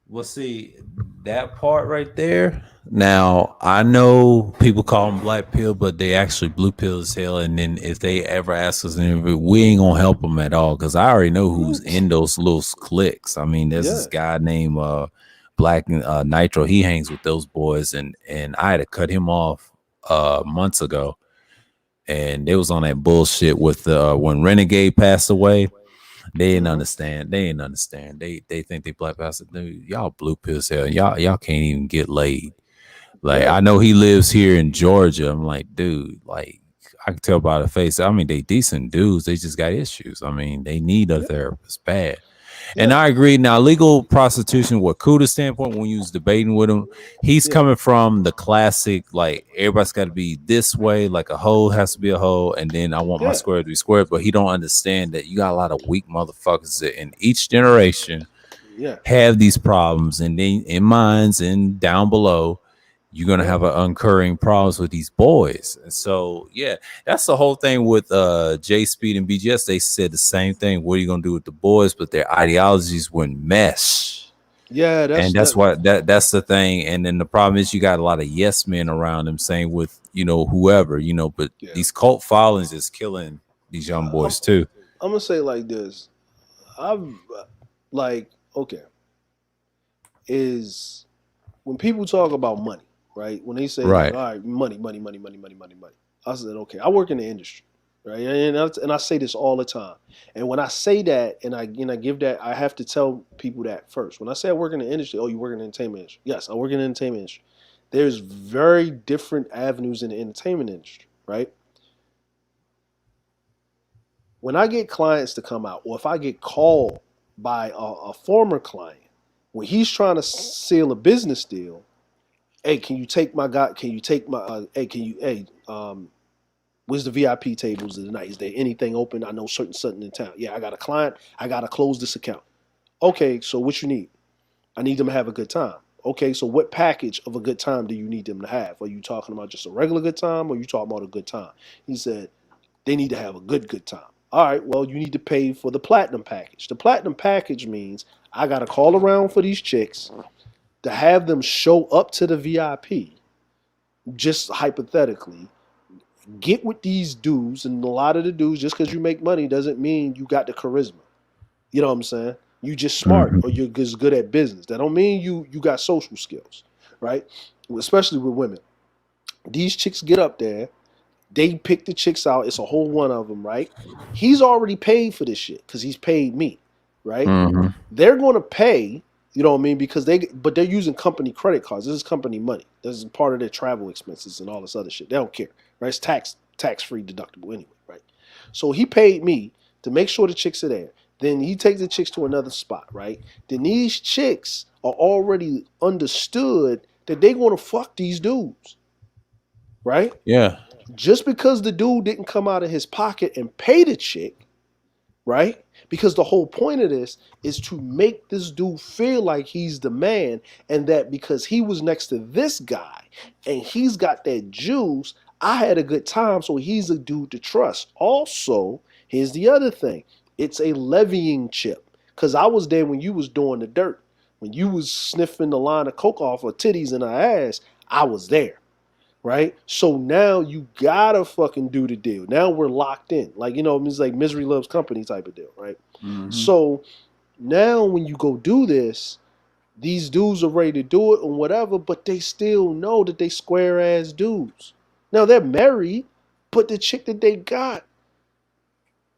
Well, see, that part right there. Now, I know people call them black pill, but they actually blue pill as hell. And then if they ever ask us, we ain't gonna help them at all because I already know who's in those little cliques. I mean, there's this guy named Black Nitro. He hangs with those boys, and I had to cut him off months ago. And they was on that bullshit with when Renegade passed away. They didn't understand. They think they black bastard. Dude, y'all blue pills hell. Y'all can't even get laid. Like I know he lives here in Georgia. I'm like, dude, like I can tell by the face. I mean, they decent dudes. They just got issues. I mean, they need a therapist bad. And I agree. Now, legal prostitution, what Kuda's standpoint, when you was debating with him, he's coming from the classic, like everybody's got to be this way, like a hoe has to be a hoe, and then I want my square to be square. But he don't understand that you got a lot of weak motherfuckers that in each generation have these problems, and then in mines and down below, you're gonna have an incurring problems with these boys. And so that's the whole thing with J Speed and BGS. They said the same thing. What are you gonna do with the boys? But their ideologies wouldn't mesh. That's the thing. And then the problem is you got a lot of yes men around them saying with whoever, but these cult followings is killing these young boys too. I'm gonna say it like this. Is when people talk about money, right? When they say, like, all right, money. I said, okay, I work in the industry, right? And I say this all the time. And when I say that, and I give that, I have to tell people that first. When I say I work in the industry, oh, you work in the entertainment industry? Yes, I work in the entertainment industry. There's very different avenues in the entertainment industry, right? When I get clients to come out, or if I get called by a former client, when he's trying to seal a business deal, hey, can you take my guy? Can you take my? Where's the VIP tables tonight? Is there anything open? I know certain in town. Yeah, I got a client. I gotta close this account. Okay, so what you need? I need them to have a good time. Okay, so what package of a good time do you need them to have? Are you talking about just a regular good time, or are you talking about a good time? He said they need to have a good time. All right, well, you need to pay for the platinum package. The platinum package means I got to call around for these chicks to have them show up to the VIP, just hypothetically, get with these dudes. And a lot of the dudes, just because you make money doesn't mean you got the charisma. You know what I'm saying? You just smart or you're just good at business. That don't mean you got social skills, right? Especially with women. These chicks get up there. They pick the chicks out. It's a whole one of them, right? He's already paid for this shit because he's paid me, right? Mm-hmm. They're going to pay, you know what I mean? Because but they're using company credit cards. This is company money. This is part of their travel expenses and all this other shit. They don't care, right? It's tax-free deductible anyway, right? So he paid me to make sure the chicks are there. Then he takes the chicks to another spot, right? Then these chicks are already understood that they're going to fuck these dudes, right? Yeah. Just because the dude didn't come out of his pocket and pay the chick right? Because the whole point of this is to make this dude feel like he's the man, and that because he was next to this guy and he's got that juice, I had a good time, so he's a dude to trust. Also, here's the other thing. It's a levying chip. Because I was there when you was doing the dirt. When you was sniffing the line of coke off her titties and her ass, I was there. Right? So now you gotta fucking do the deal. Now we're locked in. Like, you know, it's like misery loves company type of deal, right? Mhm. So now when you go do this, these dudes are ready to do it and whatever, but they still know that they square ass dudes. Now they're married, but the chick that they got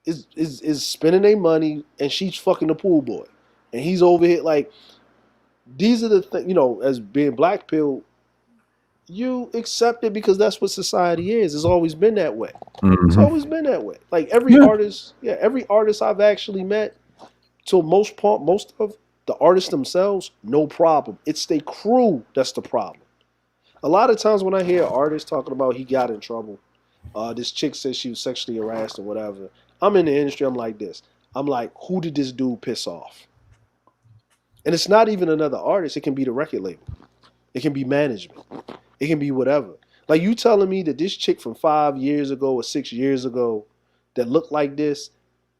is spending their money and she's fucking the pool boy. And he's over here like, these are the things, you know, as being black pill, you accept it because that's what society is. It's always been that way. It's Mhm. always been that way. Like every Yeah. artist, every artist I've actually met, to most part, most of the artists themselves, no problem. It's their crew that's the problem. A lot of times when I hear artists talking about he got in trouble, this chick says she was sexually harassed or whatever, I'm in the industry, I'm like this. I'm like, who did this dude piss off? And it's not even another artist. It can be the record label. It can be management. It can be whatever. Like you telling me that this chick from 5 years ago or 6 years ago that looked like this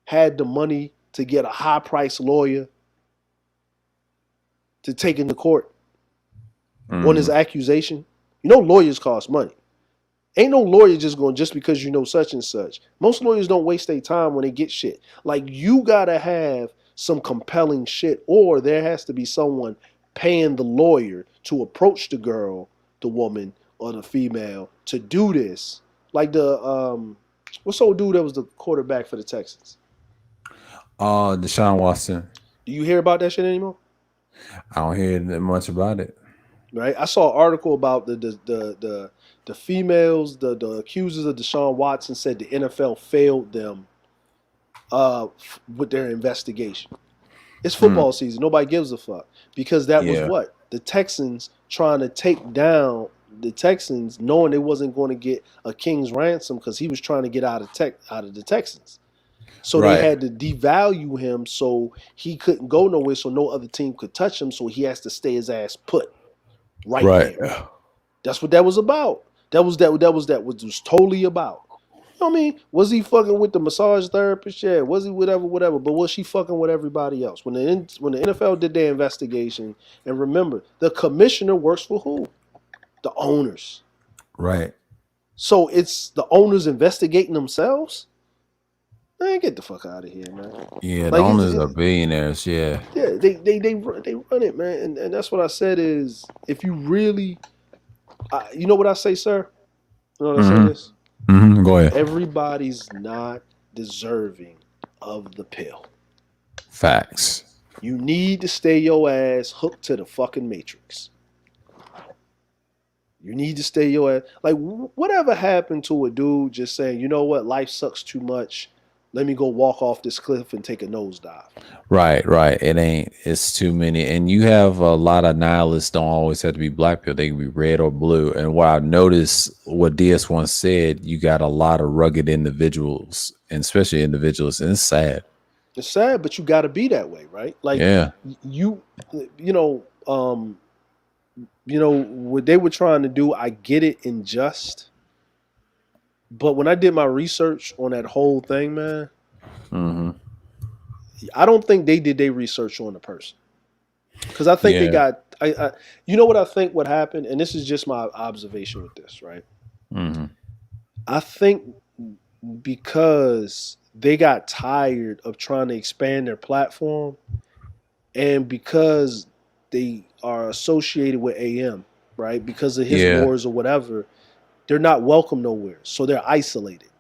had the money to get a high price lawyer to take into court on his accusation? You know lawyers cost money. Ain't no lawyer just going just because you know such and such. Most lawyers don't waste their time when they get shit. Like you gotta have some compelling shit, or there has to be someone paying the lawyer to approach the girl, the woman, or the female to do this. Like the what's old dude that was the quarterback for the Texans? Deshaun Watson. Do you hear about that shit anymore? I don't hear that much about it. Right. I saw an article about the females, the accusers of Deshaun Watson said the NFL failed them with their investigation. It's football season. Nobody gives a fuck because that was Yeah. what the Texans trying to take down the Texans, knowing they wasn't going to get a king's ransom because he was trying to get out of the Texans. So Right. they had to devalue him so he couldn't go nowhere, so no other team could touch him. So he has to stay his ass put right there. That's what that was about. That was totally about. You know what I mean? Was he fucking with the massage therapist? Yeah. Was he whatever? But was she fucking with everybody else? When the NFL did their investigation, and remember, the commissioner works for who? The owners. Right. So it's the owners investigating themselves? Man, get the fuck out of here, man. Yeah, Like, the owners are billionaires. Yeah. Yeah, they run it, man. And that's what I said is, if you really, you know what I say, sir? You know what I say this? Go ahead. Everybody's not deserving of the pill. Facts. You need to stay your ass hooked to the fucking matrix. You need to stay your ass. Like, whatever happened to a dude just saying, you know what, life sucks too much. Let me go walk off this cliff and take a nosedive. Right. It's too many. And you have a lot of nihilists don't always have to be black people. They can be red or blue. And what I've noticed, what DS once said, you got a lot of rugged individuals, and especially individuals, and it's sad. It's sad, but you got to be that way, right? Like, Yeah. you know, what they were trying to do, I get it in just. But when I did my research on that whole thing, man, I don't think they did their research on the person. Because I think they got, you know what I think what happened? And this is just my observation with this, right? I think because they got tired of trying to expand their platform, and because they are associated with AM, right? Because of his wars or whatever, they're not welcome nowhere. So they're isolated,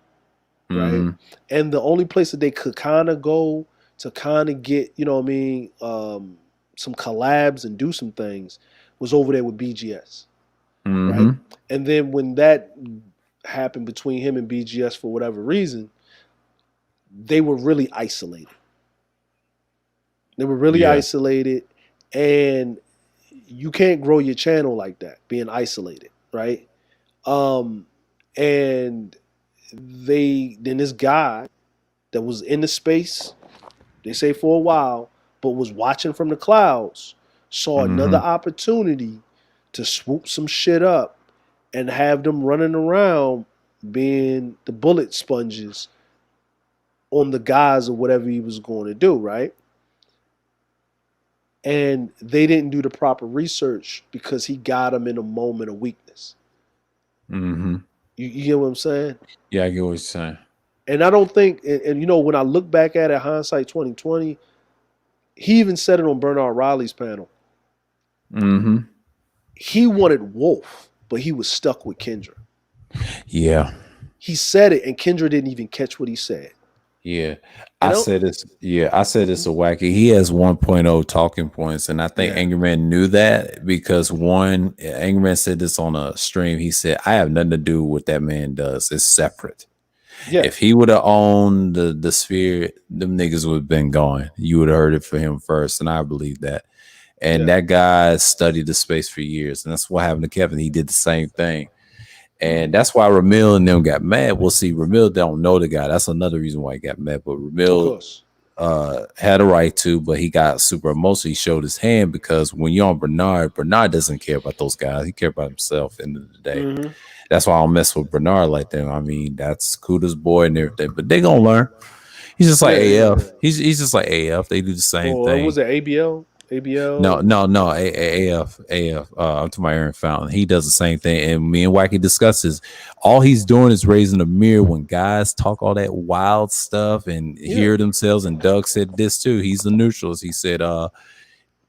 right? And the only place that they could kind of go to kind of get, you know what I mean, some collabs and do some things was over there with BGS, right? And then when that happened between him and BGS for whatever reason, they were really isolated. They were really isolated, and you can't grow your channel like that, being isolated, right? And then this guy that was in the space they say for a while, but was watching from the clouds, saw another Mm-hmm. opportunity to swoop some shit up and have them running around being the bullet sponges on the guys of whatever he was going to do, right? And they didn't do the proper research because he got them in a moment of weakness. Mm-hmm. You get what I'm saying? Yeah, I get what you're saying. And I don't think, and you know, when I look back at it, hindsight 2020, he even said it on Bernard Riley's panel. Mm-hmm. He wanted Wolf, but he was stuck with Kendra. Yeah. He said it, and Kendra didn't even catch what he said. Yeah. You I know? said this. Yeah, I said it's a wacky. He has 1.0 talking points, and I think Yeah. Angry Man knew that because Angry Man said this on a stream. He said, "I have nothing to do with what that man does. It's separate. Yeah. If he would have owned the sphere, them niggas would have been gone. You would have heard it for him first, and I believe that. And Yeah. that guy studied the space for years, and that's what happened to Kevin. He did the same thing. And that's why Ramil and them got mad. Well, see, Ramil don't know the guy. That's another reason why he got mad. But Of Ramil course. had a right to, but he got super emotional. He showed his hand because when you're on Bernard doesn't care about those guys. He cares about himself at the end of the day. Mhm. That's why I don't mess with Bernard like that. I mean, that's Kuda's boy and everything, but they gonna learn. He's just like Yeah. AF. He's just like AF. They do the same Or thing. was it ABL? ABL? No. AF. I'm to my Aaron Fountain. He does the same thing. And me and Wacky discusses. All he's doing is raising a mirror when guys talk all that wild stuff and hear themselves. And Doug said this too. He's the neutralist. He said,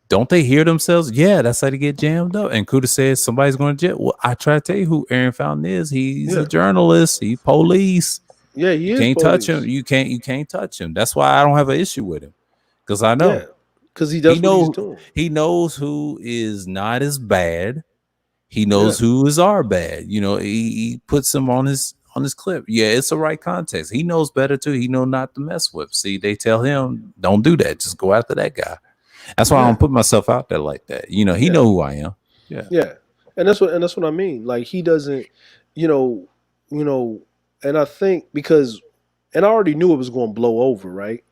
don't they hear themselves? Yeah, that's how they get jammed up. And Kuda says somebody's going to jail. Well, I try to tell you who Aaron Fountain is. He's a journalist. He police. Yeah, he You is can't police. touch him. You can't touch him. That's why I don't have an issue with him. Because I know. Yeah. Because he does what he's doing. He knows who is not as bad. He knows who is are bad. You know, he puts him on his clip. Yeah, it's the right context. He knows better too. He know not to mess with. See, they tell him, don't do that. Just go after that guy. That's why I don't put myself out there like that. You know, he know who I am. Yeah. And that's what I mean. Like he doesn't, you know, and I think because I already knew it was going to blow over, right?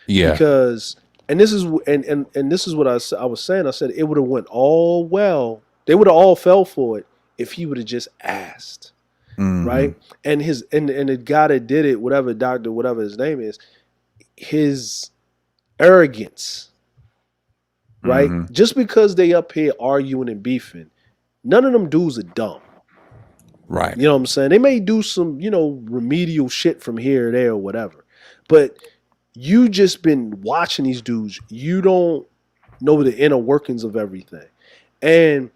Yeah. Because and this is this is what I was saying. I said it would have went all well. They would have all fell for it if he would have just asked, right? And and the guy that did it, whatever his name is, his arrogance, right? Just because they up here arguing and beefing, none of them dudes are dumb. Right. You know what I'm saying? They may do some, remedial shit from here or there or whatever. But you just been watching these dudes. You don't know the inner workings of everything. And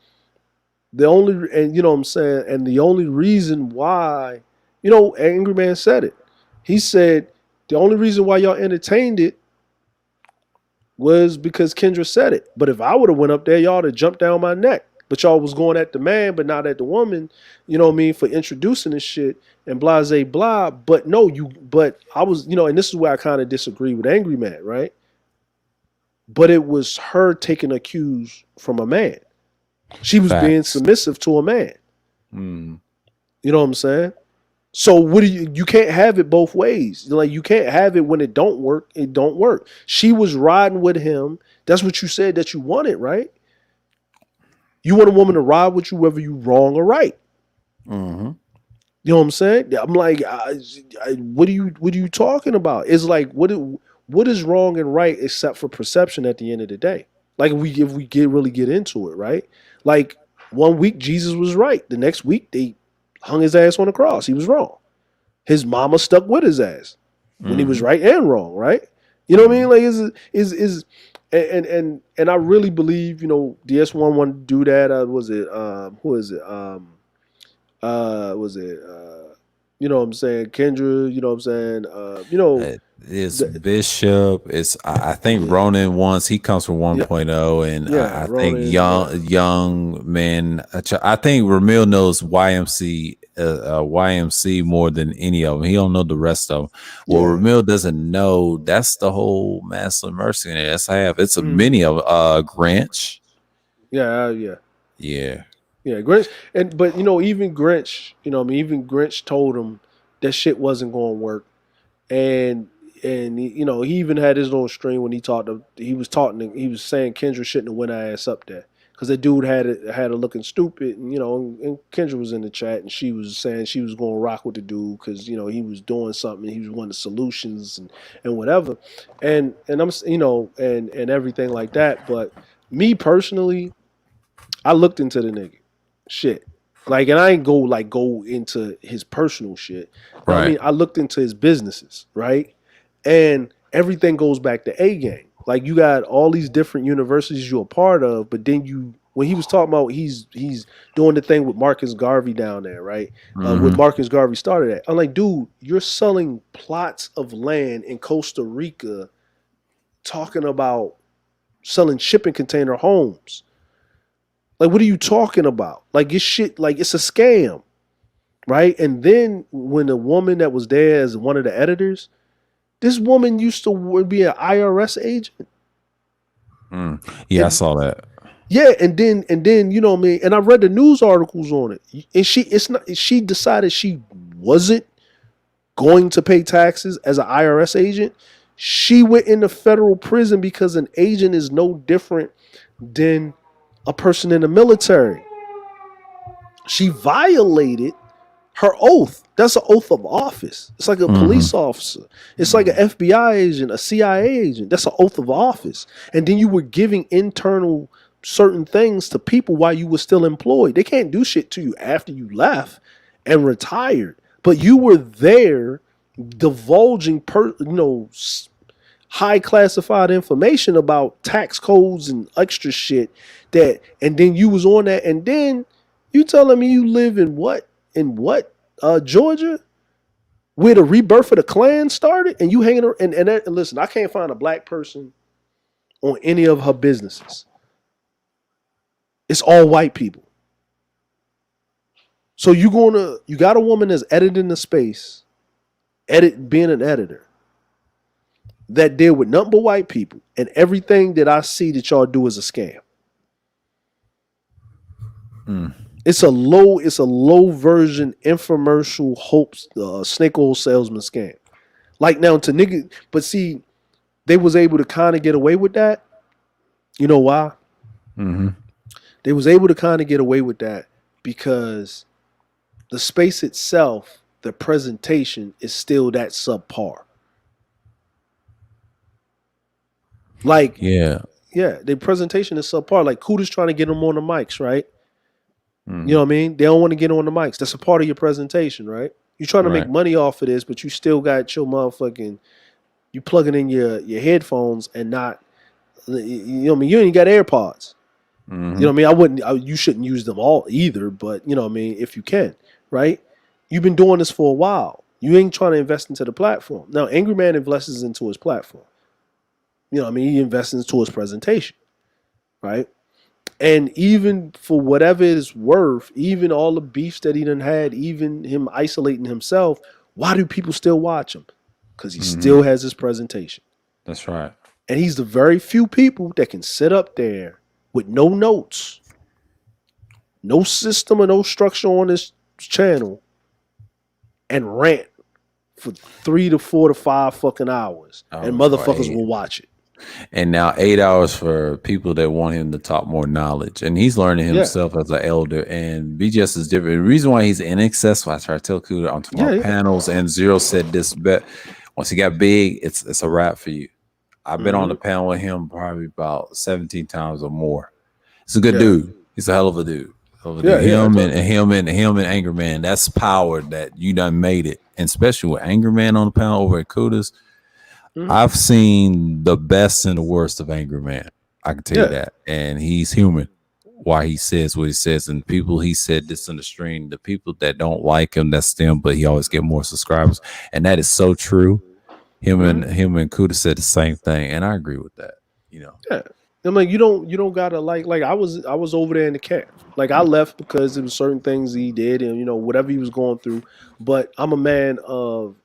you know what I'm saying? And the only reason why, Angry Man said it. He said the only reason why y'all entertained it was because Kendra said it. But if I would have went up there, y'all would have jumped down my neck. But y'all was going at the man, but not at the woman, you know what I mean, for introducing this shit and blah, blah. But no, but I was, and this is where I kind of disagree with Angry Man, right? But it was her taking a cues from a man. She was being submissive to a man. You know what I'm saying? So you can't have it both ways. Like you can't have it when it don't work, it don't work. She was riding with him. That's what you said that you wanted, right? You want a woman to ride with you whether you wrong or right. You know what I'm saying? I'm like, what are you talking about? It's like what is wrong and right except for perception at the end of the day? Like if we really get into it, right? Like 1 week Jesus was right. The next week they hung his ass on the cross. He was wrong. His mama stuck with his ass when he was right and wrong, right? You know what I mean? Like is and I really believe, DS1 wanted to do that. Was it who is it? Was it you know what I'm saying? Kendra, you know what I'm saying? It's Bishop. It's I think Ronan once he comes from 1.0, and I think young men. I think Ramil knows YMC more than any of them. He don't know the rest of them. Well, Ramil doesn't know. That's the whole Master Mercy in it. That's it's a mini of Grinch. Yeah. Grinch, but even Grinch, even Grinch told him that shit wasn't going to work, and and you know, he even had his little stream when he was saying Kendra shouldn't have went her ass up there because the dude had her looking stupid, and you know, and Kendra was in the chat and she was saying she was going to rock with the dude because you know he was doing something, he was one of the solutions and whatever, and I'm you know and everything like that. But me personally, I looked into the nigga shit. Like, and I ain't go into his personal shit. But I Right. mean, I looked into his businesses, right? And everything goes back to A game. Like, you got all these different universities you're a part of, but then when he was talking about he's doing the thing with Marcus Garvey down there, right? With Mhm. Marcus Garvey started at. I'm like, dude, you're selling plots of land in Costa Rica, talking about selling shipping container homes. Like, what are you talking about? Like, it's shit. Like, it's a scam, right? And then when the woman that was there as one of the editors, this woman used to be an IRS agent. Yeah, I And saw that. yeah, and then you know what I mean. And I read the news articles on it, and she decided she wasn't going to pay taxes as an IRS agent. She went into federal prison because an agent is no different than a person in the military. She violated her oath. That's an oath of office. It's like a police officer. It's like an FBI agent, a CIA agent. That's an oath of office. And then you were giving internal certain things to people while you were still employed. They can't do shit to you after you left and retired. But you were there divulging high classified information about tax codes and extra shit and then you was on that, and then you telling me you live in what Georgia, where the rebirth of the Klan started, and you hanging around, and listen, I can't find a black person on any of her businesses. It's all white people. So you got a woman that's editing the space, being an editor, that deal with nothing but white people, and everything that I see that y'all do is a scam. It's a low version infomercial snake oil salesman scam. Like, now to nigga, but see, they was able to kind of get away with that. You know why? They was able to kind of get away with that because the space itself, the presentation is still that subpar. Like, Yeah. the presentation is subpar. Like, Kuda's trying to get them on the mics, right? You know what I mean? They don't want to get on the mics. That's a part of your presentation, right? You're trying to make money off of this, but you still got your motherfucking, you plugging in your headphones and not, you know what I mean? You ain't got AirPods. You know what I mean? You shouldn't use them all either, but you know what I mean? If you can, right? You've been doing this for a while. You ain't trying to invest into the platform. Now, Angry Man invests into his platform. You know what I mean? He invests into his presentation, right? And even for whatever it is worth, even all the beefs that he done had, even him isolating himself, why do people still watch him? Because he still has his presentation. That's right. And he's the very few people that can sit up there with no notes, no system or no structure on this channel and rant for 3 to 4 to 5 fucking hours. And motherfuckers will watch it. And now 8 hours for people that want him to talk more knowledge. And he's learning himself as an elder. And BGS is different. The reason why he's inaccessible, I try to tell Kuda on panels, and Zero said this, but once he got big, it's a wrap for you. I've been on the panel with him probably about 17 times or more. He's a good dude. He's a hell of a dude. Him and Anger Man, that's power that you done made it. And especially with Anger Man on the panel over at Kuda's, I've seen the best and the worst of Angry Man. I can tell you that. And he's human. Why he says what he says. And people, he said this in the stream, the people that don't like him, that's them, but he always get more subscribers. And that is so true. Him and Kuda said the same thing. And I agree with that. You know. Yeah. I'm like, you don't gotta like I was over there in the camp. Like, I left because there was certain things he did and you know, whatever he was going through. But I'm a man of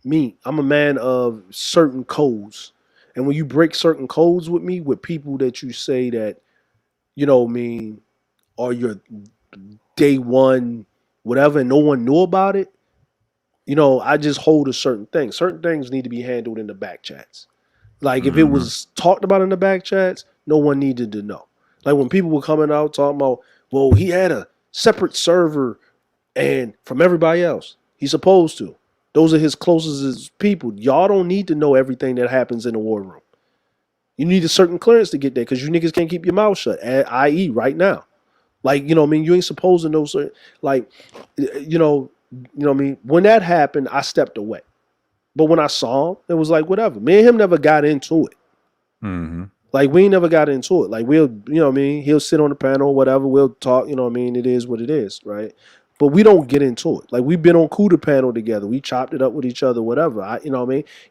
I'm a man of certain codes. And when you break certain codes with me, with people that you say that, you know what I mean, are your day one, whatever, and no one knew about it, I just hold a certain thing. Certain things need to be handled in the back chats. Like if it Mhm. was talked about in the back chats, no one needed to know. Like when people were coming out talking about, well, he had a separate server and from everybody else. He's supposed to. Those are his closest people. Y'all don't need to know everything that happens in the war room. You need a certain clearance to get there because you niggas can't keep your mouth shut, i.e. right now. Like, you ain't supposed to know certain, like, when that happened, I stepped away. But when I saw him, it was like, whatever. Me and him never got into it. Mhm. Like, we never got into it. Like, he'll sit on the panel, whatever. We'll talk, it is what it is, right? But we don't get into it. Like, we've been on CUDA panel together. We chopped it up with each other, whatever.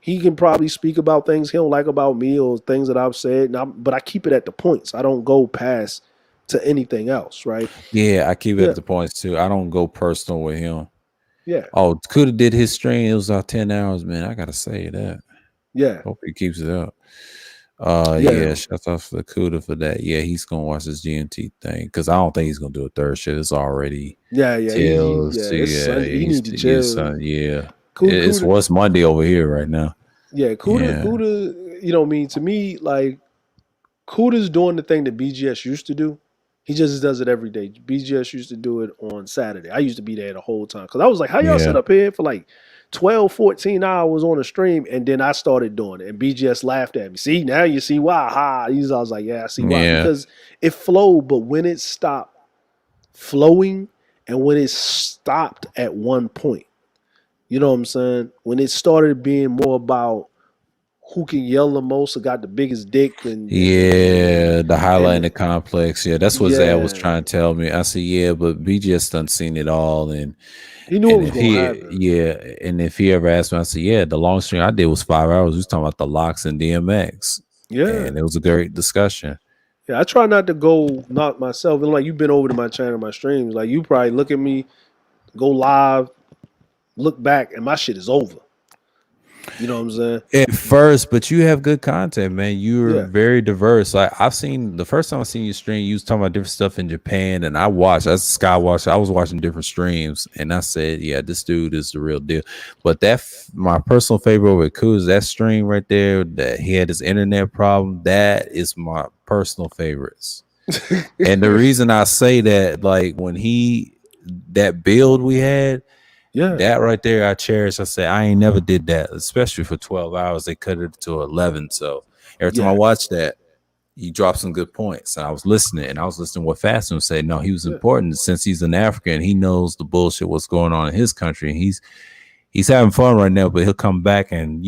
He can probably speak about things he don't like about me or things that I've said, but I keep it at the points. I don't go past to anything else, right? Yeah, I keep it Yeah. at the points too. I don't go personal with him. Yeah, Oh, could have did his stream. It was 10 hours, man. I gotta say that. yeah, Hope he keeps it up. yeah. Yeah, shout out to the Cuda for that. Yeah, he's gonna watch this GMT thing because I don't think he's gonna do a third shit. It's already Yeah. till It's Sunday. He need to he's chill. yeah. It's Cuda, what's Monday over here right now. yeah, Cuda, Yeah. Cuda. To me, like Cuda's doing the thing that BGS used to do. He just does it every day. BGS used to do it on Saturday. I used to be there the whole time because I was like, how y'all Yeah. sit up here for like 12, 14 hours on a stream? And then I started doing it. And BGS laughed at me. See, now you see why. Ha. I was like, yeah, I see why. Yeah. Because it flowed, but when it stopped flowing and when it stopped at one point, you know what I'm saying? When it started being more about who can yell the most or got the biggest dick and The highlight in and the complex. Yeah, that's what Zad was yeah, trying to tell me. I said, yeah, but BGS done seen it all. And he knew it was if going to happen. and if he ever asked me, I said, yeah, the long stream I did was 5 hours. We was talking about the locks and DMX. Yeah, And it was a great discussion. yeah. I try not to go knock myself. And like you've been over to my channel, my streams. Like you probably look at me, go live, look back, and my shit is over. You know what I'm saying? At first, but you have good content, man. You're Yeah. very diverse. Like I've seen the first time I seen you stream, you was talking about different stuff in Japan, and I watched. As a Skywatcher, I was watching different streams, and I said, "Yeah, this dude is the real deal." But my personal favorite over at Kuz, that stream right there, that he had his internet problem. That is my personal favorites. And the reason I say that, like when that build we had. Yeah. That right there, I cherish. I say I ain't never did that, especially for 12 hours. They cut it to 11. So every time I watch that, he dropped some good points. And I was listening, what Faston would say. No, he was important since he's an African. He knows the bullshit, what's going on in his country. And he's having fun right now, but he'll come back and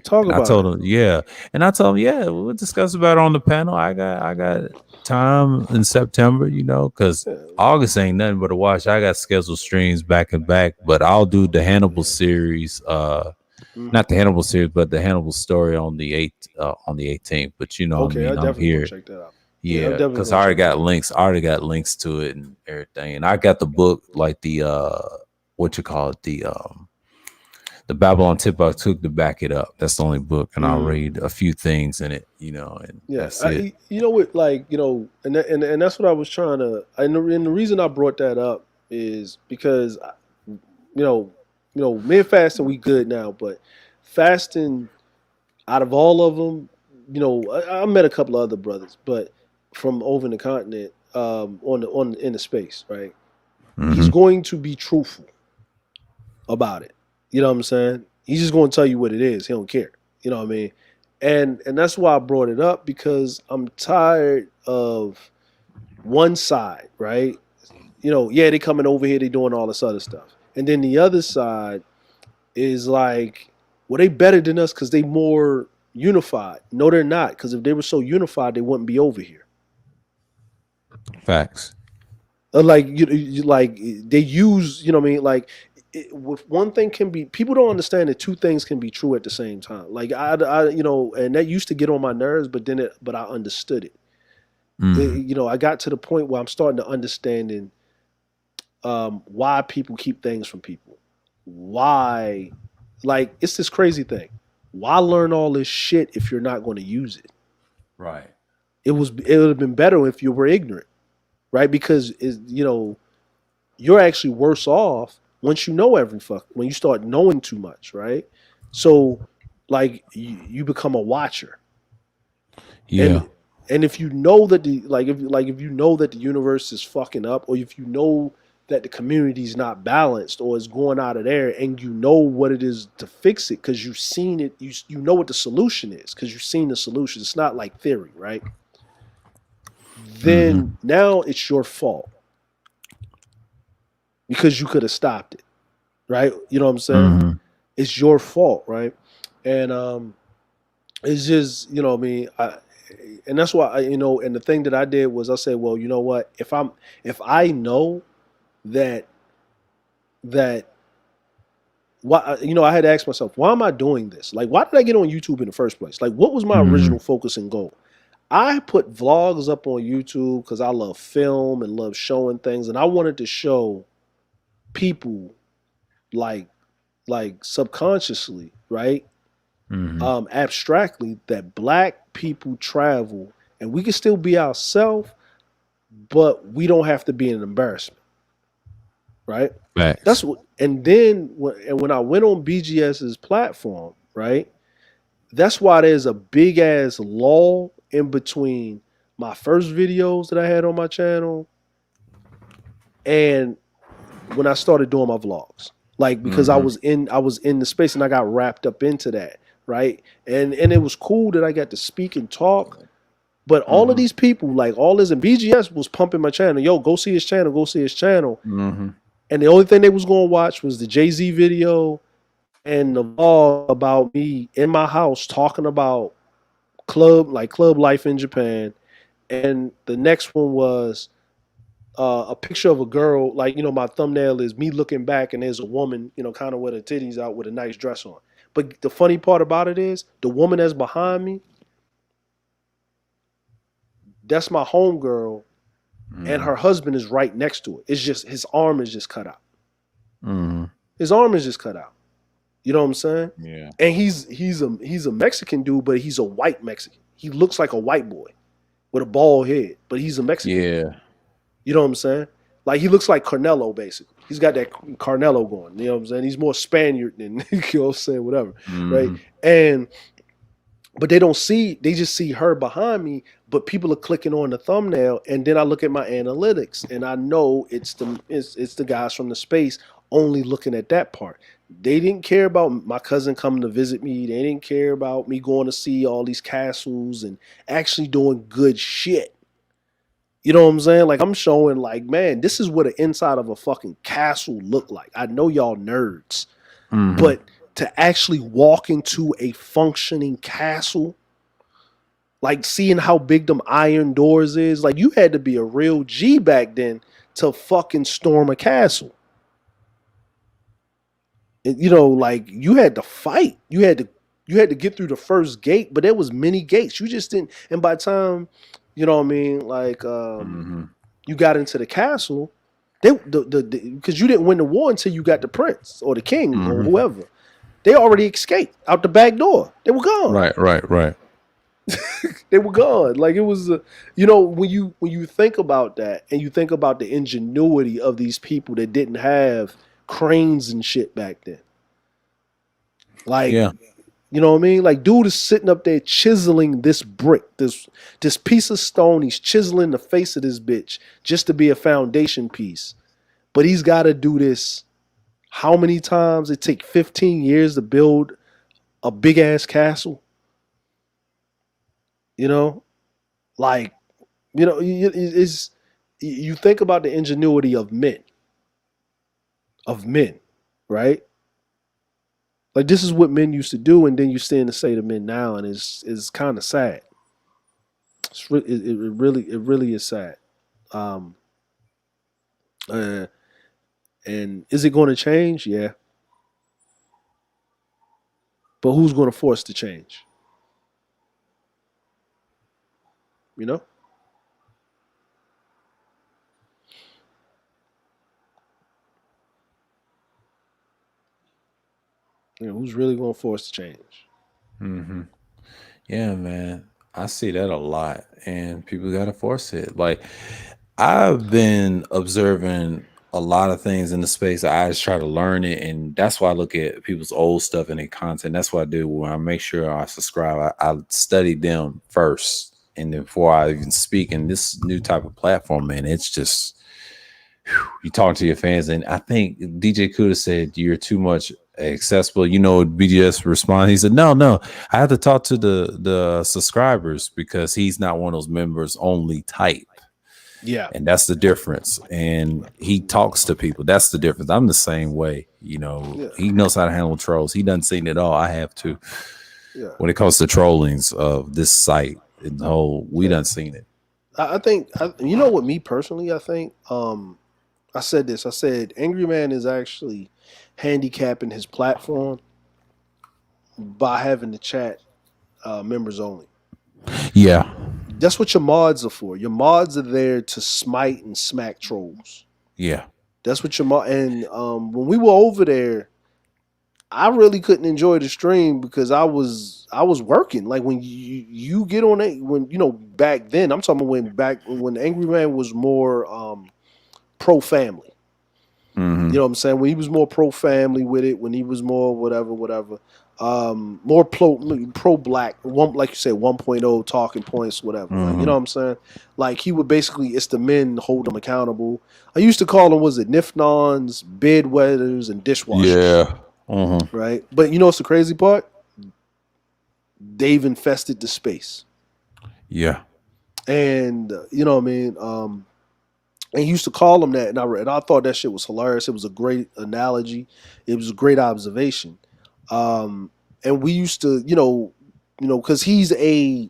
talk about. I told him, yeah, and I told him, yeah, we'll discuss about it on the panel. I got time in September, because August ain't nothing but a watch. I got scheduled streams back and back, but I'll do the Hannibal series, not the Hannibal series, but the Hannibal story on the 18th. But Okay, I I'm definitely here. will check that out. Yeah, because I already got links. I already got links to it and everything, and I got the book, like the the Babylon Timbuktu to back it up. That's the only book, and I'll read a few things in it, and that's it. You know what, and that's what I was trying to. And the reason I brought that up is because, me and Fasting we good now, but Fasting, out of all of them, I met a couple of other brothers, but from over in the continent, in the space, right? He's going to be truthful about it. You know what I'm saying? He's just going to tell you what it is. He don't care. You know what I mean? And that's why I brought it up, because I'm tired of one side, right? They coming over here, they doing all this other stuff. And then the other side is like, well, they better than us because they more unified. No, they're not, because if they were so unified, they wouldn't be over here. Facts. Like they use, with one thing can be, people don't understand that two things can be true at the same time. Like I and that used to get on my nerves, but I understood it. I got to the point where I'm starting to understanding why people keep things from people. Why, like, it's this crazy thing. Why learn all this shit if you're not going to use it? Right. It would have been better if you were ignorant, right? Because you're actually worse off once you know when you start knowing too much, right? So like you become a watcher. Yeah. And if you know that if you know that the universe is fucking up, or if you know that the community is not balanced or is going out of there, and you know what it is to fix it because you've seen it, you know what the solution is because you've seen the solution. It's not like theory, right? Then now it's your fault because you could have stopped it, right? You know what I'm saying? It's your fault, right? And it's just, you know what I mean? And that's why and the thing that I did was I said, well, you know what? If I know that why, I had to ask myself, why am I doing this? Like, why did I get on YouTube in the first place? Like, what was my original focus and goal? I put vlogs up on YouTube because I love film and love showing things, and I wanted to show people like subconsciously, right? Abstractly, that black people travel and we can still be ourselves, but we don't have to be an embarrassment, right? Facts. That's what. And then when I went on BGS's platform, right? That's why there's a big ass lull in between my first videos that I had on my channel and when I started doing my vlogs. Like, because I was in the space and I got wrapped up into that, right? And it was cool that I got to speak and talk. But all of these people, like all this, and BGS was pumping my channel. Yo, go see his channel, go see his channel. And the only thing they was going to watch was the Jay-Z video and the vlog about me in my house talking about club life in Japan. And the next one was a picture of a girl, like, my thumbnail is me looking back and there's a woman, kind of with her titties out with a nice dress on. But the funny part about it is the woman that's behind me, that's my homegirl, and her husband is right next to it. It's just his arm is just cut out. His arm is just cut out. You know what I'm saying? Yeah. And he's a Mexican dude, but he's a white Mexican. He looks like a white boy with a bald head, but he's a Mexican. Yeah. You know what I'm saying? Like, he looks like Carnelo, basically. He's got that Carnelo going. You know what I'm saying? He's more Spaniard than, you know what I'm saying, whatever. Right? But they just see her behind me, but people are clicking on the thumbnail, and then I look at my analytics, and I know it's the guys from the space only looking at that part. They didn't care about my cousin coming to visit me. They didn't care about me going to see all these castles and actually doing good shit. You know what I'm saying? Like, I'm showing, like, man, this is what the inside of a fucking castle look like. I know y'all nerds, but to actually walk into a functioning castle, like seeing how big them iron doors is, like, you had to be a real G back then to fucking storm a castle. And, like, you had to fight. You had to get through the first gate, but there was many gates. You just didn't. And by the time, you know what I mean, like, you got into the castle, because you didn't win the war until you got the prince or the king or whoever. They already escaped out the back door. They were gone. Right. They were gone. Like, it was, when you think about that and you think about the ingenuity of these people that didn't have cranes and shit back then. Like, yeah. You know what I mean? Like, dude is sitting up there chiseling this brick, this piece of stone. He's chiseling the face of this bitch just to be a foundation piece. But he's got to do this how many times? It take 15 years to build a big ass castle. Like, you think about the ingenuity of men, right? Like, this is what men used to do, and then you stand to say to men now, and it's kind of sad. It really is sad. And is it going to change? Yeah. But who's going to force the change? You know? Who's really going to force the change? Yeah, man. I see that a lot, and people got to force it. Like, I've been observing a lot of things in the space. I just try to learn it, and that's why I look at people's old stuff and their content. That's what I do when I make sure I subscribe. I study them first, and then before I even speak. In this new type of platform, man, it's just you talk to your fans, and I think DJ Kuda said you're too much accessible. You know, BGS responded. He said, "No, I have to talk to the subscribers because he's not one of those members only type." Yeah. And that's the difference. And he talks to people. That's the difference. I'm the same way. You know, Yeah. he knows how to handle trolls. He doesn't see it all. I have to. Yeah. When it comes to trollings of this site and the whole, we done seen it. I think, you know what, me personally, I think, I said this. I said Angry Man is actually handicapping his platform by having the chat members only. Yeah. That's what your mods are for. Your mods are there to smite and smack trolls. Yeah. That's what your mod. And when we were over there, I really couldn't enjoy the stream because I was working. Like when you get on it, when you know back then, I'm talking when Angry Man was more pro family. Mm-hmm. You know what I'm saying? When he was more pro family with it, when he was more whatever. More pro black, like you said, 1.0 talking points, whatever. Mm-hmm. Like, you know what I'm saying? Like he would basically, it's the men hold them accountable. I used to call them, was it Nifnons, bedwetters, and dishwashers? Yeah. Mm-hmm. Right. But you know what's the crazy part? They've infested the space. Yeah. And you know what I mean? And he used to call them that, and I thought that shit was hilarious. It was a great analogy. It was a great observation. And we used to, you know, because he's a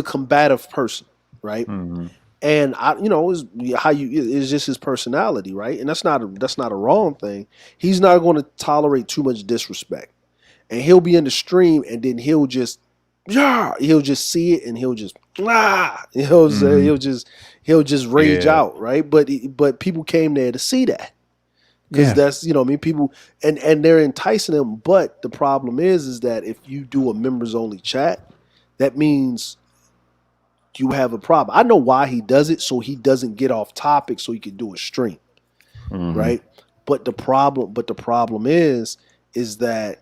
combative person, right? Mm-hmm. And it's just his personality, right? And that's not a wrong thing. He's not going to tolerate too much disrespect, and he'll be in the stream, and then he'll just see it, and he'll just he'll just rage out, right? But people came there to see that. Because that's, you know what I mean, people and they're enticing them, but the problem is that if you do a members only chat, that means you have a problem. I know why he does it, so he doesn't get off topic, so he can do a stream, right? But the problem is that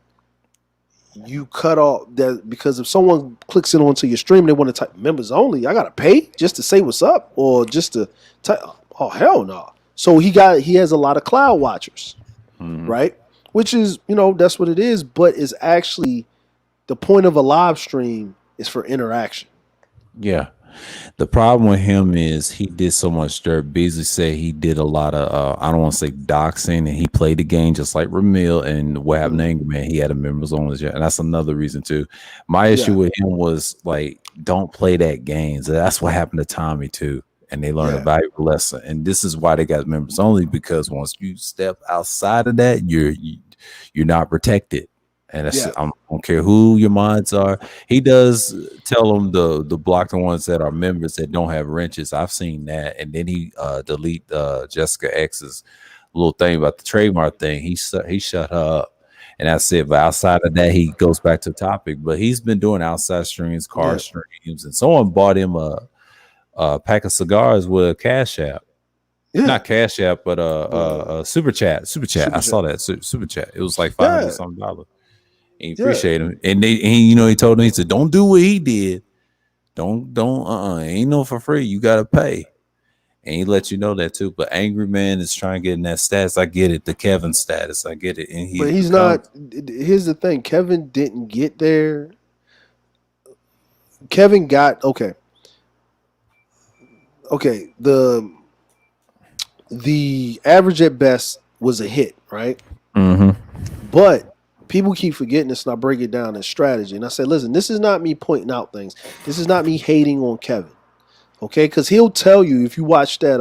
you cut off that, because if someone clicks in onto your stream, they want to type members only. I gotta pay just to say what's up, or just to type. Oh hell no! So he has a lot of cloud watchers, right? Which is, you know, that's what it is. But it's actually the point of a live stream is for interaction. Yeah. The problem with him is he did so much dirt. Beasley said he did a lot of I don't want to say doxing, and he played the game just like Ramil. And what happened to Angry Man, he had a members only, and that's another reason too. My issue with him was like, don't play that game. So that's what happened to Tommy too. And they learned a valuable lesson. And this is why they got members only, because once you step outside of that, you're not protected. And that's, I don't care who your mods are. He does tell them the block the ones that are members that don't have wrenches. I've seen that. And then he delete Jessica X's little thing about the trademark thing. He shut her up. And that's it. But outside of that, he goes back to the topic. But he's been doing outside streams, car streams, and someone bought him a pack of cigars with a Cash App. Not Cash App, but a Super Chat. I saw that Super Chat. It was like $500 something. And he appreciate him. And he told him, he said, don't do what he did. Don't ain't no for free. You gotta pay. And he let you know that too. But Angry Man is trying to get in that status. I get it, the Kevin status. I get it. And he's not. Here's the thing: Kevin didn't get there. Kevin got okay. The average at best was a hit, right? But people keep forgetting this, and I break it down as strategy. And I said, listen, this is not me pointing out things. This is not me hating on Kevin, okay? Because he'll tell you, if you watch that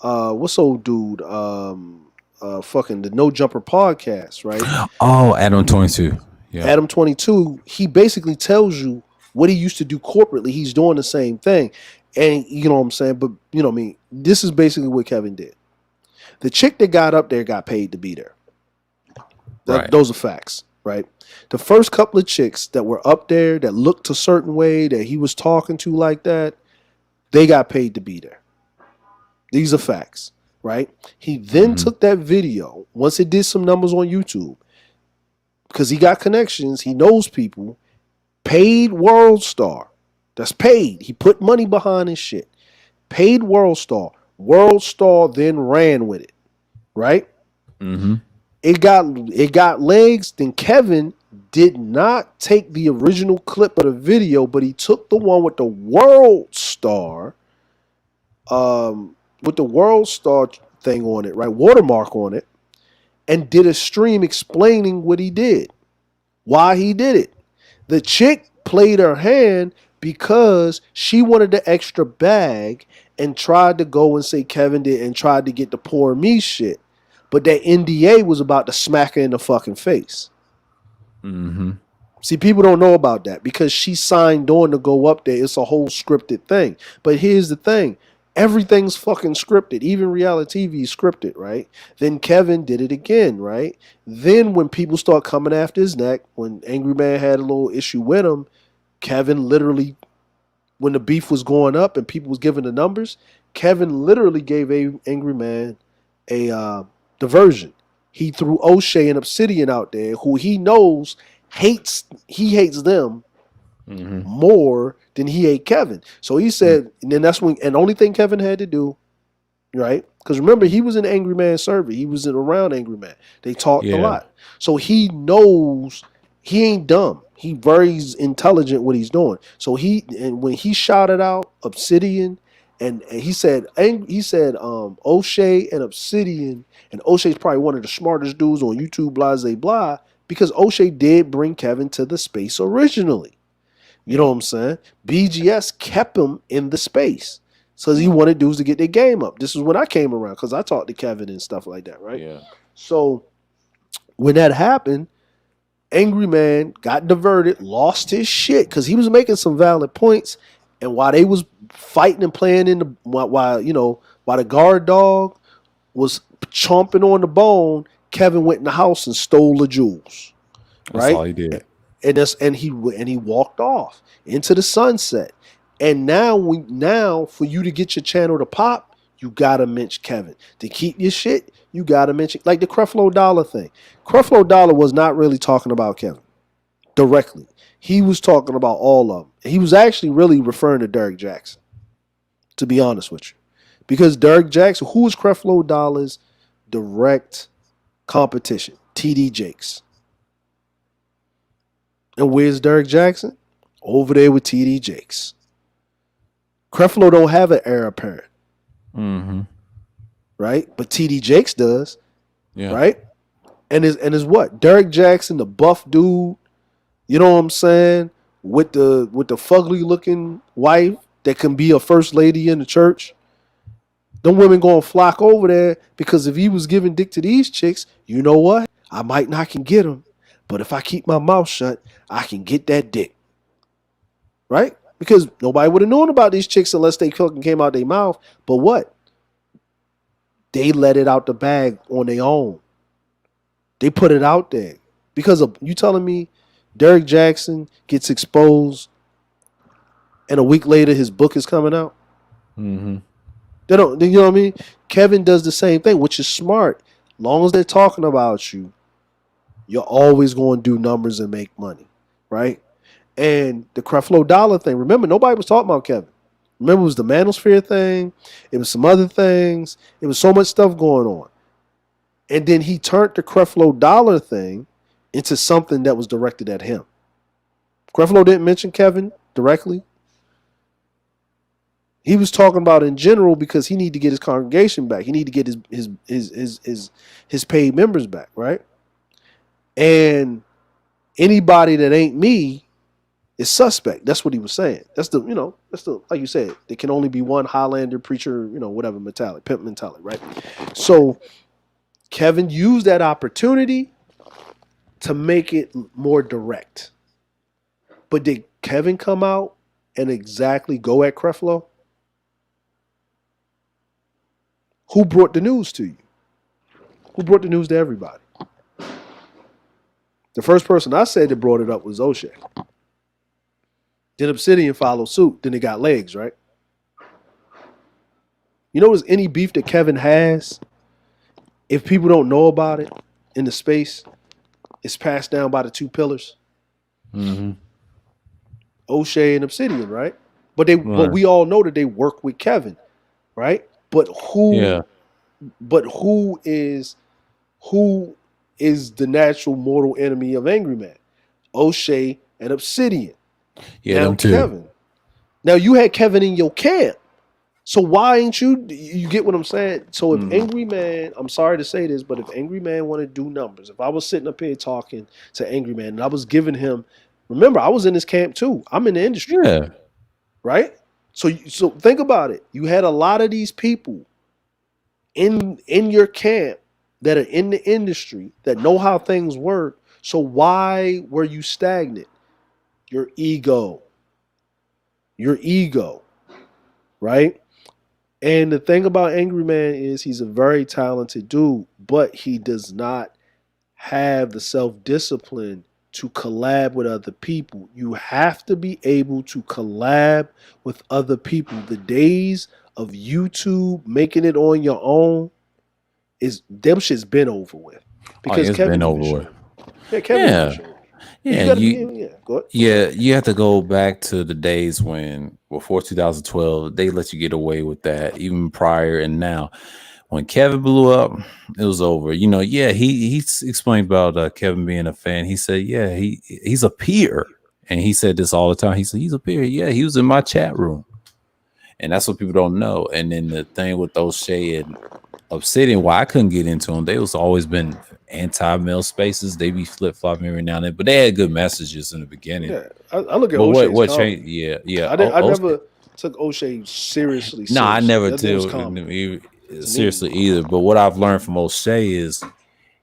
what's old dude fucking the No Jumper podcast, right? Oh, Adam 22. Yeah. Adam 22, he basically tells you what he used to do corporately. He's doing the same thing. And you know what I'm saying? But you know what I mean? This is basically what Kevin did. The chick that got up there got paid to be there. Those are facts, right? The first couple of chicks that were up there that looked a certain way that he was talking to like that, they got paid to be there. These are facts, right? He then took that video, once it did some numbers on YouTube, because he got connections, he knows people, paid World Star. That's paid. He put money behind his shit. Paid World Star. World Star then ran with it, right? Mm-hmm. It got legs. Then Kevin did not take the original clip of the video, but he took the one with the World Star, with the World Star thing on it, right? Watermark on it, and did a stream explaining what he did, why he did it. The chick played her hand because she wanted the extra bag and tried to go and say Kevin did and tried to get the poor me shit. But that NDA was about to smack her in the fucking face. Mm-hmm. See, people don't know about that because she signed on to go up there. It's a whole scripted thing. But here's the thing. Everything's fucking scripted. Even reality TV is scripted, right? Then Kevin did it again, right? Then when people start coming after his neck, when Angry Man had a little issue with him, Kevin literally, when the beef was going up and people was giving the numbers, Kevin literally gave Angry Man a diversion. He threw O'Shea and Obsidian out there, who he knows hates them more than he hate Kevin. So he said, and then that's when, and the only thing Kevin had to do, right? Because remember, he was in Angry Man server. He was around Angry Man. They talked a lot. So he knows he ain't dumb. He very intelligent what he's doing. So when he shouted out Obsidian, and he said O'Shea and Obsidian, and O'Shea's probably one of the smartest dudes on YouTube, blah, blah, blah, because O'Shea did bring Kevin to the space originally. You know what I'm saying? BGS kept him in the space. So he wanted dudes to get their game up. This is when I came around because I talked to Kevin and stuff like that, right? Yeah. So when that happened, Angry Man got diverted, lost his shit because he was making some valid points. And while they was fighting and playing while the guard dog was chomping on the bone, Kevin went in the house and stole the jewels. Right? That's all he did. And he walked off into the sunset. And now for you to get your channel to pop, you gotta mention Kevin. To keep your shit, you gotta mention, like the Creflo Dollar thing. Creflo Dollar was not really talking about Kevin directly. He was talking about all of them. He was actually really referring to Derek Jackson, to be honest with you. Because Derek Jackson, who was Creflo Dollar's direct competition? TD Jakes. And where's Derek Jackson? Over there with TD Jakes. Creflo don't have an heir apparent. Mm-hmm. Right? But TD Jakes does. Yeah. Right? And is what? Derek Jackson, the buff dude, you know what I'm saying? With the fugly looking wife that can be a first lady in the church. Them women gonna flock over there because if he was giving dick to these chicks, you know what? I might not can get him. But if I keep my mouth shut, I can get that dick. Right? Because nobody would have known about these chicks unless they fucking came out their mouth. But what? They let it out the bag on their own. They put it out there. Because of you telling me Derek Jackson gets exposed and a week later his book is coming out? Mm-hmm. They don't, you know what I mean? Kevin does the same thing, which is smart. Long as they're talking about you, you're always going to do numbers and make money, right? And the Creflo Dollar thing, remember, nobody was talking about Kevin. Remember, it was the Manosphere thing. It was some other things. It was so much stuff going on. And then he turned the Creflo Dollar thing into something that was directed at him. Creflo didn't mention Kevin directly. He was talking about in general because he needed to get his congregation back. He needed to get his paid members back, right? And anybody that ain't me is suspect. That's what he was saying. That's the like you said, there can only be one Highlander preacher, whatever mentality, pimp mentality, right? So Kevin used that opportunity to make it more direct. But did Kevin come out and exactly go at Creflo? Who brought the news to you? Who brought the news to everybody? The first person I said that brought it up was O'Shea. Then Obsidian followed suit. Then it got legs, right? You know, there's any beef that Kevin has, if people don't know about it in the space, it's passed down by the two pillars, Mm-hmm. O'Shea and Obsidian, right? But but Right. we all know that they work with Kevin, right? But Yeah. who is the natural mortal enemy of Angry Man? O'Shea and Obsidian. Yeah, Now them two. Kevin. Now you had Kevin in your camp. So why ain't you get what I'm saying? So if Angry Man, I'm sorry to say this, but if Angry Man want to do numbers, if I was sitting up here talking to Angry Man and I was giving him, remember, I was in his camp too. I'm in the industry, Yeah. right? So think about it. You had a lot of these people in your camp that are in the industry that know how things work. So why were you stagnant? Your ego, right? And the thing about Angry Man is he's a very talented dude, but he does not have the self-discipline to collab with other people. You have to be able to collab with other people. The days of YouTube making it on your own them shit's been over with. Because it's Kevin been even over showed with. it. Yeah, Kevin Yeah. even showed it. Yeah, gotta go ahead. Yeah, you have to go back to the days when before 2012 they let you get away with that, even prior and now. When Kevin blew up, it was over. You know, yeah, he explained about Kevin being a fan. He said, yeah, he's a peer, and he said this all the time. He said he's a peer. Yeah, he was in my chat room, and that's what people don't know. And then the thing with O'Shea and Obsidian, why I couldn't get into them, they was always been anti-male spaces. They be flip-flopping every now and then, but they had good messages in the beginning. Yeah, I look at But O'Shea's what comment. changed? Yeah. I never took O'Shea seriously. No, I never That dude was did comical. seriously either. But what I've learned from O'Shea is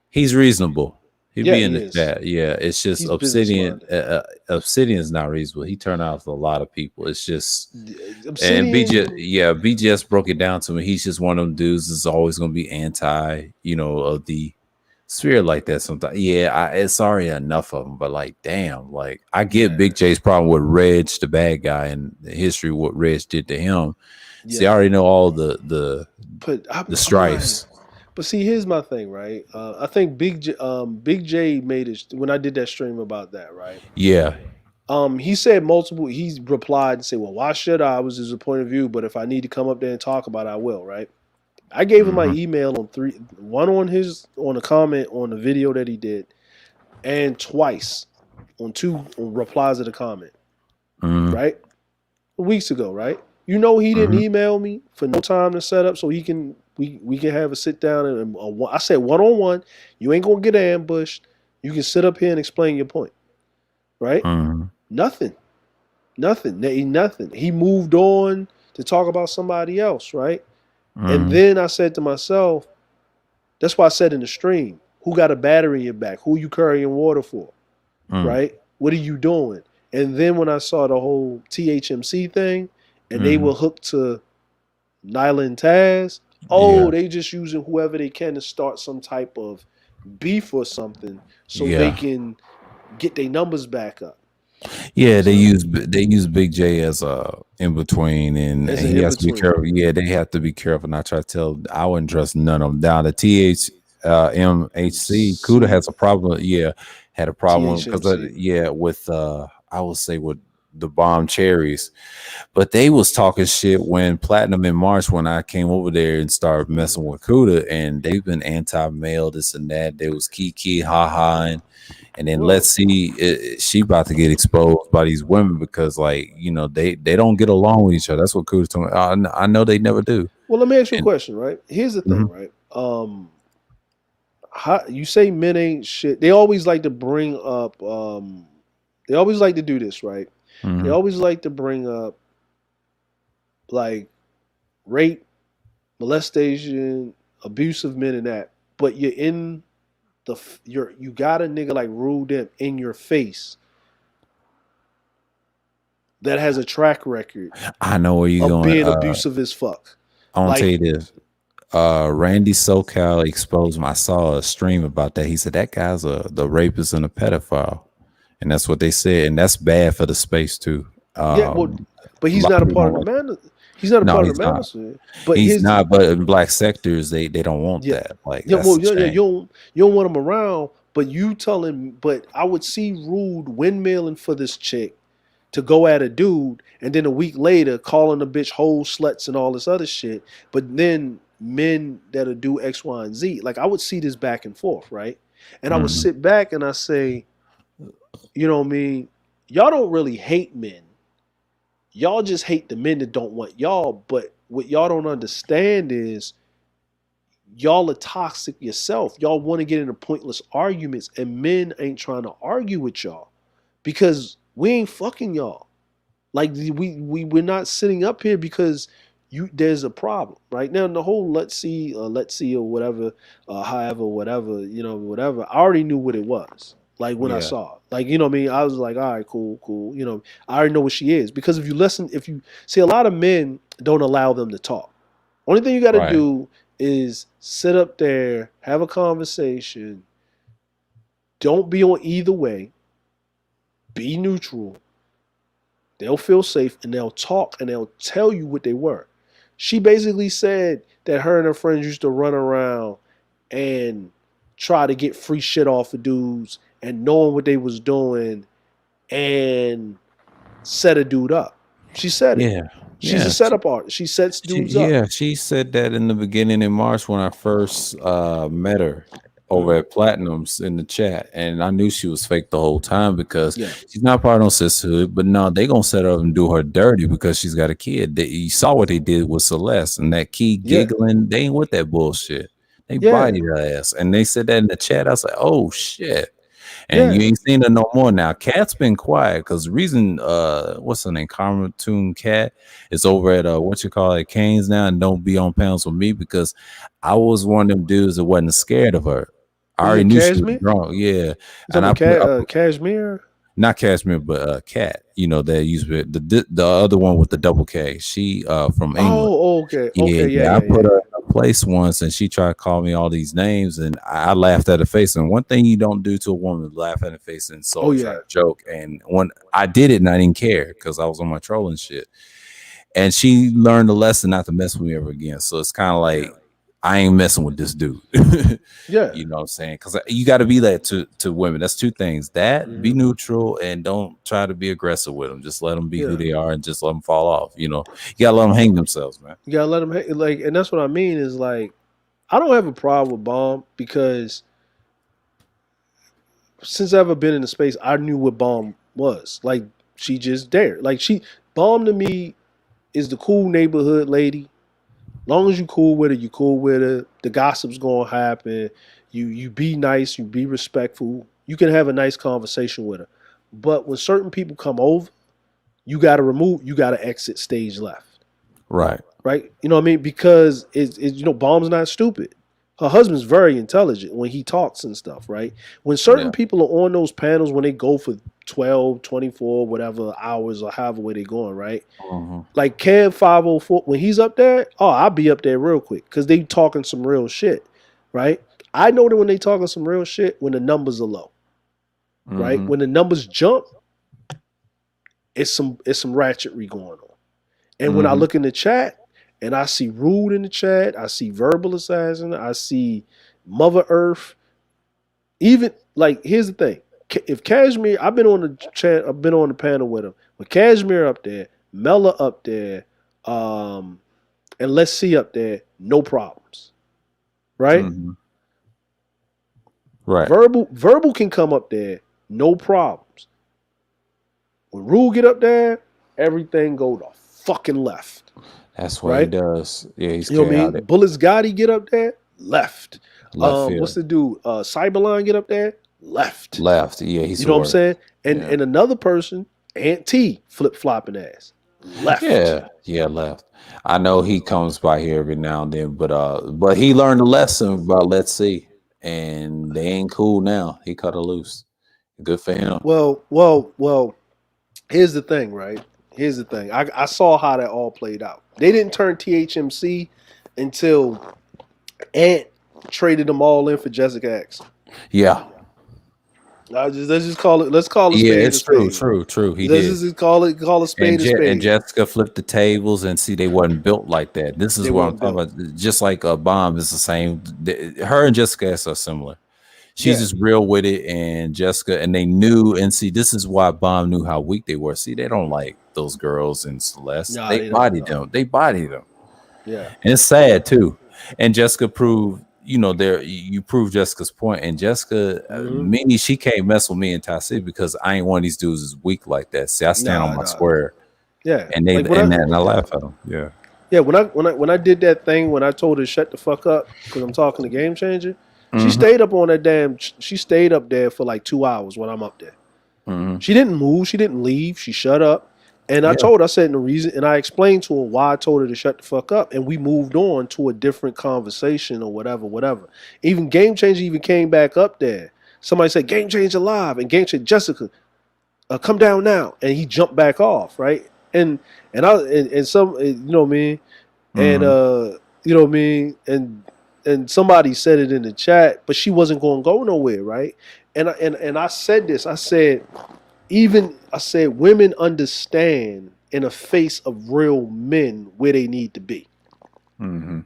he's reasonable. He Yeah, be in he the is. chat. Yeah, it's just He's Obsidian. business-minded. Obsidian's not reasonable. He turned out a lot of people. It's just Obsidian, and BGS broke it down to me. He's just one of them dudes that's always going to be anti, of the sphere like that. Sometimes, it's already enough of them. But like, damn, like I get Big J's problem with Reg, the bad guy, and the history of what Reg did to him. See, I already know all the strifes. But see, here's my thing, right? I think Big J made it when I did that stream about that, right? Yeah. He said multiple. He replied and said, "Well, why should I? I was his point of view, but if I need to come up there and talk about it, I will." Right? I gave him my email on one on a comment on the video that he did, and twice on two replies to the comment. Right? Weeks ago, right? You know he didn't email me for no time to set up so he can we can have a sit down and I said 1-on-1. You ain't gonna get ambushed. You can sit up here and explain your point, right? Nothing. He moved on to talk about somebody else, right? And then I said to myself, that's why I said in the stream, who got a battery in your back? Who you carrying water for? Right? What are you doing? And then when I saw the whole THMC thing, and they were hooked to Nyla and Taz, they just using whoever they can to start some type of beef or something so they can get their numbers back up. Yeah, they use Big J as a in between, and he has to be careful. Yeah, they have to be careful. And I try to tell, I wouldn't trust none of them. Down to MHC, Kuda has a problem. Yeah, had a problem because with I would say with the Bomb Cherries, but they was talking shit when Platinum in March when I came over there and started messing with Kuda, and they've been anti-male, this and that. There was Kiki, haha, and then let's see, she about to get exposed by these women because, like, they don't get along with each other. That's what Kuda told me. I know they never do. Well, let me ask you a question, right? Here's the thing, right? How you say men ain't shit? They always like to bring up. They always like to do this, right? They always like to bring up like rape, molestation, abuse of men, and that. But you're in you got a nigga like Rule Dem in your face that has a track record. I know where you're going. Being abusive as fuck. I want to tell you this. Randy SoCal exposed him. I saw a stream about that. He said that guy's the rapist and a pedophile, and that's what they said, and that's bad for the space too. But he's not a part of the man. He's not a No, part of he's the not. manosphere. But He's not. But in black sectors, they don't want yeah, that. Like yeah, that's well, a yeah, shame. you don't want him around. But I would see Rude windmilling for this chick to go at a dude, and then a week later calling the bitch whole sluts and all this other shit. But then men that'll do X, Y, and Z. Like I would see this back and forth, right? And I would Mhm. sit back and I say, you know what I mean? Y'all don't really hate men. Y'all just hate the men that don't want y'all. But what y'all don't understand is y'all are toxic yourself. Y'all want to get into pointless arguments, and men ain't trying to argue with y'all because we ain't fucking y'all. Like we're not sitting up here because there's a problem right now. The whole let's see or whatever, however, whatever, whatever. I already knew what it was. Like when I Yeah. saw it, like you know what I mean. I was like, all right, cool. I already know what she is because if you see, a lot of men don't allow them to talk. Only thing you got to Right. do is sit up there, have a conversation. Don't be on either way. Be neutral. They'll feel safe and they'll talk and they'll tell you what they were. She basically said that her and her friends used to run around and try to get free shit off of dudes and knowing what they was doing and set a dude up. She said it. Yeah. She's a Yeah. setup artist. She sets dudes up. She said that in the beginning in March when I first met her over at Platinums in the chat, and I knew she was fake the whole time because Yeah. she's not part of no sisterhood. But no, they gonna set her up and do her dirty because she's got a kid. You saw what they did with Celeste and that key Yeah. giggling. They ain't with that bullshit. They Yeah. bodied her ass, and they said that in the chat. I was like, oh shit. And Yeah. you ain't seen her no more now. Cat's been quiet because the reason what's her name? Karma Toon Cat is over at what you call it, Canes now, and don't be on panels with me because I was one of them dudes that wasn't scared of her. I already knew she was Cashmere? drunk, yeah. You And I talking put about Cashmere? not Cashmere, but Cat. You know that used to be the other one with the double K. She from England. Oh, okay. Yeah, Okay, yeah. I put her in a place once, and she tried to call me all these names, and I laughed at her face. And one thing you don't do to a woman is laugh at her face and so try to joke. And when I did it, and I didn't care because I was on my trolling shit. And she learned a lesson not to mess with me ever again. So it's kind of like I ain't messing with this dude. Yeah. You know what I'm saying? Because you got to be that to women. That's two things. That be neutral and don't try to be aggressive with them. Just let them be who they are and just let them fall off. You know, you gotta let them hang themselves, man. You gotta let them like, and that's what I mean is like, I don't have a problem with Bomb because since I've ever been in the space, I knew what Bomb was. Like she just dared. Like Bomb to me is the cool neighborhood lady. Long as you cool with her, you cool with her. The gossip's gonna happen. You be nice, you be respectful. You can have a nice conversation with her. But when certain people come over, you gotta exit stage left. Right. Right? You know what I mean? Because it's Bomb's not stupid. Her husband's very intelligent when he talks and stuff, right? When certain people are on those panels, when they go for 12, 24, whatever hours or however way they're going, right? Like Kev 504, when he's up there, I'll be up there real quick because they talking some real shit, right? I know that when they talking some real shit, when the numbers are low, right? When the numbers jump, it's some ratchetry going on. And when I look in the chat and I see Rude in the chat, I see Verbal Assassin, I see Mother Earth. Even like, here's the thing: if Cashmere, I've been on the panel with him. With Cashmere up there, Mella up there, and Let's See up there, no problems, right? Right. Verbal can come up there, no problems. When Rude get up there, everything go to fucking left. That's what he does. Yeah, he's you know what I mean. Bullets Gotti get up there, left. What's the dude? Cyberline get up there, left. Yeah, he's. You know what I'm saying? And another person, Aunt T, flip flopping ass, left. Yeah, left. I know he comes by here every now and then, but he learned a lesson about Let's See, and they ain't cool now. He cut her loose. Good for him. Well. Here's the thing, right? Here's the thing. I saw how that all played out. They didn't turn THMC until Ant traded them all in for Jessica X. Yeah. Let's just call it. Let's call a Yeah, spade a it's true, spade. true. He Let's did. just call a spade a And spade. Jessica flipped the tables and see they wasn't built like that. This is They what I'm weren't talking about. Just like a bomb is the same. Her and Jessica are similar. She's Yeah. just real with it, and Jessica, and they knew. And see, this is why Bomb knew how weak they were. See, they don't like those girls in Celeste. Nah, They they don't, bodied no. them. They bodied them, Yeah. and it's sad too. And Jessica proved, there you proved Jessica's point. And Jessica, Minnie, she can't mess with me and Tassie because I ain't one of these dudes is weak like that. See, I stand on my square. Yeah. And they Like, and I laugh at them. Yeah. Yeah, when I did that thing when I told her to shut the fuck up because I'm talking to Game Changer, she stayed up on that damn. She stayed up there for like 2 hours when I'm up there. She didn't move. She didn't leave. She shut up. And I told her, I said the reason, and I explained to her why I told her to shut the fuck up, and we moved on to a different conversation or whatever. Even Game Changer even came back up there. Somebody said Game Changer live, and Game Changer Jessica, come down now, and he jumped back off, right? And some, you know what I mean, and you know what I mean, and somebody said it in the chat, but she wasn't going to go nowhere, right? And I said this, I said women understand in the face of real men where they need to be. You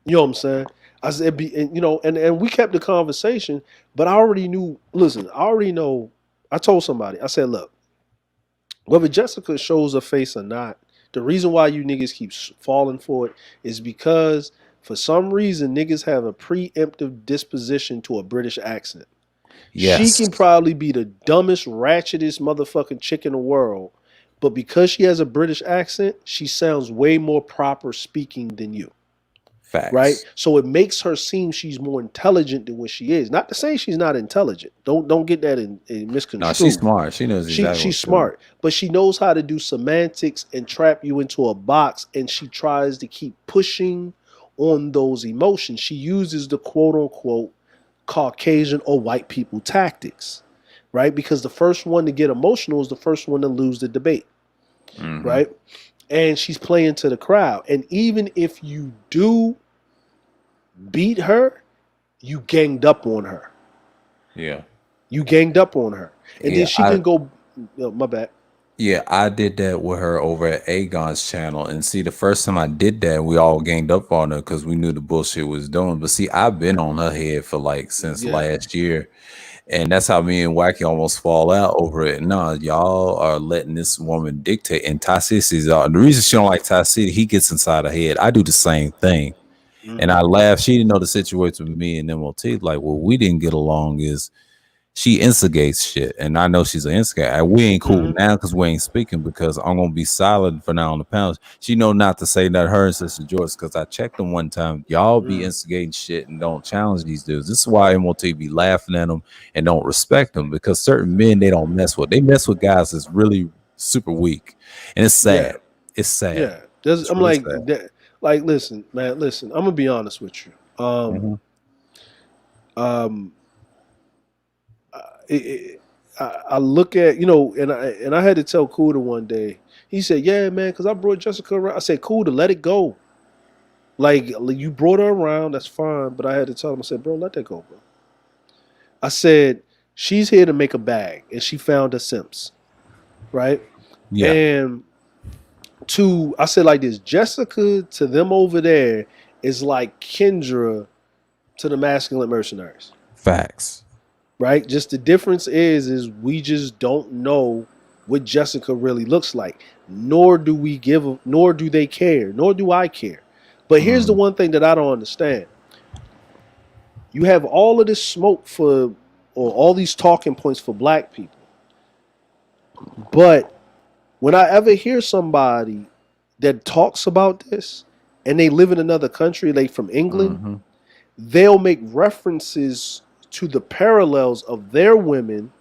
know what I'm saying? I said, and we kept the conversation, but I already knew. Listen, I already know. I told somebody. I said, look, whether Jessica shows her face or not, the reason why you niggas keep falling for it is because for some reason niggas have a preemptive disposition to a British accent. Yes. She can probably be the dumbest, ratchetest motherfucking chick in the world, but because she has a British accent, she sounds way more proper speaking than you. Facts. Right? So it makes her seem she's more intelligent than what she is. Not to say she's not intelligent. Don't get that in misconstrued. No, she's smart. She knows exactly. She's smart, but she knows how to do semantics and trap you into a box, and she tries to keep pushing on those emotions. She uses the quote unquote Caucasian or white people tactics, right? Because the first one to get emotional is the first one to lose the debate, right? And she's playing to the crowd. And even if you do beat her, you ganged up on her. Yeah. You ganged up on her. And then she can go, my bad. Yeah, I did that with her over at Aegon's channel. And see, the first time I did that, we all ganged up on her because we knew the bullshit was doing. But see, I've been on her head for like since last year. And that's how me and Wacky almost fall out over it. No, y'all are letting this woman dictate. And Ty City's the reason she don't like Ty City, he gets inside her head. I do the same thing. And I laugh. She didn't know the situation with me and MOT. Like, well, we didn't get along is she instigates shit. And I know she's an instigator. We ain't cool now because we ain't speaking because I'm going to be silent for now on the panel. She know not to say that her and Sister George because I checked them one time. Y'all be instigating shit and don't challenge these dudes. This is why MOT be laughing at them and don't respect them because certain men they don't mess with. They mess with guys that's really super weak. And it's sad. It's sad. Yeah. I'm really sad. Like, listen, man, listen, I'm going to be honest with you. I look at, and I had to tell Kuda one day. He said, yeah, man, because I brought Jessica around. I said, Kuda, let it go. Like, you brought her around, that's fine. But I had to tell him, I said, bro, let that go, bro. I said, she's here to make a bag, and she found her simps, right? Yeah. And I said like this, Jessica to them over there is like Kendra to the masculine mercenaries. Facts. Right? Just the difference is we just don't know what Jessica really looks like. Nor do they care. Nor do I care. But here's the one thing that I don't understand. You have all of this smoke or all these talking points for black people. But when I ever hear somebody that talks about this and they live in another country, like from England, they'll make references to the parallels of their women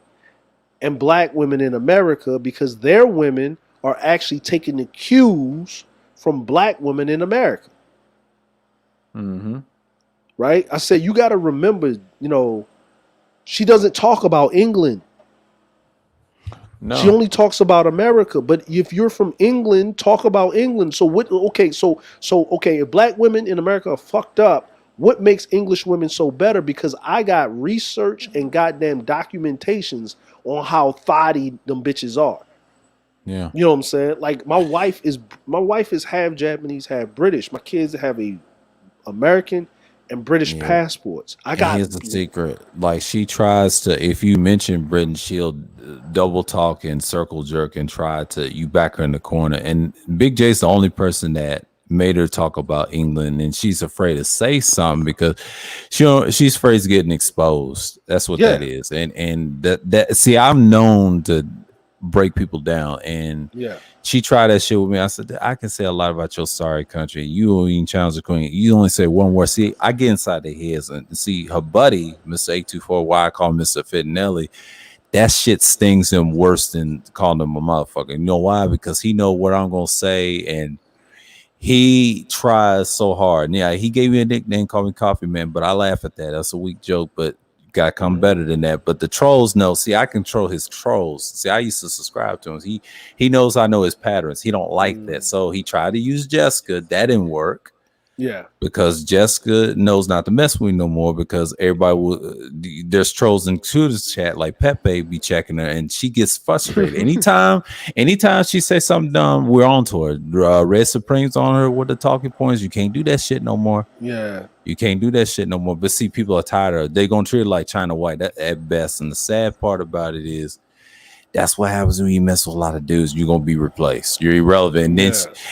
and black women in America because their women are actually taking the cues from black women in America. Right? I said, you got to remember, she doesn't talk about England. No. She only talks about America. But if you're from England, talk about England. So what? Okay, so if black women in America are fucked up, What makes English women so better? Because I got research and goddamn documentations on how thotty them bitches are. Yeah. You know what I'm saying? Like my wife is half Japanese, half British. My kids have a American and British Yeah. passports. I And got here's the secret. Like she tries to, if you mention Britain, she'll double talk and circle jerk and try to, you back her in the corner. And Big J's the only person that made her talk about England, and she's afraid to say something because she's afraid of getting exposed. That's what that is. And that see, I'm known to break people down, and she tried that shit with me. I said, I can say a lot about your sorry country. You don't even challenge the queen. You only say one word. See, I get inside their heads and see her buddy, Mr. 824, why I call him Mr. Fittinelli. That shit stings him worse than calling him a motherfucker. You know why? Because he know what I'm gonna say, and he tries so hard. And yeah, he gave me a nickname, called me Coffee Man, but I laugh at that. That's a weak joke, but gotta come better than that. But the trolls know. See, I control his trolls. See, I used to subscribe to him. He knows I know his patterns. He don't like that, so he tried to use Jessica. That didn't work. Yeah, because Jessica knows not to mess with me no more because everybody will. There's trolls in Tudor's chat like Pepe be checking her, and she gets frustrated anytime she says something dumb. We're on to her. Red Supreme's on her with the talking points. You can't do that shit no more. Yeah, you can't do that shit no more. But see, people are tired of her. They're gonna treat her like China White at best. And the sad part about it is, that's what happens when you mess with a lot of dudes. You're gonna be replaced. You're irrelevant.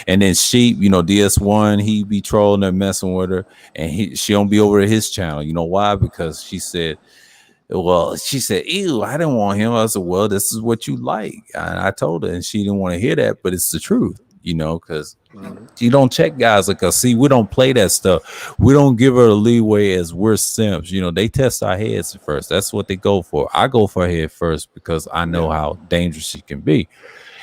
And then Sheep, DS1, he be trolling and messing with her, and she don't be over at his channel. You know why? Because she said, ew, I didn't want him. I said, well, this is what you like. And I told her, and she didn't want to hear that, but it's the truth, because you don't check guys like us. See, we don't play that stuff. We don't give her a leeway as we're simps. They test our heads first. That's what they go for. I go for her head first because I know how dangerous she can be.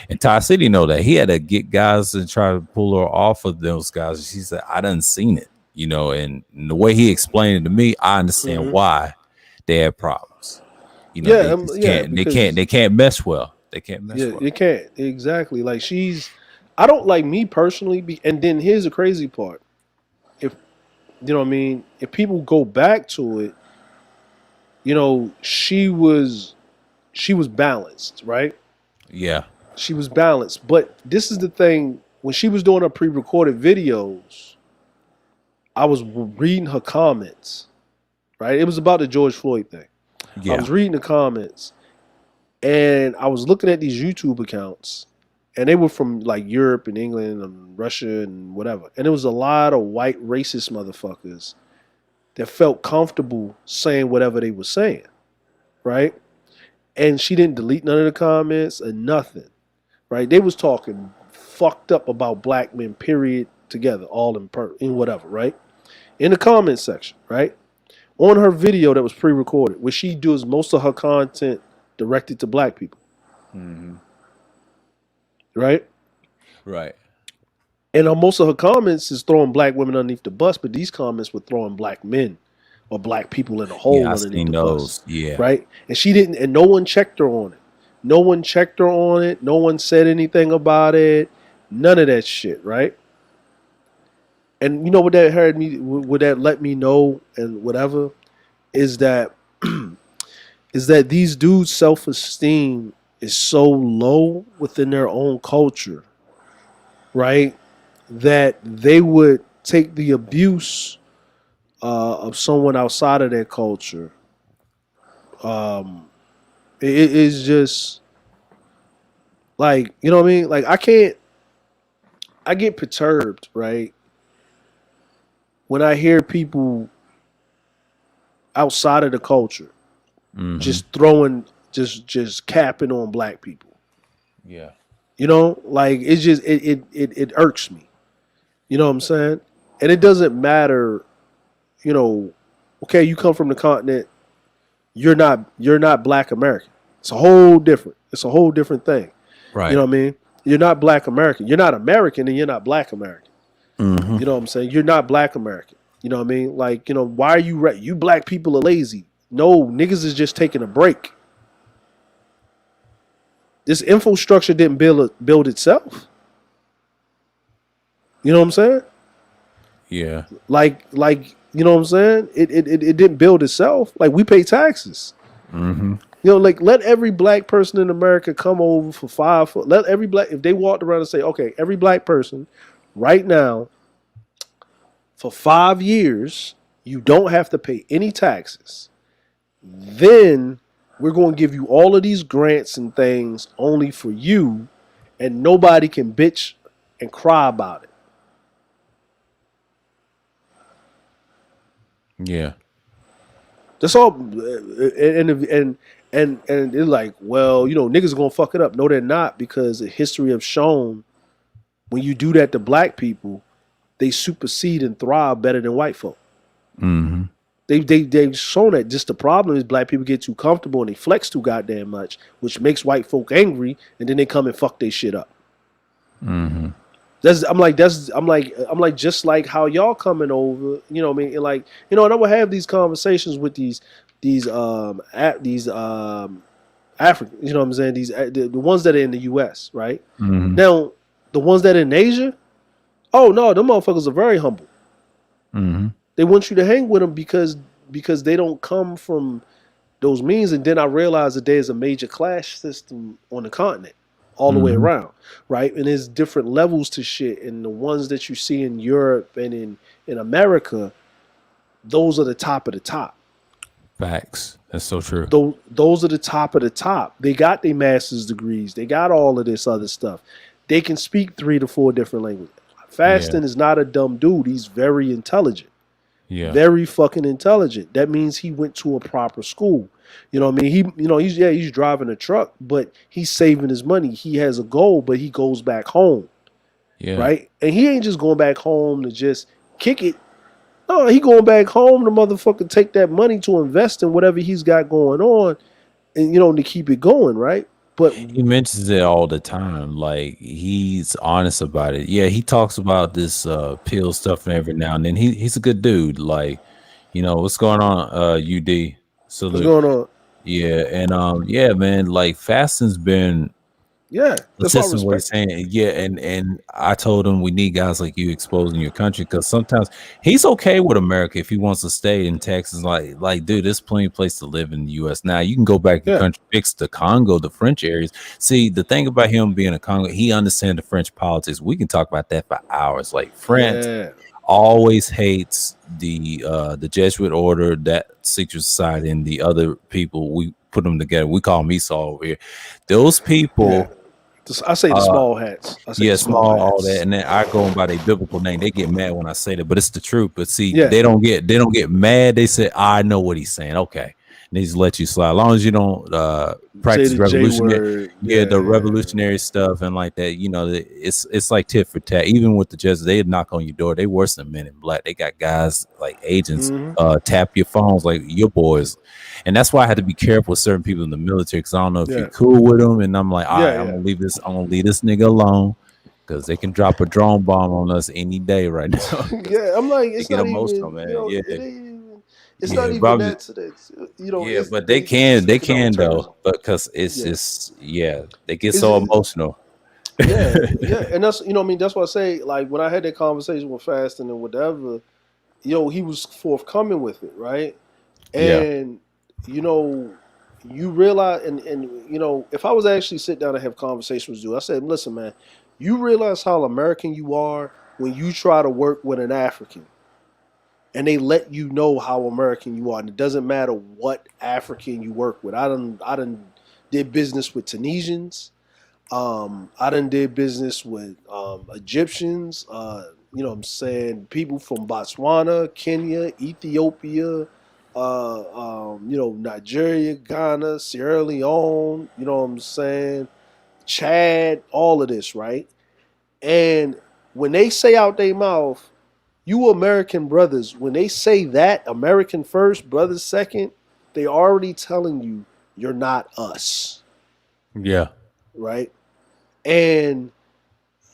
And Ty City know that. He had to get guys and try to pull her off of those guys. She said, I done seen it, and the way he explained it to me, I understand why they have problems. They can't mesh well. They can't mesh well. You can't. Exactly. Like I don't like me personally. And then here's the crazy part. If, if people go back to it, she was balanced, right? Yeah. She was balanced. But this is the thing. When she was doing her pre-recorded videos, I was reading her comments, right? It was about the George Floyd thing. Yeah. I was reading the comments, and I was looking at these YouTube accounts, and they were from like Europe and England and Russia and whatever. And it was a lot of white racist motherfuckers that felt comfortable saying whatever they were saying, right? And she didn't delete none of the comments or nothing, right? They was talking fucked up about black men, period, together, all in whatever, right? In the comment section, right? On her video that was pre-recorded, where she does most of her content directed to black people. Mm-hmm. Right? Right. And most of her comments is throwing black women underneath the bus, but these comments were throwing black men or black people in a hole underneath the bus. Yeah. Right? And she didn't, and no one checked her on it. No one checked her on it. No one said anything about it. None of that shit, right? And you know what that what that let me know and whatever is that these dudes' self-esteem is so low within their own culture, right? That they would take the abuse of someone outside of their culture. It is just like, you know what I mean? Like I get perturbed, right? When I hear people outside of the culture just throwing, just capping on black people. Yeah. Like it's just, it irks me. You know what I'm saying? And it doesn't matter, okay, you come from the continent, you're not black American. It's a whole different thing. Right. You know what I mean? You're not black American. You're not American and you're not black American. Mm-hmm. You know what I'm saying? You're not black American. You know what I mean? Like, why are you black people are lazy? No, niggas is just taking a break. This infrastructure didn't build itself. You know what I'm saying? Yeah. Like You know what I'm saying? It didn't build itself. Like we pay taxes. Mm-hmm. You know, like let every black person in America come over for 5. Let every black, if they walked around and say, okay, every black person right now for 5 years, you don't have to pay any taxes. Then we're going to give you all of these grants and things only for you, and nobody can bitch and cry about it. Yeah. That's all. And it's like, well, you know, niggas are gonna fuck it up. No, they're not, because the history have shown when you do that to black people, they supersede and thrive better than white folk. Mm-hmm. They've shown that. Just the problem is black people get too comfortable and they flex too goddamn much, which makes white folk angry, and then they come and fuck their shit up. Mm-hmm. I'm like just like how y'all coming over, you know what I mean? And like, you know, and I would have these conversations with these African, you know what I'm saying? These the ones that are in the US, right? Mm-hmm. Now, the ones that are in Asia, oh no, them motherfuckers are very humble. Mm-hmm. They want you to hang with them because they don't come from those means. And then I realized that there's a major class system on the continent all the way around, right? And there's different levels to shit. And the ones that you see in Europe and in America, those are the top of the top. Facts. That's so true. Those are the top of the top. They got their master's degrees. They got all of this other stuff. They can speak 3 to 4 different languages. Fasting is not a dumb dude. He's very intelligent. Yeah. Very fucking intelligent. That means he went to a proper school. You know what I mean? He's driving a truck, but he's saving his money. He has a goal, but he goes back home. Yeah. Right? And he ain't just going back home to just kick it. No, he going back home to motherfucker take that money to invest in whatever he's got going on, and you know, to keep it going, right? But he mentions it all the time. Like, he's honest about it. Yeah, he talks about this pill stuff every now and then. He's a good dude. Like, you know, what's going on, UD? So what's going on? Yeah, and yeah, man, like fasting's been That's why I consistent what he's respect. saying. Yeah, and I told him we need guys like you exposing your country, because sometimes he's okay with America if he wants to stay in Texas. Like, dude, there's plenty of place to live in the U.S. Now you can go back to your country, fix the Congo, the French areas. See, the thing about him being a Congo, he understands the French politics. We can talk about that for hours. Like, France always hates the Jesuit order, that secret society, and the other people. We put them together. We call them Esau over here. Those people. I say the small hats. Small hats. All that, and then I go by their biblical name. They get mad when I say that, but it's the truth. But see, they don't get mad. They say, I know what he's saying. Okay, and they just let you slide, as long as you don't practice revolutionary, the revolutionary stuff and like that. You know, it's like tit for tat. Even with the Jesuits, they knock on your door. They worse than Men in Black. They got guys like agents tap your phones like your boys. And that's why I had to be careful with certain people in the military, because I don't know if you're cool with them. And I'm like, all right, I'm gonna leave this nigga alone, because they can drop a drone bomb on us any day right now. I'm like, it's not emotional, even, man. You know, it's not even that. You know, but they can though, because it's just they get so emotional. And that's, you know what I mean. That's why I say, like, when I had that conversation with Fasting and whatever, you know, he was forthcoming with it, right? And you know, you realize, and you know, if I was actually sit down and have conversations with you, I said, listen, man, you realize how American you are when you try to work with an African, and they let you know how American you are, and it doesn't matter what African you work with. I done did business with Tunisians. I done did business with Egyptians. You know what I'm saying? People from Botswana, Kenya, Ethiopia. You know, Nigeria, Ghana, Sierra Leone, you know what I'm saying, Chad, all of this, right? And when they say out their mouth, you American brothers, when they say that, American first, brothers second, they already telling you you're not us. Yeah. Right? And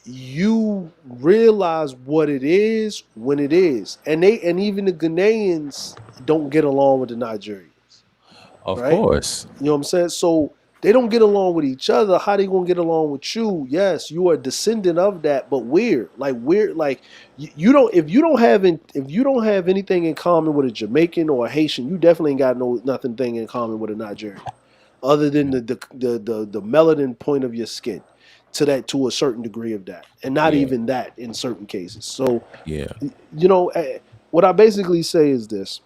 you realize what it is when it is. And even the Ghanaians don't get along with the Nigerians. Of course. You know what I'm saying? So They don't get along with each other. How they gonna get along with you? Yes, you are a descendant of that, but weird. Like you don't. If you don't have anything in common with a Jamaican or a Haitian, you definitely ain't got nothing in common with a Nigerian, other than the melanin point of your skin, to a certain degree of that, and not Yeah. even that in certain cases. So Yeah. what I basically say is this: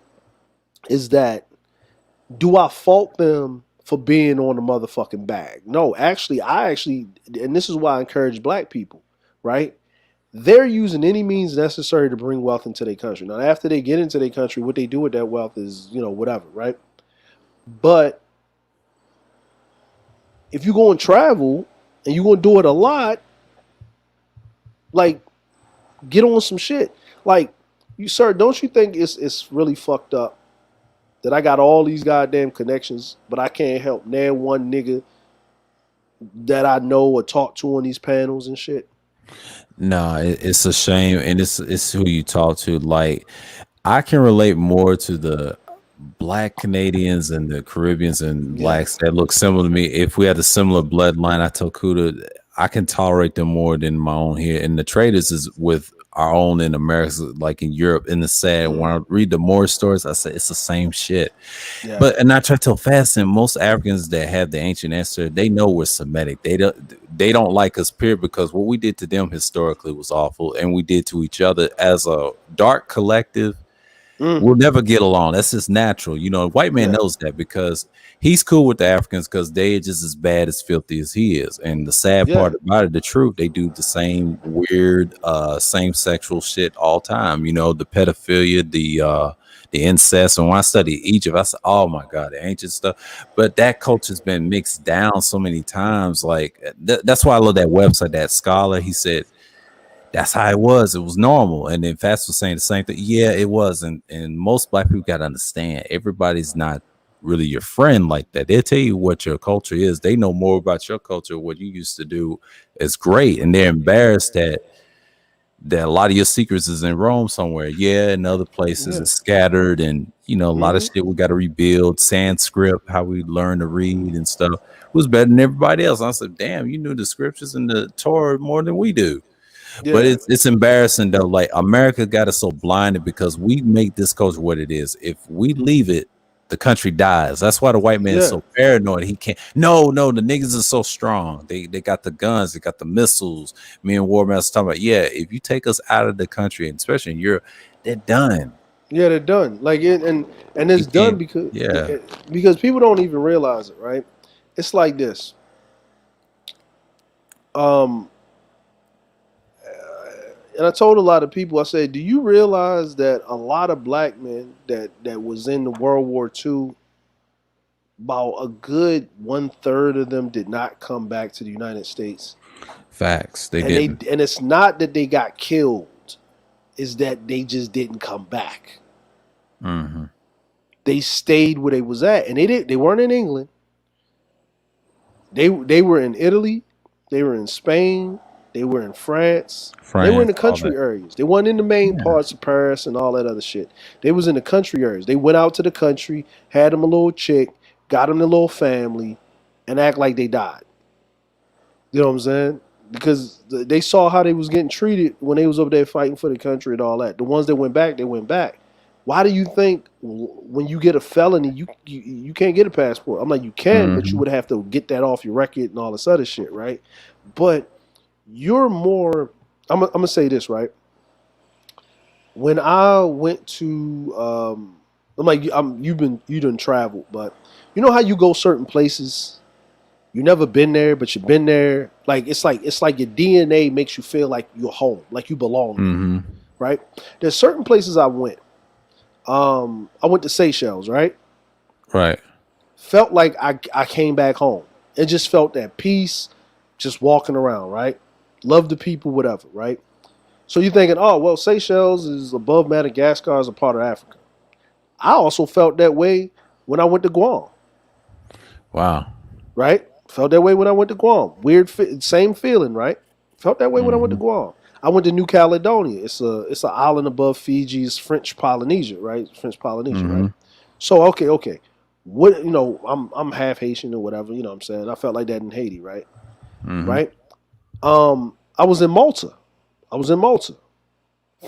is that do I fault them for being on the motherfucking bag? No, actually, and this is why I encourage black people, right? They're using any means necessary to bring wealth into their country. Now, after they get into their country, what they do with that wealth is, whatever, right? But if you're going to travel and you're going to do it a lot, like, get on some shit. Like, sir, don't you think it's really fucked up that I got all these goddamn connections, but I can't help nan one nigga that I know or talk to on these panels and shit? Nah, it's a shame, and it's who you talk to. Like, I can relate more to the Black Canadians and the Caribbeans and blacks that look similar to me. If we had a similar bloodline, I told Kuda, I can tolerate them more than my own here. And the traders is with our own in America, like in Europe. And the sad, when I read the more stories, I say it's the same shit. Yeah. And I try to tell Fasten, most Africans that have the ancient ancestor, they know we're Semitic. They don't like us, period, because what we did to them historically was awful, and we did to each other as a dark collective. We'll never get along. That's just natural. White man knows that, because he's cool with the Africans because they're just as bad, as filthy as he is. And the sad part about it, the truth, they do the same weird, same sexual shit all time. The pedophilia, the incest. And when I studied Egypt, I said, oh my God, the ancient stuff. But that culture's been mixed down so many times. Like, that's why I love that website, that scholar. He said, that's how it was. It was normal. And then Fast was saying the same thing. Yeah, it was. And most black people got to understand, everybody's not really your friend like that. They'll tell you what your culture is. They know more about your culture. What you used to do is great. And they're embarrassed that a lot of your secrets is in Rome somewhere. Yeah, in other places it's scattered. And, a lot of shit we got to rebuild. Sanskrit, how we learn to read and stuff, was better than everybody else. I said, damn, you knew the scriptures and the Torah more than we do. Yeah. But it's embarrassing though. Like, America got us so blinded because we make this culture what it is. If we leave it, the country dies. That's why the white man is so paranoid. He can't. No, the niggas are so strong. They got the guns. They got the missiles. Me and War Master talking about. Yeah, if you take us out of the country, and especially in Europe, they're done. Yeah, they're done. Like, and it's done because people don't even realize it, right? It's like this. And I told a lot of people, I said, do you realize that a lot of black men that was in the World War II, about a good 1/3 of them did not come back to the United States? Facts. They didn't. And it's not that they got killed, it's that they just didn't come back. Mm-hmm. They stayed where they was at. And they weren't in England. They were in Italy. They were in Spain. They were in France. They were in the country areas. They weren't in the main parts of Paris and all that other shit. They was in the country areas. They went out to the country, had them a little chick, got them a little family, and act like they died. You know what I'm saying? Because they saw how they was getting treated when they was over there fighting for the country and all that. The ones that went back, they went back. Why do you think when you get a felony, you can't get a passport? I'm like, you can, but you would have to get that off your record and all this other shit, right? But you're more. I'm gonna say this, right? When I went to, I'm like, you done traveled, but you know how you go certain places, you never been there, but you've been there. Like it's like your DNA makes you feel like you're home, like you belong, right? There's certain places I went. I went to Seychelles, right? Right. Felt like I came back home. It just felt that peace, just walking around, right? Love the people, whatever, right? So you're thinking, oh, well, Seychelles is above Madagascar as a part of Africa. I also felt that way when I went to Guam. Wow. Right? Felt that way when I went to Guam. Same feeling, right? Felt that way when I went to Guam. I went to New Caledonia. It's an island above Fiji. It's French Polynesia, right? French Polynesia, right? So, okay. what, I'm half Haitian or whatever, you know what I'm saying? I felt like that in Haiti, right? Mhm. Right? I was in Malta.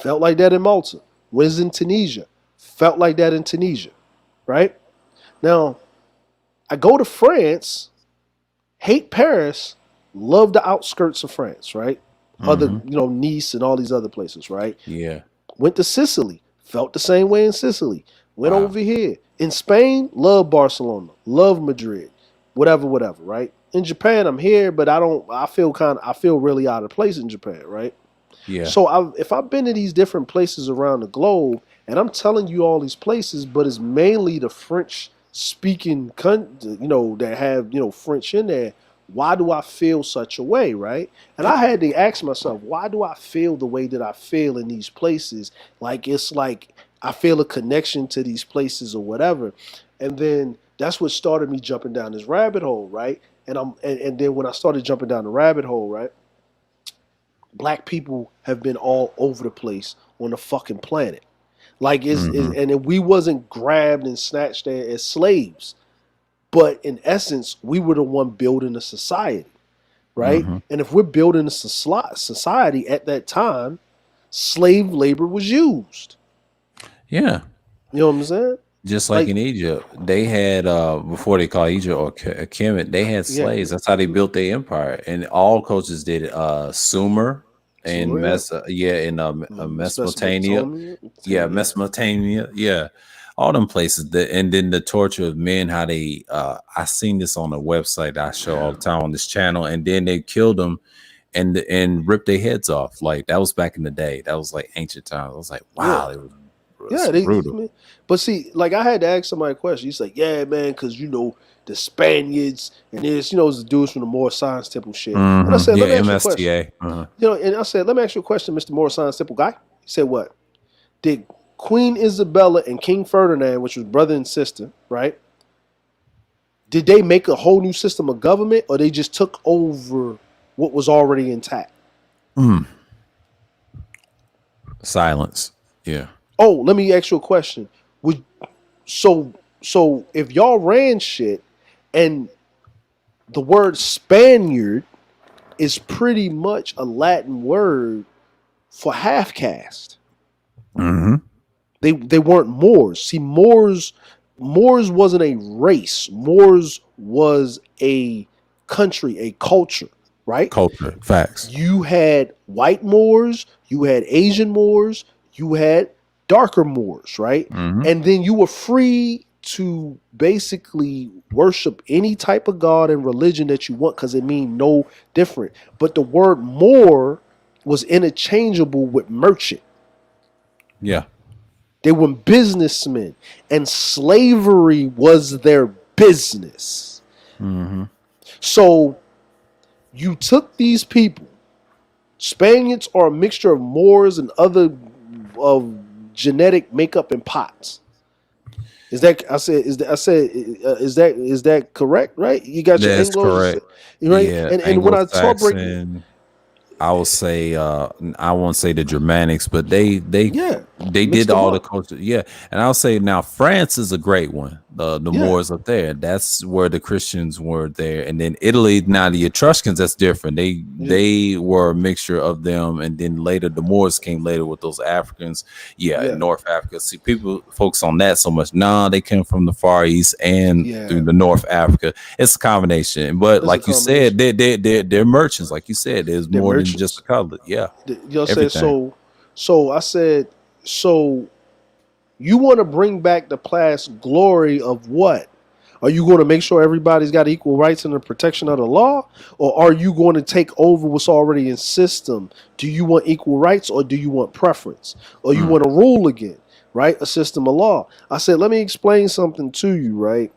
Felt like that in Malta. Was in Tunisia. Felt like that in Tunisia. Right? Now, I go to France, hate Paris, love the outskirts of France, right? Other, Mhm. Nice and all these other places, right? Yeah. Went to Sicily, felt the same way in Sicily. Went Wow. over here. In Spain, love Barcelona, love Madrid, whatever, right? In Japan, I'm here, but I feel really out of place in Japan, right? Yeah. So if I've been to these different places around the globe, and I'm telling you all these places, but it's mainly the French speaking, that have French in there. Why do I feel such a way, right? And I had to ask myself, why do I feel the way that I feel in these places? Like it's like I feel a connection to these places or whatever. And then that's what started me jumping down this rabbit hole, right? And then when I started jumping down the rabbit hole, right? Black people have been all over the place on the fucking planet. Like Mhm. and if we wasn't grabbed and snatched there as slaves, but in essence, we were the one building a society, right? Mhm. And if we're building a society at that time, slave labor was used. Yeah. You know what I'm saying? Just like Like, in Egypt, they had before they called Egypt or Kemet, they had yeah, slaves. That's how they built their empire. And all cultures did it. Sumer in Sumer, Mesopotamia. Yeah, yeah, Mesopotamia. Yeah. All them places. And then the torture of men, how they I seen this on a website I show all the time on this channel, and then they killed them and ripped their heads off. Like that was back in the day. That was like ancient times. I was like, yeah. wow, it was Yeah, brutal. but see, like I had to ask somebody a question. He's like, "Yeah, man, because the Spaniards and this, it's the dudes from the Moore Science Temple shit." And I said, Yeah, "Let me ask you a question." MSTA. Uh-huh. And I said, "Let me ask you a question, Mister Moore Science Temple guy." He said, "What did Queen Isabella and King Ferdinand, which was brother and sister, right? Did they make a whole new system of government, or they just took over what was already intact?" Silence. Yeah. Oh, let me ask you a question. Would so so if y'all ran shit and the word Spaniard is pretty much a Latin word for half caste. Mm-hmm. They weren't Moors. See, Moors wasn't a race. Moors was a country, a culture, right? Culture. Facts. You had white Moors, you had Asian Moors, you had darker Moors, right? Mm-hmm. And then you were free to basically worship any type of god and religion that you want because it means no different. But the word Moor was interchangeable with merchant. Yeah. They were businessmen, and slavery was their business. Mm-hmm. So you took these people. Spaniards are a mixture of Moors and other of genetic makeup and pots. Is that is that correct? Right? You got your That's Anglos, correct. right? Yeah. And when I saw breaking, Anglo-Saxon. I would say I won't say the Germanics, but they mixed did them all the up. culture. Yeah. And I'll say now France is a great one. The Yeah. Moors up there. That's where the Christians were there. And then Italy, now the Etruscans, that's different. They were a mixture of them, and then later the Moors came later with those Africans. Yeah, in North Africa. See, people focus on that so much. Nah, they came from the Far East and through the North Africa. It's a combination. But like you said, they're merchants. Like you said, there's more than just the color. Yeah. So I said, so you want to bring back the past glory of what? Are you going to make sure everybody's got equal rights and the protection of the law? Or are you going to take over what's already in system? Do you want equal rights or do you want preference? Or you want to rule again, right? A system of law. I said, let me explain something to you, right?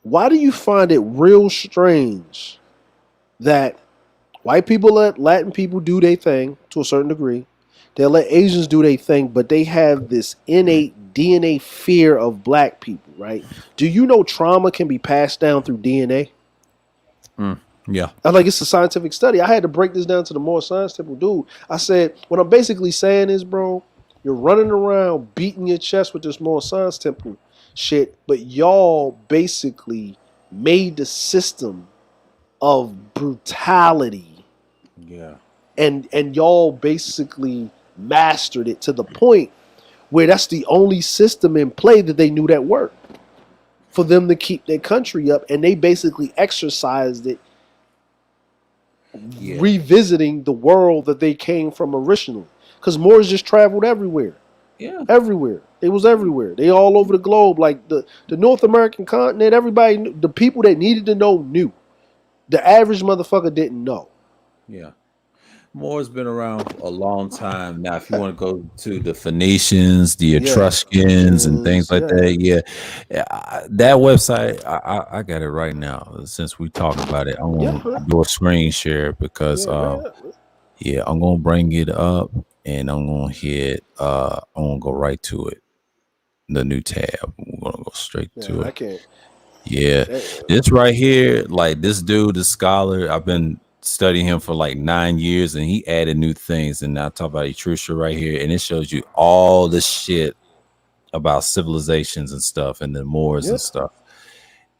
Why do you find it real strange that white people let Latin people do their thing to a certain degree? They let Asians do their thing, but they have this innate DNA fear of black people, right? Do you know trauma can be passed down through DNA? Yeah. I like it's a scientific study. I had to break this down to the Moore Science Temple dude. I said, what I'm basically saying is, bro, you're running around beating your chest with this Moore Science Temple. shit, but y'all basically made the system of brutality, Yeah. and y'all basically mastered it to the point where that's the only system in play that they knew that worked for them to keep their country up, and they basically exercised it, Yeah. revisiting the world that they came from originally. Because Moors just traveled everywhere. Yeah. Everywhere. They was everywhere. They all over the globe. Like the North American continent, everybody knew. The people that needed to know knew. The average motherfucker didn't know. Yeah. Moor's been around a long time now. If you want to go to the Phoenicians, the Etruscans, and things like that, that website, I got it right now. Since we talk about it, I'm gonna do a screen share because I'm gonna bring it up and I'm gonna hit. I'm gonna go right to it. The new tab. We're gonna go straight to it. I can't. Yeah, this right here, like this dude, the scholar, I've been studying him for like 9 years, and he added new things. And I talk about Etrusca right here, and it shows you all the shit about civilizations and stuff, and the Moors and stuff,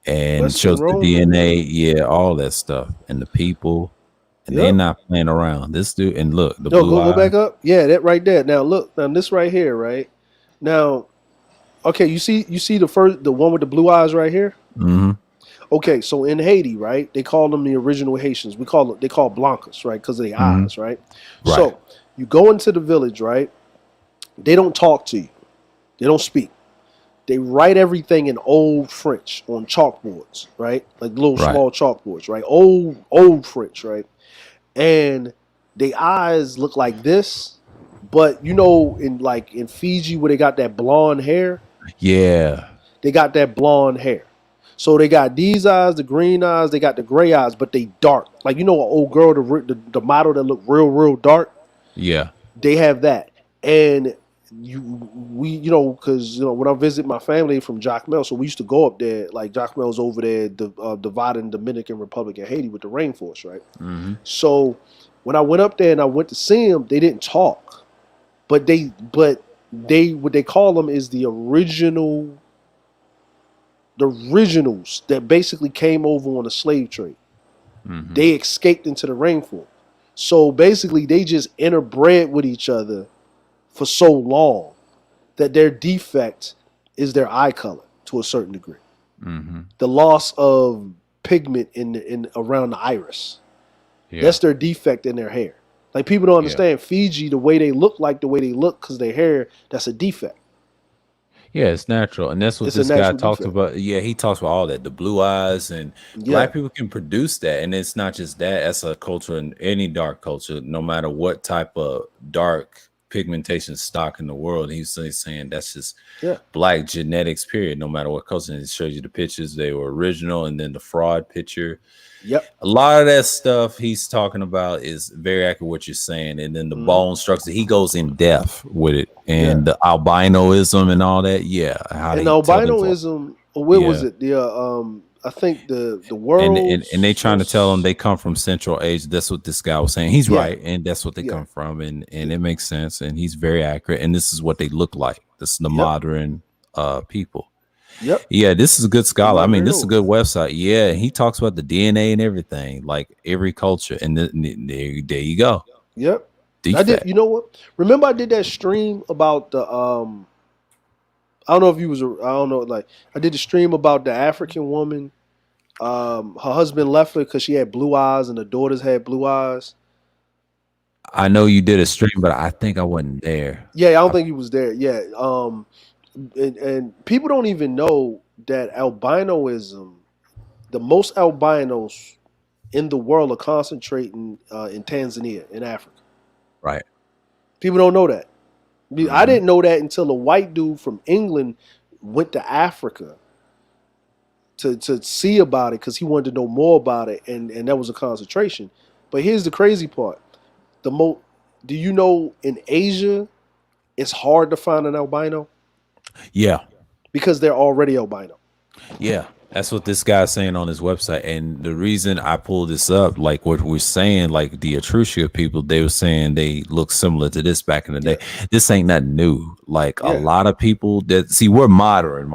and it shows the DNA, all that stuff, and the people, and they're not playing around. This dude, and look, the blue go back up. Yeah, that right there. Now look, now this right here, right now. Okay, you see the one with the blue eyes right here. Mm-hmm. Okay, so in Haiti, right, they call them the original Haitians. They call Blancas, right, because of the eyes, right? So you go into the village, right? They don't talk to you. They don't speak. They write everything in old French on chalkboards, right? Like little small chalkboards, right? Old French, right? And the eyes look like this, but you know, in Fiji where they got that blonde hair, they got that blonde hair. So they got these eyes, the green eyes, they got the gray eyes, but they dark. Like, you know, an old girl, the model that look real dark. Yeah, they have that. And because when I visit my family from Jacmel, so we used to go up there. Like Jacmel's over there, dividing Dominican Republic and Haiti with the rainforest, right? Mm-hmm. So when I went up there and I went to see them, they didn't talk, but what they call them is the originals that basically came over on a slave trade. Mm-hmm. They escaped into the rainforest. So basically they just interbred with each other for so long that their defect is their eye color to a certain degree. Mm-hmm. The loss of pigment in around the iris. Yeah. That's their defect in their hair. Like, people don't understand Fiji, the way they look because their hair, that's a defect. Yeah, it's natural. And that's what this guy talks about. Yeah, he talks about all that. The blue eyes, and black people can produce that. And it's not just that. That's a culture in any dark culture, no matter what type of dark pigmentation stock in the world. He's saying that's just black genetics, period, no matter what culture. And it shows you the pictures. They were original. And then the fraud picture. Yep. A lot of that stuff he's talking about is very accurate what you're saying. And then the bone structure, he goes in depth with it. And the albinoism and all that. Yeah. And albinoism, where was it? I think the world. And they trying to tell them they come from Central Asia. That's what this guy was saying. He's right. And that's what they come from. And it makes sense. And he's very accurate. And this is what they look like. This is the modern people. Yep. Yeah, this is a good scholar. I mean, this is a good website. Yeah, he talks about the DNA and everything, like every culture. And there you go. Yep. Defect. I did. You know what? Remember, I did that stream about the. I don't know if you was. I don't know. Like, I did the stream about the African woman. Her husband left her because she had blue eyes, and the daughters had blue eyes. I know you did a stream, but I think I wasn't there. Yeah, I don't think he was there. Yeah. And people don't even know that albinoism, the most albinos in the world are concentrating in Tanzania, in Africa. Right. People don't know that. I didn't know that until a white dude from England went to Africa to see about it because he wanted to know more about it, and that was a concentration. But here's the crazy part. Do you know in Asia it's hard to find an albino? Yeah. Because they're already albino. Yeah. That's what this guy's saying on his website. And the reason I pulled this up, like what we're saying, like the Etrusca people, they were saying they look similar to this back in the day. This ain't nothing new. Like a lot of people that see, we're modern.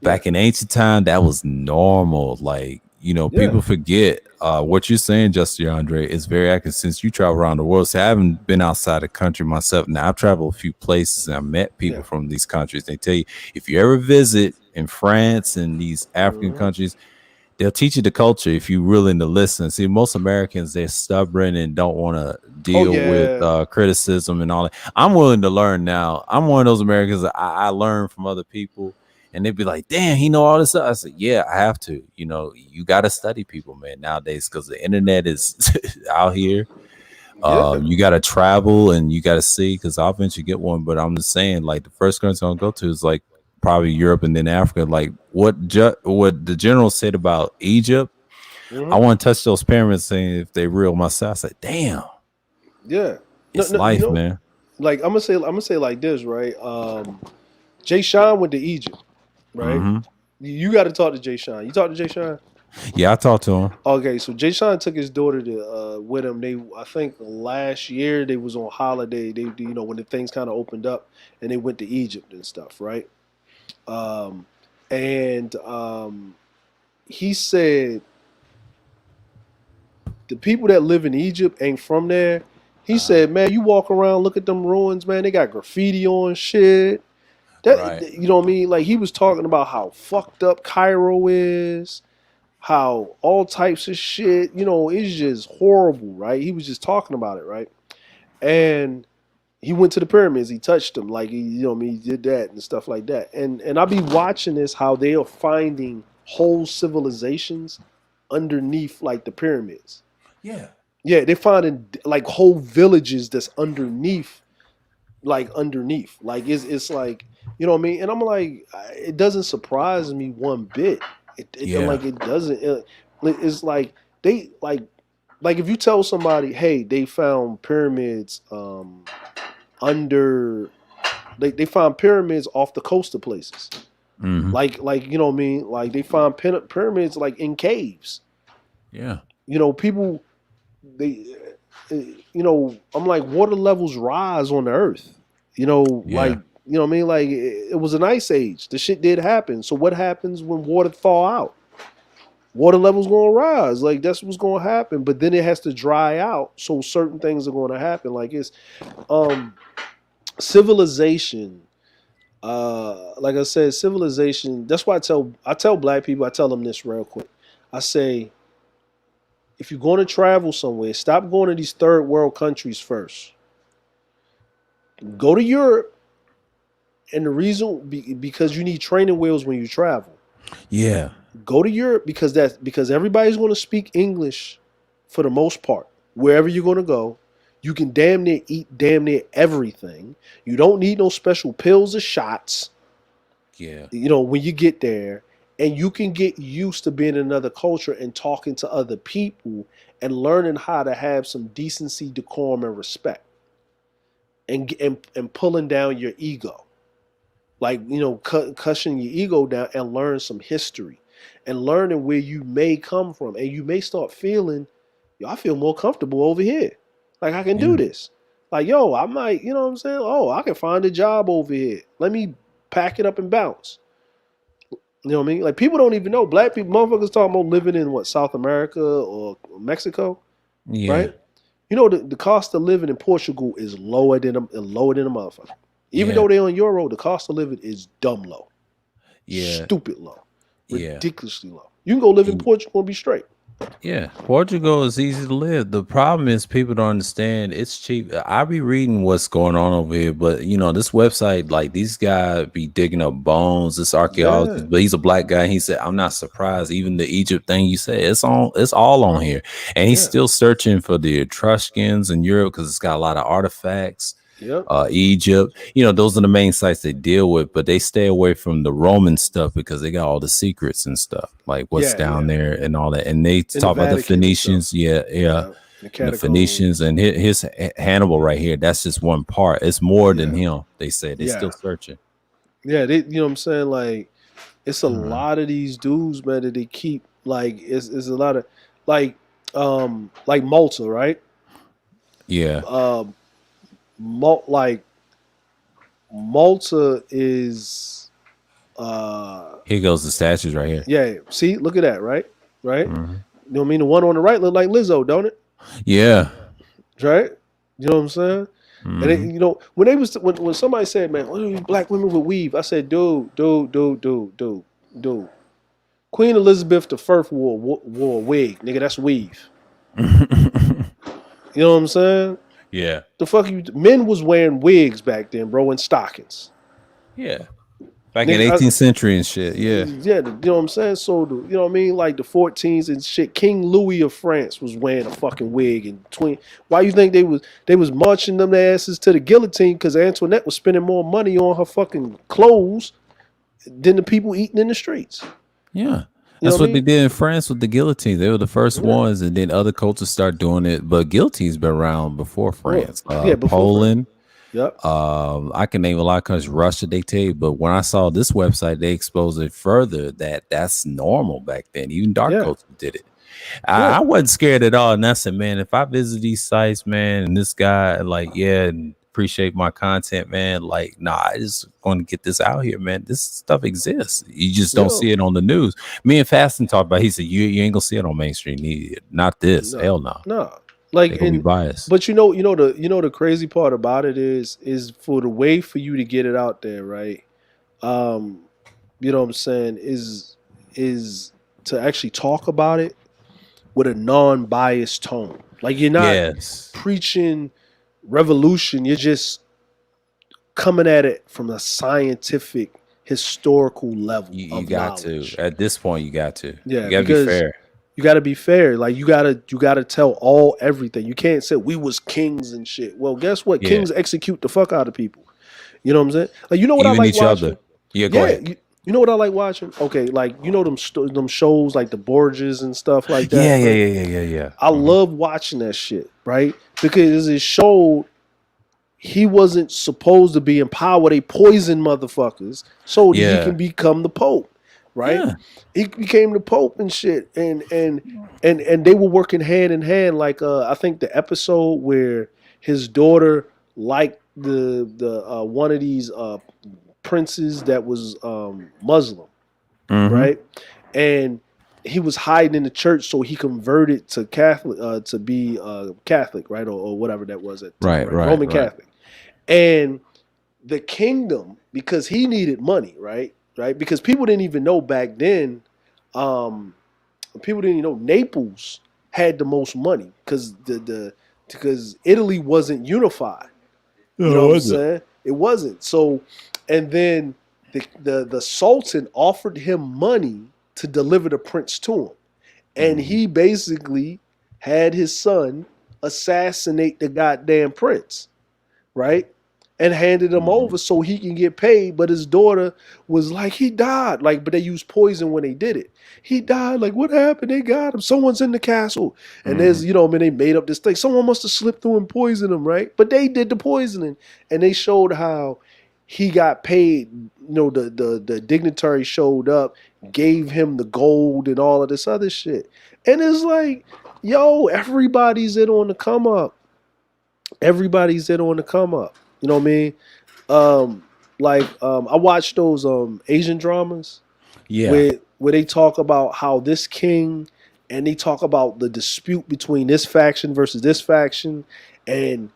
back in ancient time, that was normal. Like, you know, Yeah. people forget what you're saying, Justin Andre, is very accurate since you travel around the world. So I haven't been outside the country myself. Now I've traveled a few places and I met people Yeah. from these countries. They tell you if you ever visit in France and these African Mhm. countries, they'll teach you the culture if you're willing to listen. See, most Americans, they're stubborn and don't want to deal with yeah. criticism and all that. I'm willing to learn now. I'm one of those Americans that I learn from other people, and they'd be like, "Damn, he know all this stuff." I said, "Yeah, I have to. You know, you got to study people, man, nowadays because the internet is out here. Yeah. You got to travel and you got to see. Because I'll eventually get one, but I'm just saying, like the first country I'll go to is like probably Europe and then Africa. Like what the general said about Egypt, Mhm. I want to touch those pyramids, saying if they real myself. I said, "Damn, Yeah. it's You life, know, man." like I'm gonna say like this, right? Jay Sean went to Egypt, right? Hmm. You got to talk to Jay Sean. You talk to Jay Sean? Yeah, I talked to him. Okay, so Jay Sean took his daughter to with him. I think last year they was on holiday. They when the things kind of opened up and they went to Egypt and stuff, right? Um, and he said the people that live in Egypt ain't from there. He said, man, you walk around, look at them ruins, man. They got graffiti on shit. Right. You know what I mean? Like he was talking about how fucked up Cairo is, how all types of shit, it's just horrible, right? He was just talking about it, right? And he went to the pyramids, he touched them, like he did that and stuff like that. And I be watching this, how they are finding whole civilizations underneath like the pyramids. Yeah. Yeah, they're finding like whole villages that's underneath. Like it's like, you know what I mean? And I'm like, it doesn't surprise me one bit. Yeah. Like it doesn't. It's like they like if you tell somebody, hey, they found pyramids under they found pyramids off the coast of places. Mhm. Like you know what I mean? Like they find pyramids like in caves. Yeah. People they I'm like, water levels rise on the earth. Yeah. Like, you know what I mean? Like it was an ice age. The shit did happen. So what happens when water thaw out? Water levels gonna rise. Like that's what's gonna happen. But then it has to dry out. So certain things are gonna happen. Like it's civilization. Like I said, civilization. That's why I tell black people, I tell them this real quick. I say, if you're going to travel somewhere, stop going to these third world countries first. Go to Europe, and the reason because you need training wheels when you travel. Yeah. Go to Europe because everybody's going to speak English for the most part. Wherever you're going to go, you can damn near eat damn near everything. You don't need no special pills or shots. Yeah. When you get there, and you can get used to being in another culture and talking to other people and learning how to have some decency, decorum, and respect, and pulling down your ego, like cushioning your ego down and learn some history, and learning where you may come from, and you may start feeling, yo, I feel more comfortable over here. Like I can do this. Like yo, I might, you know what I'm saying? Oh, I can find a job over here. Let me pack it up and bounce. You know what I mean? Like people don't even know. Black people, motherfuckers talking about living in South America or Mexico, Yeah. right? The cost of living in Portugal is lower than a motherfucker. Even though they're on Euro, the cost of living is dumb low. Yeah. Stupid low. Yeah. Ridiculously low. You can go live in Portugal and be straight. Yeah, Portugal is easy to live. The problem is people don't understand it's cheap. I be reading what's going on over here, but this website, like these guys be digging up bones, this archaeologist, Yeah. but he's a black guy. He said, I'm not surprised. Even the Egypt thing you said, it's all on here. And he's still searching for the Etruscans in Europe because it's got a lot of artifacts. Yep. Egypt, those are the main sites they deal with, but they stay away from the Roman stuff because they got all the secrets and stuff, like what's down there and all that. And they talk about the Phoenicians, the Phoenicians and his Hannibal right here. That's just one part. It's more than him. They say they're still searching. Yeah, you know what I'm saying? Like, it's a lot of these dudes, man, that they keep. Like, it's a lot of like Malta, right? Yeah. Malta is Here goes the statues right here. Yeah, see, look at that, right? Right? Mhm. You know what I mean? The one on the right look like Lizzo, don't it? Yeah. Right? You know what I'm saying? Mhm. And it, you know, when somebody said, "Man, what are these black women with weave?" I said, "Dude. Queen Elizabeth the First wore a wig, nigga. That's weave. You know what I'm saying? Yeah. The fuck you? Men was wearing wigs back then, bro, and stockings. Yeah. Back in Nigga, 18th century and shit. Yeah. Yeah, you know what I'm saying? So, you know what I mean? Like the 14s and shit. King Louis of France was wearing a fucking wig and Why you think they was marching them asses to the guillotine? Because Antoinette was spending more money on her fucking clothes than the people eating in the streets. Yeah. You know That's what I what they mean? did in France with the guillotine. They were the first Yeah. ones, and then other cultures start doing it. But guillotine's been around before France. Yeah, before Poland. Yep. I can name a lot of countries. Russia, they tell you. But when I saw this website, they exposed it further that's normal back then. Even dark Yeah. cultures did it. Yeah. I wasn't scared at all. And I said, man, if I visit these sites, man, and this guy, like, yeah, and appreciate my content, man, like, nah, I just going to get this out here, man. This stuff exists. You just don't Yeah. see it on the news. Me and Fasten talked about. He said, you ain't gonna see it on mainstream media. Not this. No. Hell no. No. Like, They gonna be and biased. but you know the crazy part about it is for the way for you to get it out there, right? You know what I'm saying, is to actually talk about it with a non-biased tone. Like you're not Yes. preaching revolution, you're just coming at it from a scientific, historical level. You of got knowledge. to. At this point, you got to. Yeah, you got to be because fair. You got to be fair. Like you got to tell everything. You can't say we was kings and shit. Well, guess what? Yeah. Kings execute the fuck out of people. You know what I'm saying? Like you know what I Even like each watching? other. Yeah, go ahead. You know what I like watching? Okay, like you know them shows like the Borgias and stuff like that. Yeah. I love watching that shit, right? Because it showed he wasn't supposed to be in power. They poisoned motherfuckers so that he Yeah. can become the Pope, right? Yeah. He became the Pope and shit, and they were working hand in hand. Like I think the episode where his daughter liked the one of these princes that was Muslim, Mhm. right? And he was hiding in the church, so he converted to Catholic to be Catholic, right, or whatever that was at the time, Right. Roman Catholic. And the kingdom, because he needed money, right, because people didn't even know back then. People didn't even know Naples had the most money because because Italy wasn't unified. You know what I'm saying? It wasn't. So, and then the Sultan offered him money to deliver the prince to him. And he basically had his son assassinate the goddamn prince, right? And handed him over so he can get paid. But his daughter was like, he died. Like, but they used poison when they did it. He died. Like, what happened? They got him. Someone's in the castle. And there's, you know, I mean, they made up this thing. Someone must have slipped through and poisoned him, right? But they did the poisoning. And they showed how he got paid. You know, the dignitary showed up, gave him the gold and all of this other shit. And it's like, yo, everybody's in on the come up. Everybody's in on the come up. You know what I mean? I watch those Asian dramas Yeah. where they talk about how this king, and they talk about the dispute between this faction versus this faction, and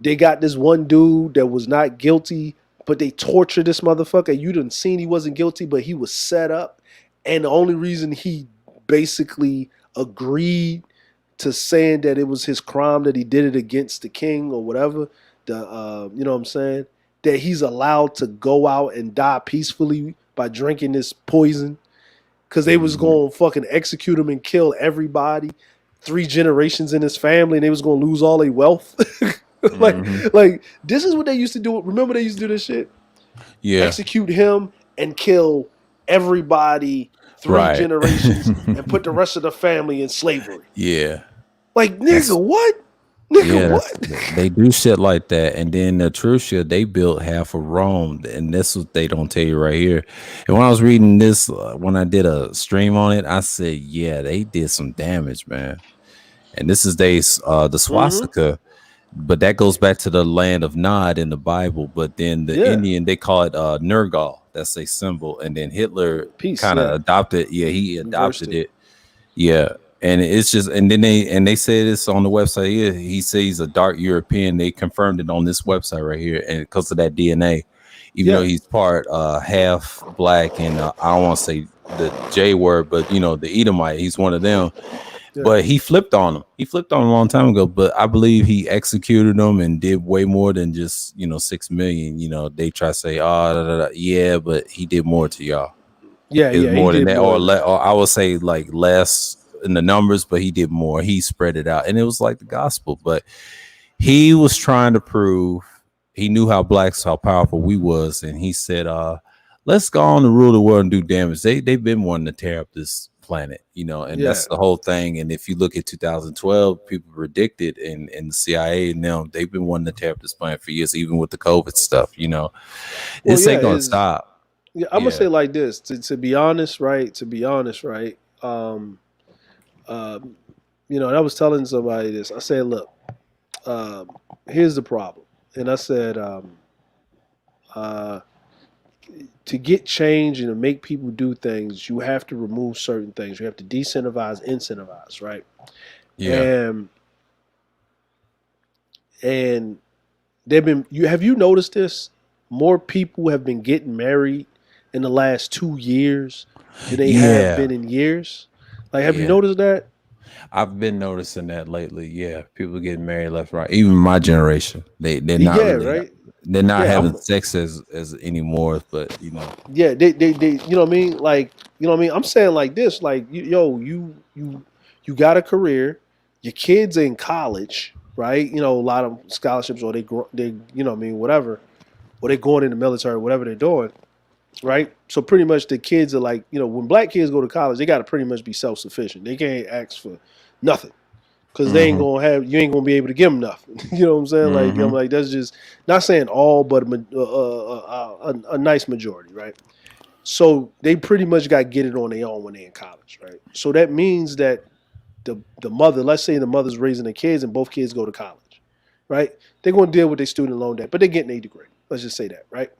they got this one dude that was not guilty, but they tortured this motherfucker. You done seen he wasn't guilty, but he was set up, and the only reason he basically agreed to saying that it was his crime that he did it against the king or whatever, you know what I'm saying, that he's allowed to go out and die peacefully by drinking this poison, because they was going to fucking execute him and kill everybody, 3 generations in his family, and they was going to lose all their wealth. Like this is what they used to do. Remember they used to do this shit? Yeah. Execute him and kill everybody 3 generations and put the rest of the family in slavery. Yeah. Like, nigga, what? Nigga, what? They do shit like that. And then Etrusca, they built half of Rome. And that's what they don't tell you right here. And when I was reading this, when I did a stream on it, I said, yeah, they did some damage, man. And this is the swastika. But that goes back to the land of Nod in the Bible. But then the Indian, they call it Nergal. that's a symbol. And then Hitler Peace, kind of yeah. adopted. Yeah, he Reversed adopted it. it. Yeah. And it's just, and then they say this on the website. Yeah, he says he's a dark European. They confirmed it on this website right here, and because of that DNA, even though he's part half black, and I don't want to say the J word, but you know, the Edomite, he's one of them. Yeah. But he flipped on him. He flipped on him a long time ago. But I believe he executed them and did way more than just 6 million. You know, they try to say, yeah, but he did more to y'all. Yeah, It was more than that, more or I would say like less in the numbers, but he did more. He spread it out, and it was like the gospel. But he was trying to prove he knew how blacks, how powerful we was, and he said, let's go on and rule the world and do damage. They've been wanting to tear up this planet, and that's the whole thing. And if you look at 2012, people predicted, and the CIA and them, they've been wanting to tear up this planet for years, even with the COVID stuff. This ain't gonna stop. Yeah, I'm gonna say like this. To be honest, right? I was telling somebody this. I said, look, here's the problem. And I said, to get change and to make people do things, you have to remove certain things. You have to incentivize, right? Yeah. And have you noticed this? More people have been getting married in the last 2 years than they have been in years. Like, have you noticed that? I've been noticing that lately. Yeah, people getting married left, right. Even my generation, they're not really, right. They're not having sex as anymore. But yeah, they you know what I mean. Like, you know what I mean. I'm saying like this. Like, you got a career. Your kids are in college, right? A lot of scholarships, or they you know what I mean, whatever, or they going in the military, whatever they're doing. Right, so pretty much the kids are like, when black kids go to college, they got to pretty much be self-sufficient. They can't ask for nothing because they ain't gonna you ain't gonna be able to give them nothing. You know what I'm saying? Like, I'm like, that's just not saying all, but a nice majority, right? So they pretty much got to get it on their own when they're in college, right? So that means that the mother, let's say the mother's raising the kids and both kids go to college, right? They're gonna deal with their student loan debt, but they're getting a degree. Let's just say that, right?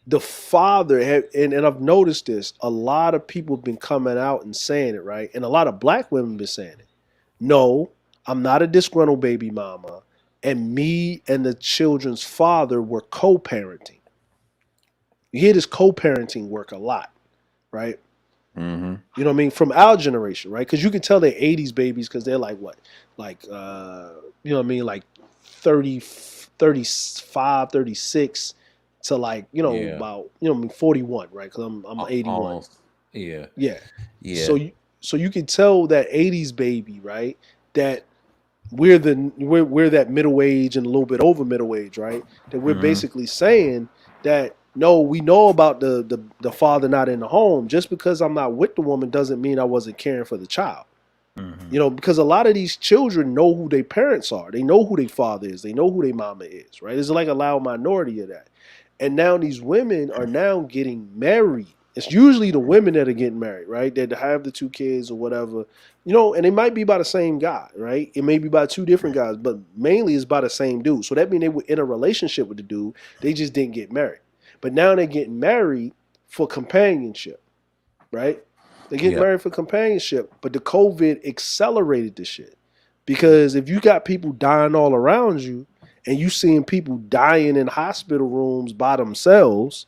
The father, and I've noticed this, a lot of people have been coming out and saying it, right? And a lot of black women have been saying it. No, I'm not a disgruntled baby mama. And me and the children's father were co-parenting. You hear this co-parenting work a lot, right? Mm-hmm. You know what I mean? From our generation, right? Because you can tell they're 80s babies because they're like what? Like, you know what I mean? Like 30, 35, 36. To like, about, 41, right? Because I'm 81. Almost. Yeah. So you can tell that 80s baby, right? That we're that middle age and a little bit over middle age, right? That we're basically saying that no, we know about the father not in the home. Just because I'm not with the woman doesn't mean I wasn't caring for the child. Because a lot of these children know who their parents are. They know who their father is. They know who their mama is, right? It's like a loud minority of that. And now these women are now getting married. It's usually the women that are getting married, right? That have the 2 kids or whatever, and it might be by the same guy, right? It may be by 2 different guys, but mainly it's by the same dude. So that means they were in a relationship with the dude. They just didn't get married. But now they're getting married for companionship, right? They get married for companionship. But the COVID accelerated this shit. Because if you got people dying all around you, and you seeing people dying in hospital rooms by themselves,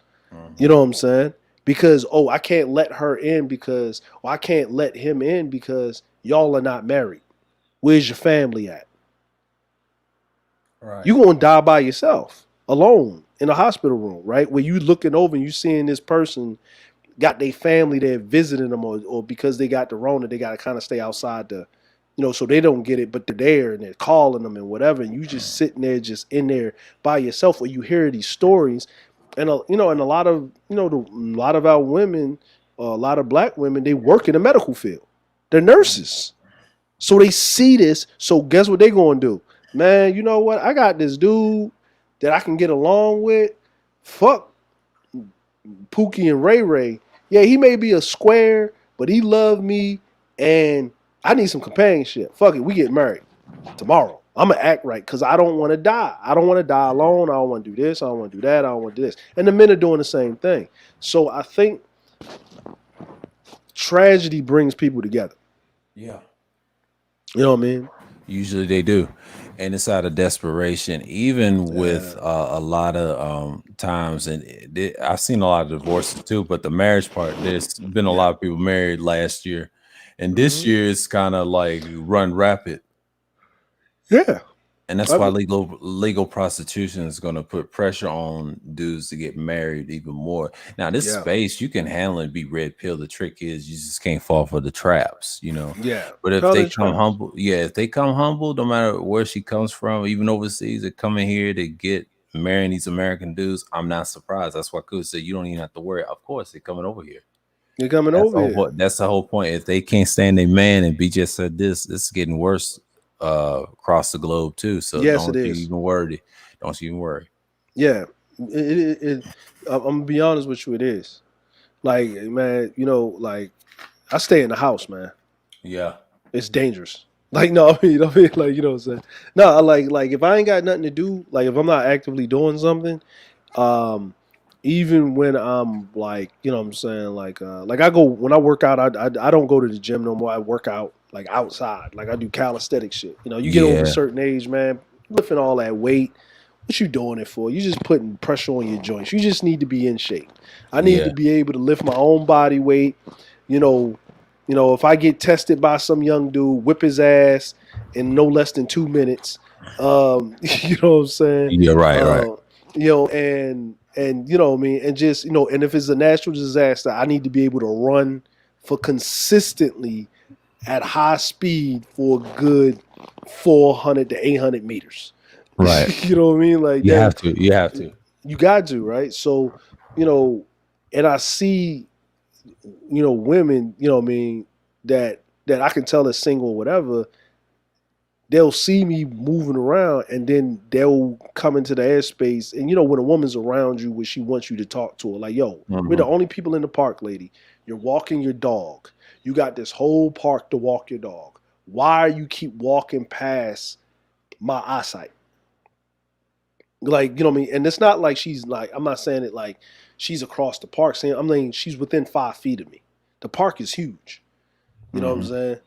you know what I'm saying? Because, I can't let her in because, or I can't let him in because y'all are not married. Where's your family at? Right. You're going to die by yourself, alone, in a hospital room, right? Where you looking over and you seeing this person got their family there visiting them, or because they got the Rona, they got to kind of stay outside the, so they don't get it, but they're there and they're calling them and whatever. And you just sitting there, just in there by yourself, where you hear these stories. And, and a lot of, a lot of our women, a lot of black women, they work in the medical field. They're nurses. So they see this. So guess what they going to do? Man, you know what? I got this dude that I can get along with. Fuck Pookie and Ray Ray. Yeah, he may be a square, but he loved me and I need some companionship. Fuck it, we get married tomorrow. I'm gonna act right because I don't want to die. I don't want to die alone. I don't want to do this. I don't want to do that. I don't want to do this. And the men are doing the same thing. So I think tragedy brings people together. Yeah. You know what I mean? Usually they do. And it's out of desperation, even with a lot of times. And I've seen a lot of divorces too, but the marriage part, there's been a lot of people married last year. And this year it's kind of like run rapid. Yeah. And that's why legal prostitution is going to put pressure on dudes to get married even more. Now, this space, you can handle it and be red pill. The trick is you just can't fall for the traps, you know. Yeah. But if they come humble, if they come humble, no matter where she comes from, even overseas, they come in here to get marrying these American dudes, I'm not surprised. That's why Coach said you don't even have to worry. Of course, they're coming over here. They're coming over here. That's the whole point. If they can't stand a man, and B just said this is getting worse across the globe too. So yes, don't it you is. even worry. Don't you even worry. Yeah. I'm gonna be honest with you, it is. Like, man, you know, like I stay in the house, man. Yeah. It's dangerous. Like, no, you know what I mean? Like, you know what I'm saying? No, like if I ain't got nothing to do, like if I'm not actively doing something, even when I'm like, you know what I'm saying, like I go when I work out, I don't go to the gym no more. I work out like outside. Like I do calisthenic shit. You know, you get over a certain age, man, lifting all that weight. What you doing it for? You just putting pressure on your joints. You just need to be in shape. I need to be able to lift my own body weight. You know, if I get tested by some young dude, whip his ass in no less than 2 minutes. You know what I'm saying? Yeah, right. You know, and you know what I mean, and just, you know, and if it's a natural disaster, I need to be able to run for consistently at high speed for a good 400 to 800 meters. Right. You know what I mean? Like you have to. You got to, right? So, you know, and I see, you know, women, you know what I mean, that I can tell is single or whatever, they'll see me moving around and then they'll come into the airspace. And, you know, when a woman's around you, when she wants you to talk to her, like, yo, we're the only people in the park, lady. You're walking your dog. You got this whole park to walk your dog. Why you keep walking past my eyesight? Like, you know what I mean? And it's not like she's like, I'm not saying it like she's across the park. Saying I'm saying she's within 5 feet of me. The park is huge. You know what I'm saying?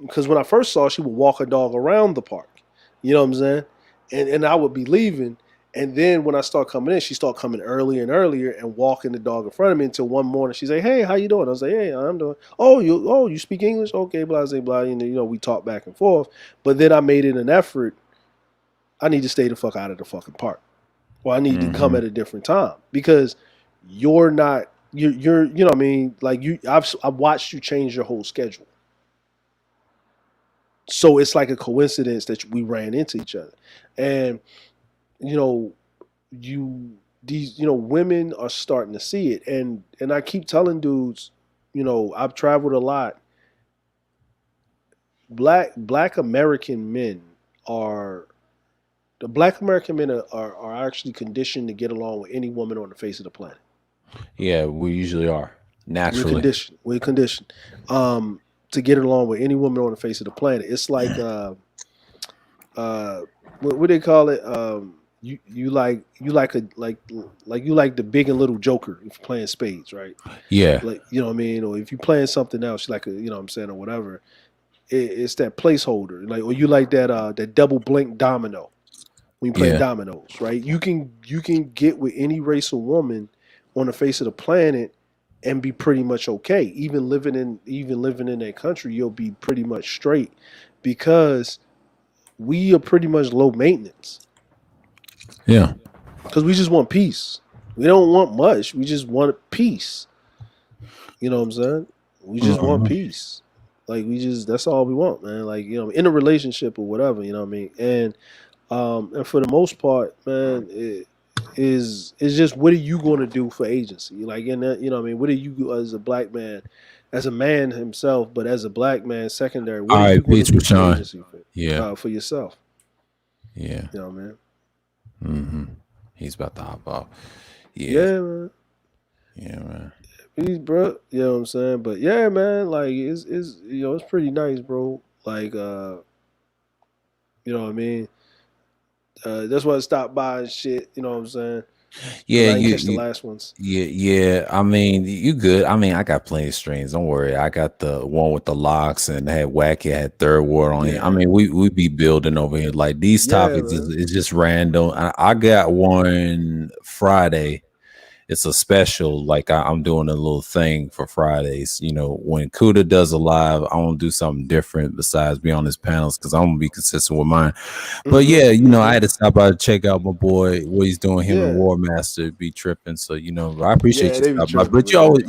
Because when I first saw her, she would walk her dog around the park. You know what I'm saying? And I would be leaving. And then when I start coming in, she started coming earlier and earlier and walking the dog in front of me until one morning she say, "Hey, how you doing?" I was like, "Hey, I'm doing." "Oh, you speak English? Okay, blah, blah, blah." You know, we talk back and forth. But then I made it an effort. I need to stay the fuck out of the fucking park. Or I need to come at a different time because you're you know what I mean? Like I've watched you change your whole schedule. So it's like a coincidence that we ran into each other. And, you know, women are starting to see it. And I keep telling dudes, you know, I've traveled a lot. Black American men are actually conditioned to get along with any woman on the face of the planet. Yeah, we usually are. Naturally. We're conditioned. To get along with any woman on the face of the planet. It's like what they call it? You like the big and little joker if you're playing spades, right? Yeah. Like, you know what I mean? Or if you're playing something else, like you know what I'm saying, or whatever. It's that placeholder. Like, or you like that double blink domino when you play dominoes, right? You can get with any race of woman on the face of the planet and be pretty much okay. Even living in that country, you'll be pretty much straight because we are pretty much low maintenance. Yeah. Because we just want peace. We don't want much. We just want peace. You know what I'm saying? We just want peace. Like that's all we want, man. Like, you know, in a relationship or whatever, you know what I mean? And for the most part, man, it's just what are you going to do for agency? Like, in that, you know what I mean? What are you as a black man, as a man himself, but as a black man secondary, what are you going to do for agency for yourself? Yeah. You know what I mean? Mm-hmm. He's about to hop off. Yeah, man. Yeah, man. Peace, bro. You know what I'm saying? But yeah, man, like it's you know, it's pretty nice, bro. Like You know what I mean? That's why I stopped by and shit. You know what I'm saying? Because Yeah, I didn't catch the last ones. yeah. I mean, you good. I mean, I got plenty of streams. Don't worry. I got the one with the locks and had Wacky, had Third Ward on it. I Yeah, mean, we be building over here. Like these yeah, topics man. is just random. I got one Friday. It's a special. Like I'm doing a little thing for Fridays. You know, when Kuda does a live, I want to do something different besides be on his panels because I'm gonna be consistent with mine. But Mm-hmm, yeah, you know, I mm-hmm. had to stop by to check out my boy, what he's doing. Him and Yeah, War Master be tripping. So you know, I appreciate yeah, you they be stopping by. tripping, But you man. always,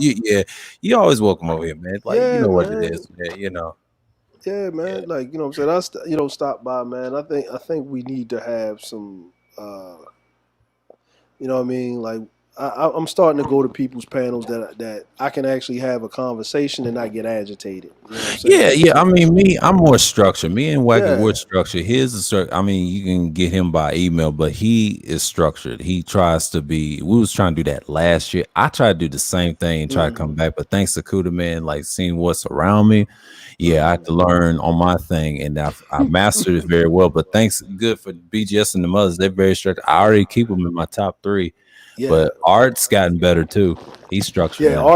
you always welcome over here, man. Like you Yeah, know what it man. is, man. You know, Yeah, yeah, man. Like, you know what I'm saying? Stop by, man. I think we need to have some you know what I mean? Like I'm starting to go to people's panels that I can actually have a conversation and not get agitated. You know what I'm yeah, saying? yeah. I mean, I'm more structured. Me and Wacky, we're Yeah. structured. His is I mean, you can get him by email, but he is structured. He tries to be. We was trying to do that last year. I tried to do the same thing and try to come Mm-hmm. back, but thanks to Kuda, man, like seeing what's around me. Yeah, I had Mm-hmm. to learn on my thing, and I mastered it very well. But thanks, good for BGS and the mothers. They're very strict. I already keep them in my top 3, Yeah. but Art's gotten better too. He's structured Yeah, now.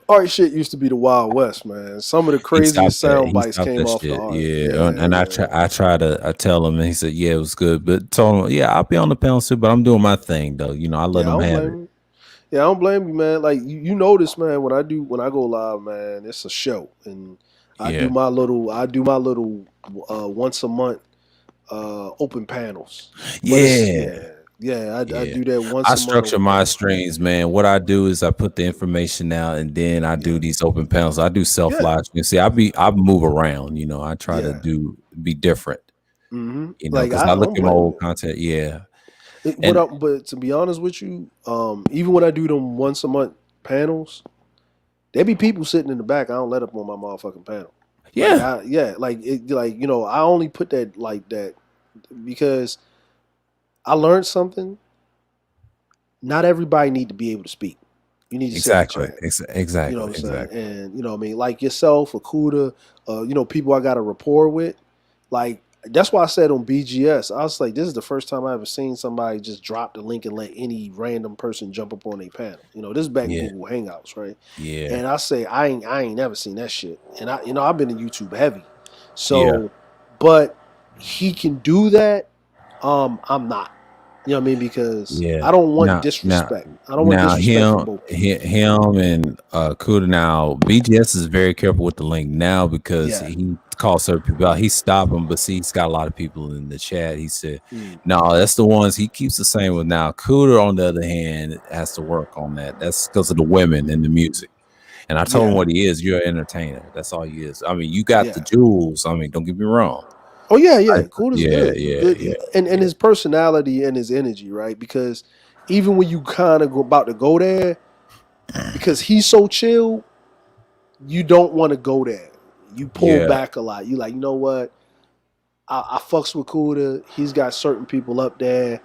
art shit used to be the Wild West, man. Some of the He stopped craziest that. sound He bites stopped came that off the shit. art. Yeah, Yeah, and yeah. I try to I tell him, and he said, yeah, it was good. But told him, yeah, I'll be on the panel too, but I'm doing my thing though. You know, I let Yeah, I him don't have blame it. you. Yeah, I don't blame you, man. Like you notice, man, when I go live, man, it's a show. And Yeah, I do my little once a month open panels. But it's yeah. I Yeah, do that I once a month structure open my panel. streams, man. What I do is I put the information out, and then I Yeah. do these open panels. I do self Yeah. live streams. See, I move around. You know, I try to Yeah. be different. You know, Like because I I look don't at my blame old you. content. Yeah, What and I, but to be honest with you, even when I do them once a month panels, there be people sitting in the back. I don't let up on my motherfucking panel. Like yeah, like you know, I only put that like that because I learned something. Not everybody need to be able to speak. You need to sit in the exactly, chat. You know what exactly, I'm saying? exactly. And you know what I mean? Like yourself, Akuda, you know, people I got a rapport with. Like that's why I said on BGS, I was like, this is the first time I ever seen somebody just drop the link and let any random person jump up on a panel. You know, this is back in Yeah, Google Hangouts, right? yeah, And I say I ain't never seen that shit. And I you know, I've been in YouTube heavy. yeah, So but he can do that. I'm not. You know what I mean? Because yeah. I don't want Now, now, disrespect. I don't want disrespect from both people. him and Kuda now. BGS is very careful with the link now because Yeah. he calls certain people out. He stopped them, but see, he's got a lot of people in the chat. He said, Mm. "No, that's the ones he keeps the same with." Now, Kuda, on the other hand, has to work on that. That's because of the women and the music. And I told him Yeah. what he is. You're an entertainer. That's all he is. I mean, you got the Yeah. jewels. I mean, don't get me wrong. Oh yeah, yeah. Cool is Yeah, good. yeah, Good yeah, and yeah, his personality and his energy, right? Because even when you kind of go about to go there, because he's so chill, you don't want to go there. You pull yeah, back a lot. You like, you know what? I fucks with Kuda. He's got certain people up there.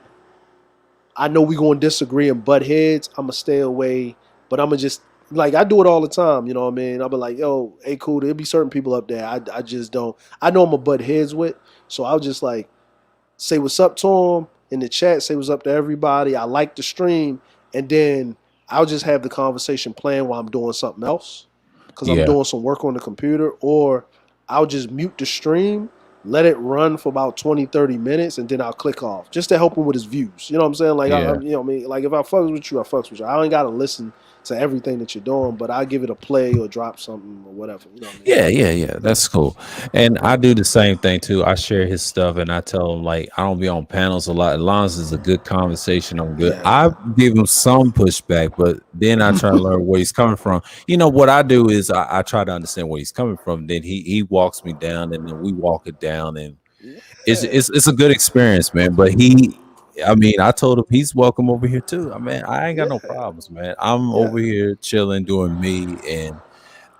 I know we gonna disagree and butt heads. I'ma stay away, but I'ma just like I do it all the time. You know what I mean? I'll be like, yo, hey, cool. There'll be certain people up there. I just don't. I know I'm a butt heads with, so I'll just like say what's up to them in the chat. Say what's up to everybody. I like the stream, and then I'll just have the conversation playing while I'm doing something else because I'm yeah, doing some work on the computer, or I'll just mute the stream, let it run for about 20, 30 minutes, and then I'll click off just to help him with his views. You know what I'm saying? Like, yeah. you know what I mean? Like, if I fucks with you, I fucks with you. I ain't got to listen to everything that you're doing, but I give it a play or drop something or whatever. You know what I mean? Yeah, yeah, yeah. That's cool. And I do the same thing too. I share his stuff and I tell him like I don't be on panels a lot. As long as it's a good conversation, I'm good. Yeah. I give him some pushback, but then I try to learn where he's coming from. You know what I do is I try to understand where he's coming from. Then he walks me down and then we walk it down and Yeah. it's a good experience, man. But I mean, I told him he's welcome over here too. I mean, I ain't got no Yeah. problems, man. I'm Yeah. over here chilling, doing me, and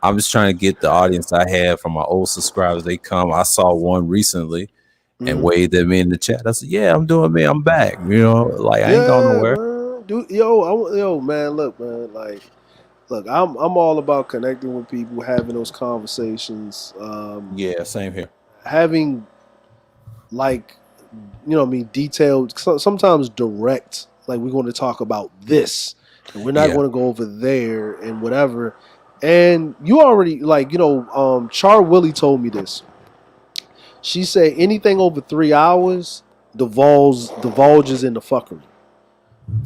I'm just trying to get the audience I have from my old subscribers. They come. I saw one recently and Mhm. waved at me in the chat. I said, "Yeah, I'm doing me. I'm back. You know, like I ain't going Yeah, nowhere." man. Dude, yo, man, look, man, like, look, I'm all about connecting with people, having those conversations, Yeah, same here. having like, you know what I mean, detailed, sometimes direct, like we're going to talk about this and we're not Yeah. going to go over there and whatever. And you already, like, Char Willie told me this. She said anything over 3 hours divulges in the fuckery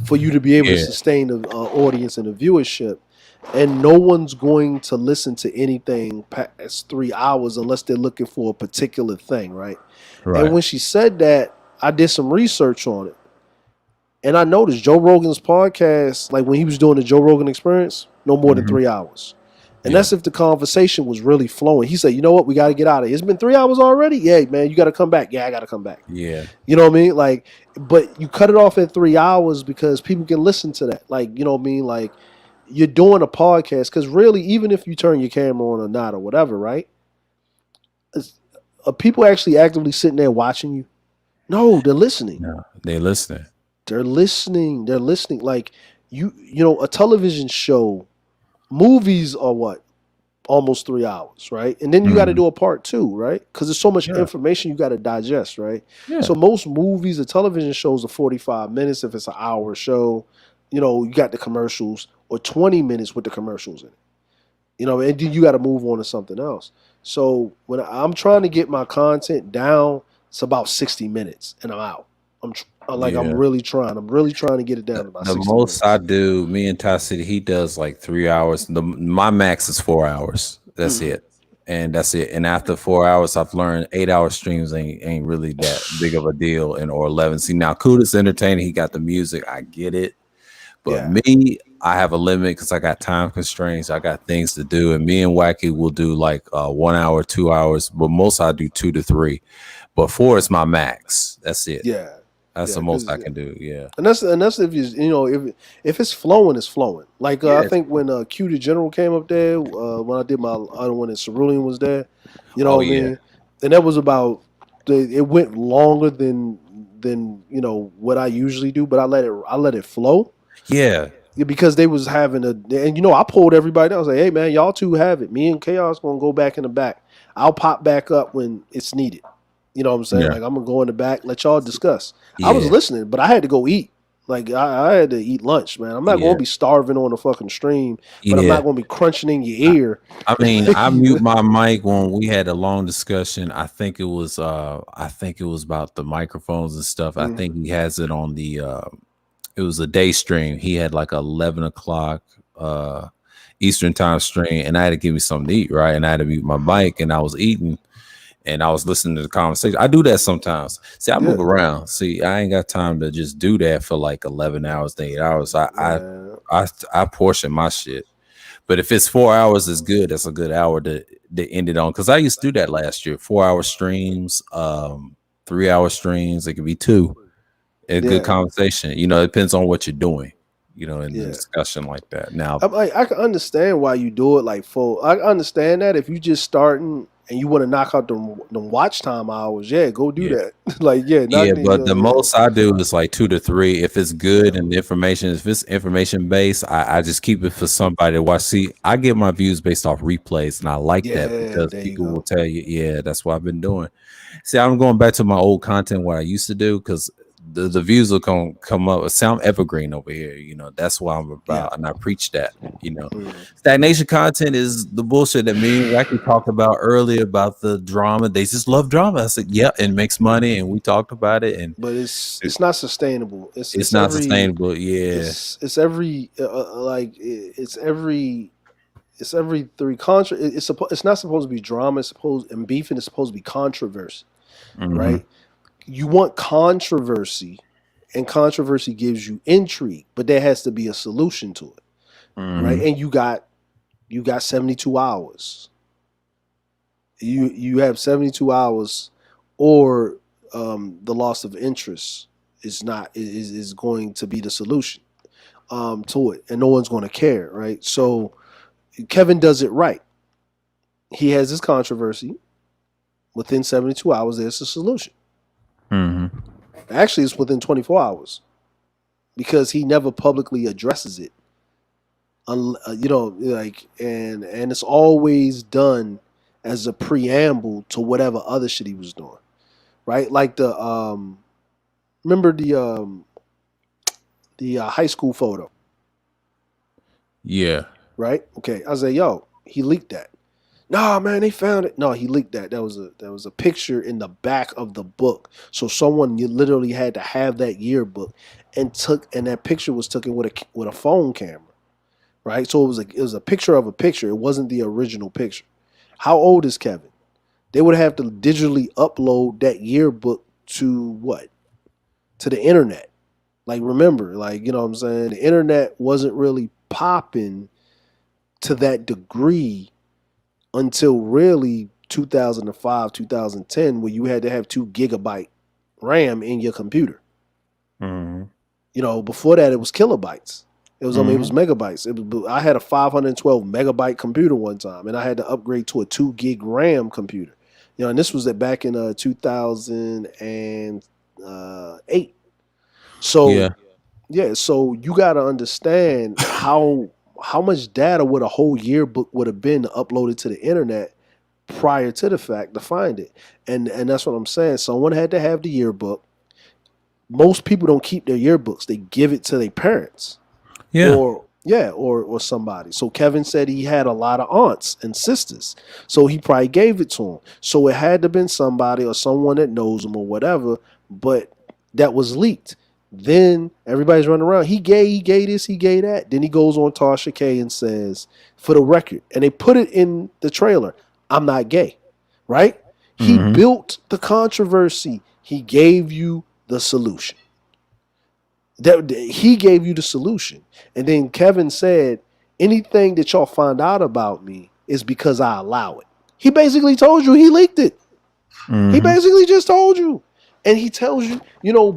for you to be able to Yeah. sustain the audience and the viewership. And no one's going to listen to anything past 3 hours unless they're looking for a particular thing, right? Right. And when she said that, I did some research on it. And I noticed Joe Rogan's podcast, like when he was doing the Joe Rogan Experience, no more than Mhm. 3 hours. And Yeah. that's if the conversation was really flowing. He said, you know what, we got to get out of here. It's been 3 hours already? Yeah, man, you got to come back. Yeah, I got to come back. Yeah. You know what I mean? Like, but you cut it off at 3 hours because people can listen to that. Like, you know what I mean? Like, you're doing a podcast because really, even if you turn your camera on or not or whatever, right? Are people actually actively sitting there watching you? No, they're listening. No, they're listening. They're listening. They're listening. Like, you know, a television show, movies are what? Almost 3 hours, right? And then you got to Mhm. do a part 2, right? Because there's so much Yeah. information you got to digest, right? Yeah. So most movies or television shows are 45 minutes if it's an hour show. You know, you got the commercials, or 20 minutes with the commercials in it. You know, and then you got to move on to something else. So when I'm trying to get my content down, it's about 60 minutes and I'm out. I'm Yeah. really trying. I'm really trying to get it down to about The 60 most minutes. I do, me and Ty City, he does like 3 hours. My max is 4 hours. That's Mhm. it. And that's it. And after 4 hours, I've learned 8-hour streams ain't really that big of a deal. Or 11. See, now Kuda's entertaining. He got the music. I get it. But Yeah. me, I have a limit because I got time constraints. I got things to do. And me and Wacky will do like 1 hour, 2 hours. But most I do 2 to 3. But 4 is my max. That's it. Yeah. That's Yeah, the most 'cause- I can do. Yeah. And that's if you know if it's flowing, it's flowing. Like Yeah. I think when Q the General came up there, when I did my other one and Cerulean was there, you know Oh, what I yeah. mean? And that was about it went longer than you know what I usually do, but I let it flow. Yeah. Because they was having and you know, I pulled everybody down. I was like, hey man, y'all two have it. Me and Chaos gonna go back in the back. I'll pop back up when it's needed. You know what I'm saying? Yeah. Like I'm gonna go in the back, let y'all discuss. I was Yeah. listening, but I had to go eat. Like I had to eat lunch, man. I'm not Yeah. gonna be starving on the fucking stream, but I'm Yeah. not gonna be crunching in your ear. I mean, I mute my mic when we had a long discussion. I think it was about the microphones and stuff. I Mhm. think he has it on the it was a day stream. He had like 11 o'clock Eastern time stream, and I had to give me something to eat, right? And I had to mute my mic, and I was eating and I was listening to the conversation. I do that sometimes. See, I move Yeah. around. See, I ain't got time to just do that for like 11 hours to 8 hours. Man. I portion my shit. But if it's 4 hours is good, that's a good hour to end it on. Because I used to do that last year. 4-hour streams, 3-hour streams. It could be 2. A Yeah. good conversation. You know, it depends on what you're doing. You know, in Yeah. the discussion like that. Now, I'm like, I can understand why you do it like full. I understand that if you just starting and you want to knock out the watch time hours, yeah, go do Yeah. that. Like, yeah, knock yeah, these, but the yeah. most I do is like 2 to 3. If it's good and the information, if it's information based, I just keep it for somebody to watch. See, I get my views based off replays, and I like that Yeah, because there you people go. will tell you, yeah, that's what I've been doing. See, I'm going back to my old content, what I used to do, because the views will come up. Sound evergreen over here, you know. That's what I'm about, and I preach that. You know, Mhm. stagnation content is the bullshit that me and Wacky talked about earlier about the drama. They just love drama. I said, yeah, it makes money, and we talked about it, and But it's not sustainable. it's not sustainable. Yeah, It's every it's every three contra. It's not supposed to be drama. It's supposed and beefing is supposed to be controversy, Mhm. right? You want controversy, and controversy gives you intrigue, but there has to be a solution to it, right? Mhm. And you got 72 hours. You have 72 hours, or the loss of interest is going to be the solution to it, and no one's going to care, right? So Kevin does it right. He has his controversy. Within 72 hours, there's a solution. Mhm. Actually, it's within 24 hours because he never publicly addresses it. You know, like, and it's always done as a preamble to whatever other shit he was doing, right? Like remember the high school photo, Yeah. right? Okay, I say, yo, he leaked that. Nah, man, they found it. No, he leaked that. That was a picture in the back of the book. So someone literally had to have that yearbook and that picture was taken with a phone camera, right? So it was a picture of a picture. It wasn't the original picture. How old is Kevin? They would have to digitally upload that yearbook to what? To the internet. Like remember, like you know what I'm saying, the internet wasn't really popping to that degree until really 2005, 2010, where you had to have 2 GB RAM in your computer. Mm-hmm. Before that it was kilobytes. It was, I mean, it was Mm-hmm. megabytes. I had a 512 megabyte computer one time, and I had to upgrade to a 2 gig RAM computer. And this was back in 2008. So Yeah. yeah, so you got to understand how much data would a whole yearbook would have been uploaded to the internet prior to the fact to find it. And that's what I'm saying. Someone had to have the yearbook. Most people don't keep their yearbooks. They give it to their parents Yeah. or somebody. So Kevin said he had a lot of aunts and sisters. So he probably gave it to him. So it had to been somebody or someone that knows him or whatever, but that was leaked. Then everybody's running around. He gave this, he gave that. Then he goes on Tasha K and says, for the record, and they put it in the trailer, I'm not gay. Right? He Mm-hmm. built the controversy. He gave you the solution. That he gave you the solution. And then Kevin said, anything that y'all find out about me is because I allow it. He basically told you he leaked it. He Mm-hmm. basically just told you. And he tells you,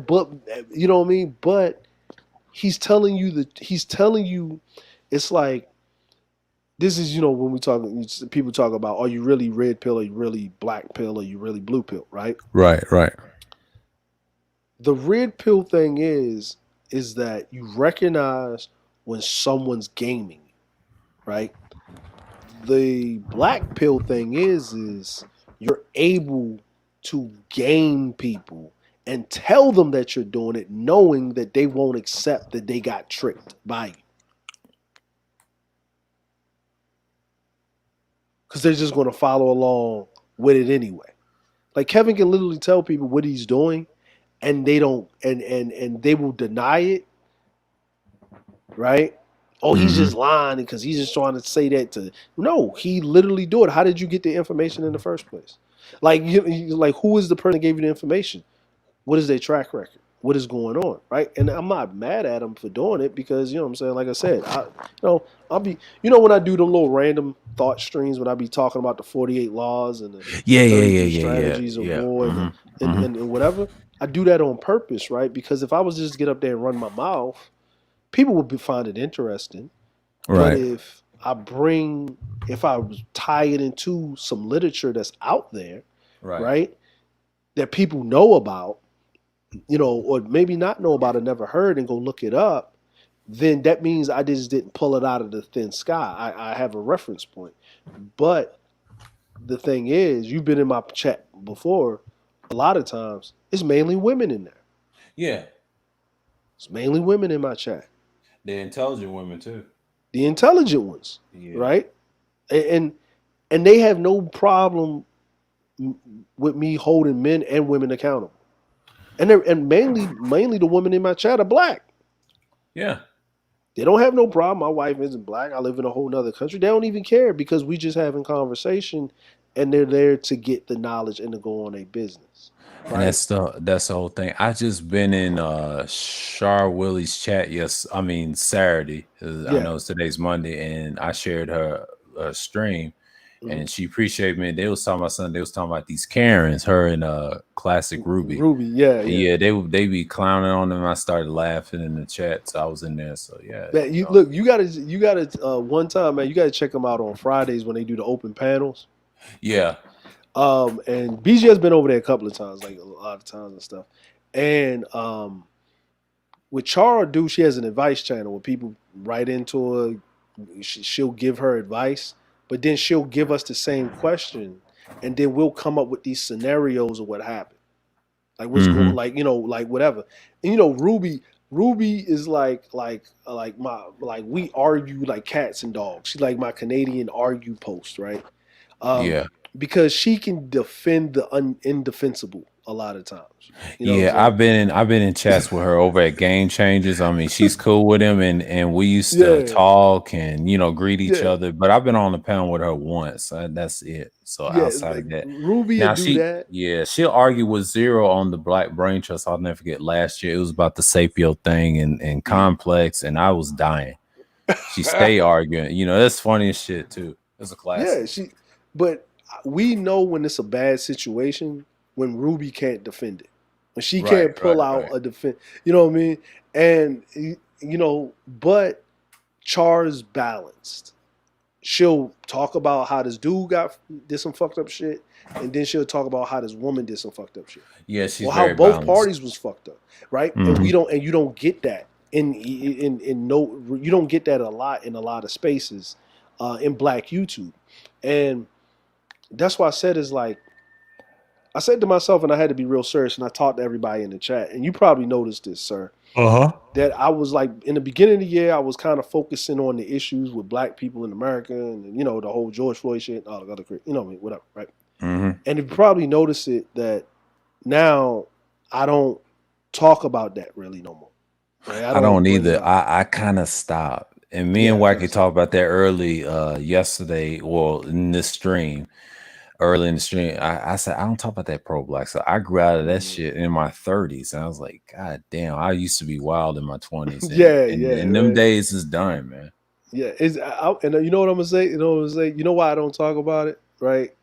but you know what I mean? But he's telling you it's like this is, when we talk, people talk about, are you really red pill, are you really black pill, are you really blue pill, right? Right. Right. The red pill thing is that you recognize when someone's gaming, right? The black pill thing is you're able to game people and tell them that you're doing it, knowing that they won't accept that they got tricked by you. Because they're just going to follow along with it anyway. Like Kevin can literally tell people what he's doing and they don't and they will deny it, right? Oh, he's Mm-hmm. just lying because he's just trying to say that to. No, he literally do it. How did you get the information in the first place? Like, like who is the person that gave you the information? What is their track record? What is going on, right? And I'm not mad at him for doing it because what I'm saying. Like I said, I'll be, when I do them little random thought streams when I be talking about the 48 laws and the Yeah. Yeah. 33 Yeah. Yeah. Yeah. strategies of Yeah. war and, Mm-hmm. and, Mm-hmm. and and whatever. I do that on purpose, right? Because if I was just to get up there and run my mouth, people would find it interesting. But Right. if I tie it into some literature that's out there, Right. right, that people know about, or maybe not know about or never heard and go look it up, then that means I just didn't pull it out of the thin sky. I have a reference point. But the thing is, you've been in my chat before. A lot of times, it's mainly women in there. Yeah. It's mainly women in my chat. They're intelligent women too. The intelligent ones, Yeah. right? And they have no problem with me holding men and women accountable. And mainly the women in my chat are black. Yeah. They don't have no problem. My wife isn't black. I live in a whole nother country. They don't even care because we just having conversation and they're there to get the knowledge and to go on their business. And Right? that's the whole thing. I just been in Char Willie's chat. Yes, I mean Saturday. I Yeah. know today's Monday, and I shared her stream, Mhm. and she appreciated me. They was talking about something. They was talking about these Karens. Her and Classic Ruby. Ruby, yeah. And yeah, they be clowning on them. I started laughing in the chat, so I was in there. So yeah, Man, look, you gotta one time, man, you gotta check them out on Fridays when they do the open panels. yeah, And BG has been over there a couple of times, like a lot of times and stuff. And with Chara Do, she has an advice channel where people write into her. She'll give her advice, but then she'll give us the same question, and then we'll come up with these scenarios of what happened. Like what's going, like like whatever. And Ruby is like we argue like cats and dogs. She's like my Canadian argue post, right? Yeah. Because she can defend the indefensible a lot of times. You know what I'm Yeah, saying? I've been in chats with her over at Game Changers. I mean, she's cool with him, and we used to Yeah, talk and greet each yeah, other. But I've been on the panel with her once. That's it. So yeah. outside Like of that, Ruby now would do that. she'll argue with Zero on the Black Brain Trust. I'll never forget last year. It was about the Sapio thing and Complex, and I was dying. She stay arguing. That's funny as shit too. It's a classic. Yeah, but we know when it's a bad situation when Ruby can't defend it. When she can't pull out a defense, you know what I mean? And but Char's balanced. She'll talk about how this dude did some fucked up shit, and then she'll talk about how this woman did some fucked up shit. Yeah, she's how very both balanced. parties was fucked up, right? And you don't get that you don't get that a lot in a lot of spaces in Black YouTube. And that's why I said is like, I said to myself, and I had to be real serious, and I talked to everybody in the chat, and you probably noticed this, sir, that I was like, in the beginning of the year, I was kind of focusing on the issues with Black people in America and, the whole George Floyd shit, all the other, whatever, right? And you probably noticed it that now I don't talk about that really no more. Right? I don't either. I kind of stopped. And me and Wacky talked about that early yesterday, well, in this stream. Early in the stream, I said, I don't talk about that pro-Black. So I grew out of that shit in my 30s. And I was like, God damn, I used to be wild in my 20s. And them days is done, man. Yeah. And you know what I'm going to say? You know why I don't talk about it? Right?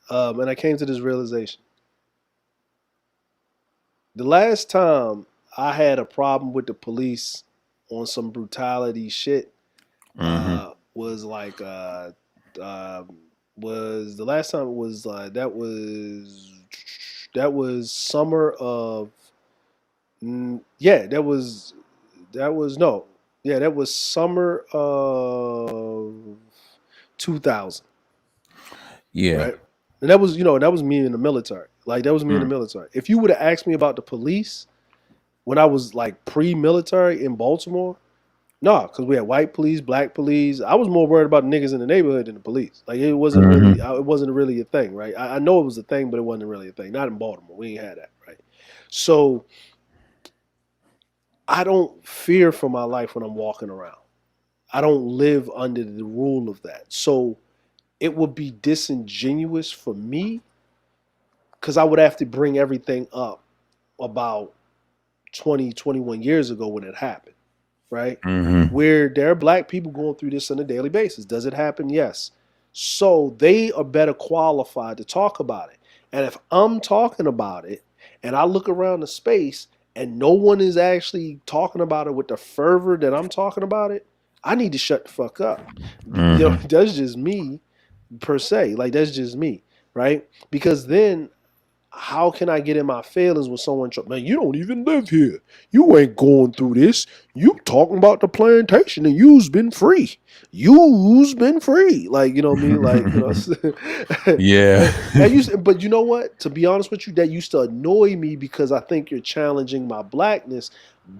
And I came to this realization. The last time I had a problem with the police on some brutality shit was like was the last time it was that was summer of that was summer of 2000. Yeah. Right? And that was me in the military. Like that was me in the military. If you would have asked me about the police when I was like pre-military in Baltimore, no, because we had white police, Black police. I was more worried about niggas in the neighborhood than the police. Like it wasn't really a thing, right? I know it was a thing, but it wasn't really a thing. Not in Baltimore. We ain't had that, right? So I don't fear for my life when I'm walking around. I don't live under the rule of that. So it would be disingenuous for me because I would have to bring everything up about 20, 21 years ago when it happened. Right? Where there are Black people going through this on a daily basis. Does it happen? Yes. So they are better qualified to talk about it. And if I'm talking about it and I look around the space and no one is actually talking about it with the fervor that I'm talking about it, I need to shut the fuck up. That's just me per se. Like that's just me. Right? Because then how can I get in my feelings when someone, man, you don't even live here. You ain't going through this. You talking about the plantation and you's been free. You's been free. Like, you know what I mean? Like, Yeah. But you know what? To be honest with you, that used to annoy me because I think you're challenging my Blackness.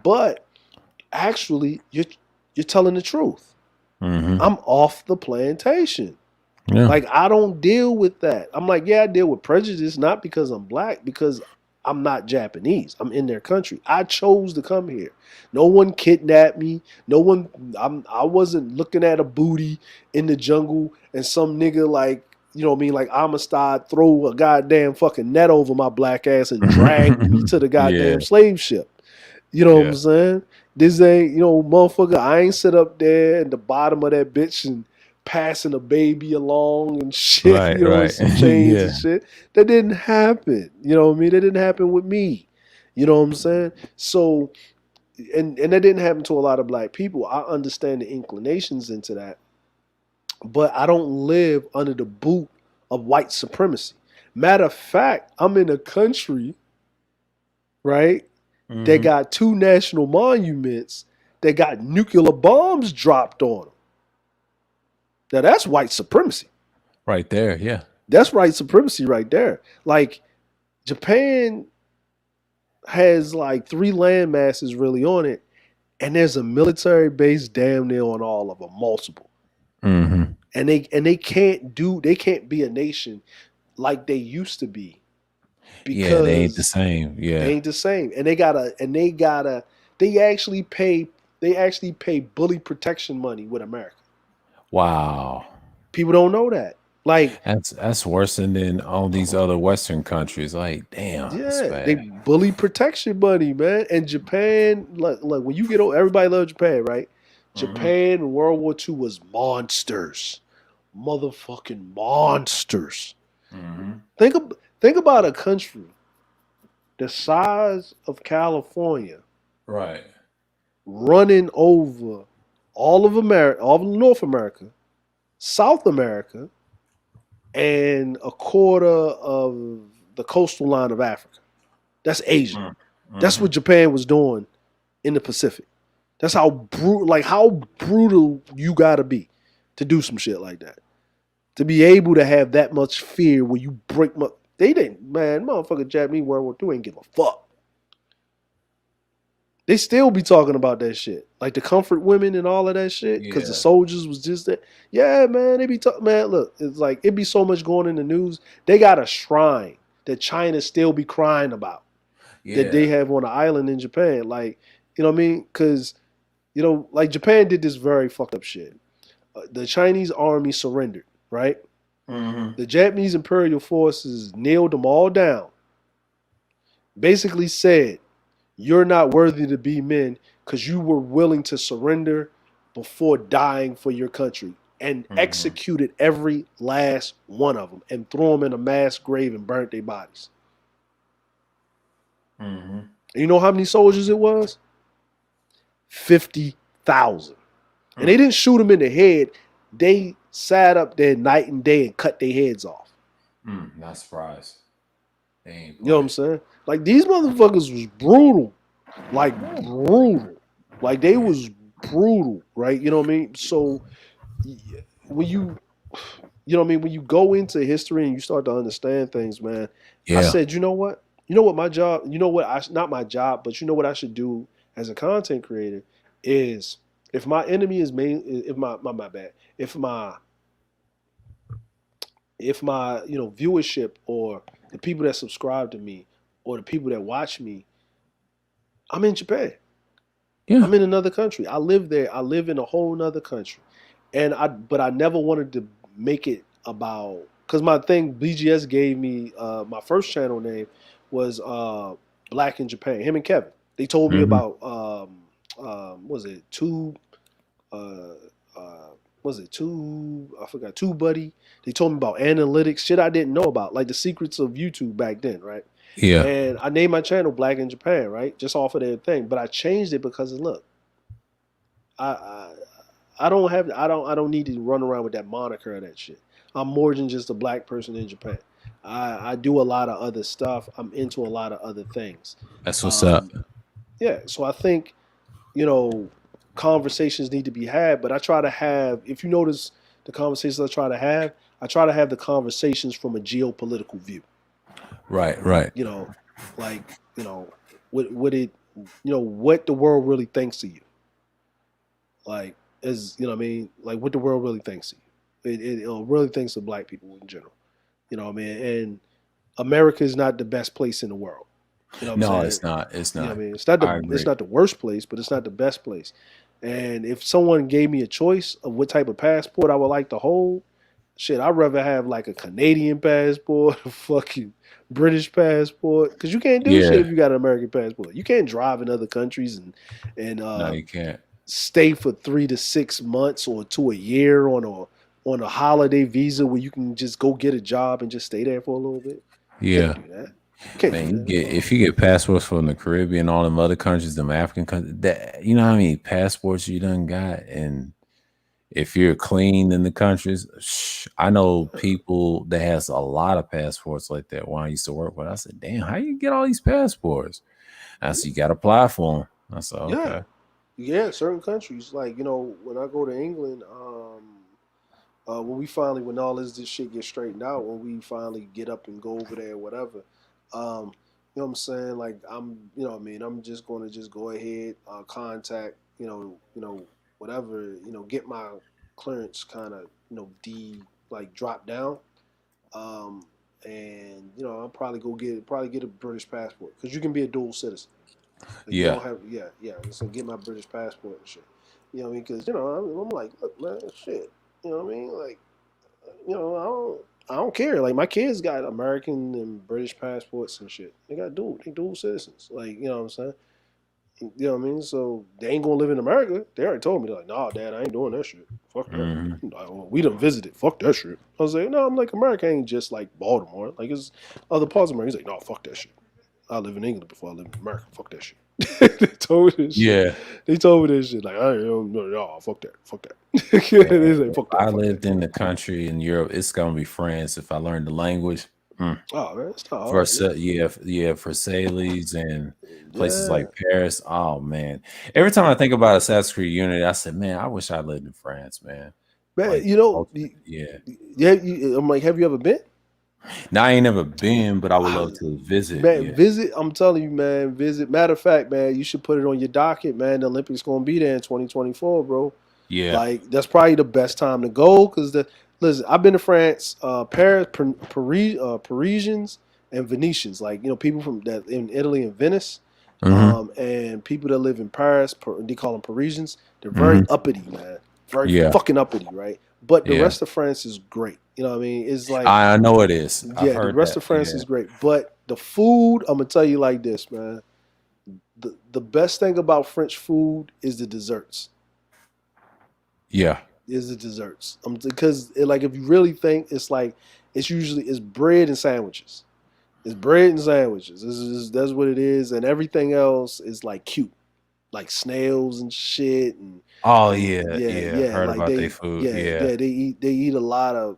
But actually, you're telling the truth. I'm off the plantation. Yeah. Like, I don't deal with that. I'm like, yeah, I deal with prejudice, not because I'm Black, because I'm not Japanese. I'm in their country. I chose to come here. No one kidnapped me. I wasn't looking at a booty in the jungle and some nigga like, you know what I mean, like Amistad throw a goddamn fucking net over my Black ass and drag me to the goddamn slave ship. You know what I'm saying? This ain't, motherfucker, I ain't sit up there at the bottom of that bitch and passing a baby along and shit, some chains and shit. That didn't happen. You know what I mean? That didn't happen with me. You know what I'm saying? So, and that didn't happen to a lot of Black people. I understand the inclinations into that, but I don't live under the boot of white supremacy. Matter of fact, I'm in a country, right, that got 2 national monuments that got nuclear bombs dropped on them. Now that's white supremacy. Right there, yeah. That's white supremacy right there. Like Japan has like 3 land masses really on it, and there's a military base damn near on all of them, multiple. Mm-hmm. And they can't be a nation like they used to be Yeah, they ain't the because same. they Yeah. ain't the same. And they actually pay bully protection money with America. Wow. People don't know that. Like, That's worse than all these other Western countries. Like, damn, that's yeah, they bad. bully protection money, man. And Japan, like when you get old, everybody loves Japan, right? Japan in World War II was monsters, motherfucking monsters. Mm-hmm. Think about a country the size of California Right. running over all of America, all of North America, South America, and a quarter of the coastal line of Africa. That's Asia. Mm-hmm. That's what Japan was doing in the Pacific. That's how brutal you gotta be to do some shit like that. To be able to have that much fear where you break my. They didn't, man. Motherfucking Japanese World War II ain't give a fuck. They still be talking about that shit, like the comfort women and all of that shit, because the Yeah. soldiers was just that. Yeah, man. They be talking, man. Look, it's like it be so much going in the news. They got a shrine that China still be crying about that they have on an island in Japan. Like, you know what I mean? Because like Japan did this very fucked up shit. The Chinese army surrendered, right? Mm-hmm. The Japanese imperial forces nailed them all down. Basically said, "You're not worthy to be men because you were willing to surrender before dying for your country," and Mhm. executed every last one of them and threw them in a mass grave and burnt their bodies. Mm-hmm. And you know how many soldiers it was? 50,000. And they didn't shoot them in the head. They sat up there night and day and cut their heads off. Not surprised. They ain't You know what I'm saying? Like, these motherfuckers was brutal. Like, brutal. Like, they was brutal, right? You know what I mean? So when you know what I mean, when you go into history and you start to understand things, man, I Yeah. said, you know what? You know what my job, not my job, but you know what I should do as a content creator is if my enemy is if my bad, if my viewership or the people that subscribe to me or the people that watch me, I'm in Japan. Yeah. I'm in another country. I live there. I live in a whole nother country. But I never wanted to make it about, because my thing BGS gave me, my first channel name was Black in Japan. Him and Kevin. They told me Mhm. about was it Tube? Uh, was it Tube? I forgot. Tube Buddy. They told me about analytics, shit I didn't know about, like the secrets of YouTube back then, right? Yeah. And I named my channel Black in Japan, right? Just off of their thing. But I changed it because look, I don't need to run around with that moniker or that shit. I'm more than just a black person in Japan. I do a lot of other stuff. I'm into a lot of other things. That's what's up. Yeah, so I think conversations need to be had, but I try to have. If you notice the conversations I try to have the conversations from a geopolitical view. Right. Right. Like what it what the world really thinks of you. Like, as you know what I mean, like what the world really thinks of you. It really thinks of black people in general. You know what I mean? And America is not the best place in the world. You know what I'm No, saying? it's not. It's You know not. what I mean? I agree. It's not the worst place, but it's not the best place. And if someone gave me a choice of what type of passport I would like to hold, shit, I'd rather have like a Canadian passport, a fucking British passport, because you can't do shit Yeah. if you got an American passport. You can't drive in other countries and No, you can't. stay for 3 to 6 months or to a year on a holiday visa where you can just go get a job and just stay there for a little bit. Yeah. Can't do that. Can't Man, do you that. if you get passports from the Caribbean, all them other countries, them African countries, that you know how many passports you done got, and if you're clean in the countries, I know people that has a lot of passports like that. When I used to work with, I said, "Damn, how you get all these passports?" I said, "You got to apply for them." I said, "Okay." Yeah, certain countries like when I go to England, when all this shit gets straightened out, when we finally get up and go over there, whatever, um, know what I'm saying? Like I'm, you know what I mean, I'm just going to just go ahead, contact, whatever, get my clearance kind of, like drop down. Um, and I'll probably get a British passport because you can be a dual citizen. Like you Yeah. don't have, yeah. So get my British passport and shit. You know what I mean? Because I'm like, look, man, shit. You know what I mean? Like, I don't care. Like my kids got American and British passports and shit. They dual citizens. Like, you know what I'm saying? You know what I mean? So they ain't gonna live in America. They already told me, they're like, nah, Dad, I ain't doing that shit. Fuck that. Hmm. Like, well, we done visited. Fuck that shit. I was like, no, I'm like, America ain't just like Baltimore. Like it's other parts of America. He's like, no, fuck that shit. I live in England before I live in America. Fuck that shit. They told me this shit. Yeah. They told me this shit. Like, I don't know, no, fuck that. Fuck that. They say, fuck that. I fuck lived that. in the country in Europe. It's gonna be France if I learn the language. Oh man, it's not hard. Versailles and places Yeah. like Paris. Oh man. Every time I think about Assassin's Creed Unity, I said, man, I wish I lived in France, man. Man, Like, yeah. yeah. I'm like, have you ever been? Now I ain't never been, but I would love to visit. Man, Yeah. visit. I'm telling you, man, visit. Matter of fact, man, you should put it on your docket, man. The Olympics gonna be there in 2024, bro. Yeah. Like that's probably the best time to go because listen, I've been to France, Paris, Parisians, and Venetians. Like people from that in Italy and Venice, Mhm. and people that live in Paris. They call them Parisians. They're very uppity, man. Very Yeah. fucking uppity, right? But the Yeah. rest of France is great. You know what I mean? It's like I know it is. I've yeah, the heard rest that. of France Yeah. is great, but the food, I'm gonna tell you like this, man. The best thing about French food is the desserts. Yeah. Is the desserts. Because like if you really think, it's usually bread and sandwiches. It's bread and sandwiches. That's what it is, and everything else is like cute, like snails and shit, and Oh yeah. Heard like about their food. Yeah. they eat a lot of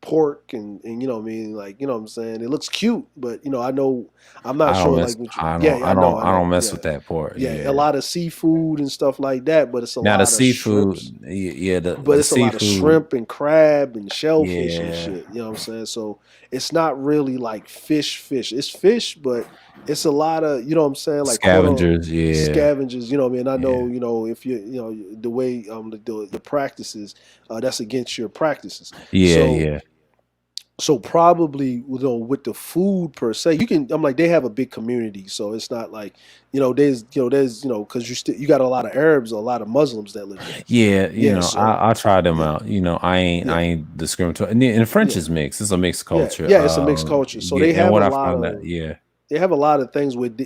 pork and you know what I mean, like you know what I'm saying. It looks cute, but I know I'm not I sure don't like mess. what you, I don't mess yeah. with that part. Yeah, Yeah. a lot of seafood and stuff like that, but it's a Now lot the of seafood. shrimps. Yeah. But The it's a lot of seafood. shrimp and crab and shellfish and Yeah. shit. You know what I'm saying? So it's not really like fish. It's fish, but it's a lot of you know what I'm saying, like Scavengers. Yeah. scavengers. You know what I mean? I know Yeah. if the way the practices, that's against your practices. Yeah. So Yeah. so probably with the food per se, I'm like they have a big community, so it's not like there's because you got a lot of Arabs, a lot of Muslims that live there. Yeah, Yeah, so I try them yeah, out. I yeah, ain't discriminatory. And French yeah, is mixed. It's a mixed yeah, culture. yeah. It's a mixed culture, so Yeah, they and have a what I lot found out, of yeah, things with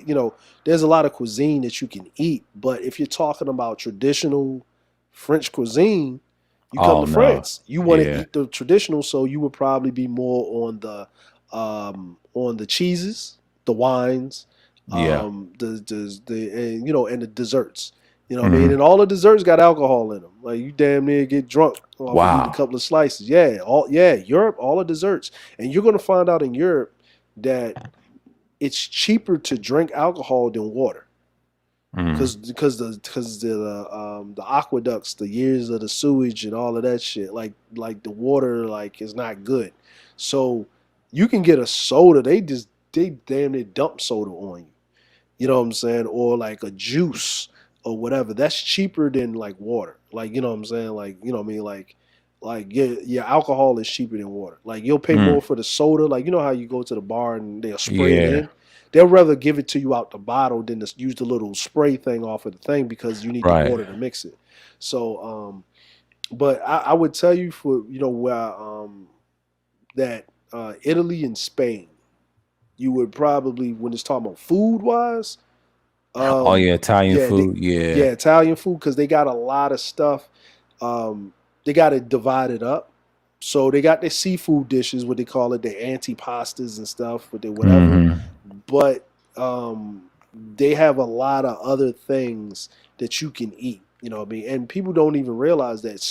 there's a lot of cuisine that you can eat, but if you're talking about traditional French cuisine, you come oh to no, France, you want to yeah, eat the traditional, so you would probably be more on the cheeses, the wines, yeah, the and the desserts. You know what I mean? hmm And all the desserts got alcohol in them. Like you damn near get drunk off of eating a wow, couple of slices. Europe, all the desserts. And you're gonna find out in Europe that it's cheaper to drink alcohol than water. hmm Because the aqueducts, the years of the sewage and all of that shit, like the water like is not good. So you can get a soda. They damn near dump soda on you. You know what I'm saying? Or like a juice or whatever. That's cheaper than like water. Like you know what I'm saying? Like you know what I mean? Like your alcohol is cheaper than water. Like you'll pay more for the soda. Like you know how you go to the bar and they'll spray it yeah, in. They'll rather give it to you out the bottle than to use the little spray thing off of the thing because you need the right, water to mix it. So, but I would tell you for where that Italy and Spain, you would probably when it's talking about food wise, oh yeah, Italian yeah, food, yeah, Italian food because they got a lot of stuff. They got it divided up. So they got their seafood dishes, what they call it, their antipastas and stuff, with their whatever. hmm But they have a lot of other things that you can eat. You know what I mean? And people don't even realize that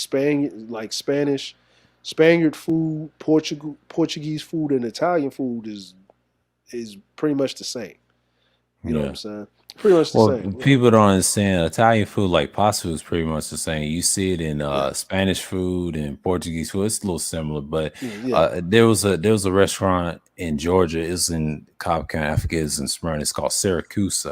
Spaniard food, Portuguese food, and Italian food is pretty much the same. You know what yeah. I'm saying? Pretty much the Well, same. Yeah. people don't understand Italian food, like pasta food, is pretty much the same. You see it in Yeah. Spanish food and Portuguese food. It's a little similar, but Yeah. there was a restaurant in Georgia. It's in Cobb County. I forget. It's in Smyrna. It's called Syracuse.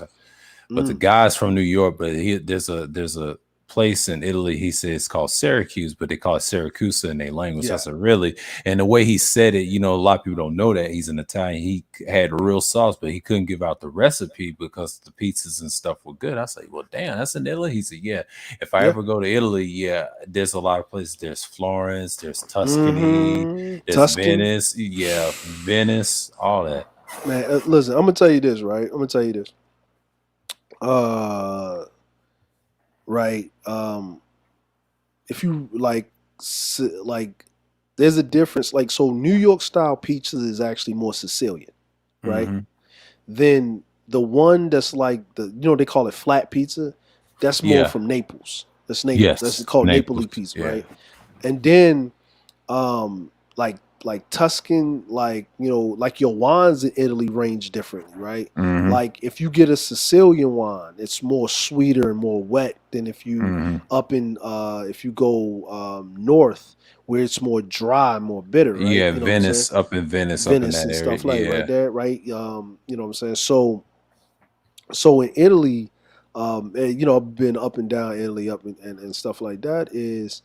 But the guy's from New York. But there's a place in Italy. He says it's called Syracuse, but they call it Syracuse in their language. Yeah. I said, really? And the way he said it, a lot of people don't know that he's an Italian. He had real sauce, but he couldn't give out the recipe because the pizzas and stuff were good. I said, well, damn, that's in Italy. He said, yeah. If I ever go to Italy, there's a lot of places. There's Florence, there's Tuscany, there's Venice, Venice, all that. Man, listen, I'm gonna tell you this, right? Right. If you like, there's a difference. Like, so New York style pizza is actually more Sicilian, right? Mm-hmm. Then the one that's like they call it flat pizza. That's more from Naples. That's Naples. Yes, That's called Napoli pizza, right? And then, like Tuscan, like your wines in Italy range differently, right? Mm-hmm. Like if you get a Sicilian wine, it's more sweeter and more wet than if you up in if you go north where it's more dry, more bitter, right? Yeah, Venice, up in Venice, up in that and area, stuff like that, right? You know what I'm saying? So in Italy, I've been up and down Italy, and stuff like that. Is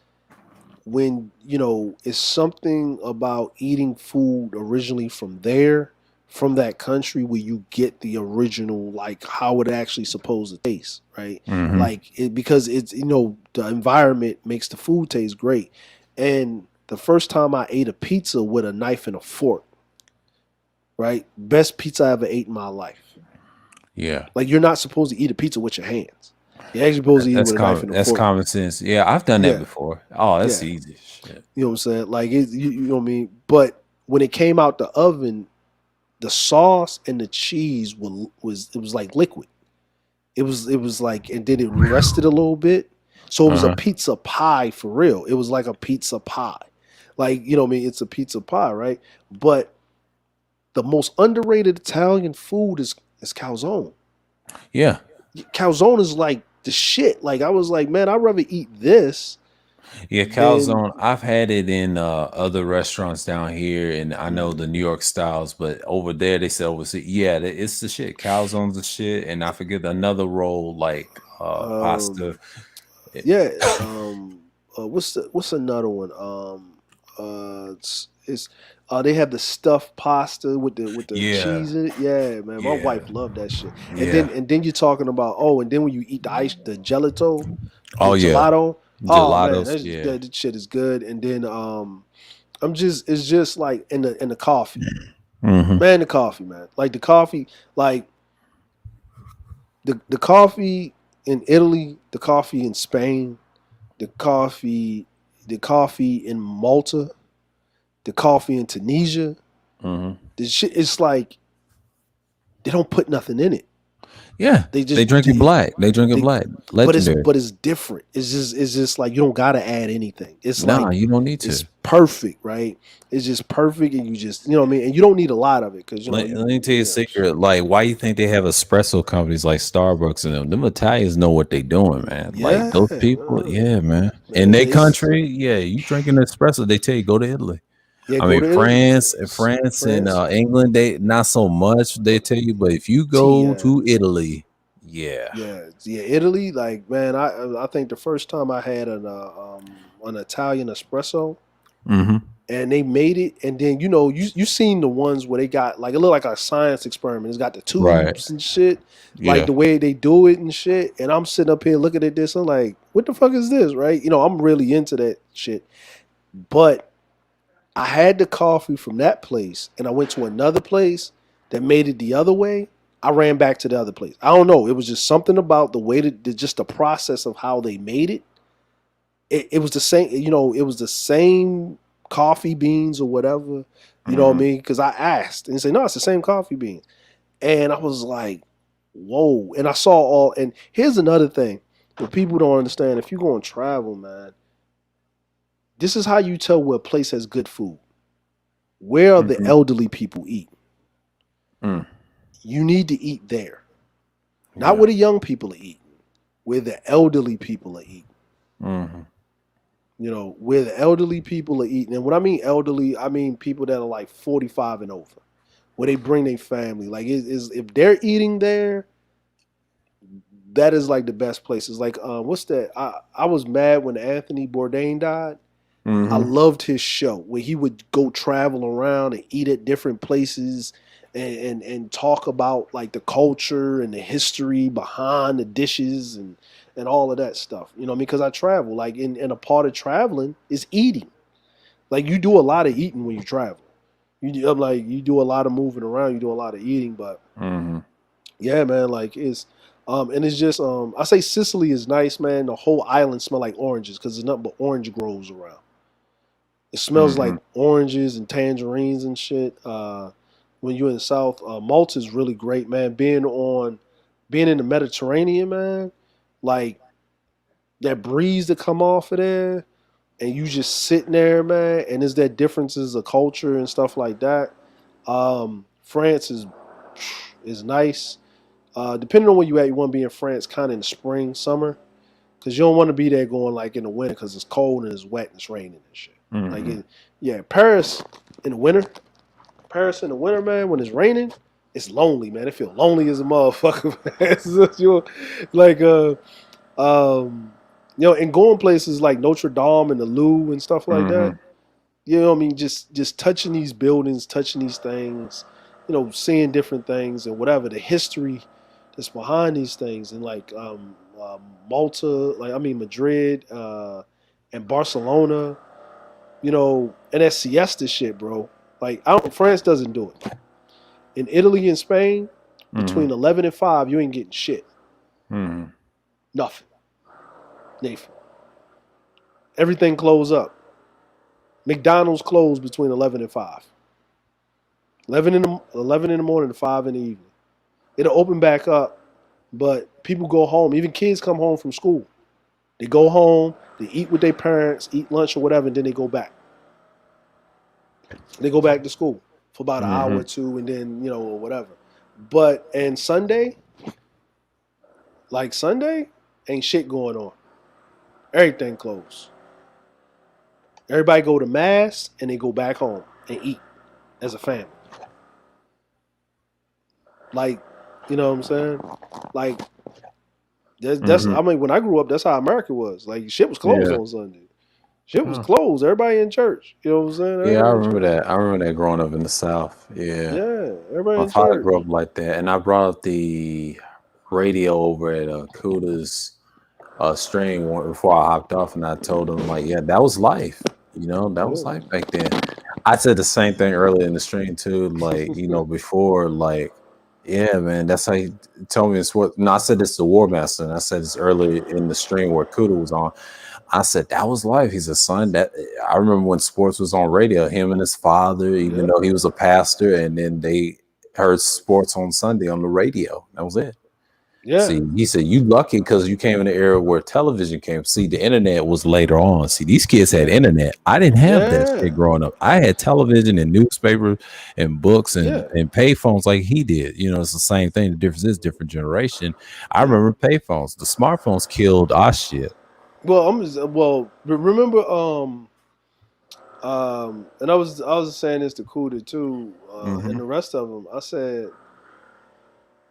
when it's something about eating food originally from that country, where you get the original, like how it actually supposed to taste, right? Mm-hmm. Like because it's the environment makes the food taste great. And the first time I ate a pizza with a knife and a fork, right? Best pizza I ever ate in my life. Yeah. Like you're not supposed to eat a pizza with your hands. You're actually supposed to eat it with a knife and a fork. That's common sense. Yeah, I've done that before. Oh, that's easy. Shit. You know what I'm saying? Like you know what I mean? But when it came out the oven, the sauce and the cheese was like liquid. It was like, and then it rested a little bit. So it was a pizza pie for real. It was like a pizza pie. Like, you know what I mean? It's a pizza pie, right? But the most underrated Italian food is calzone. Yeah. Calzone is like the shit. Like I was like, man, I'd rather eat this. Yeah, calzone. I've had it in other restaurants down here, and I know the New York styles, but over there they sell overseas. Yeah, it's the shit. Calzone's the shit, and I forget another roll like pasta. Yeah. What's another one? It's they have the stuffed pasta with the cheese in it. Yeah, man. My wife loved that shit. And then you're talking about and then when you eat the gelato, gelato. Gelatos, that shit is good. And then it's just like in the coffee. Mm-hmm. Man, the coffee, man. Like the coffee, like the coffee in Italy, the coffee in Spain, the coffee in Malta, the coffee in Tunisia. Mm-hmm. The shit is like they don't put nothing in it. Yeah, they drink it black. They drink it black. Legendary. But it's different. It's just like you don't gotta add anything. It's like you don't need to. It's perfect, right? It's just perfect, and you just what I mean. And you don't need a lot of it because let me tell you a secret. Like, why you think they have espresso companies like Starbucks and them? Them Italians know what they doing, man. Like those people, man. In their country, you drinking espresso, they tell you go to Italy. Yeah, I mean, France and England, they not so much. They tell you, but if you go to Italy, Italy, like man, I think the first time I had an Italian espresso, and they made it, and then you seen the ones where they got like it looked like a science experiment. It's got the tubes and shit, like the way they do it and shit. And I'm sitting up here looking at this, I'm like, what the fuck is this, right? I'm really into that shit, but I had the coffee from that place, and I went to another place that made it the other way. I ran back to the other place. I don't know. It was just something about the way just the process of how they made it. It was the same. It was the same coffee beans or whatever. You know what I mean? Because I asked, and they said, no, it's the same coffee beans. And I was like, whoa. And I saw and here's another thing that people don't understand. If you go on travel, man, this is how you tell where a place has good food. Where are the elderly people eat? You need to eat there. Not where the young people are eating. Where the elderly people are eating. Where the elderly people are eating. And when I mean elderly, I mean people that are like 45 and over. where they bring their family. Like if they're eating there, that is like the best places. Like what's that? I was mad when Anthony Bourdain died. I Mhm. loved his show where he would go travel around and eat at different places and talk about like the culture and the history behind the dishes and all of that stuff. You know, what I mean, because I travel, like in a part of traveling is eating. Like you do a lot of eating when you travel. I'm like you do a lot of moving around, you do a lot of eating, but Mhm. yeah, man, like it's and it's just I say Sicily is nice, man. The whole island smell like oranges because there's nothing but orange groves around. It smells like Mhm. oranges and tangerines and shit. When you're in the South, Malta is really great, man. Being in the Mediterranean, man, like that breeze that come off of there, and you just sitting there, man, and there's that differences of culture and stuff like that. France is nice. Depending on where you at, you want to be in France kind of in the spring, summer, because you don't want to be there going like in the winter because it's cold and it's wet and it's raining and shit. Like, Mhm. yeah, Paris in the winter. Paris in the winter, man, when it's raining, it's lonely, man. It feel lonely as a motherfucker. Man. It's just, like, and going places like Notre Dame and the Louvre and stuff like that. Mhm. You know what I mean? Just touching these buildings, touching these things, seeing different things and whatever the history that's behind these things, and like Malta, like I mean Madrid, and Barcelona, and that siesta shit, bro. Like France doesn't do it. In Italy and Spain, between Mhm. 11 and 5, you ain't getting shit. Mhm. Nothing. Nathan. Everything closed up. McDonald's closed between 11 and 5. 11 in the morning to 5 in the evening. It'll open back up, but people go home. Even kids come home from school. They go home, they eat with their parents, eat lunch or whatever, and then they go back. They go back to school for about an hour or Mhm. two, and then or whatever. But and Sunday, like Sunday, ain't shit going on. Everything closed. Everybody go to mass and they go back home and eat as a family. Like, you know what I'm saying? Like that's Mhm. I mean, when I grew up, that's how America was. Like shit was closed Yeah. on Sunday. Shit was Huh. closed. Everybody in church. You know what I'm saying? Yeah, I Everybody in remember church. that. I remember that growing up in the South. Yeah. Yeah, everybody My in father church. grew up like that, and I brought up the radio over at Kuda's string before I hopped off, and I told him like, yeah, that was life. That was Yeah. life back then. I said the same thing earlier in the stream too. Like, before, like, yeah, man, that's how he told me. It's what. No, I said this to War Master, and I said this earlier in the stream where Kuda was on. I said that was life. He's a son. That I remember when sports was on radio. Him and his father, even Yeah. though he was a pastor, and then they heard sports on Sunday on the radio. That was it. Yeah. See, he said you lucky because you came in the era where television came. See, the internet was later on. See, these kids had internet. I didn't have that Yeah. shit growing up. I had television and newspaper and books and Yeah. payphones like he did. It's the same thing. The difference is different generation. I Yeah. remember payphones. The smartphones killed our shit. Well, remember and I was saying this to Kuda too, and Mm-hmm. the rest of them. I said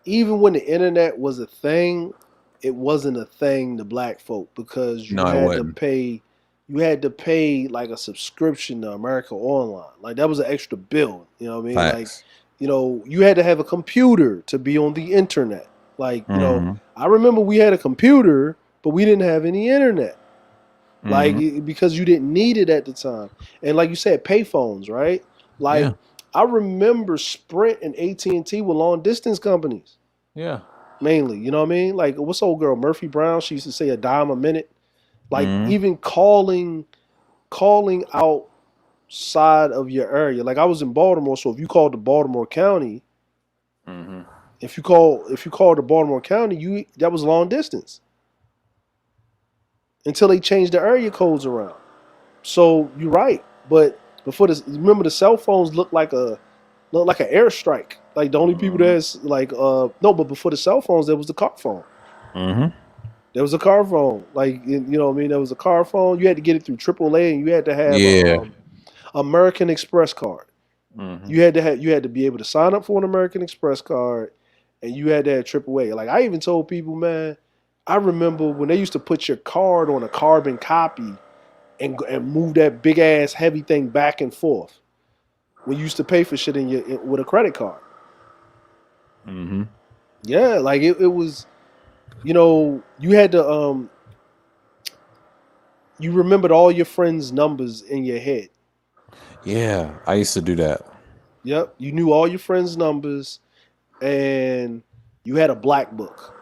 even when the internet was a thing, it wasn't a thing to black folk because you No, it had to wasn't. pay like a subscription to America Online. Like that was an extra bill. You know what I mean? Like, Facts. you had to have a computer to be on the internet. Like, Mm-hmm. I remember we had a computer, but we didn't have any internet. Like Mm-hmm. because you didn't need it at the time. And like you said, payphones, right? Yeah. Like I remember Sprint and AT&T were long distance companies Yeah. mainly. You know what I mean? Like what's old girl Murphy Brown? She used to say a dime a minute. Like Mm-hmm. even calling outside of your area. Like I was in Baltimore, so if you called the Baltimore County, Mm-hmm. if you called the Baltimore County, that was long distance until they changed the area codes around. So you're right, but before this, remember the cell phones looked like an airstrike. Like the only people Mm-hmm. that's like no, but before the cell phones, there was the car phone. Mm-hmm. There was a car phone. Like you know what I mean. There was a car phone. You had to get it through AAA, and you had to have a Yeah. American Express card. Mhm. You had to be able to sign up for an American Express card, and you had to have AAA. Like I even told people, man, I remember when they used to put your card on a carbon copy and move that big ass heavy thing back and forth. When you used to pay for shit with a credit card. Mm-hmm. Yeah, like it was, you had to you remembered all your friends' numbers in your head. Yeah, I used to do that. Yep, you knew all your friends' numbers, and you had a black book.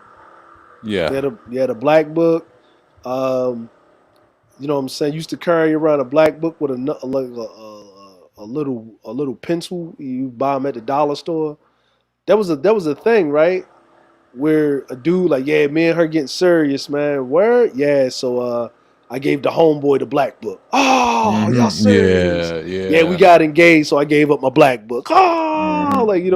Yeah. You had a black book. You know what I'm saying? You used to carry around a black book with a little pencil. You buy them at the dollar store. That was a thing, right? Where a dude like, yeah, me and her getting serious, man. Where? Yeah, so I gave the homeboy the black book. Oh, y'all serious? Yeah, we got engaged, so I gave up my black book. Oh, like it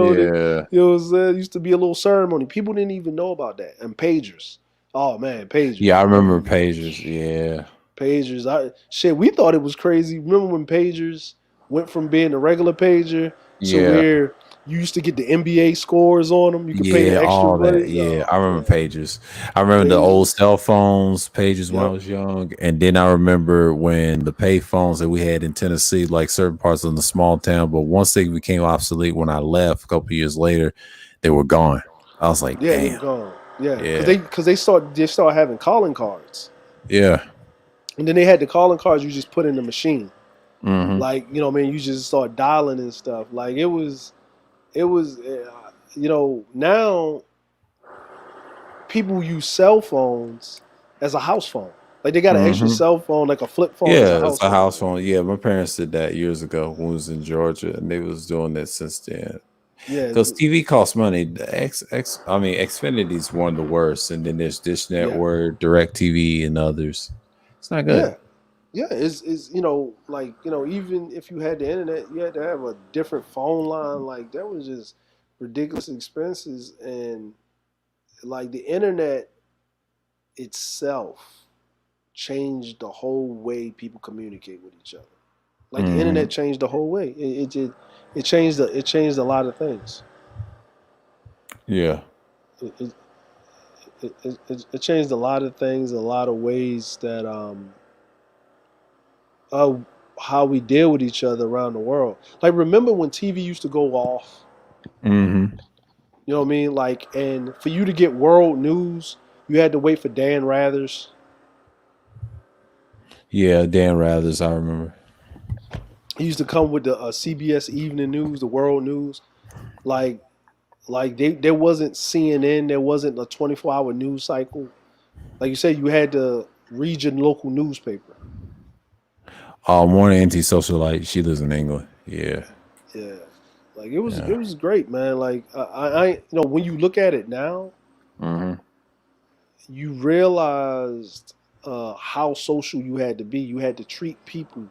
was used to be a little ceremony. People didn't even know about that. And pagers. Oh man, pagers. Yeah, I remember pagers. Yeah. Pagers. We thought it was crazy. Remember when pagers went from being a regular pager to where you used to get the NBA scores on them. You could pay the extra all money. that. Yeah, I remember pagers. I remember the old cell phones, pagers when I was young, and then I remember when the pay phones that we had in Tennessee, like certain parts of the small town. But once they became obsolete, when I left a couple years later, they were gone. I was like, damn. They were gone. Yeah, because they started having calling cards. Yeah. And then they had the calling cards you just put in the machine. Mm-hmm. Like, you just start dialing and stuff. Like it was, now people use cell phones as a house phone. Like they got an extra cell phone, like a flip phone. Yeah, it's a house phone. Yeah, my parents did that years ago when we was in Georgia, and they was doing that since then. Yeah, because TV costs money. Xfinity's one of the worst, and then there's Dish Network, DirecTV, and others. It's not good. Yeah, it's even if you had the internet, you had to have a different phone line. Like that was just ridiculous expenses, and like the internet itself changed the whole way people communicate with each other. Like the internet changed the whole way. It changed a lot of things. Yeah. It changed a lot of things, a lot of ways that how we deal with each other around the world. Like remember when TV used to go off? Mm-hmm. You know what I mean? Like, and for you to get world news, you had to wait for Dan Rathers. Yeah, Dan Rathers, I remember. He used to come with the CBS Evening News, the world news. Like there wasn't CNN, there wasn't a 24-hour news cycle. Like you said, you had to read your local newspaper. Morning Anti-Socialite, she lives in England. Yeah. Yeah. Like it was great, man. Like I when you look at it now, you realized how social you had to be. You had to treat people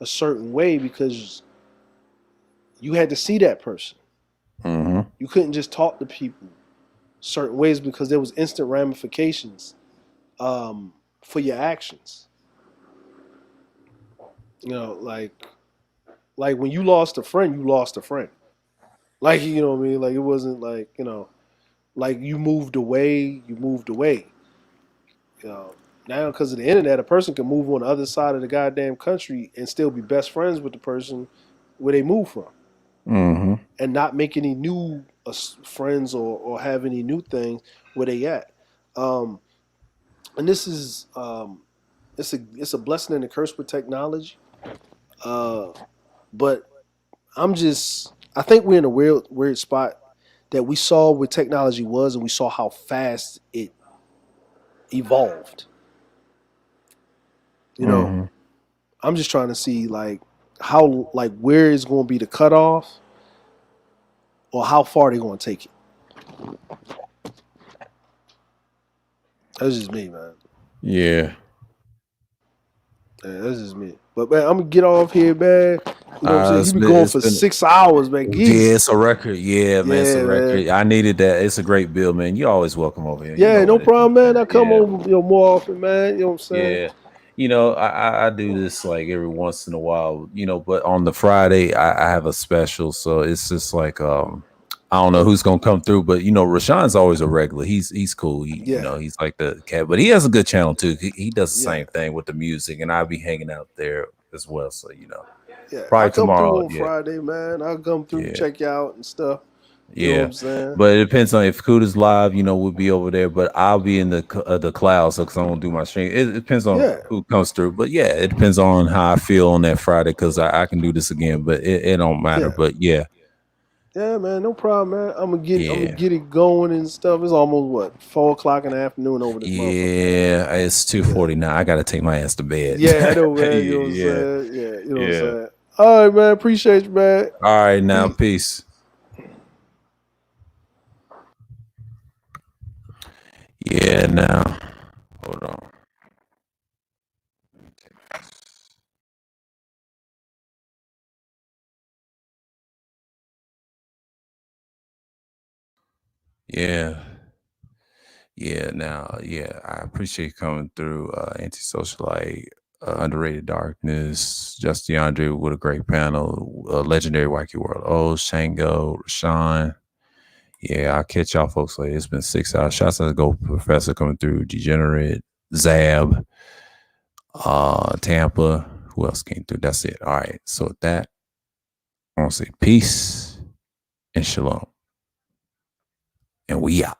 a certain way because you had to see that person. You couldn't just talk to people certain ways because there was instant ramifications for your actions. Like when you lost a friend, you lost a friend. Like, you know what I mean? Like it wasn't like, like you moved away. Now because of the internet, a person can move on the other side of the goddamn country and still be best friends with the person where they moved from. And not make any new friends or have any new things where they at. And this is it's a blessing and a curse with technology. But I think we're in a weird spot that we saw what technology was and we saw how fast it evolved. I'm just trying to see where is going to be the cutoff or how far they're going to take it. That's just me, man. Yeah. That's just me. But man, I'm gonna get off here, man. You know what I'm saying? You've been going for 6 hours, man. Yeah, it's a record. Yeah, man, it's a record. Man. I needed that. It's a great bill, man. You're always welcome over here. Yeah, no problem, man. I come over more often, man. You know what I'm saying? I do this like every once in a while, but on the Friday I have a special, so it's just like I don't know who's gonna come through, but Rashawn's always a regular. He's cool. He's like the cat, but he has a good channel too. He does the same thing with the music, and I'll be hanging out there as well. So probably I'll come tomorrow. through on Friday, man. I'll come through, check you out and stuff. You know what I'm saying? But it depends on if Kuda's live, we'll be over there. But I'll be in the cloud, so because I won't do my stream. It depends on who comes through. But it depends on how I feel on that Friday, because I can do this again. But it don't matter. But yeah, man, no problem, man. I'm gonna get it going and stuff. It's almost 4:00 in the afternoon over this motherfucker. Yeah, it's 2:49. I gotta take my ass to bed. Yeah, I know, man. You know what I'm saying? Yeah, you know what I'm saying. All right, man. Appreciate you, man. All right, now peace. Yeah, now hold on. I appreciate you coming through. Antisocialite, Underrated Darkness, Just DeAndre with a great panel, Legendary Wacky World, Shango, Rashawn. I'll catch y'all folks later. It's been 6 hours. Shots out to Go Professor coming through, Degenerate, Zab, Tampa. Who else came through? That's it. All right. So with that, I want to say peace and shalom. And we out.